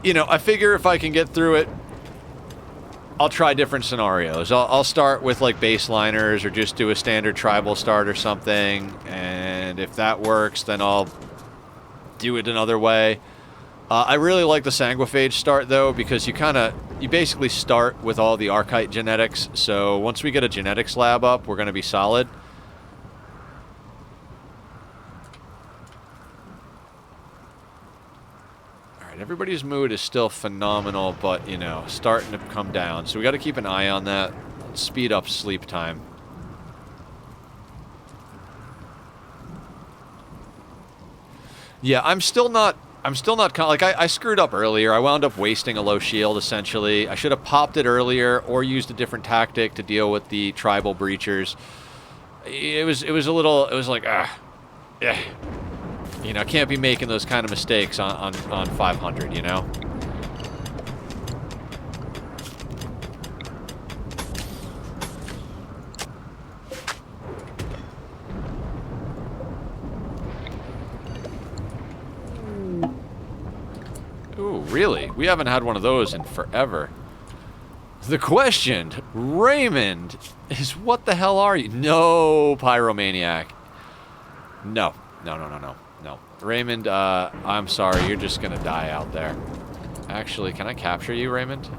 [SPEAKER 1] you know, I figure if I can get through it, I'll try different scenarios. I'll start with like baseliners or just do a standard tribal start or something. And if that works, then I'll do it another way. I really like the Sanguophage start though, because you basically start with all the Archite genetics. So once we get a genetics lab up, we're going to be solid. Everybody's mood is still phenomenal, but, you know, starting to come down. So we got to keep an eye on that. Speed up sleep time. Yeah, I'm still not, like, I screwed up earlier. I wound up wasting a low shield, essentially. I should have popped it earlier or used a different tactic to deal with the tribal breachers. It was like, yeah. You know, can't be making those kind of mistakes on 500, you know? Ooh, really? We haven't had one of those in forever. The question, Raymond, is what the hell are you? No, Pyromaniac. No. No. Raymond, I'm sorry, you're just gonna die out there. Actually, can I capture you, Raymond?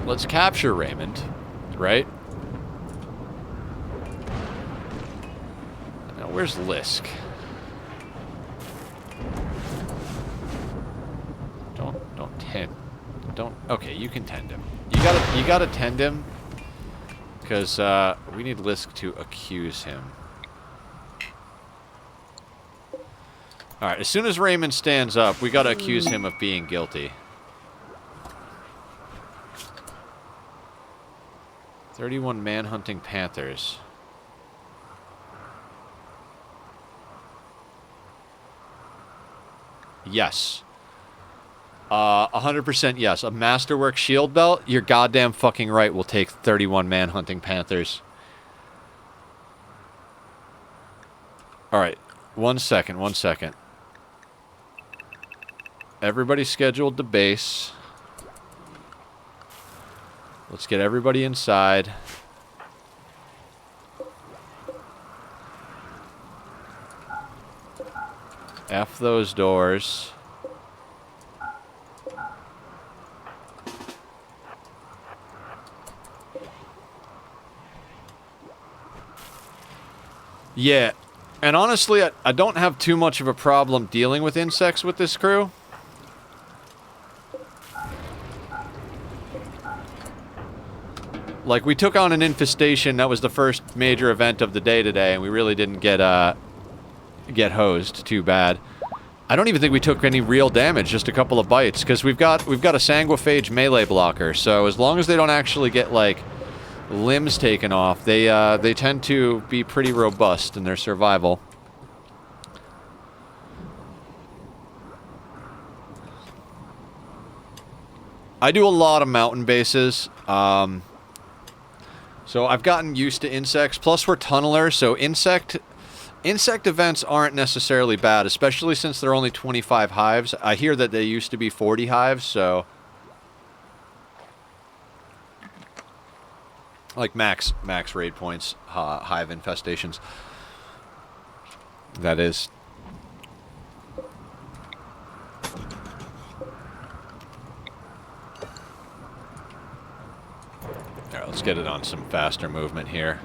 [SPEAKER 1] Let's capture Raymond, right? Now, where's Lisk? Don't tend. Okay, you can tend him. You gotta tend him. Because we need Lisk to accuse him. Alright, as soon as Raymond stands up, we gotta accuse him of being guilty. 31 manhunting panthers. Yes. 100% yes. A Masterwork shield belt? You're goddamn fucking right. We'll take 31 manhunting panthers. Alright. One second. Everybody scheduled to base. Let's get everybody inside. F those doors. Yeah, and honestly, I don't have too much of a problem dealing with insects with this crew. Like, we took on an infestation. That was the first major event of the day today, and we really didn't get hosed too bad. I don't even think we took any real damage, just a couple of bites, because we've got a Sanguophage melee blocker. So as long as they don't actually get like limbs taken off, they tend to be pretty robust in their survival. I do a lot of mountain bases, so I've gotten used to insects. Plus, we're tunnelers, so insect events aren't necessarily bad, especially since they're only 25 hives. I hear that they used to be 40 hives, so like max raid points, hive infestations. That is. All right, let's get it on some faster movement here.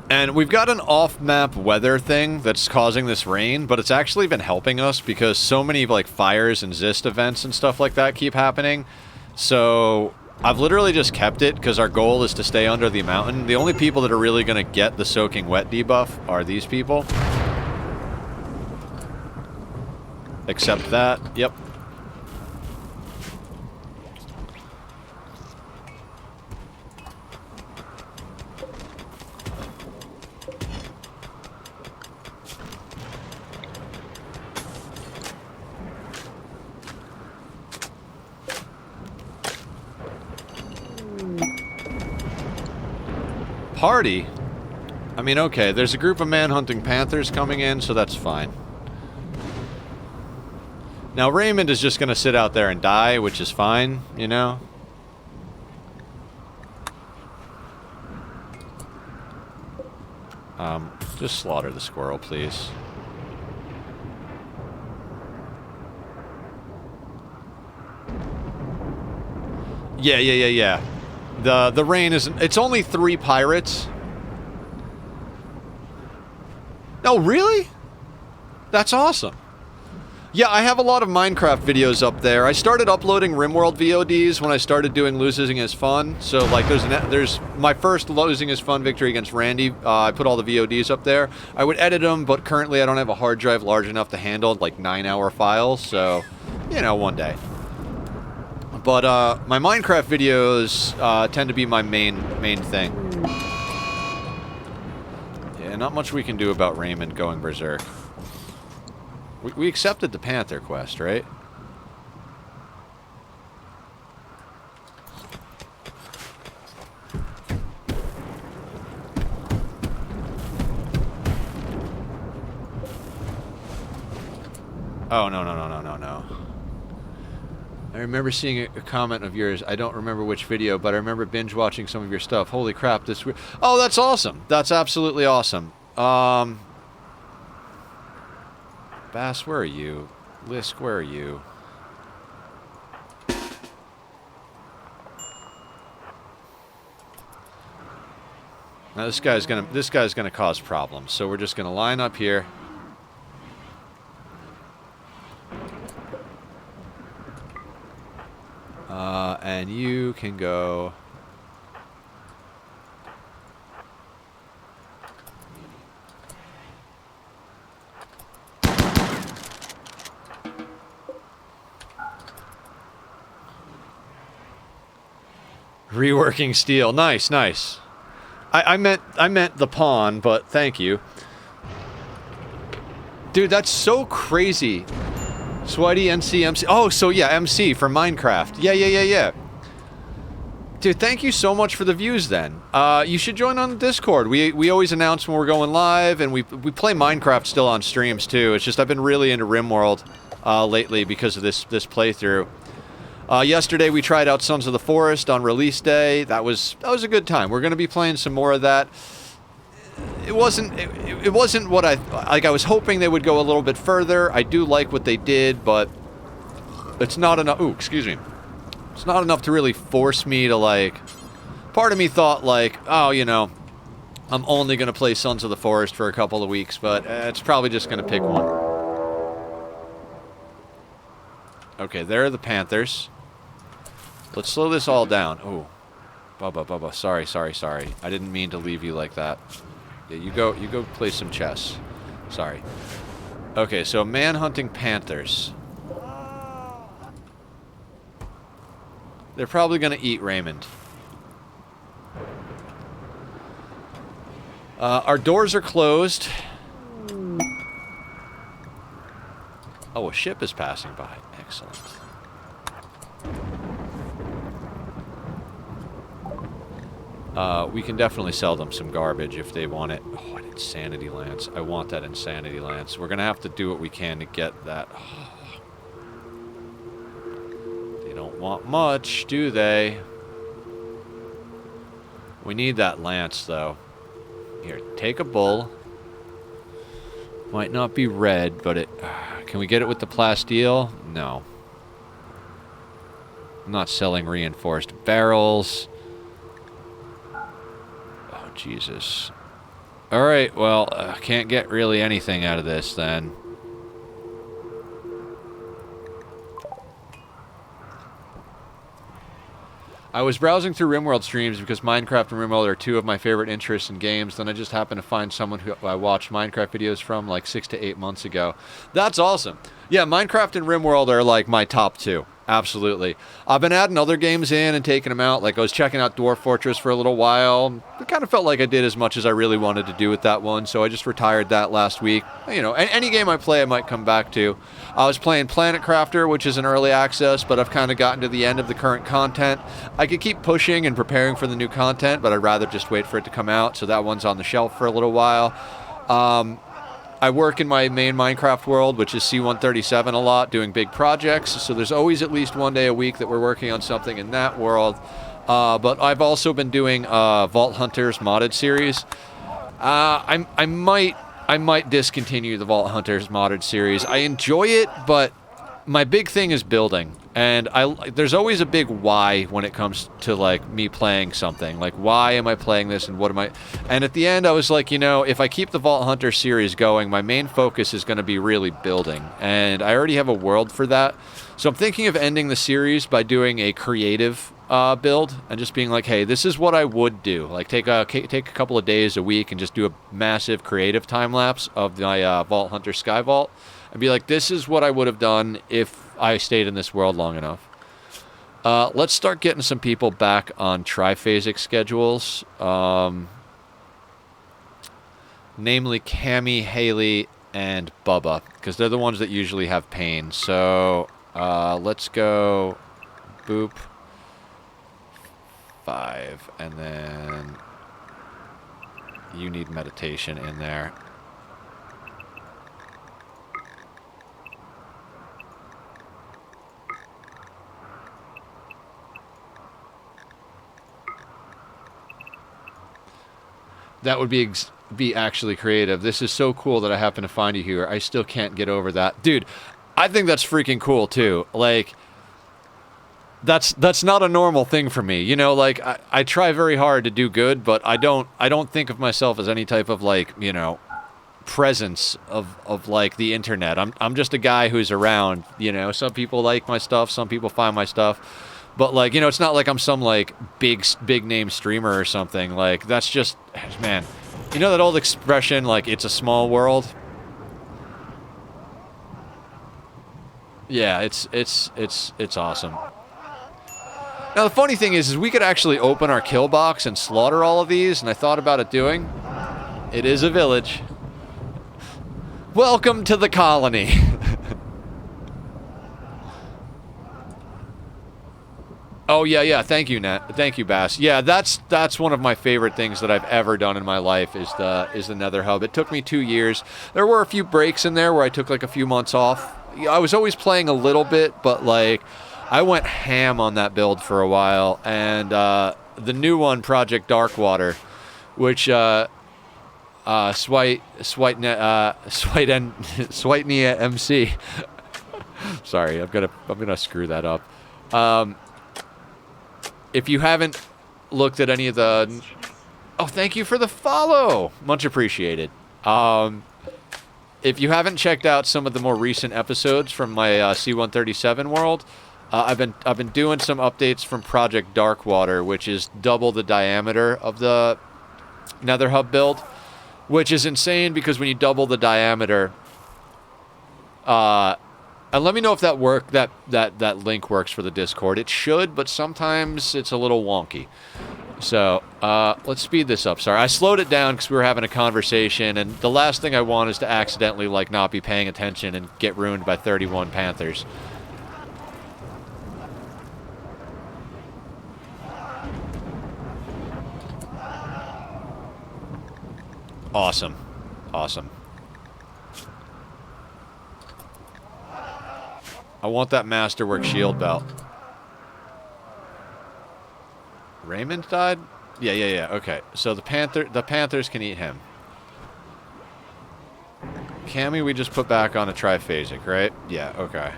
[SPEAKER 1] And we've got an off-map weather thing that's causing this rain, but it's actually been helping us because so many like fires and Zist events and stuff like that keep happening. So I've literally just kept it because our goal is to stay under the mountain. The only people that are really going to get the soaking wet debuff are these people. Except that, yep. party? I mean, okay, there's a group of man-hunting panthers coming in, so that's fine. Now, Raymond is just going to sit out there and die, which is fine, you know? Just slaughter the squirrel, please. Yeah. The rain isn't... It's only 3 pirates. Oh, really? That's awesome. Yeah, I have a lot of Minecraft videos up there. I started uploading RimWorld VODs when I started doing Losing is Fun. So, like, there's my first Losing is Fun victory against Randy. I put all the VODs up there. I would edit them, but currently I don't have a hard drive large enough to handle, like, 9-hour files. So, you know, one day. But, my Minecraft videos tend to be my main thing. Yeah, not much we can do about Raymond going berserk. We accepted the Panther quest, right? Oh, no. I remember seeing a comment of yours. I don't remember which video, but I remember binge watching some of your stuff. Holy crap, this... Oh, that's awesome. That's absolutely awesome. Bass, where are you? Lisk, where are you? Now this guy's gonna cause problems, so we're just gonna line up here. And you can go... Reworking steel. Nice. I meant the pawn, but thank you. Dude, that's so crazy. Sweaty MC. Oh, so yeah, MC for Minecraft. Yeah. Dude, thank you so much for the views then. You should join on the Discord. We always announce when we're going live, and we play Minecraft still on streams too. It's just I've been really into RimWorld lately because of this playthrough. Yesterday we tried out Sons of the Forest on release day. That was a good time. We're going to be playing some more of that. It wasn't what I was hoping they would go a little bit further. I do like what they did, but it's not enough. Ooh, excuse me. It's not enough to really force me to, like... Part of me thought, like, oh, you know, I'm only going to play Sons of the Forest for a couple of weeks, but it's probably just going to pick one. Okay, there are the Panthers. Let's slow this all down. Oh, Bubba, sorry. I didn't mean to leave you like that. Yeah, you go play some chess. Sorry. Okay, so man-hunting Panthers. They're probably going to eat Raymond. Our doors are closed. Oh, a ship is passing by. Excellent. We can definitely sell them some garbage if they want it. Oh, an Insanity Lance. I want that Insanity Lance. We're going to have to do what we can to get that. Oh. They don't want much, do they? We need that lance, though. Here, take a bull. Might not be red, but it... Can we get it with the plasteel? No. I'm not selling reinforced barrels. Oh, Jesus. Alright, well, can't get really anything out of this, then. I was browsing through RimWorld streams because Minecraft and RimWorld are two of my favorite interests in games. Then I just happened to find someone who I watched Minecraft videos from like 6 to 8 months ago. That's awesome. Yeah, Minecraft and RimWorld are like my top two. Absolutely. I've been adding other games in and taking them out. Like I was checking out Dwarf Fortress for a little while. It kind of felt like I did as much as I really wanted to do with that one, so I just retired that last week. You know, any game I play I might come back to. I was playing Planet Crafter, which is an early access, but I've kind of gotten to the end of the current content. I could keep pushing and preparing for the new content, but I'd rather just wait for it to come out, so that one's on the shelf for a little while. I work in my main Minecraft world, which is C137 a lot, doing big projects. So there's always at least one day a week that we're working on something in that world. But I've also been doing Vault Hunters modded series. I might discontinue the Vault Hunters modded series. I enjoy it, but my big thing is building. And there's always a big why when it comes to like me playing something. Like, why am I playing this and what am I... And at the end I was like, you know, if I keep the Vault Hunter series going, my main focus is going to be really building. And I already have a world for that. So I'm thinking of ending the series by doing a creative build and just being like, hey, this is what I would do. Like take a couple of days a week and just do a massive creative time lapse of my Vault Hunter Sky Vault. And be like, this is what I would have done if I stayed in this world long enough. Let's start getting some people back on triphasic schedules. Namely Cammy, Haley, and Bubba. Because they're the ones that usually have pain. So, let's go... Boop. 5. And then... You need meditation in there. That would be actually creative. This is so cool that I happen to find you here. I still can't get over that. Dude, I think that's freaking cool, too. Like, that's not a normal thing for me. You know, like, I try very hard to do good, but I don't think of myself as any type of, like, you know, presence of like, the internet. I'm just a guy who's around, you know. Some people like my stuff. Some people find my stuff. But, like, you know, it's not like I'm some, like, big name streamer or something. Like, that's just, man, you know that old expression, like, it's a small world? Yeah, it's awesome. Now, the funny thing is we could actually open our kill box and slaughter all of these, and I thought about it doing. It is a village. Welcome to the colony. Oh, yeah, thank you, Nat. Thank you, Bass. Yeah, that's one of my favorite things that I've ever done in my life is the Nether Hub. It took me 2 years. There were a few breaks in there where I took like a few months off. I was always playing a little bit, but like I went ham on that build for a while. And the new one, Project Darkwater, which Switenia MC. Sorry, I'm gonna screw that up. If you haven't looked at any of the... Oh, thank you for the follow! Much appreciated. If you haven't checked out some of the more recent episodes from my C137 world, I've been doing some updates from Project Darkwater, which is double the diameter of the Nether Hub build, which is insane because when you double the diameter... and let me know if that link works for the Discord. It should, but sometimes it's a little wonky. So, let's speed this up. Sorry, I slowed it down because we were having a conversation, and the last thing I want is to accidentally, like, not be paying attention and get ruined by 31 Panthers. Awesome. Awesome. I want that Masterwork shield belt. Raymond died? Yeah. Okay. So the Panthers can eat him. Cammy we just put back on a triphasic, right? Yeah, okay.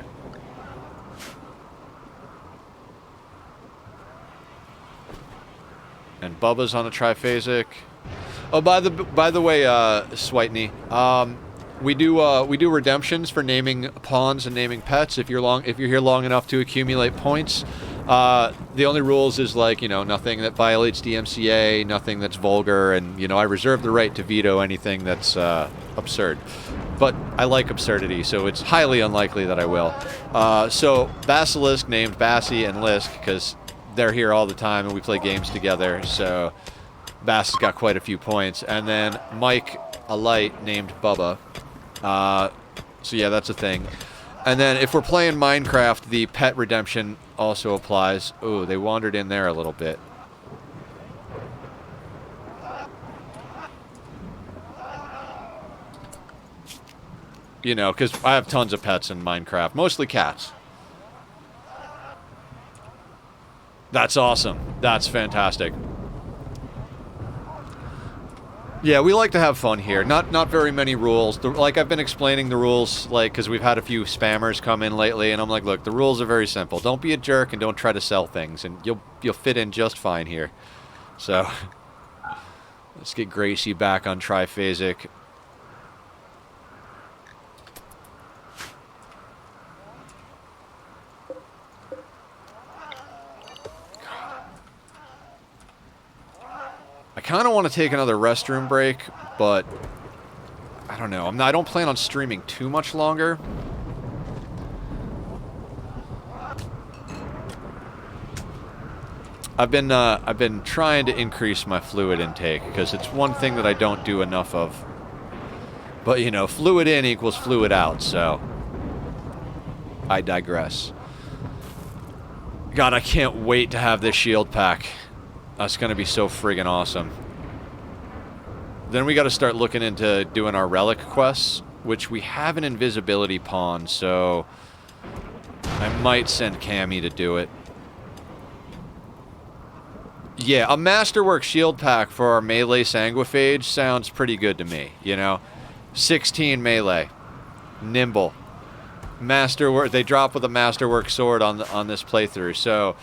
[SPEAKER 1] And Bubba's on a triphasic. Oh, by the way, Switney, we do redemptions for naming pawns and naming pets. If you're here long enough to accumulate points, The only rules is like, nothing that violates DMCA, nothing that's vulgar, and, I reserve the right to veto anything that's absurd. But I like absurdity, so it's highly unlikely that I will. So Basilisk named Bassie and Lisk because they're here all the time and we play games together, so Bass has got quite a few points. And then Mike, a light, named Bubba. So yeah, that's a thing. And then if we're playing Minecraft, the pet redemption also applies. Ooh, they wandered in there a little bit. Because I have tons of pets in Minecraft, mostly cats. That's awesome. That's fantastic. Yeah, we like to have fun here. Not very many rules. Like, I've been explaining the rules, because we've had a few spammers come in lately, and I'm like, look, the rules are very simple. Don't be a jerk and don't try to sell things, and you'll fit in just fine here. So, let's get Gracie back on Triphasic. I kind of want to take another restroom break, but I don't know. I don't plan on streaming too much longer. I've been trying to increase my fluid intake because it's one thing that I don't do enough of. But fluid in equals fluid out, so I digress. God, I can't wait to have this shield pack. That's going to be so friggin' awesome. Then we got to start looking into doing our relic quests, which we have an invisibility pawn, so I might send Cammy to do it. Yeah, a Masterwork shield pack for our melee Sanguophage sounds pretty good to me, 16 melee. Nimble. Masterwork. They drop with a Masterwork sword on this playthrough, so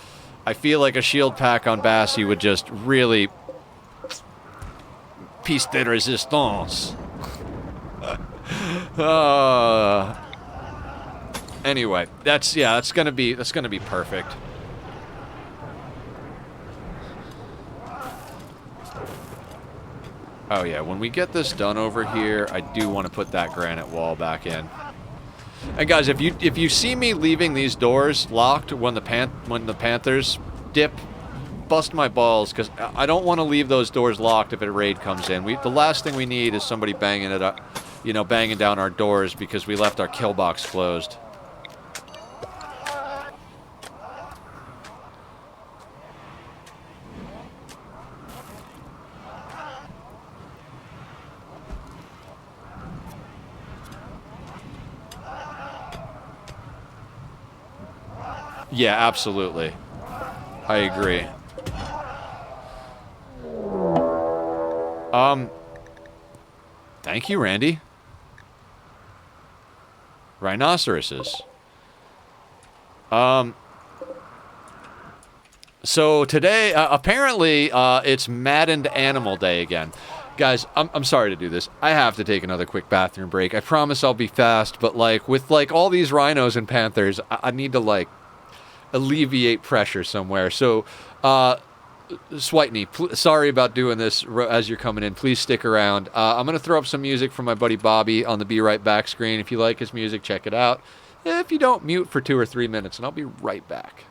[SPEAKER 1] I feel like a shield pack on Bassie would just really piece de resistance. Anyway, that's gonna be perfect. Oh yeah, when we get this done over here, I do want to put that granite wall back in. And guys, if you see me leaving these doors locked when the Panthers dip, bust my balls, because I don't want to leave those doors locked if a raid comes in. The last thing we need is somebody banging it up, banging down our doors because we left our kill box closed. Yeah, absolutely. I agree. Thank you, Randy. Rhinoceroses. So today, apparently, it's Maddened Animal Day again. Guys, I'm sorry to do this. I have to take another quick bathroom break. I promise I'll be fast, but with all these rhinos and panthers, I need to alleviate pressure somewhere. So, Switney, sorry about doing this as you're coming in. Please stick around. I'm going to throw up some music from my buddy Bobby on the Be Right Back screen. If you like his music, check it out. If you don't, mute for 2 or 3 minutes, and I'll be right back.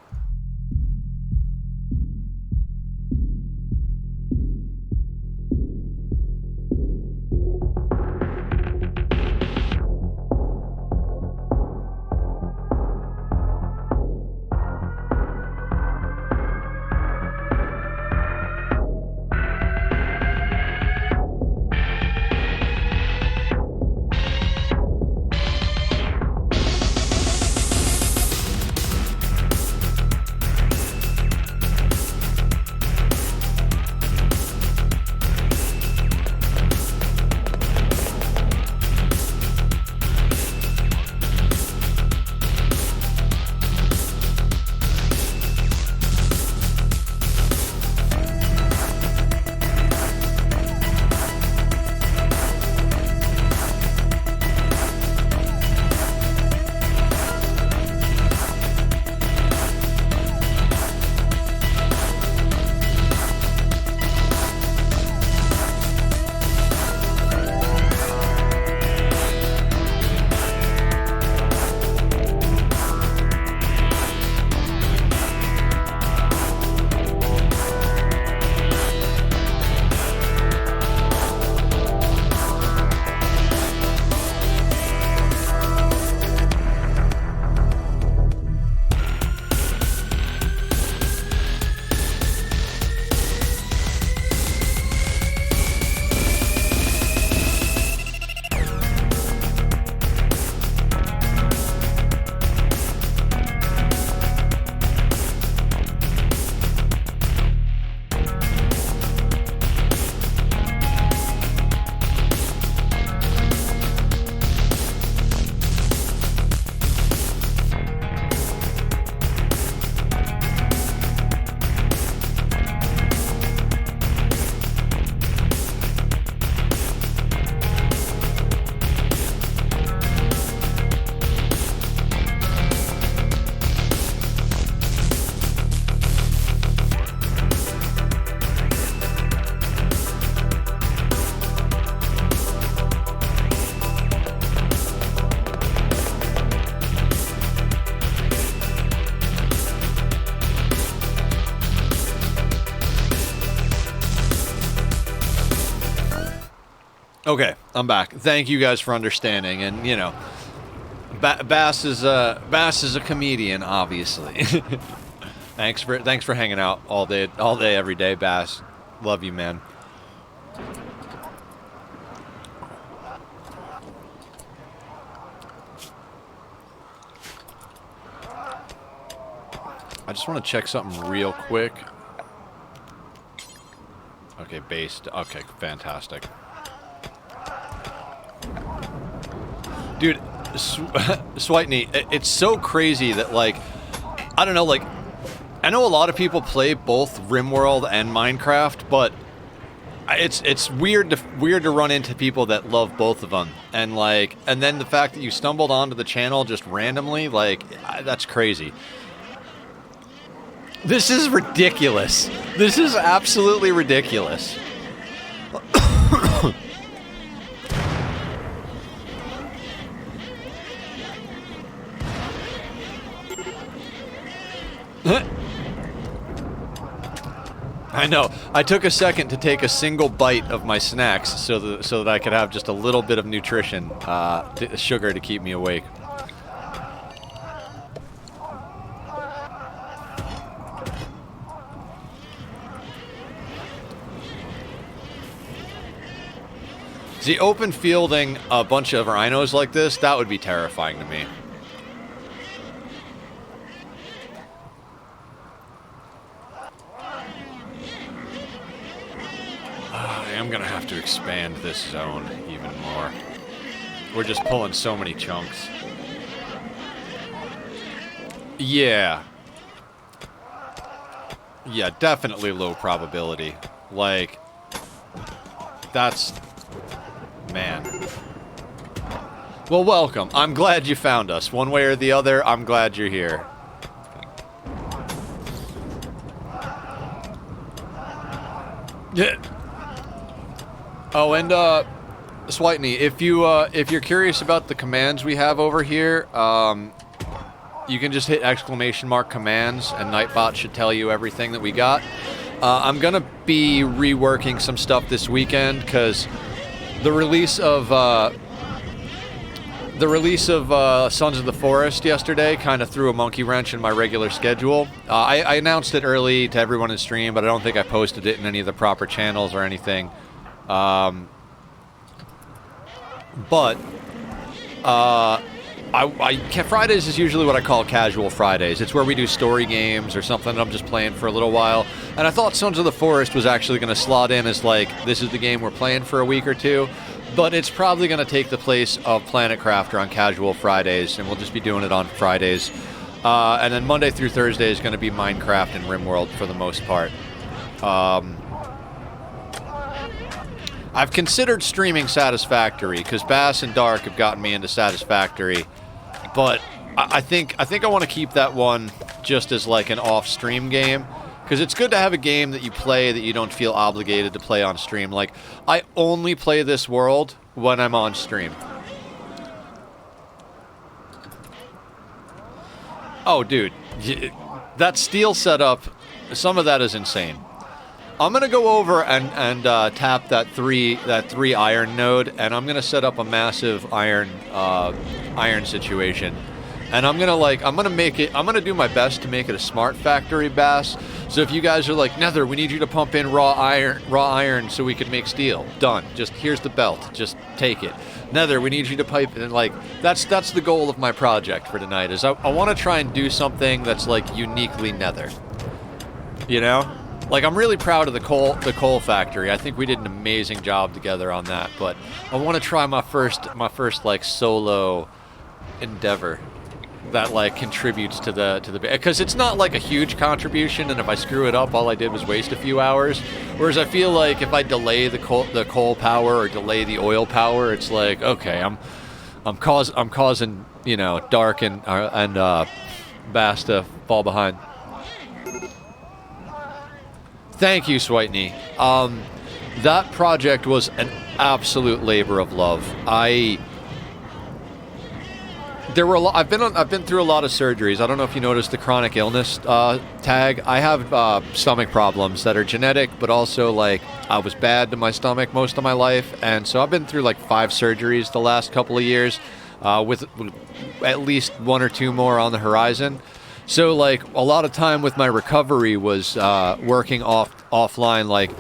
[SPEAKER 1] Okay, I'm back. Thank you guys for understanding, and you know, Bass is a comedian, obviously. thanks for hanging out all day, every day, Bass. Love you, man. I just want to check something real quick. Okay, based. Okay, fantastic. Dude, Switney, it's so crazy that, like, I don't know, like, I know a lot of people play both RimWorld and Minecraft, but it's weird to run into people that love both of them. And, like, and then the fact that you stumbled onto the channel just randomly, like, that's crazy. This is ridiculous. This is absolutely ridiculous. I know. I took a second to take a single bite of my snacks so that I could have just a little bit of nutrition, sugar to keep me awake. See, open fielding a bunch of rhinos like this, that would be terrifying to me. I'm gonna have to expand this zone even more. We're just pulling so many chunks. Yeah. Yeah, definitely low probability. Like, that's... Man. Well, welcome. I'm glad you found us. One way or the other, I'm glad you're here. Yeah. Oh, and Switney, if you're curious about the commands we have over here, you can just hit !commands and Nightbot should tell you everything that we got. I'm gonna be reworking some stuff this weekend because the release of Sons of the Forest yesterday kind of threw a monkey wrench in my regular schedule. I announced it early to everyone in stream, but I don't think I posted it in any of the proper channels or anything. Fridays is usually what I call casual Fridays. It's where we do story games or something that I'm just playing for a little while. And I thought Sons of the Forest was actually going to slot in as, like, this is the game we're playing for a week or two. But it's probably going to take the place of Planet Crafter on casual Fridays, and we'll just be doing it on Fridays. And then Monday through Thursday is going to be Minecraft and RimWorld for the most part. I've considered streaming Satisfactory because Bass and Dark have gotten me into Satisfactory, but I think I want to keep that one just as like an off-stream game because it's good to have a game that you play that you don't feel obligated to play on stream. Like, I only play this world when I'm on stream. Oh, dude, that steel setup, some of that is insane. I'm gonna go over and tap that three iron node, and I'm gonna set up a massive iron situation, and I'm gonna do my best to make it a smart factory, Bass. So if you guys are like, Nether, we need you to pump in raw iron so we can make steel. Done. Just here's the belt. Just take it. Nether, we need you to pipe in. Like, that's the goal of my project for tonight. Is I want to try and do something that's like uniquely Nether. You know? Like, I'm really proud of the coal factory. I think we did an amazing job together on that. But I want to try my first like solo endeavor that like contributes to the because it's not like a huge contribution, and if I screw it up, all I did was waste a few hours. Whereas I feel like if I delay the coal power or delay the oil power, it's like, okay, I'm causing, you know, Dark and Bass to fall behind. Thank you, Switney. That project was an absolute labor of love. there were a lot. I've been through a lot of surgeries. I don't know if you noticed the chronic illness tag. I have stomach problems that are genetic, but also like I was bad to my stomach most of my life, and so I've been through like 5 surgeries the last couple of years, with at least 1 or 2 more on the horizon. So like a lot of time with my recovery was working offline. Like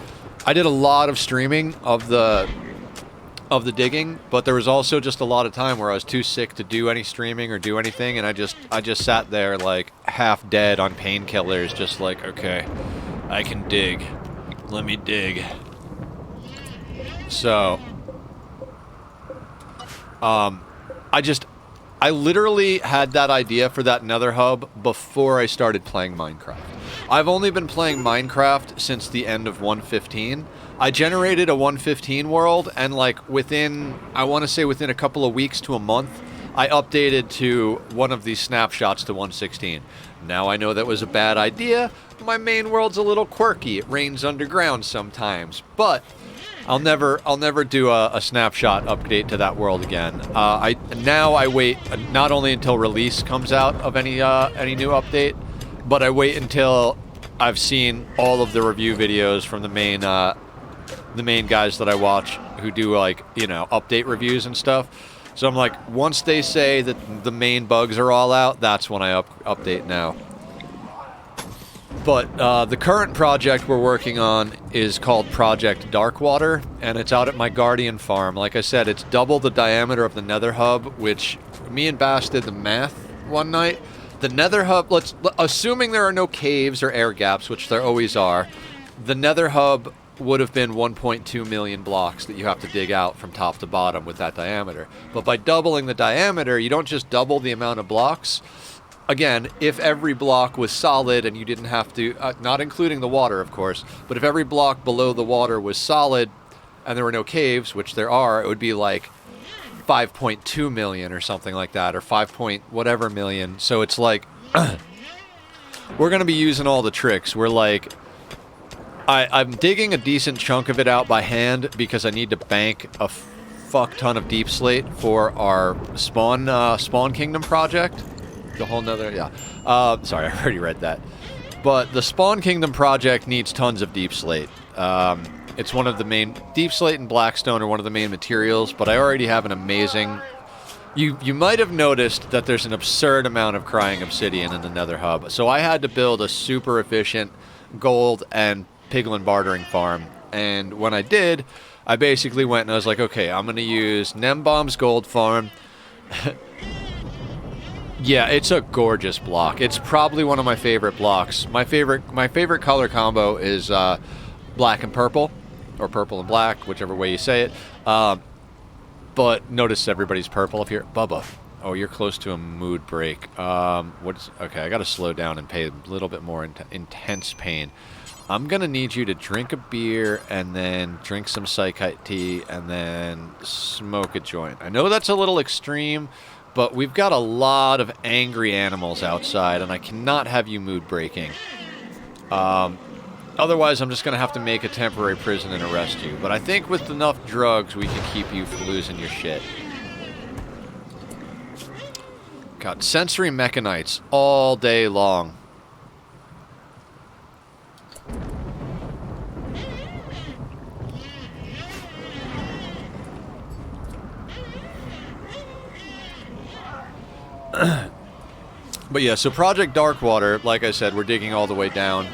[SPEAKER 1] I did a lot of streaming of the digging, but there was also just a lot of time where I was too sick to do any streaming or do anything, and I just sat there like half dead on painkillers, just like, okay, I can dig. Let me dig. So, I literally had that idea for that nether hub before I started playing Minecraft. I've only been playing Minecraft since the end of 1.15. I generated a 1.15 world, and like within a couple of weeks to a month, I updated to one of these snapshots to 1.16. Now I know that was a bad idea. My main world's a little quirky. It rains underground sometimes, but I'll never do a snapshot update to that world again. I wait not only until release comes out of any new update, but I wait until I've seen all of the review videos from the main guys that I watch who do like, you know, update reviews and stuff. So I'm like, once they say that the main bugs are all out, that's when I update now. But the current project we're working on is called Project Darkwater, and it's out at my Guardian farm. Like I said, it's double the diameter of the Nether Hub, which me and Bass did the math one night. The Nether Hub, assuming there are no caves or air gaps, which there always are, the Nether Hub would have been 1.2 million blocks that you have to dig out from top to bottom with that diameter. But by doubling the diameter, you don't just double the amount of blocks. Again, if every block was solid and you didn't have to, not including the water, of course, but if every block below the water was solid and there were no caves, which there are, it would be like 5.2 million or something like that, or 5 point whatever million. So it's like, we're going to be using all the tricks. We're like, I'm digging a decent chunk of it out by hand because I need to bank a fuck ton of deep slate for our Spawn Kingdom project. The whole nother, yeah. Sorry, I already read that. But the Spawn Kingdom project needs tons of deep slate. It's one of the main, deep slate and blackstone are one of the main materials, but I already have an amazing, you might have noticed that there's an absurd amount of crying obsidian in the Nether Hub. So I had to build a super efficient gold and piglin bartering farm. And when I did, I basically went and I was like, okay, I'm going to use Nembomb's gold farm. Yeah, it's a gorgeous block. It's probably one of my favorite blocks. My favorite color combo is black and purple, or purple and black, whichever way you say it. But notice everybody's purple up here. Bubba, oh, you're close to a mood break. Okay, I got to slow down and pay a little bit more intense pain. I'm going to need you to drink a beer and then drink some psychite tea and then smoke a joint. I know that's a little extreme, but we've got a lot of angry animals outside, and I cannot have you mood breaking. Otherwise, I'm just going to have to make a temporary prison and arrest you. But I think with enough drugs, we can keep you from losing your shit. God, sensory mechanites all day long. But yeah, so Project Darkwater, like I said, we're digging all the way down.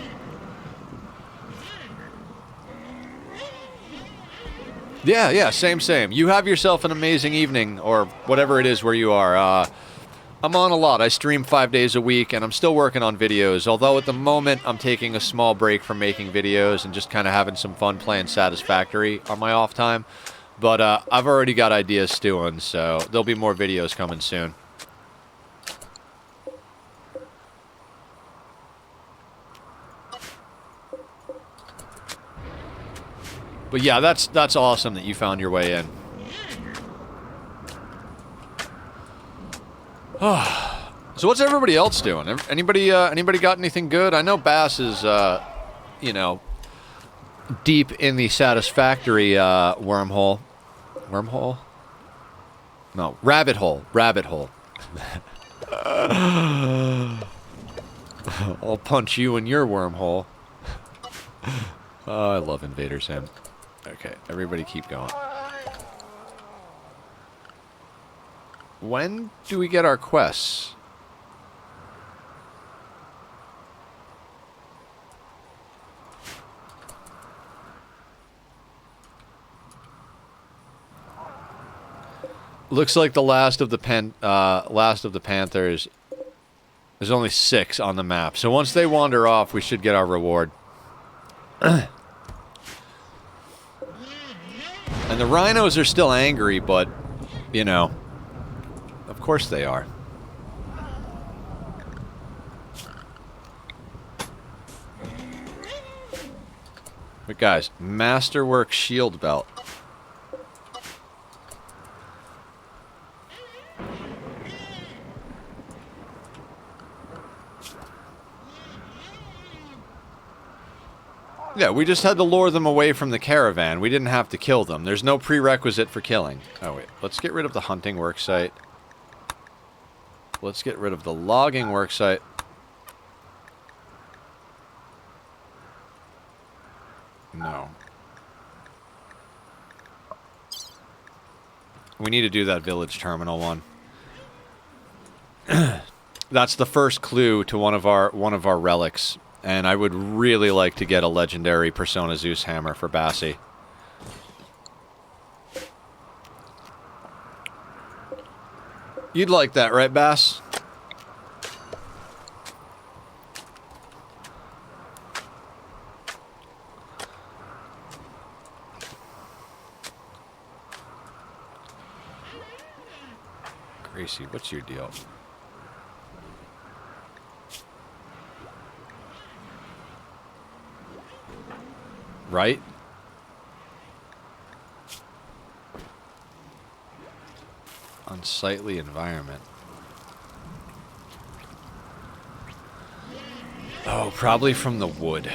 [SPEAKER 1] Yeah, same. You have yourself an amazing evening, or whatever it is where you are. I'm on a lot. I stream 5 days a week, and I'm still working on videos, although at the moment I'm taking a small break from making videos and just kind of having some fun playing Satisfactory on my off time. But I've already got ideas stewing, so there'll be more videos coming soon. But yeah, that's awesome that you found your way in. So what's everybody else doing? Anybody got anything good? I know Bass is, deep in the Satisfactory wormhole. Wormhole? No, rabbit hole. Rabbit hole. I'll punch you in your wormhole. Oh, I love Invader Sim. Okay, everybody keep going. When do we get our quests? Looks like the last of the Panthers. There's only 6 on the map, so once they wander off, we should get our reward. And the rhinos are still angry, but you know, of course they are. But guys, Masterwork shield belt. Yeah, we just had to lure them away from the caravan. We didn't have to kill them. There's no prerequisite for killing. Oh, wait. Let's get rid of the hunting worksite. Let's get rid of the logging worksite. No. We need to do that village terminal one. That's the first clue to one of our relics. And I would really like to get a legendary Persona Zeus hammer for Bassi. You'd like that, right, Bass? Gracie, what's your deal? Right? Unsightly environment. Oh, probably from the wood.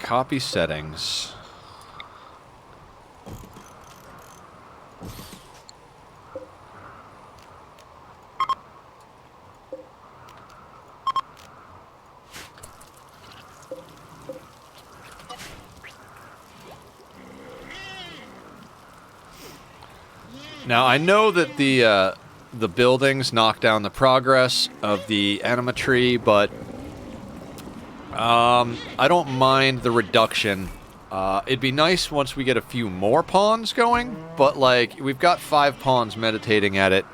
[SPEAKER 1] Copy settings. Now, I know that the buildings knock down the progress of the anima tree, but I don't mind the reduction. It'd be nice once we get a few more pawns going, but like we've got 5 pawns meditating at it,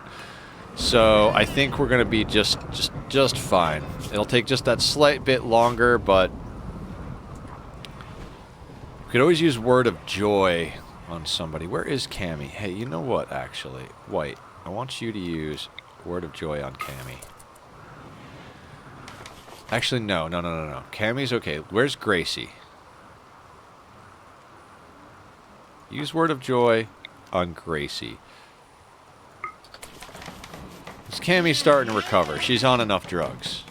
[SPEAKER 1] so I think we're gonna be just fine. It'll take just that slight bit longer, but we could always use Word of Joy on somebody. Where is Cammy? Hey, you know what, actually? White, I want you to use Word of Joy on Cammy. Actually, no. Cammy's okay. Where's Gracie? Use Word of Joy on Gracie. This Cammy's starting to recover. She's on enough drugs.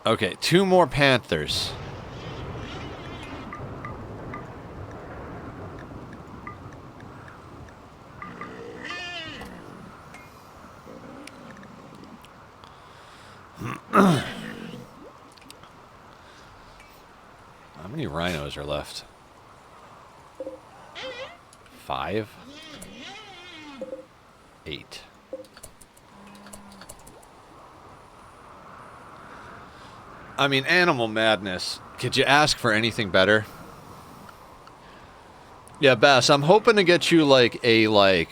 [SPEAKER 1] Okay, 2 more panthers. How many rhinos are left? 5? 8. I mean, Animal Madness. Could you ask for anything better? Yeah, Bass, I'm hoping to get you, like, a,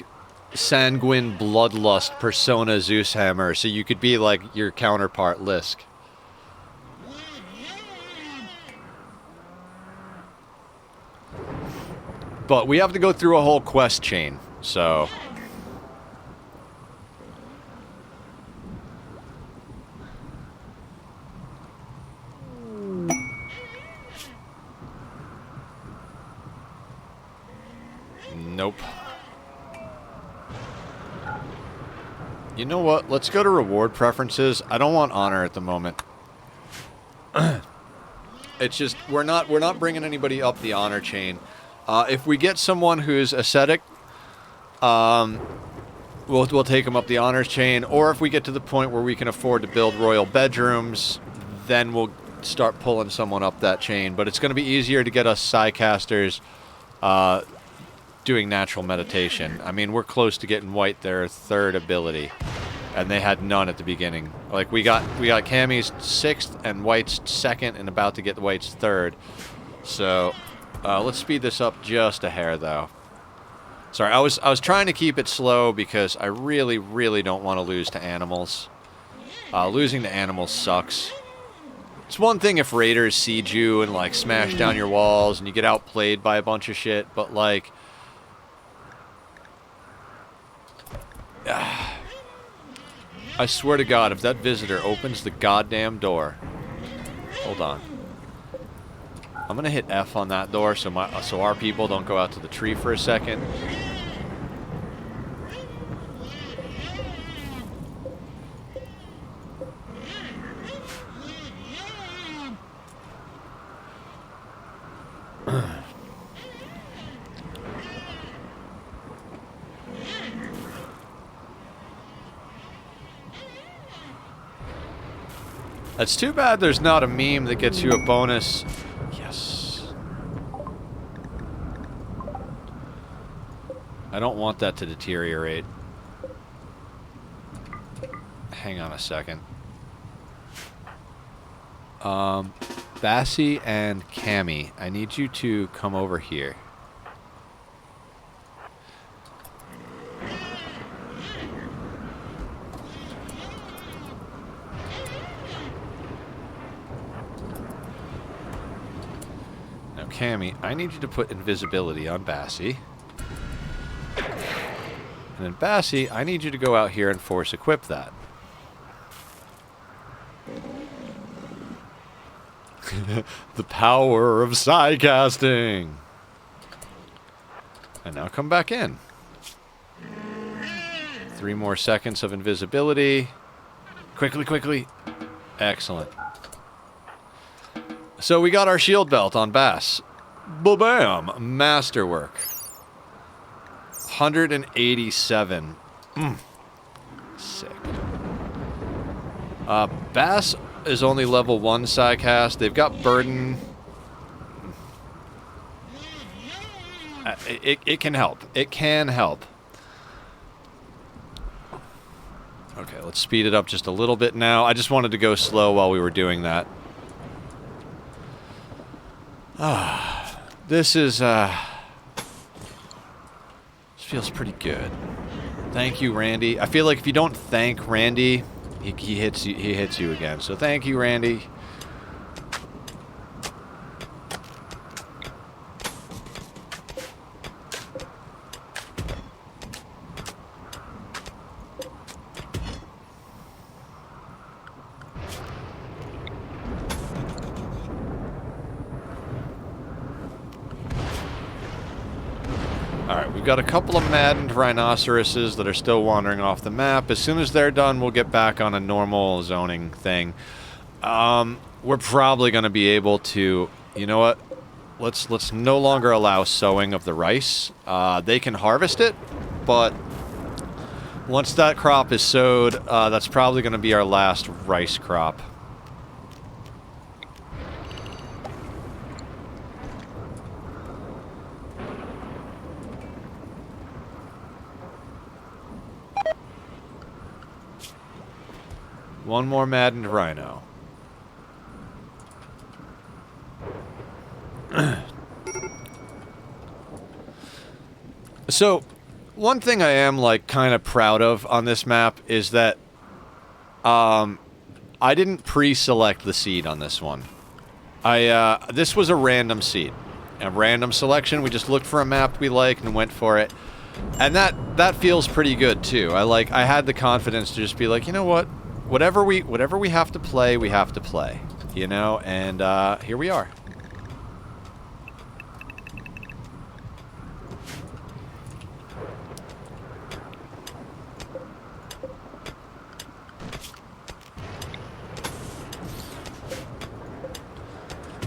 [SPEAKER 1] Sanguine Bloodlust Persona Zeus hammer, so you could be, like, your counterpart, Lisk. But we have to go through a whole quest chain, so... Nope. You know what? Let's go to reward preferences. I don't want honor at the moment. It's just we're not bringing anybody up the honor chain. If we get someone who's ascetic, we'll take them up the honors chain. Or if we get to the point where we can afford to build royal bedrooms, then we'll start pulling someone up that chain. But it's going to be easier to get us Psycasters doing natural meditation. I mean, we're close to getting white their third ability, and they had none at the beginning. Like we got Cammy's 6th and White's 2nd, and about to get White's 3rd. So let's speed this up just a hair, though. Sorry, I was trying to keep it slow because I really, really don't want to lose to animals. Losing to animals sucks. It's one thing if raiders siege you and like smash down your walls and you get outplayed by a bunch of shit, but like I swear to God, if that visitor opens the goddamn door. Hold on. I'm gonna hit F on that door so our people don't go out to the tree for a second. It's too bad there's not a meme that gets you a bonus. Yes. I don't want that to deteriorate. Hang on a second. Bassie and Cammy, I need you to come over here. Cammy, I need you to put invisibility on Bassie. And then Bassie, I need you to go out here and force equip that. The power of Psycasting. And now come back in. 3 more seconds of invisibility. Quickly, quickly. Excellent. So we got our shield belt on Bass. Ba-bam! Masterwork. 187. Sick. Bass is only level 1 Psycast. They've got Burden. It can help. It can help. Okay, let's speed it up just a little bit now. I just wanted to go slow while we were doing that. This is, this feels pretty good. Thank you, Randy. I feel like if you don't thank Randy, he hits you again. So thank you, Randy. Alright, we've got a couple of maddened rhinoceroses that are still wandering off the map. As soon as they're done, we'll get back on a normal zoning thing. We're probably going to be able to... You know what? Let's no longer allow sowing of the rice. They can harvest it, but once that crop is sowed, that's probably going to be our last rice crop. One more maddened rhino. So, one thing I am, like, kind of proud of on this map is that I didn't pre-select the seed on this one. This was a random seed. A random selection. We just looked for a map we liked and went for it. And that feels pretty good, too. I had the confidence to just be like, you know what? Whatever we have to play, we have to play, you know, and here we are.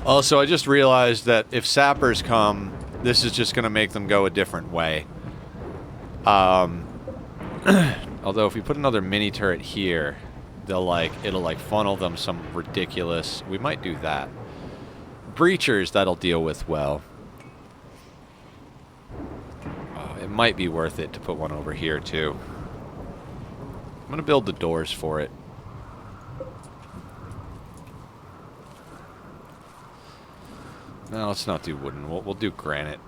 [SPEAKER 1] Also, I just realized that if sappers come, this is just going to make them go a different way. Although if we put another mini turret here, it'll like funnel them some ridiculous... We might do that. Breachers, that'll deal with well. It might be worth it to put one over here, too. I'm going to build the doors for it. No, let's not do wooden. We'll do granite.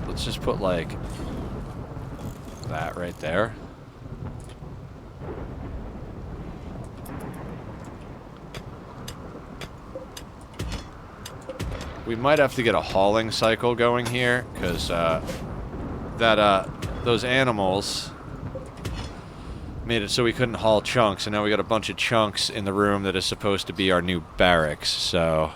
[SPEAKER 1] Let's just put, like, that right there. We might have to get a hauling cycle going here, because those animals made it so we couldn't haul chunks, and now we got a bunch of chunks in the room that is supposed to be our new barracks, so...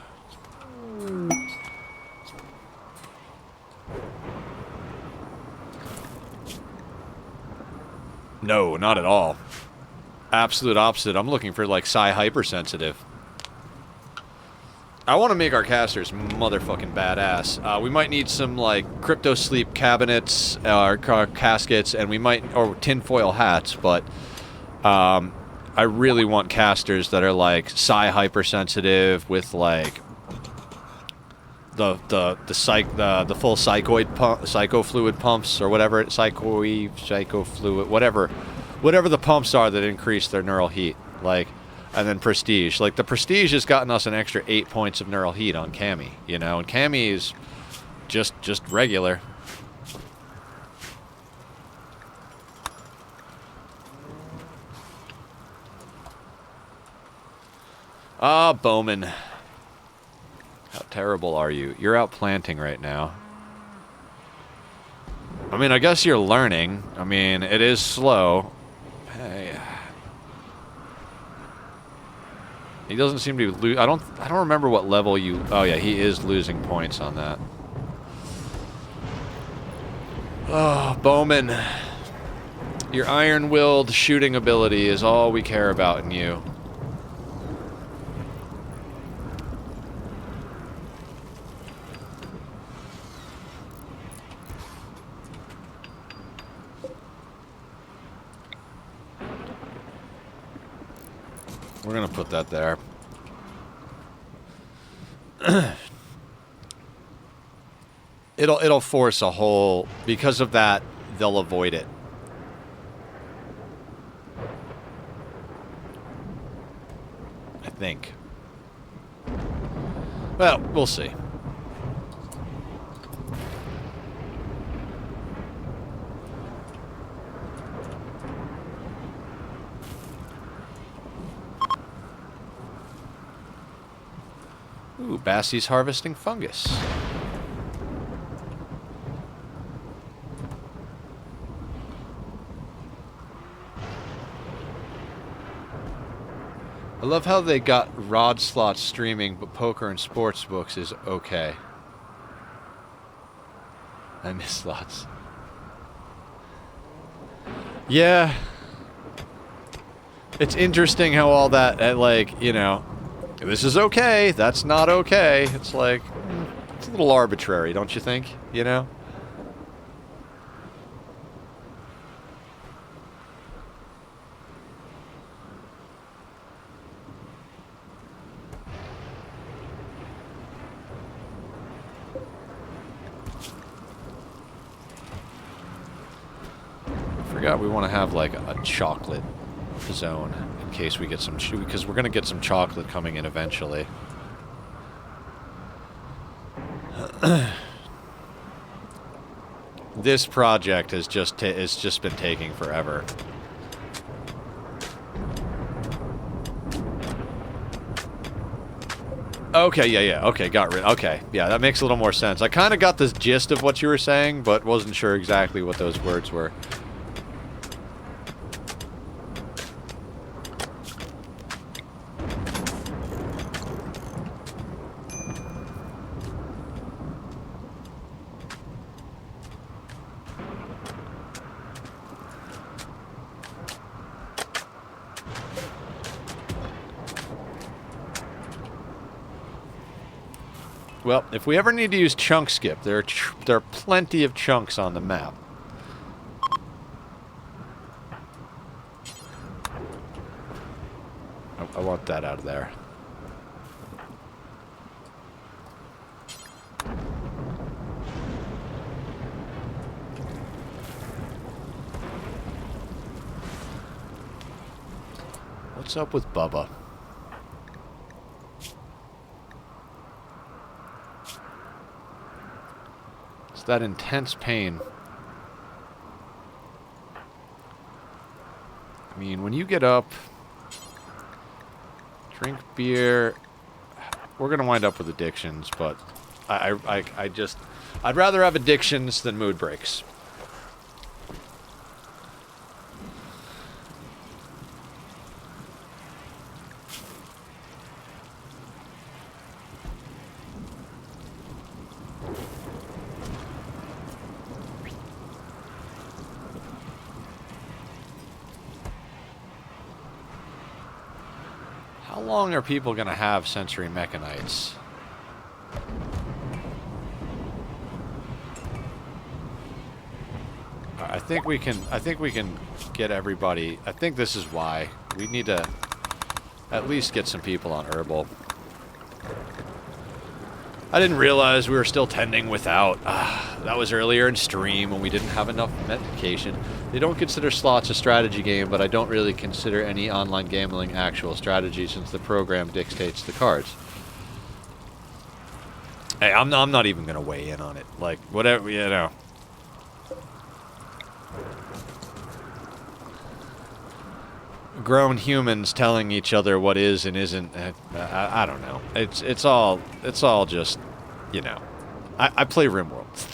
[SPEAKER 1] No, not at all. Absolute opposite. I'm looking for, like, psi hypersensitive. I want to make our casters motherfucking badass. We might need some, like, crypto sleep cabinets, or caskets, and we might, or tinfoil hats, but I really want casters that are, like, psi hypersensitive with, like, the full psychofluid pumps, or whatever, psychofluid, whatever the pumps are that increase their neural heat, like. And then Prestige. Like, the Prestige has gotten us an extra 8 points of neural heat on Cammy, you know? And Cammy is just regular. Ah, Bowman. How terrible are you? You're out planting right now. I mean, I guess you're learning. I mean, it is slow. Hey... He doesn't seem to lose. I don't remember what level you... Oh, yeah, he is losing points on that. Oh, Bowman. Your iron-willed shooting ability is all we care about in you. We're gonna put that there. It'll force a hole. Because of that, they'll avoid it. I think. Well, we'll see. Ooh, Bassie's harvesting fungus. I love how they got rod slots streaming, but poker and sports books is okay. I miss slots. Yeah. It's interesting how all that, like, you know... This is okay, that's not okay. It's like, it's a little arbitrary, don't you think? You know? I forgot we want to have, like, a chocolate zone. In case we get some, because we're going to get some chocolate coming in eventually. This project has just been taking forever. Okay, yeah, okay, got rid. Okay, yeah, that makes a little more sense. I kind of got the gist of what you were saying, but wasn't sure exactly what those words were. Well, if we ever need to use chunk skip, there are plenty of chunks on the map. I want that out of there. What's up with Bubba? It's that intense pain. I mean, when you get up, drink beer, we're gonna wind up with addictions, but I'd rather have addictions than mood breaks. How long are people gonna have sensory mechanites? I think we can get everybody. I think this is why we need to at least get some people on herbal. I didn't realize we were still tending without. That was earlier in stream when we didn't have enough medication. They don't consider slots a strategy game, but I don't really consider any online gambling actual strategy since the program dictates the cards. Hey, I'm not even gonna weigh in on it. Like, whatever, you know. Grown humans telling each other what is and isn't. I don't know. It's all just, you know. I play RimWorld.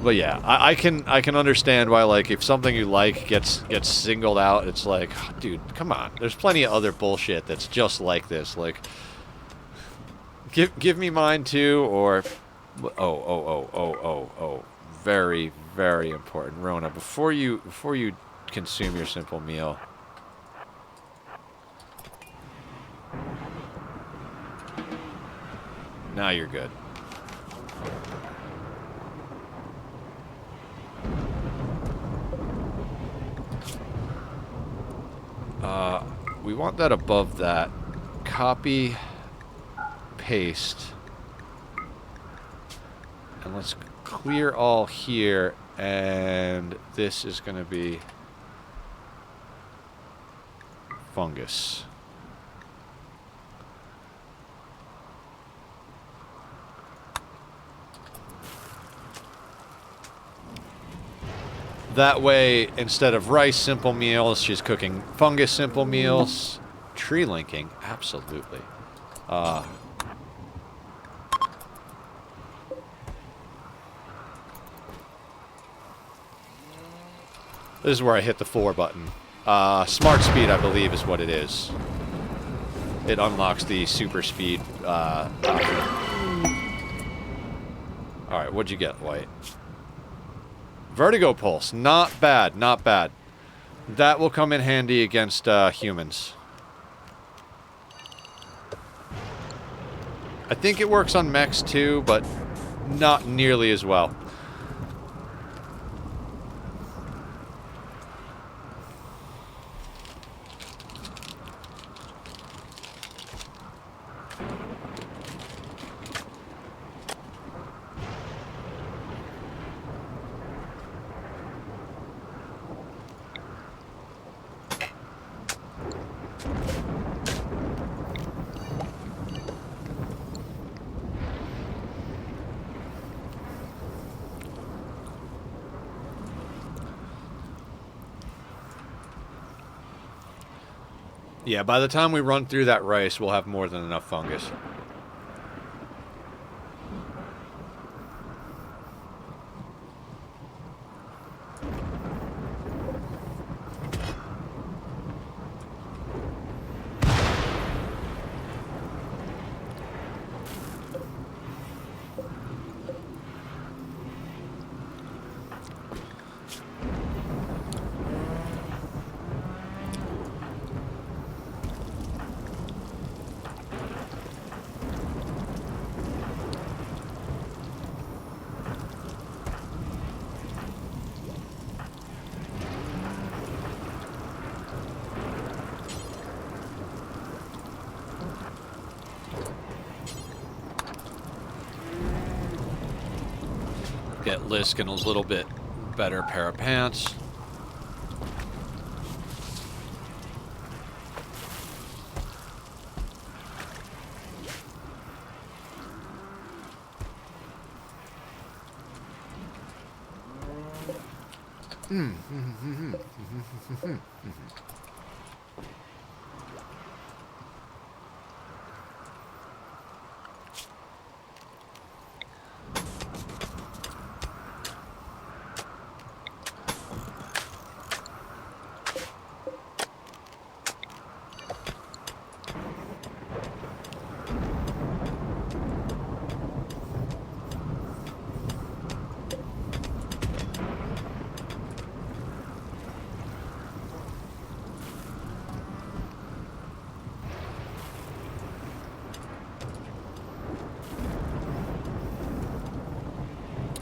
[SPEAKER 1] But yeah, I can understand why, like, if something you like gets singled out, it's like, dude, come on. There's plenty of other bullshit that's just like this. Like, give me mine too, or oh. Very, very important. Rona, before you consume your simple meal. Now you're good. We want that above that. Copy, paste, and let's clear all here, and this is going to be fungus. That way, instead of rice simple meals, she's cooking fungus simple meals. Tree linking, absolutely. This is where I hit the 4 button. Smart speed, I believe, is what it is. It unlocks the super speed option. Alright, what'd you get, White? Vertigo pulse. Not bad, not bad. That will come in handy against humans. I think it works on mechs too, but not nearly as well. Yeah, by the time we run through that rice, we'll have more than enough fungus. Get Lisk in a little bit better pair of pants.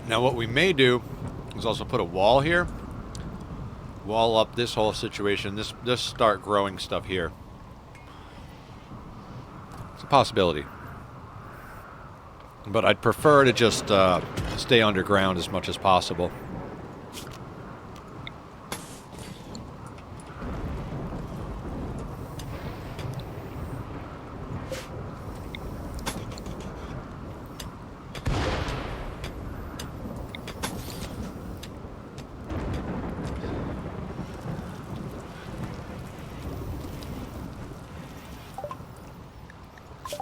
[SPEAKER 1] Now what we may do is also put a wall here. Wall up this whole situation. Just start growing stuff here. It's a possibility. But I'd prefer to just stay underground as much as possible.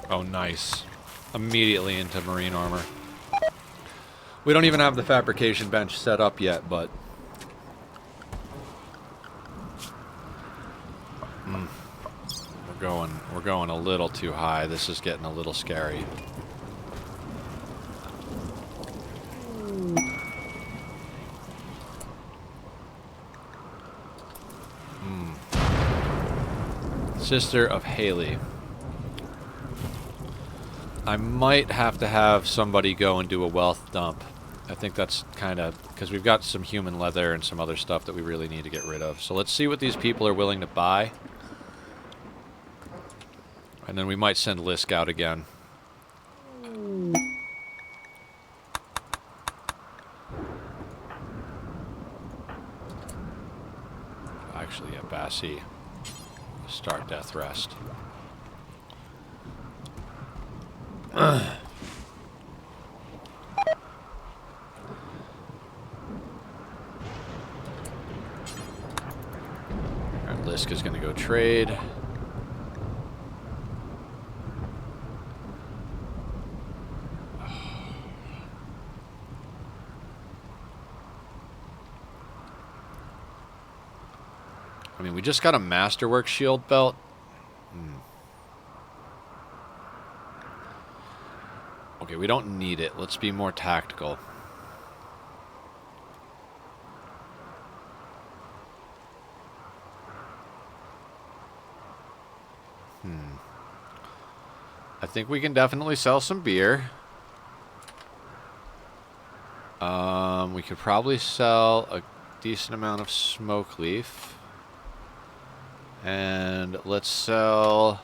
[SPEAKER 1] Oh, nice. Immediately into marine armor. We don't even have the fabrication bench set up yet, but... We're going a little too high. This is getting a little scary. Sister of Haley. I might have to have somebody go and do a wealth dump. I think that's kind of... because we've got some human leather and some other stuff that we really need to get rid of. So let's see what these people are willing to buy. And then we might send Lisk out again. Actually, yeah, Bassi. Start death rest. And Lisk is going to go trade. I mean, we just got a Masterwork shield belt. Okay, we don't need it. Let's be more tactical. I think we can definitely sell some beer. We could probably sell a decent amount of smoke leaf. And let's sell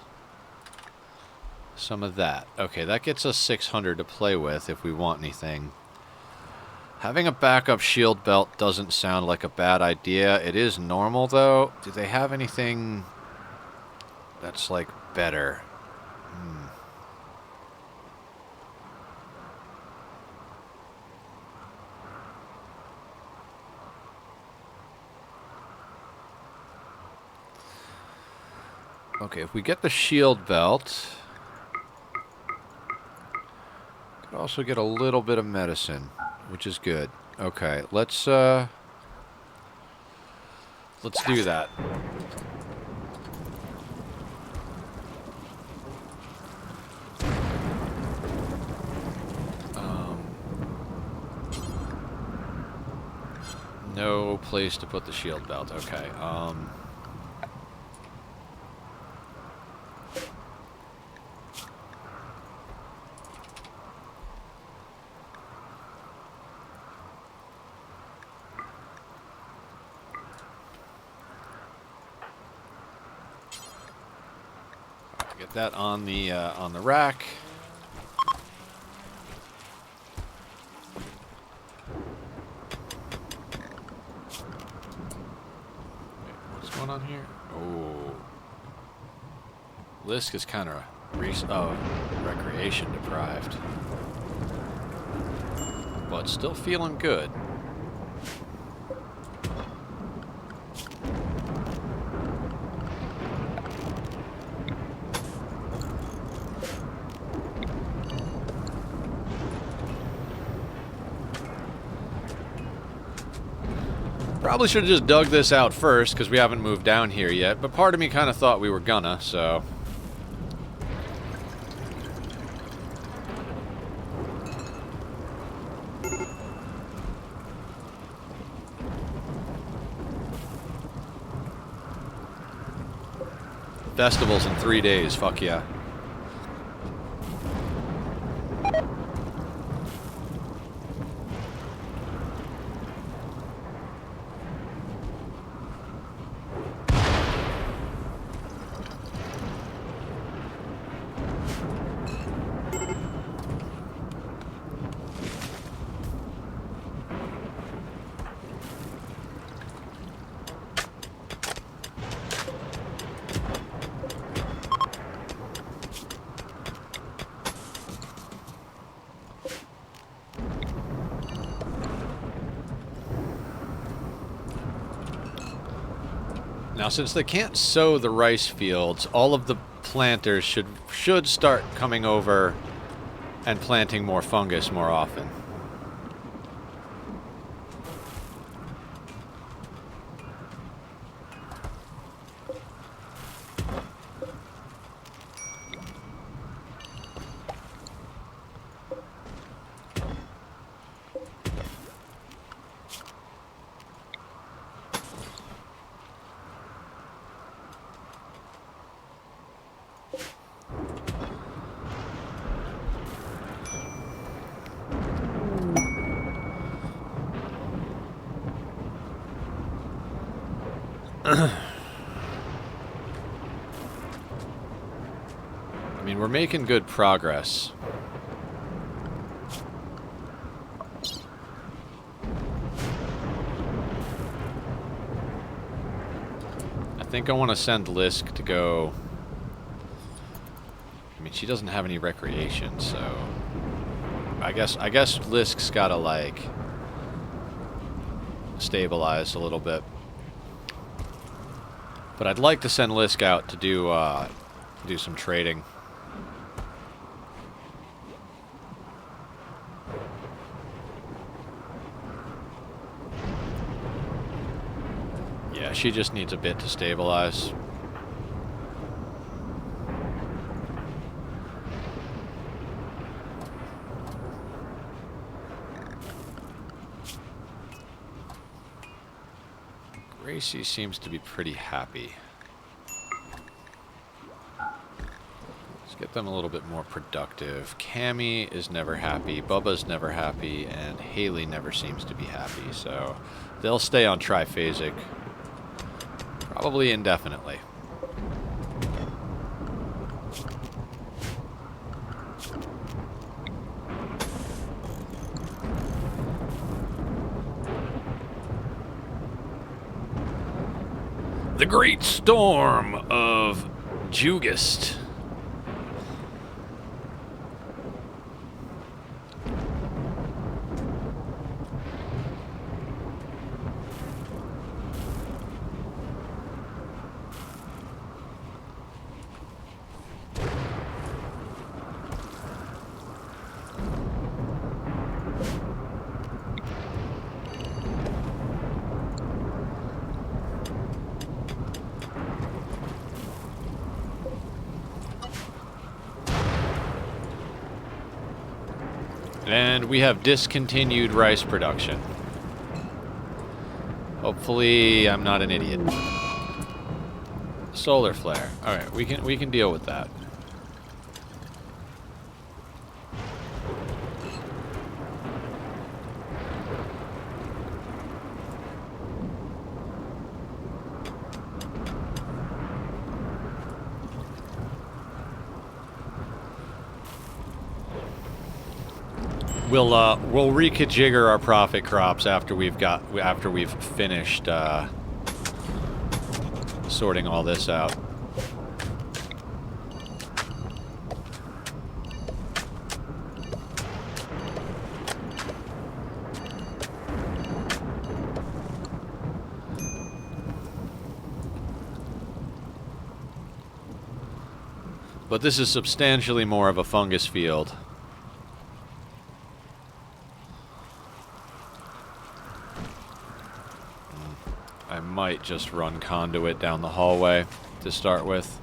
[SPEAKER 1] some of that. Okay, that gets us 600 to play with if we want anything. Having a backup shield belt doesn't sound like a bad idea. It is normal, though. Do they have anything that's, like, better? Okay, if we get the shield belt, could also get a little bit of medicine, which is good. Okay, let's do that. No place to put the shield belt. Okay. Get that on the rack. going on here? Oh. Lisk is kind of recreation deprived. But still feeling good. Probably should have just dug this out first, because we haven't moved down here yet, but part of me kind of thought we were gonna, so... Festivals in 3 days, fuck yeah. Now, since they can't sow the rice fields, all of the planters should start coming over and planting more fungus more often. I mean, we're making good progress. I think I want to send Lisk to go... I mean, she doesn't have any recreation, so... I guess Lisk's gotta, like... stabilize a little bit. But I'd like to send Lisk out to do some trading. Yeah, she just needs a bit to stabilize. Gracie seems to be pretty happy. Let's get them a little bit more productive. Cammy is never happy, Bubba's never happy, and Haley never seems to be happy, so they'll stay on triphasic probably indefinitely. The Great Storm of Jugist. And we have discontinued rice production. Hopefully I'm not an idiot. Solar flare. Alright, we can deal with that. We'll reconfigure our profit crops after we've finished sorting all this out. But this is substantially more of a fungus field. I might just run conduit down the hallway to start with.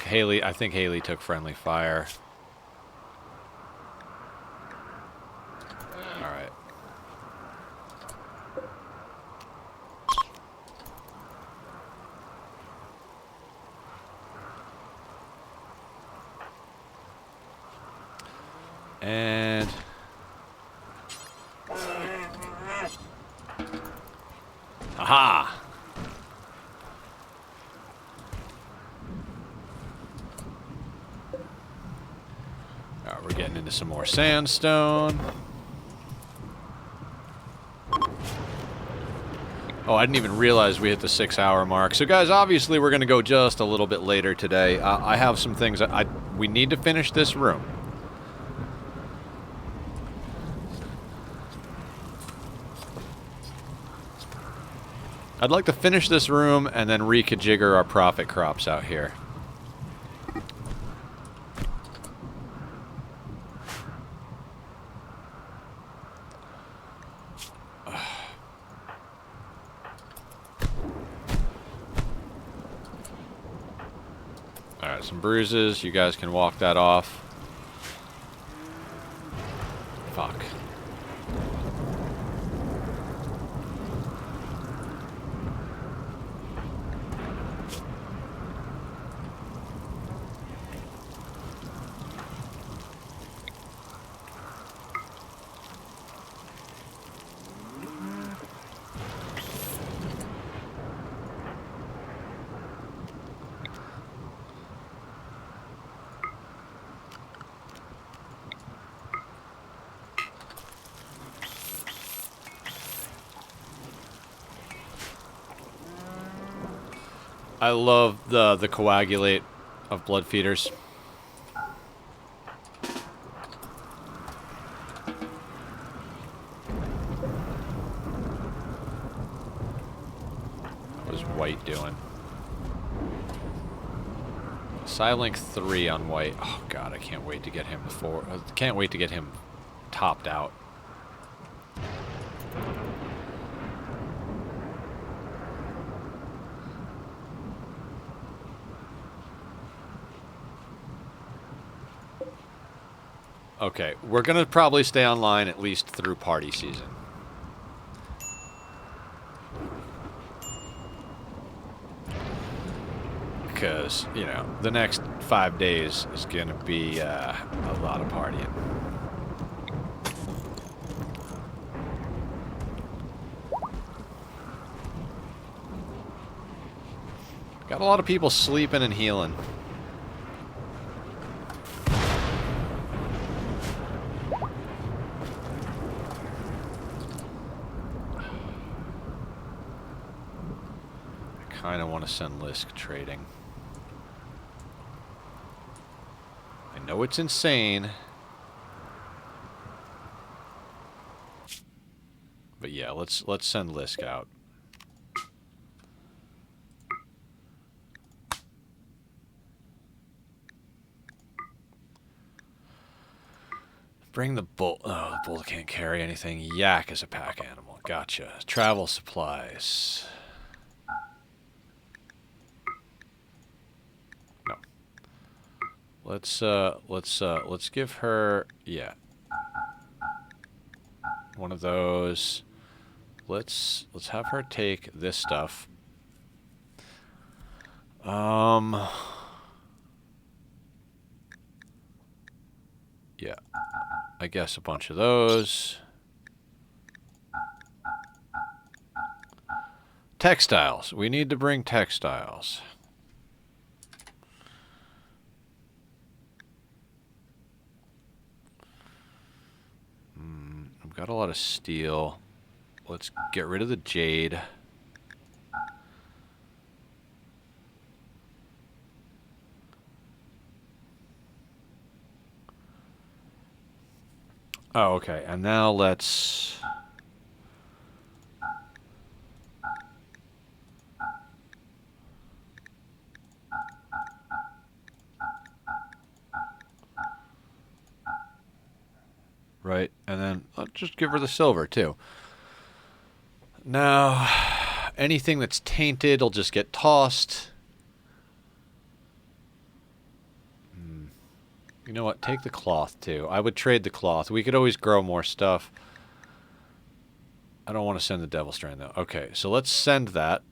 [SPEAKER 1] Haley, I think Haley took friendly fire. Alright. And... aha! We're getting into some more sandstone. Oh, I didn't even realize we hit the 6-hour mark. So, guys, obviously we're going to go just a little bit later today. I have some things that we need to finish this room. I'd like to finish this room and then reconfigure our profit crops out here. Alright, some bruises. You guys can walk that off. Fuck. I love the coagulate of blood feeders. What was White doing? Silink 3 on White. Oh god, I can't wait to get him before. I can't wait to get him topped out. Okay, we're gonna probably stay online at least through party season. Because, you know, the next 5 days is gonna be a lot of partying. Got a lot of people sleeping and healing. I kind of want to send Lisk trading. I know it's insane. But yeah, let's send Lisk out. Bring the bull. Oh, the bull can't carry anything. Yak is a pack animal. Gotcha. Travel supplies. No. Let's give her, yeah, one of those. Let's have her take this stuff. Yeah. I guess a bunch of those. Textiles. We need to bring textiles. I've got a lot of steel. Let's get rid of the jade. Oh, okay. And now let's... Right, and then I'll just give her the silver, too. Now, anything that's tainted will just get tossed. You know what? Take the cloth, too. I would trade the cloth. We could always grow more stuff. I don't want to send the Devil Strain, though. Okay, so let's send that.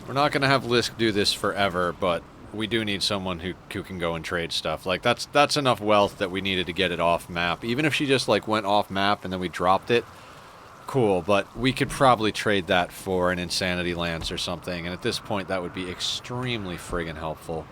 [SPEAKER 1] We're not going to have Lisk do this forever, but we do need someone who can go and trade stuff. Like, that's enough wealth that we needed to get it off map. Even if she just, like, went off map and then we dropped it, cool, but we could probably trade that for an Insanity Lance or something, and at this point that would be extremely friggin' helpful.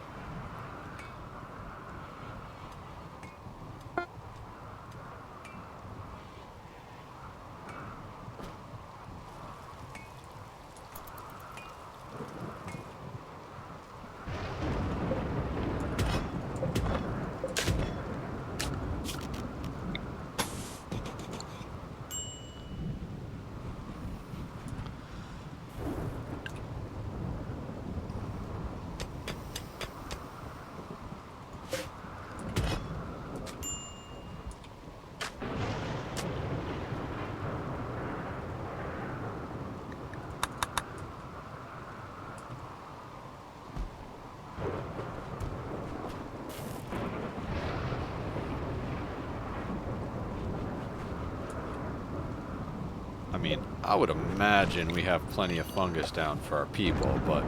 [SPEAKER 1] I mean, I would imagine we have plenty of fungus down for our people, but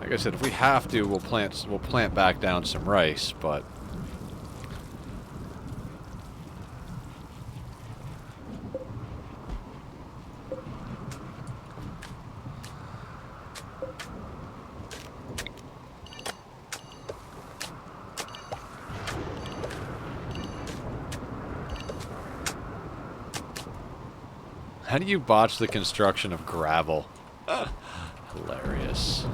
[SPEAKER 1] like I said, if we have to, we'll plant back down some rice, but how do you botch the construction of gravel? Hilarious.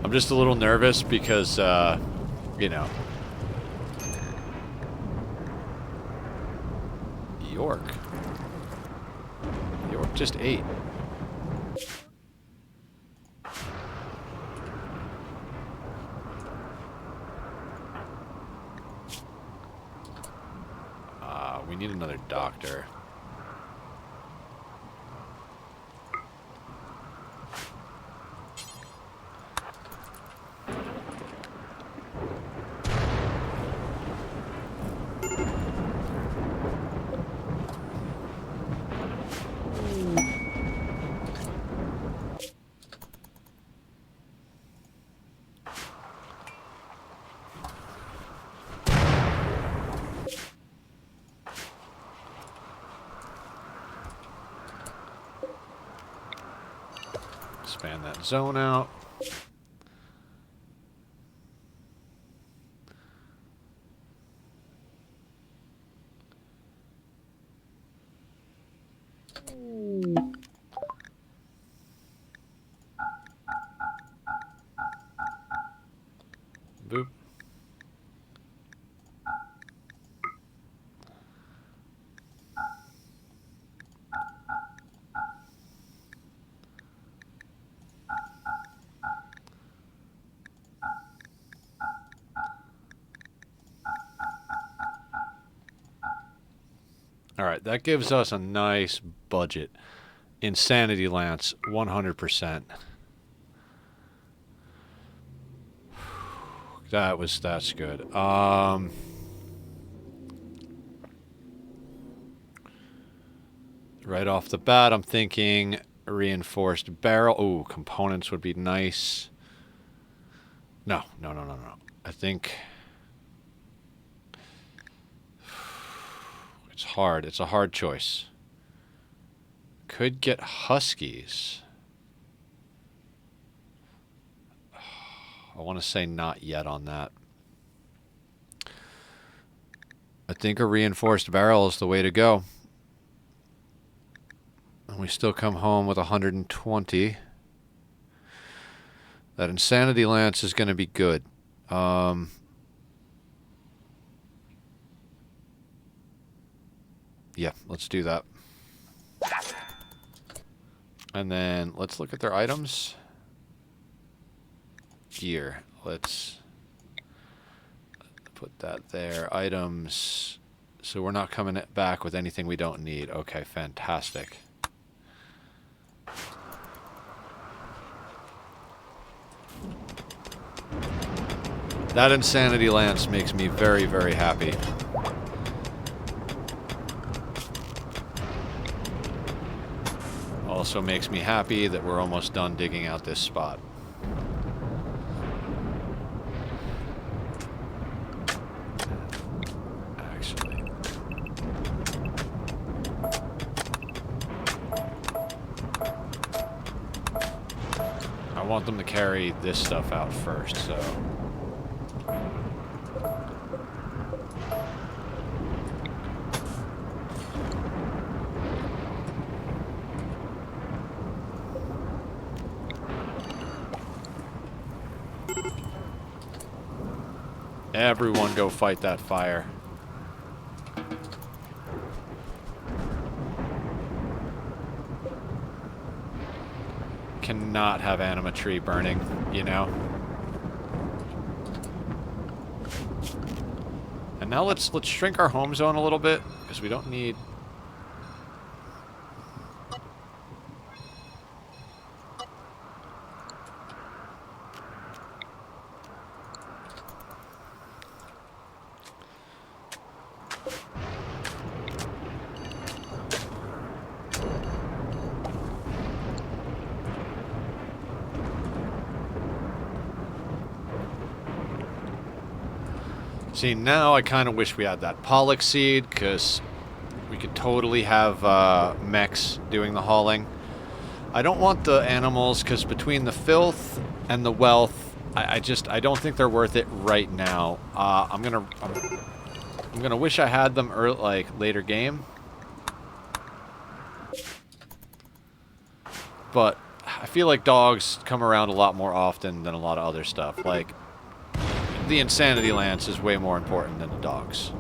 [SPEAKER 1] I'm just a little nervous because, you know. York. York just ate. We need another doctor. Expand that zone out. All right, that gives us a nice budget. Insanity Lance, 100%. That's good. Right off the bat, I'm thinking reinforced barrel. Ooh, components would be nice. No. I think it's hard. It's a hard choice. Could get Huskies. I want to say not yet on that. I think a reinforced barrel is the way to go. And we still come home with 120. That Insanity Lance is going to be good. Yeah, let's do that. And then let's look at their items. Gear. Let's put that there. Items. So we're not coming back with anything we don't need. Okay, fantastic. That Insanity Lance makes me very, very happy. Also makes me happy that we're almost done digging out this spot. Actually. I want them to carry this stuff out first, so... Everyone go fight that fire. Cannot have animatree burning, you know? And now let's shrink our home zone a little bit, because we don't need... See, now I kind of wish we had that pollock seed, because we could totally have mechs doing the hauling. I don't want the animals, because between the filth and the wealth, I don't think they're worth it right now. I'm gonna wish I had them later game. But I feel like dogs come around a lot more often than a lot of other stuff. Like, the Insanity Lance is way more important than the dogs.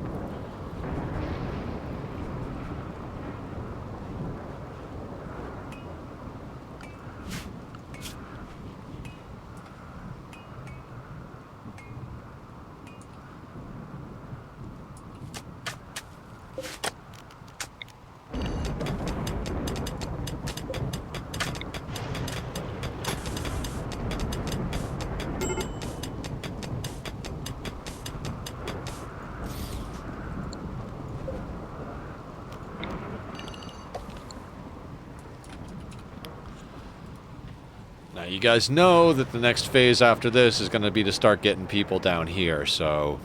[SPEAKER 1] Now, you guys know that the next phase after this is going to be to start getting people down here, so...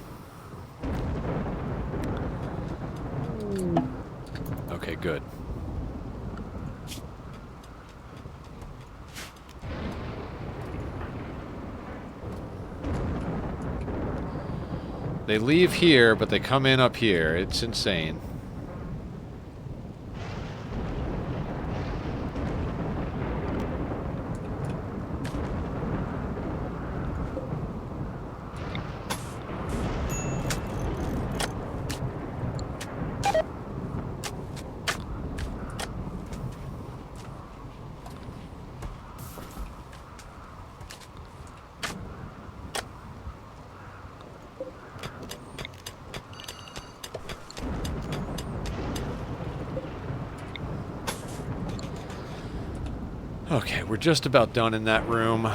[SPEAKER 1] Okay, good. They leave here, but they come in up here. It's insane. Okay, we're just about done in that room.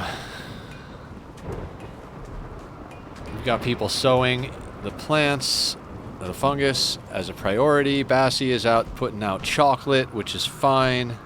[SPEAKER 1] We've got people sowing the plants, the fungus, as a priority. Bassie is out putting out chocolate, which is fine.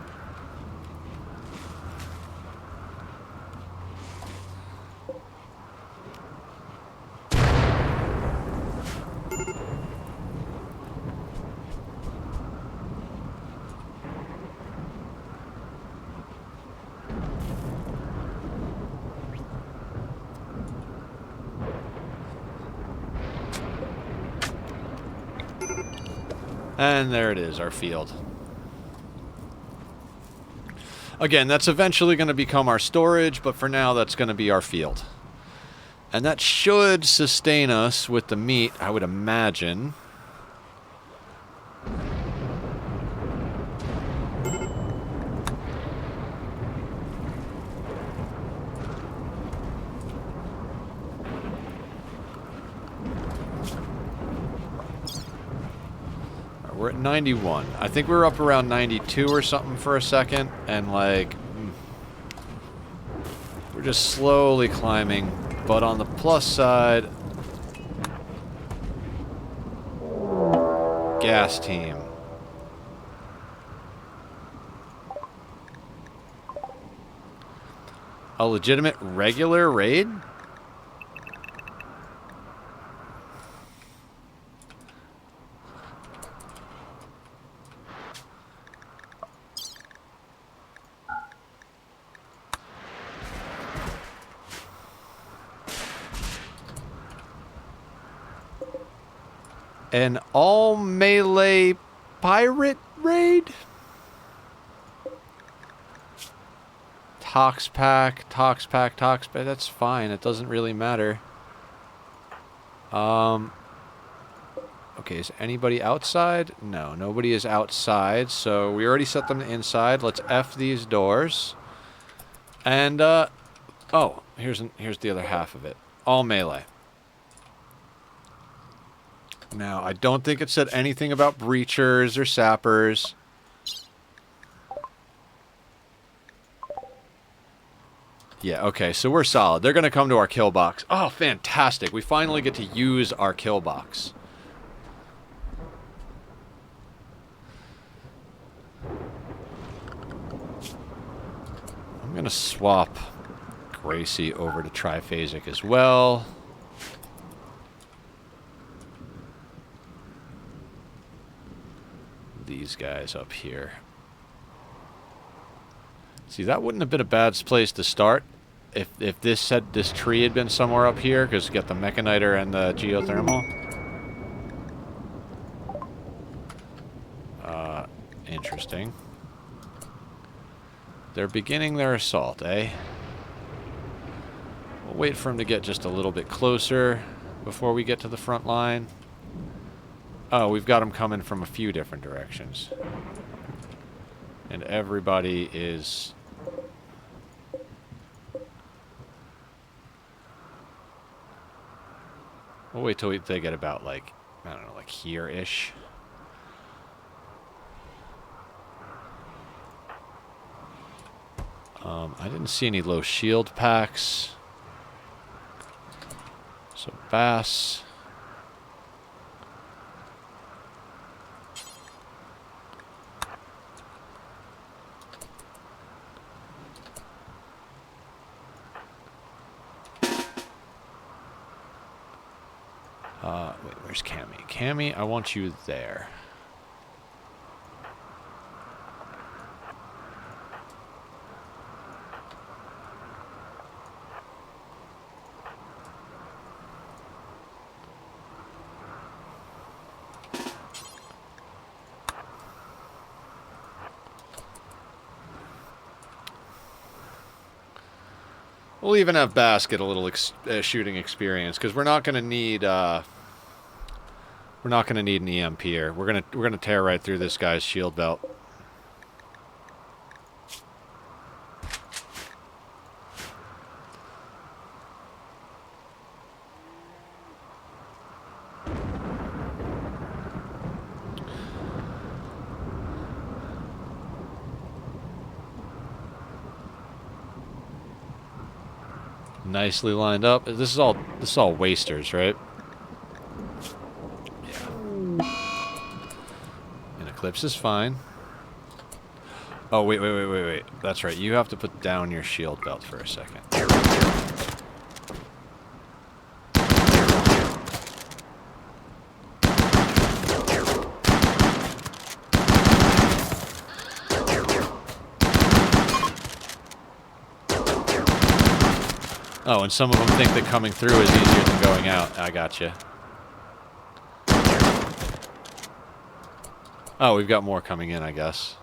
[SPEAKER 1] And there it is, our field. Again, that's eventually going to become our storage, but for now, that's going to be our field. And that should sustain us with the meat, I would imagine. We're at 91. I think we were up around 92 or something for a second, and like, we're just slowly climbing. But on the plus side, gas team. A legitimate regular raid? An all-melee pirate raid? Tox pack, that's fine. It doesn't really matter. Okay, is anybody outside? No, nobody is outside, so we already set them inside. Let's F these doors. And, oh, here's the other half of it. All melee. Now, I don't think it said anything about breachers or sappers. Yeah, okay, so we're solid. They're going to come to our kill box. Oh, fantastic. We finally get to use our kill box. I'm going to swap Gracie over to Triphasic as well. These guys up here. See, that wouldn't have been a bad place to start if this tree had been somewhere up here, because you got the Mechaniter and the Geothermal. Interesting. They're beginning their assault, eh? We'll wait for them to get just a little bit closer before we get to the front line. Oh, we've got them coming from a few different directions. And everybody is... We'll wait till they get about, like, I don't know, like here-ish. I didn't see any low shield packs. So, Bass... wait, where's Cammy? Cammy, I want you there. We'll even have Bass get a little shooting experience, because we're not going to need an EMP here. We're gonna tear right through this guy's shield belt. Nicely lined up. This is all wasters, right? Yeah. An eclipse is fine. Oh, wait. That's right. You have to put down your shield belt for a second. Oh, and some of them think that coming through is easier than going out. I gotcha. Oh, we've got more coming in, I guess.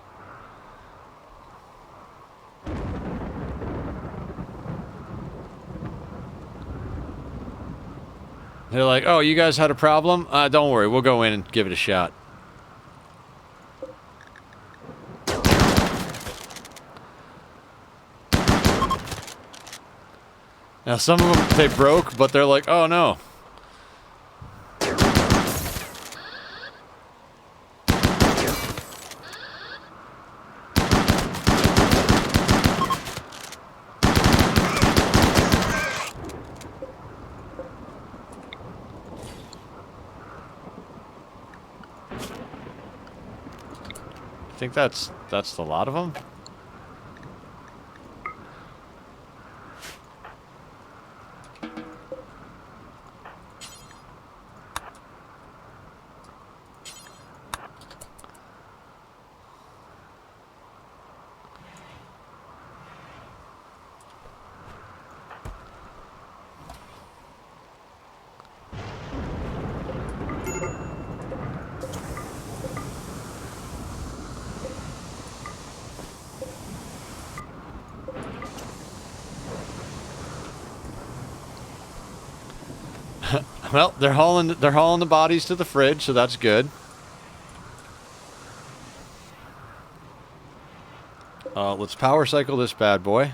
[SPEAKER 1] They're like, oh, you guys had a problem? Don't worry, we'll go in and give it a shot. Now, some of them, they broke, but they're like, oh, no. I think that's the lot of them. Well, they're hauling the bodies to the fridge, so that's good. Let's power cycle this bad boy.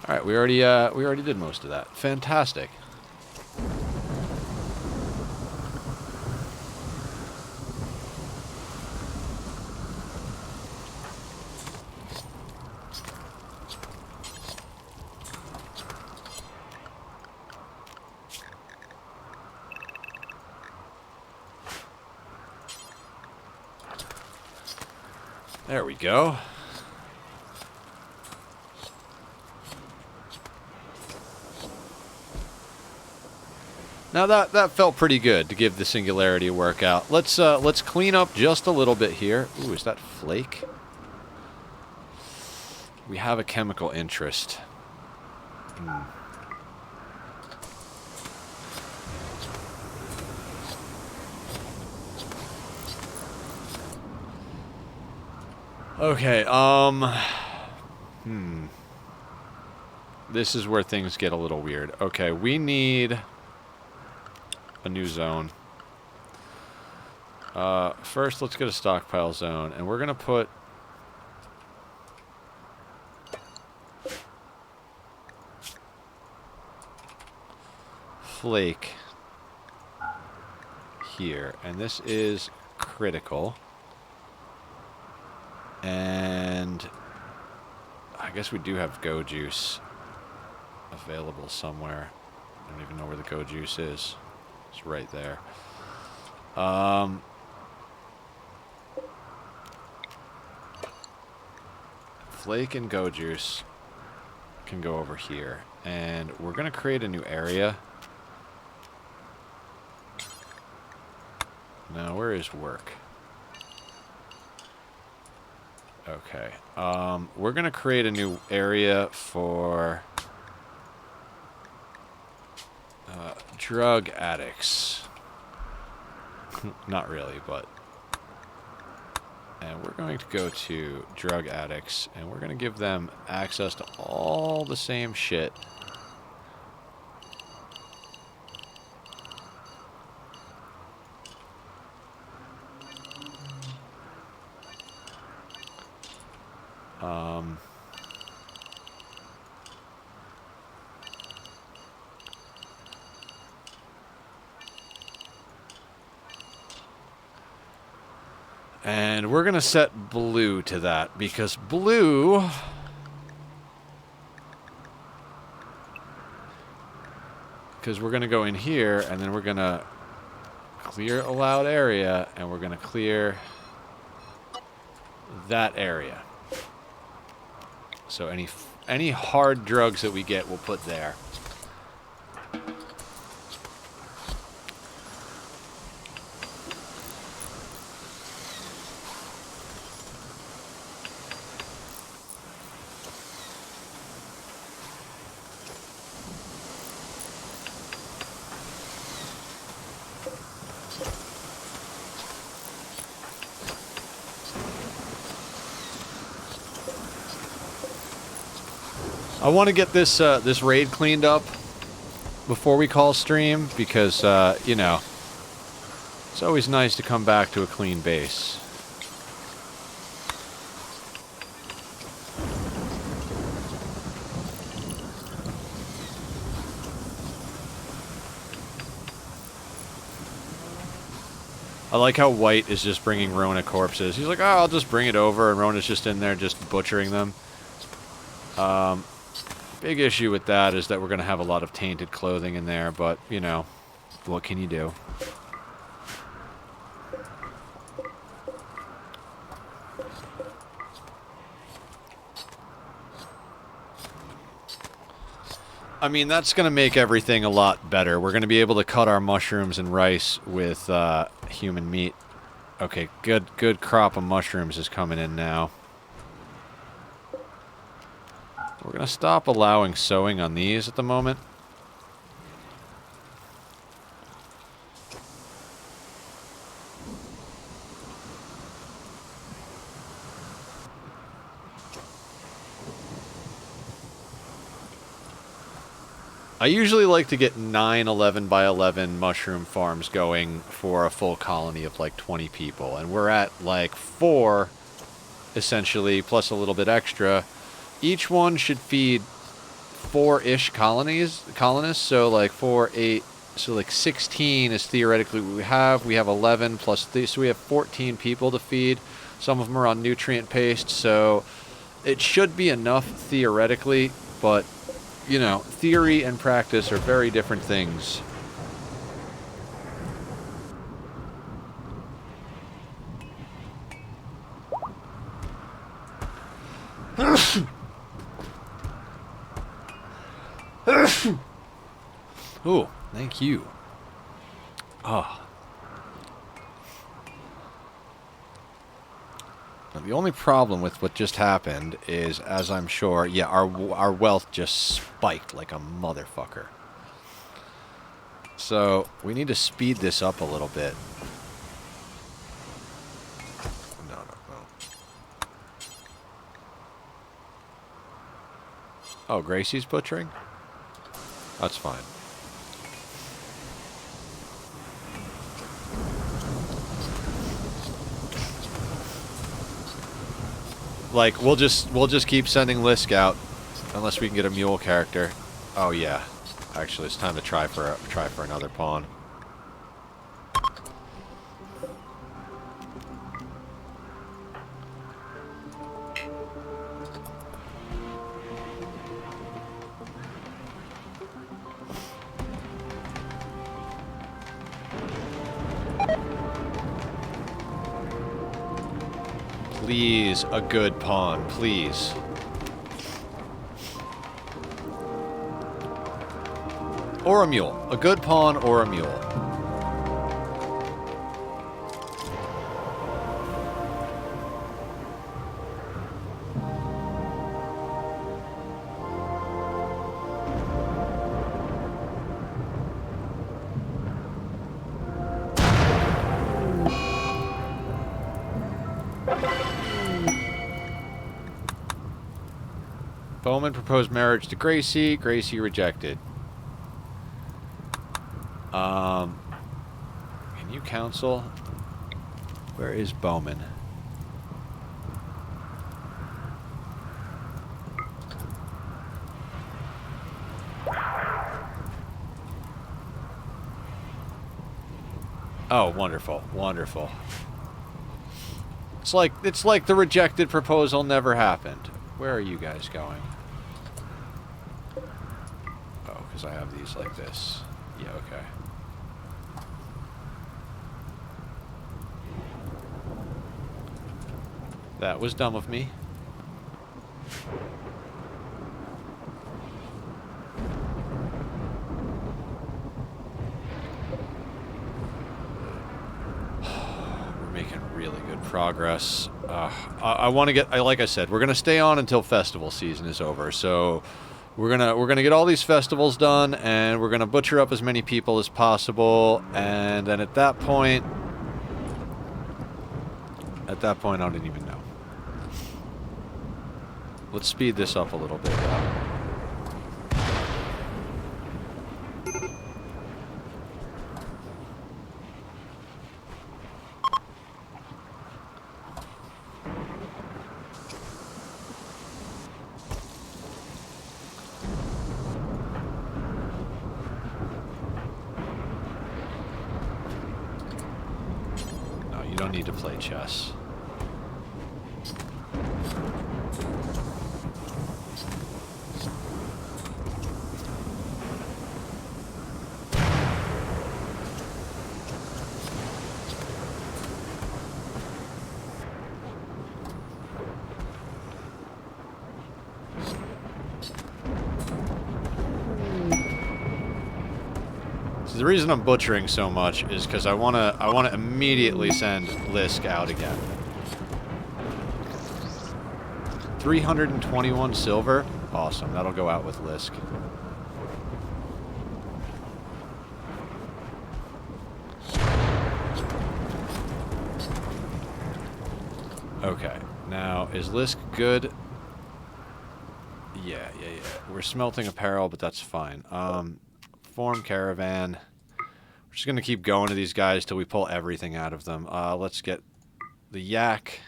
[SPEAKER 1] All right, we already did most of that. Fantastic. There we go. Now that felt pretty good to give the singularity a workout. Let's clean up just a little bit here. Ooh, is that flake? We have a chemical interest. Okay, this is where things get a little weird. Okay, we need a new zone. First, let's get a stockpile zone, and we're going to put flake here, and this is critical. And I guess we do have go juice available somewhere. I don't even know where the go juice is. It's right there. Flake and go juice can go over here. And we're going to create a new area. Now, where is work? Okay. We're going to create a new area for drug addicts. Not really, but... And we're going to go to drug addicts, and we're going to give them access to all the same shit. And we're going to set blue to that because blue... Because we're going to go in here and then we're going to clear allowed area and we're going to clear that area. So any hard drugs that we get, we'll put there. I want to get this this raid cleaned up before we call stream because, you know, it's always nice to come back to a clean base. I like how White is just bringing Rona corpses. He's like, oh, I'll just bring it over, and Rona's just in there just butchering them. Big issue with that is that we're going to have a lot of tainted clothing in there, but, you know, what can you do? I mean, that's going to make everything a lot better. We're going to be able to cut our mushrooms and rice with human meat. Okay, good crop of mushrooms is coming in now. We're going to stop allowing sowing on these at the moment. I usually like to get 9 11 by 11 mushroom farms going for a full colony of like 20 people. And we're at like 4, essentially, plus a little bit extra. Each one should feed 4-ish colonists, so like 4, 8, so like 16 is theoretically what we have. We have 11 plus 3, so we have 14 people to feed. Some of them are on nutrient paste, so it should be enough theoretically, but, you know, theory and practice are very different things. Oh, thank you. Ah. Now, the only problem with what just happened is, as I'm sure, yeah, our wealth just spiked like a motherfucker. So, we need to speed this up a little bit. No. Oh, Gracie's butchering? That's fine. Like, we'll just keep sending Lisk out unless we can get a mule character. Oh yeah. Actually, it's time to try for another pawn. Please, a good pawn, please. Or a mule. A good pawn or a mule. Bowman proposed marriage to Gracie. Gracie rejected. Can you counsel? Where is Bowman? Oh, wonderful, wonderful. It's like the rejected proposal never happened. Where are you guys going? Oh, because I have these like this. Yeah, okay. That was dumb of me. We're making really good progress. I want to get, like I said, we're gonna stay on until festival season is over. So we're gonna get all these festivals done, and we're gonna butcher up as many people as possible, and then at that point, I don't even know. Let's speed this up a little bit, though. No, you don't need to play chess. The reason I'm butchering so much is because I wanna immediately send Lisk out again. 321 silver? Awesome, that'll go out with Lisk. Okay, now is Lisk good? Yeah. We're smelting apparel, but that's fine. Form caravan. We're just gonna keep going to these guys till we pull everything out of them. Let's get the yak.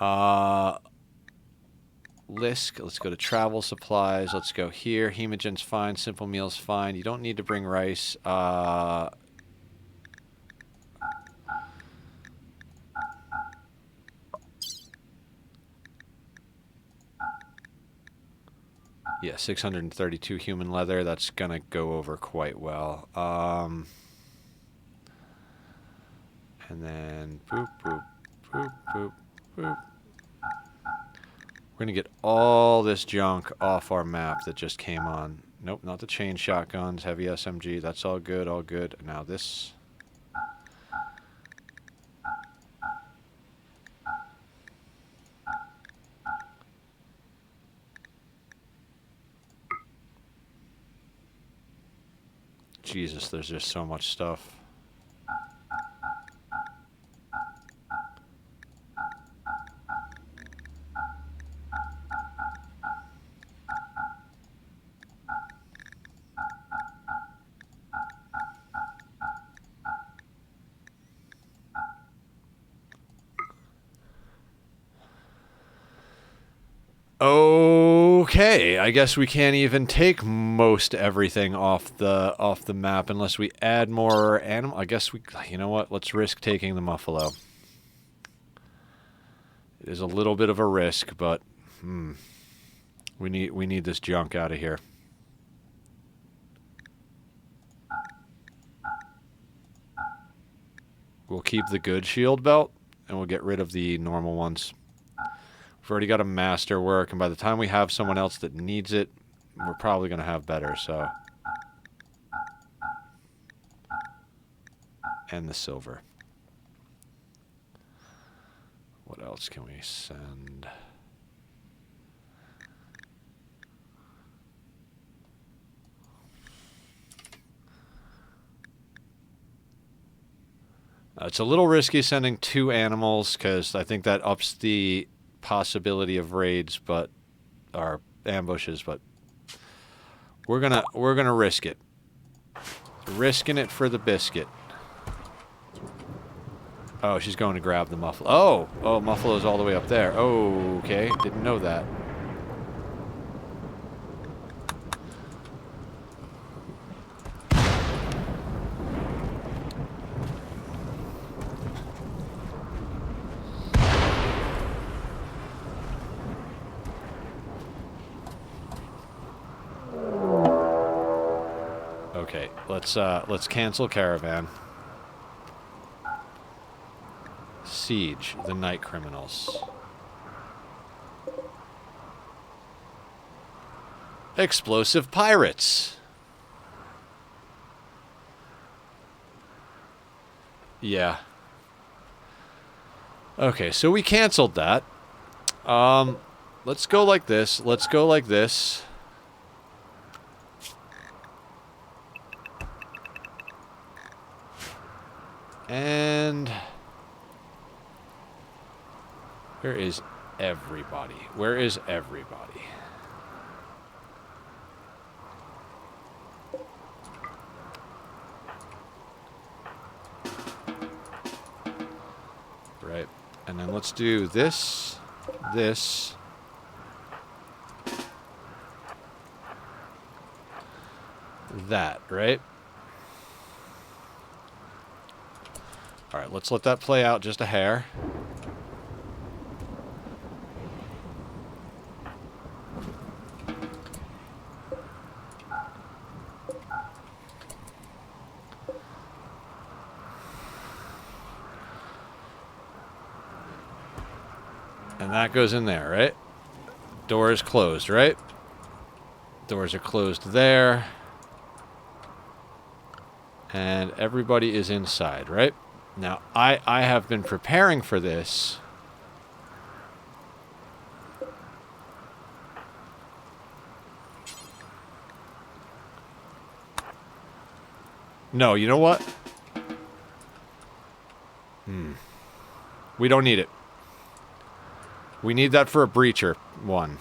[SPEAKER 1] Lisk. Let's go to travel supplies. Let's go here. Hemogen's fine. Simple meals fine. You don't need to bring rice. Yeah, 632 human leather. That's gonna go over quite well. And then boop, boop, boop, boop, boop. We're gonna get all this junk off our map that just came on. Nope, not the chain shotguns, heavy SMG. That's all good, all good. Now this. Jesus, there's just so much stuff. Okay, I guess we can't even take most everything off the map unless we add more animal. I guess we, you know what? Let's risk taking the muffalo. It is a little bit of a risk, but we need this junk out of here. We'll keep the good shield belt, and we'll get rid of the normal ones. We've already got a master work, and by the time we have someone else that needs it, we're probably going to have better, so. And the silver. What else can we send? It's a little risky sending 2 animals, because I think that ups the possibility of raids, but or ambushes, but we're gonna risk it. Risking it for the biscuit. Oh, she's going to grab the muffalo. Oh, muffalo's all the way up there. Oh, okay, didn't know that. Okay, let's cancel caravan. Siege the night criminals. Explosive pirates. Yeah. Okay, so we canceled that. Let's go like this. Let's go like this. And where is everybody? Where is everybody? Right. And then let's do this, this. That, right? All right, let's let that play out just a hair. And that goes in there, right? Door is closed, right? Doors are closed there. And everybody is inside, right? Now, I have been preparing for this. No, you know what? We don't need it. We need that for a breacher one.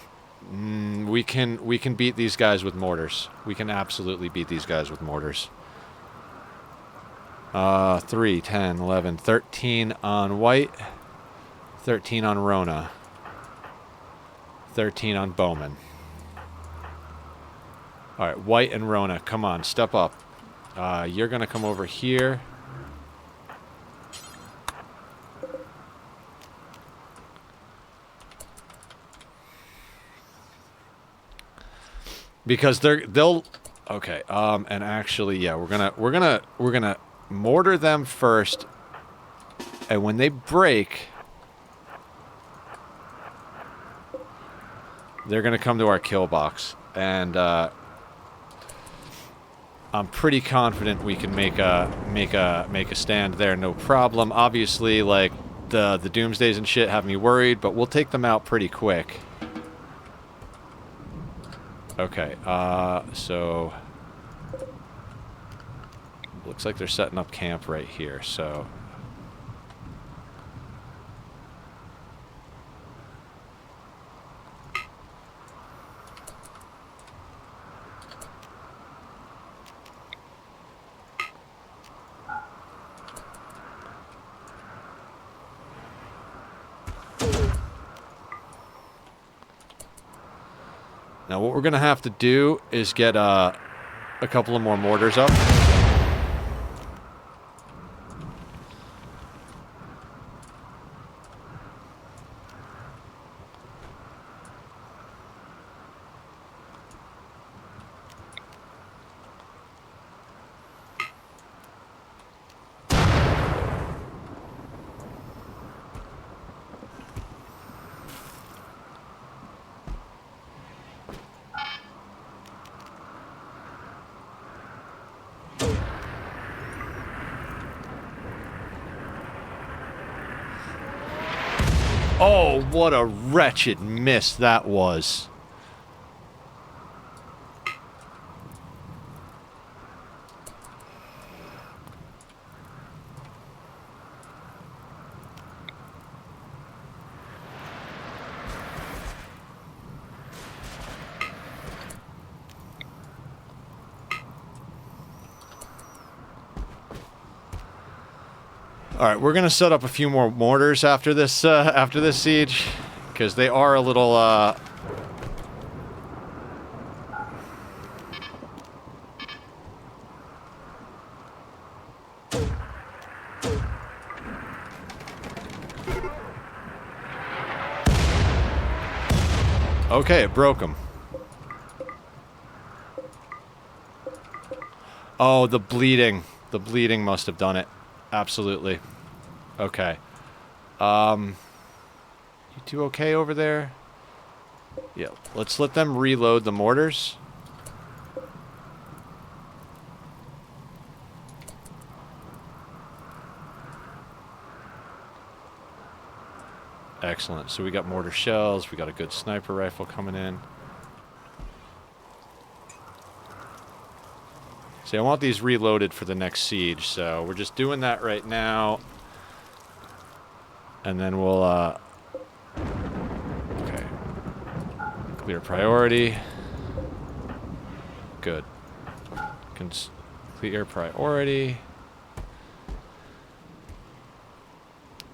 [SPEAKER 1] We can beat these guys with mortars. We can absolutely beat these guys with mortars. 3, 10, 11, 13 on white, 13 on Rona, 13 on Bowman. All right, white and Rona, come on, step up. You're gonna come over here. Because they'll okay, and actually, yeah, we're gonna mortar them first, and when they break, they're gonna come to our kill box, and I'm pretty confident we can make a stand there, no problem. Obviously, like the Doomsdays and shit have me worried, but we'll take them out pretty quick. Okay, so looks like they're setting up camp right here, so now what we're gonna have to do is get a couple of more mortars up. Oh, what a wretched miss that was. All right, we're gonna set up a few more mortars after this siege, because they are a little. Okay, it broke them. Oh, the bleeding. The bleeding must have done it. Absolutely. Okay. You two okay over there? Yeah, let's let them reload the mortars. Excellent. So we got mortar shells. We got a good sniper rifle coming in. See, I want these reloaded for the next siege, so we're just doing that right now. And then we'll, okay. Clear priority. Good. Clear priority.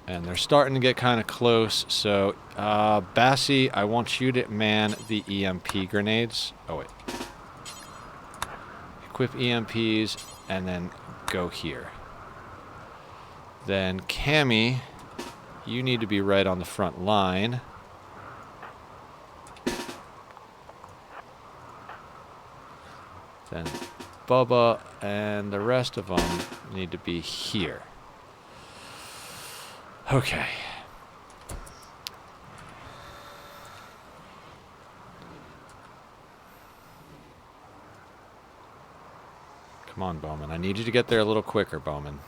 [SPEAKER 1] And they're starting to get kind of close, so, Bassie, I want you to man the EMP grenades. Oh, wait. Equip EMPs, and then go here. Then, Cammy, you need to be right on the front line. Then, Bubba and the rest of them need to be here. Okay. Come on, Bowman. I need you to get there a little quicker, Bowman.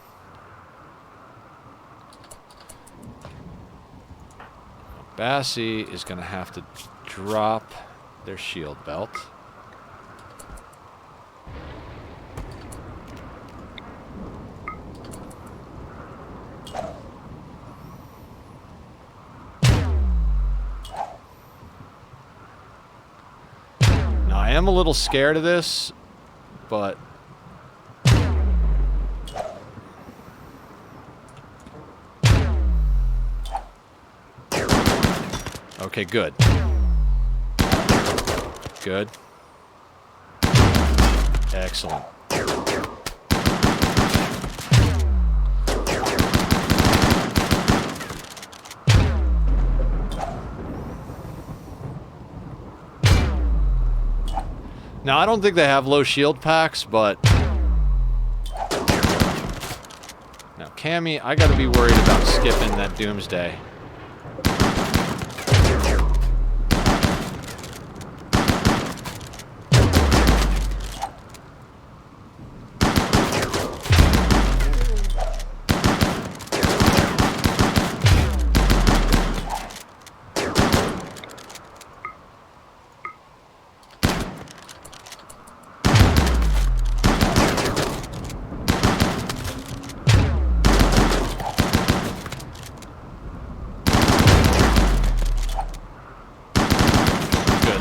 [SPEAKER 1] Bassie is going to have to drop their shield belt. Now, I am a little scared of this, but... Okay, good. Good. Excellent. Now, I don't think they have low shield packs, but... Now, Cammy, I gotta be worried about skipping that Doomsday.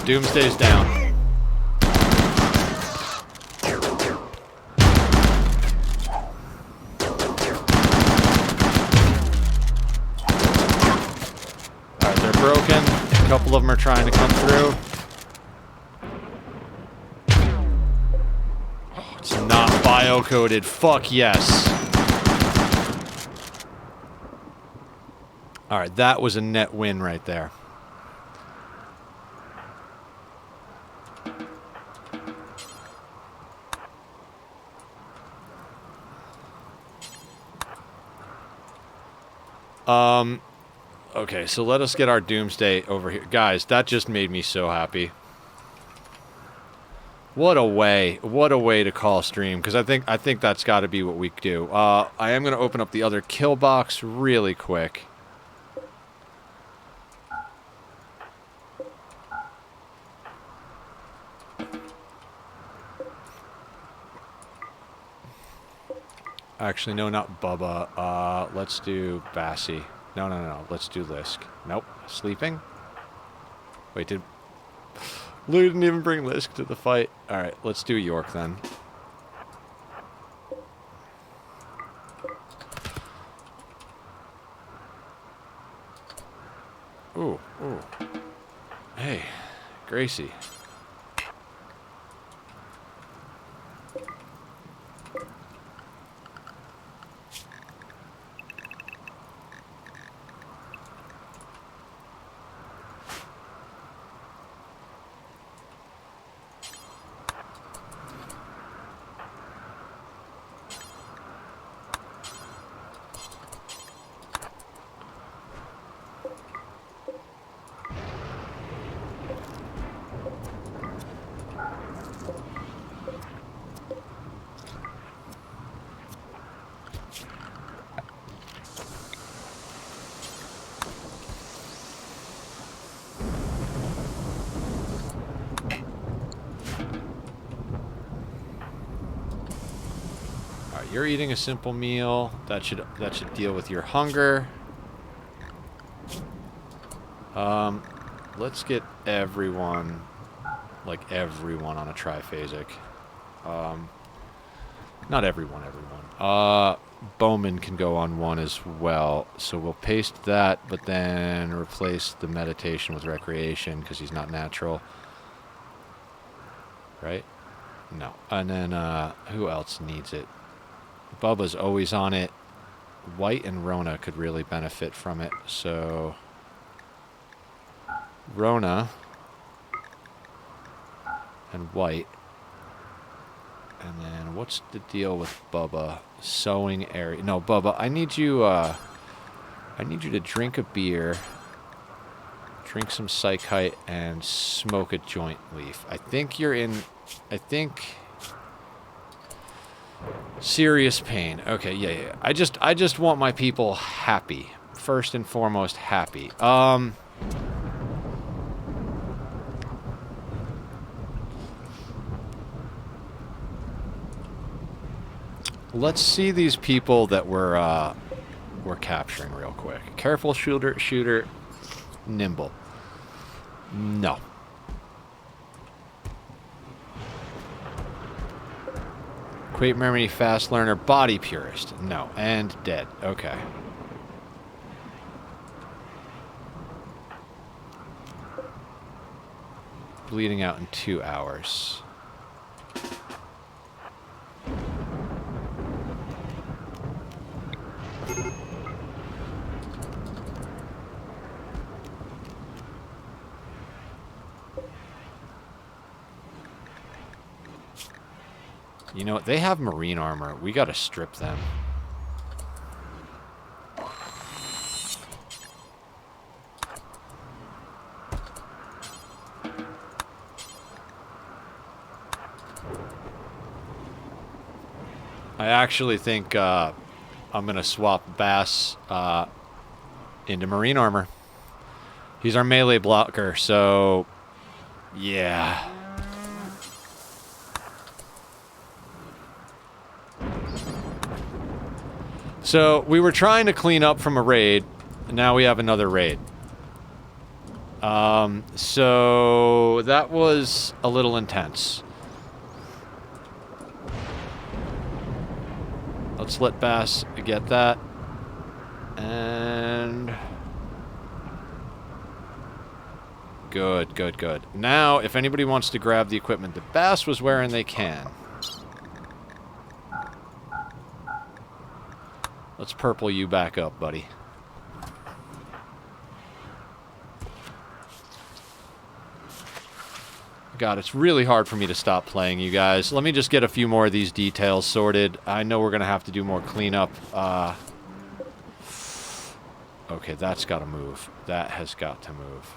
[SPEAKER 1] Doomsday's down. Alright, they're broken. A couple of them are trying to come through. Oh, it's not bio-coded. Fuck yes. Alright, that was a net win right there. Okay, so let us get our Doomsday over here. Guys, that just made me so happy. What a way to call stream, because I think that's got to be what we do. I am going to open up the other kill box really quick. Actually, no, not Bubba. Let's do Bassie. No. Let's do Lisk. Nope. Sleeping? Wait, Lou didn't even bring Lisk to the fight. Alright, let's do York then. Ooh. Hey, Gracie. you're eating a simple meal. That should deal with your hunger. Let's get everyone, like everyone on a triphasic. Not everyone. Bowman can go on one as well. So we'll paste that, but then replace the meditation with recreation because he's not natural. Right? No. And then who else needs it? Bubba's always on it. White and Rona could really benefit from it. So Rona and White. And then what's the deal with Bubba? Sewing area. No, Bubba, I need you to drink a beer, drink some psychite, and smoke a joint leaf. I think you're in serious pain. Okay, yeah. I just want my people happy. First and foremost, happy. Let's see these people that we're capturing real quick. Careful shooter, nimble. No. Quick memory, fast learner, body purist. No. And dead. Okay. Bleeding out in 2 hours. You know what? They have marine armor. We gotta strip them. I actually think I'm gonna swap Bass into marine armor. He's our melee blocker, so yeah. So we were trying to clean up from a raid, and now we have another raid. So that was a little intense. Let's let Bass get that. And good. Now, if anybody wants to grab the equipment that Bass was wearing, they can. Let's purple you back up, buddy. God, it's really hard for me to stop playing, you guys. Let me just get a few more of these details sorted. I know we're going to have to do more cleanup. Okay, that's got to move. That has got to move.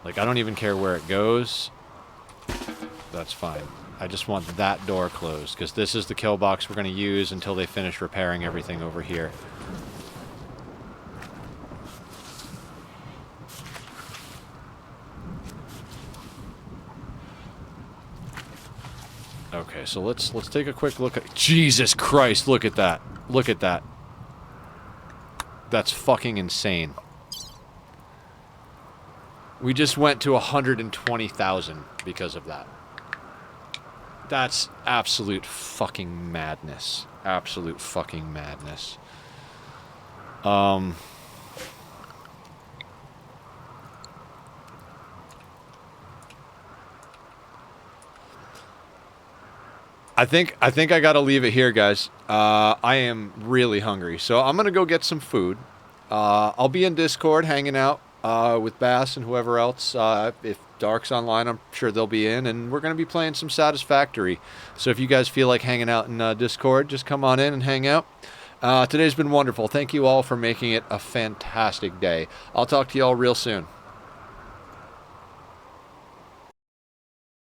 [SPEAKER 1] Like, I don't even care where it goes. That's fine. I just want that door closed, because this is the kill box we're going to use until they finish repairing everything over here. Okay, so let's take a quick look at... Jesus Christ, look at that. Look at that. That's fucking insane. We just went to 120,000 because of that. That's absolute fucking madness. Absolute fucking madness. I think I gotta leave it here, guys. I am really hungry, so I'm gonna go get some food. I'll be in Discord hanging out with Bass and whoever else. If Dark's online, I'm sure they'll be in, and we're gonna be playing some Satisfactory. So if you guys feel like hanging out in Discord, just come on in and hang out. Today's been wonderful. Thank you all for making it a fantastic day. I'll talk to you all real soon.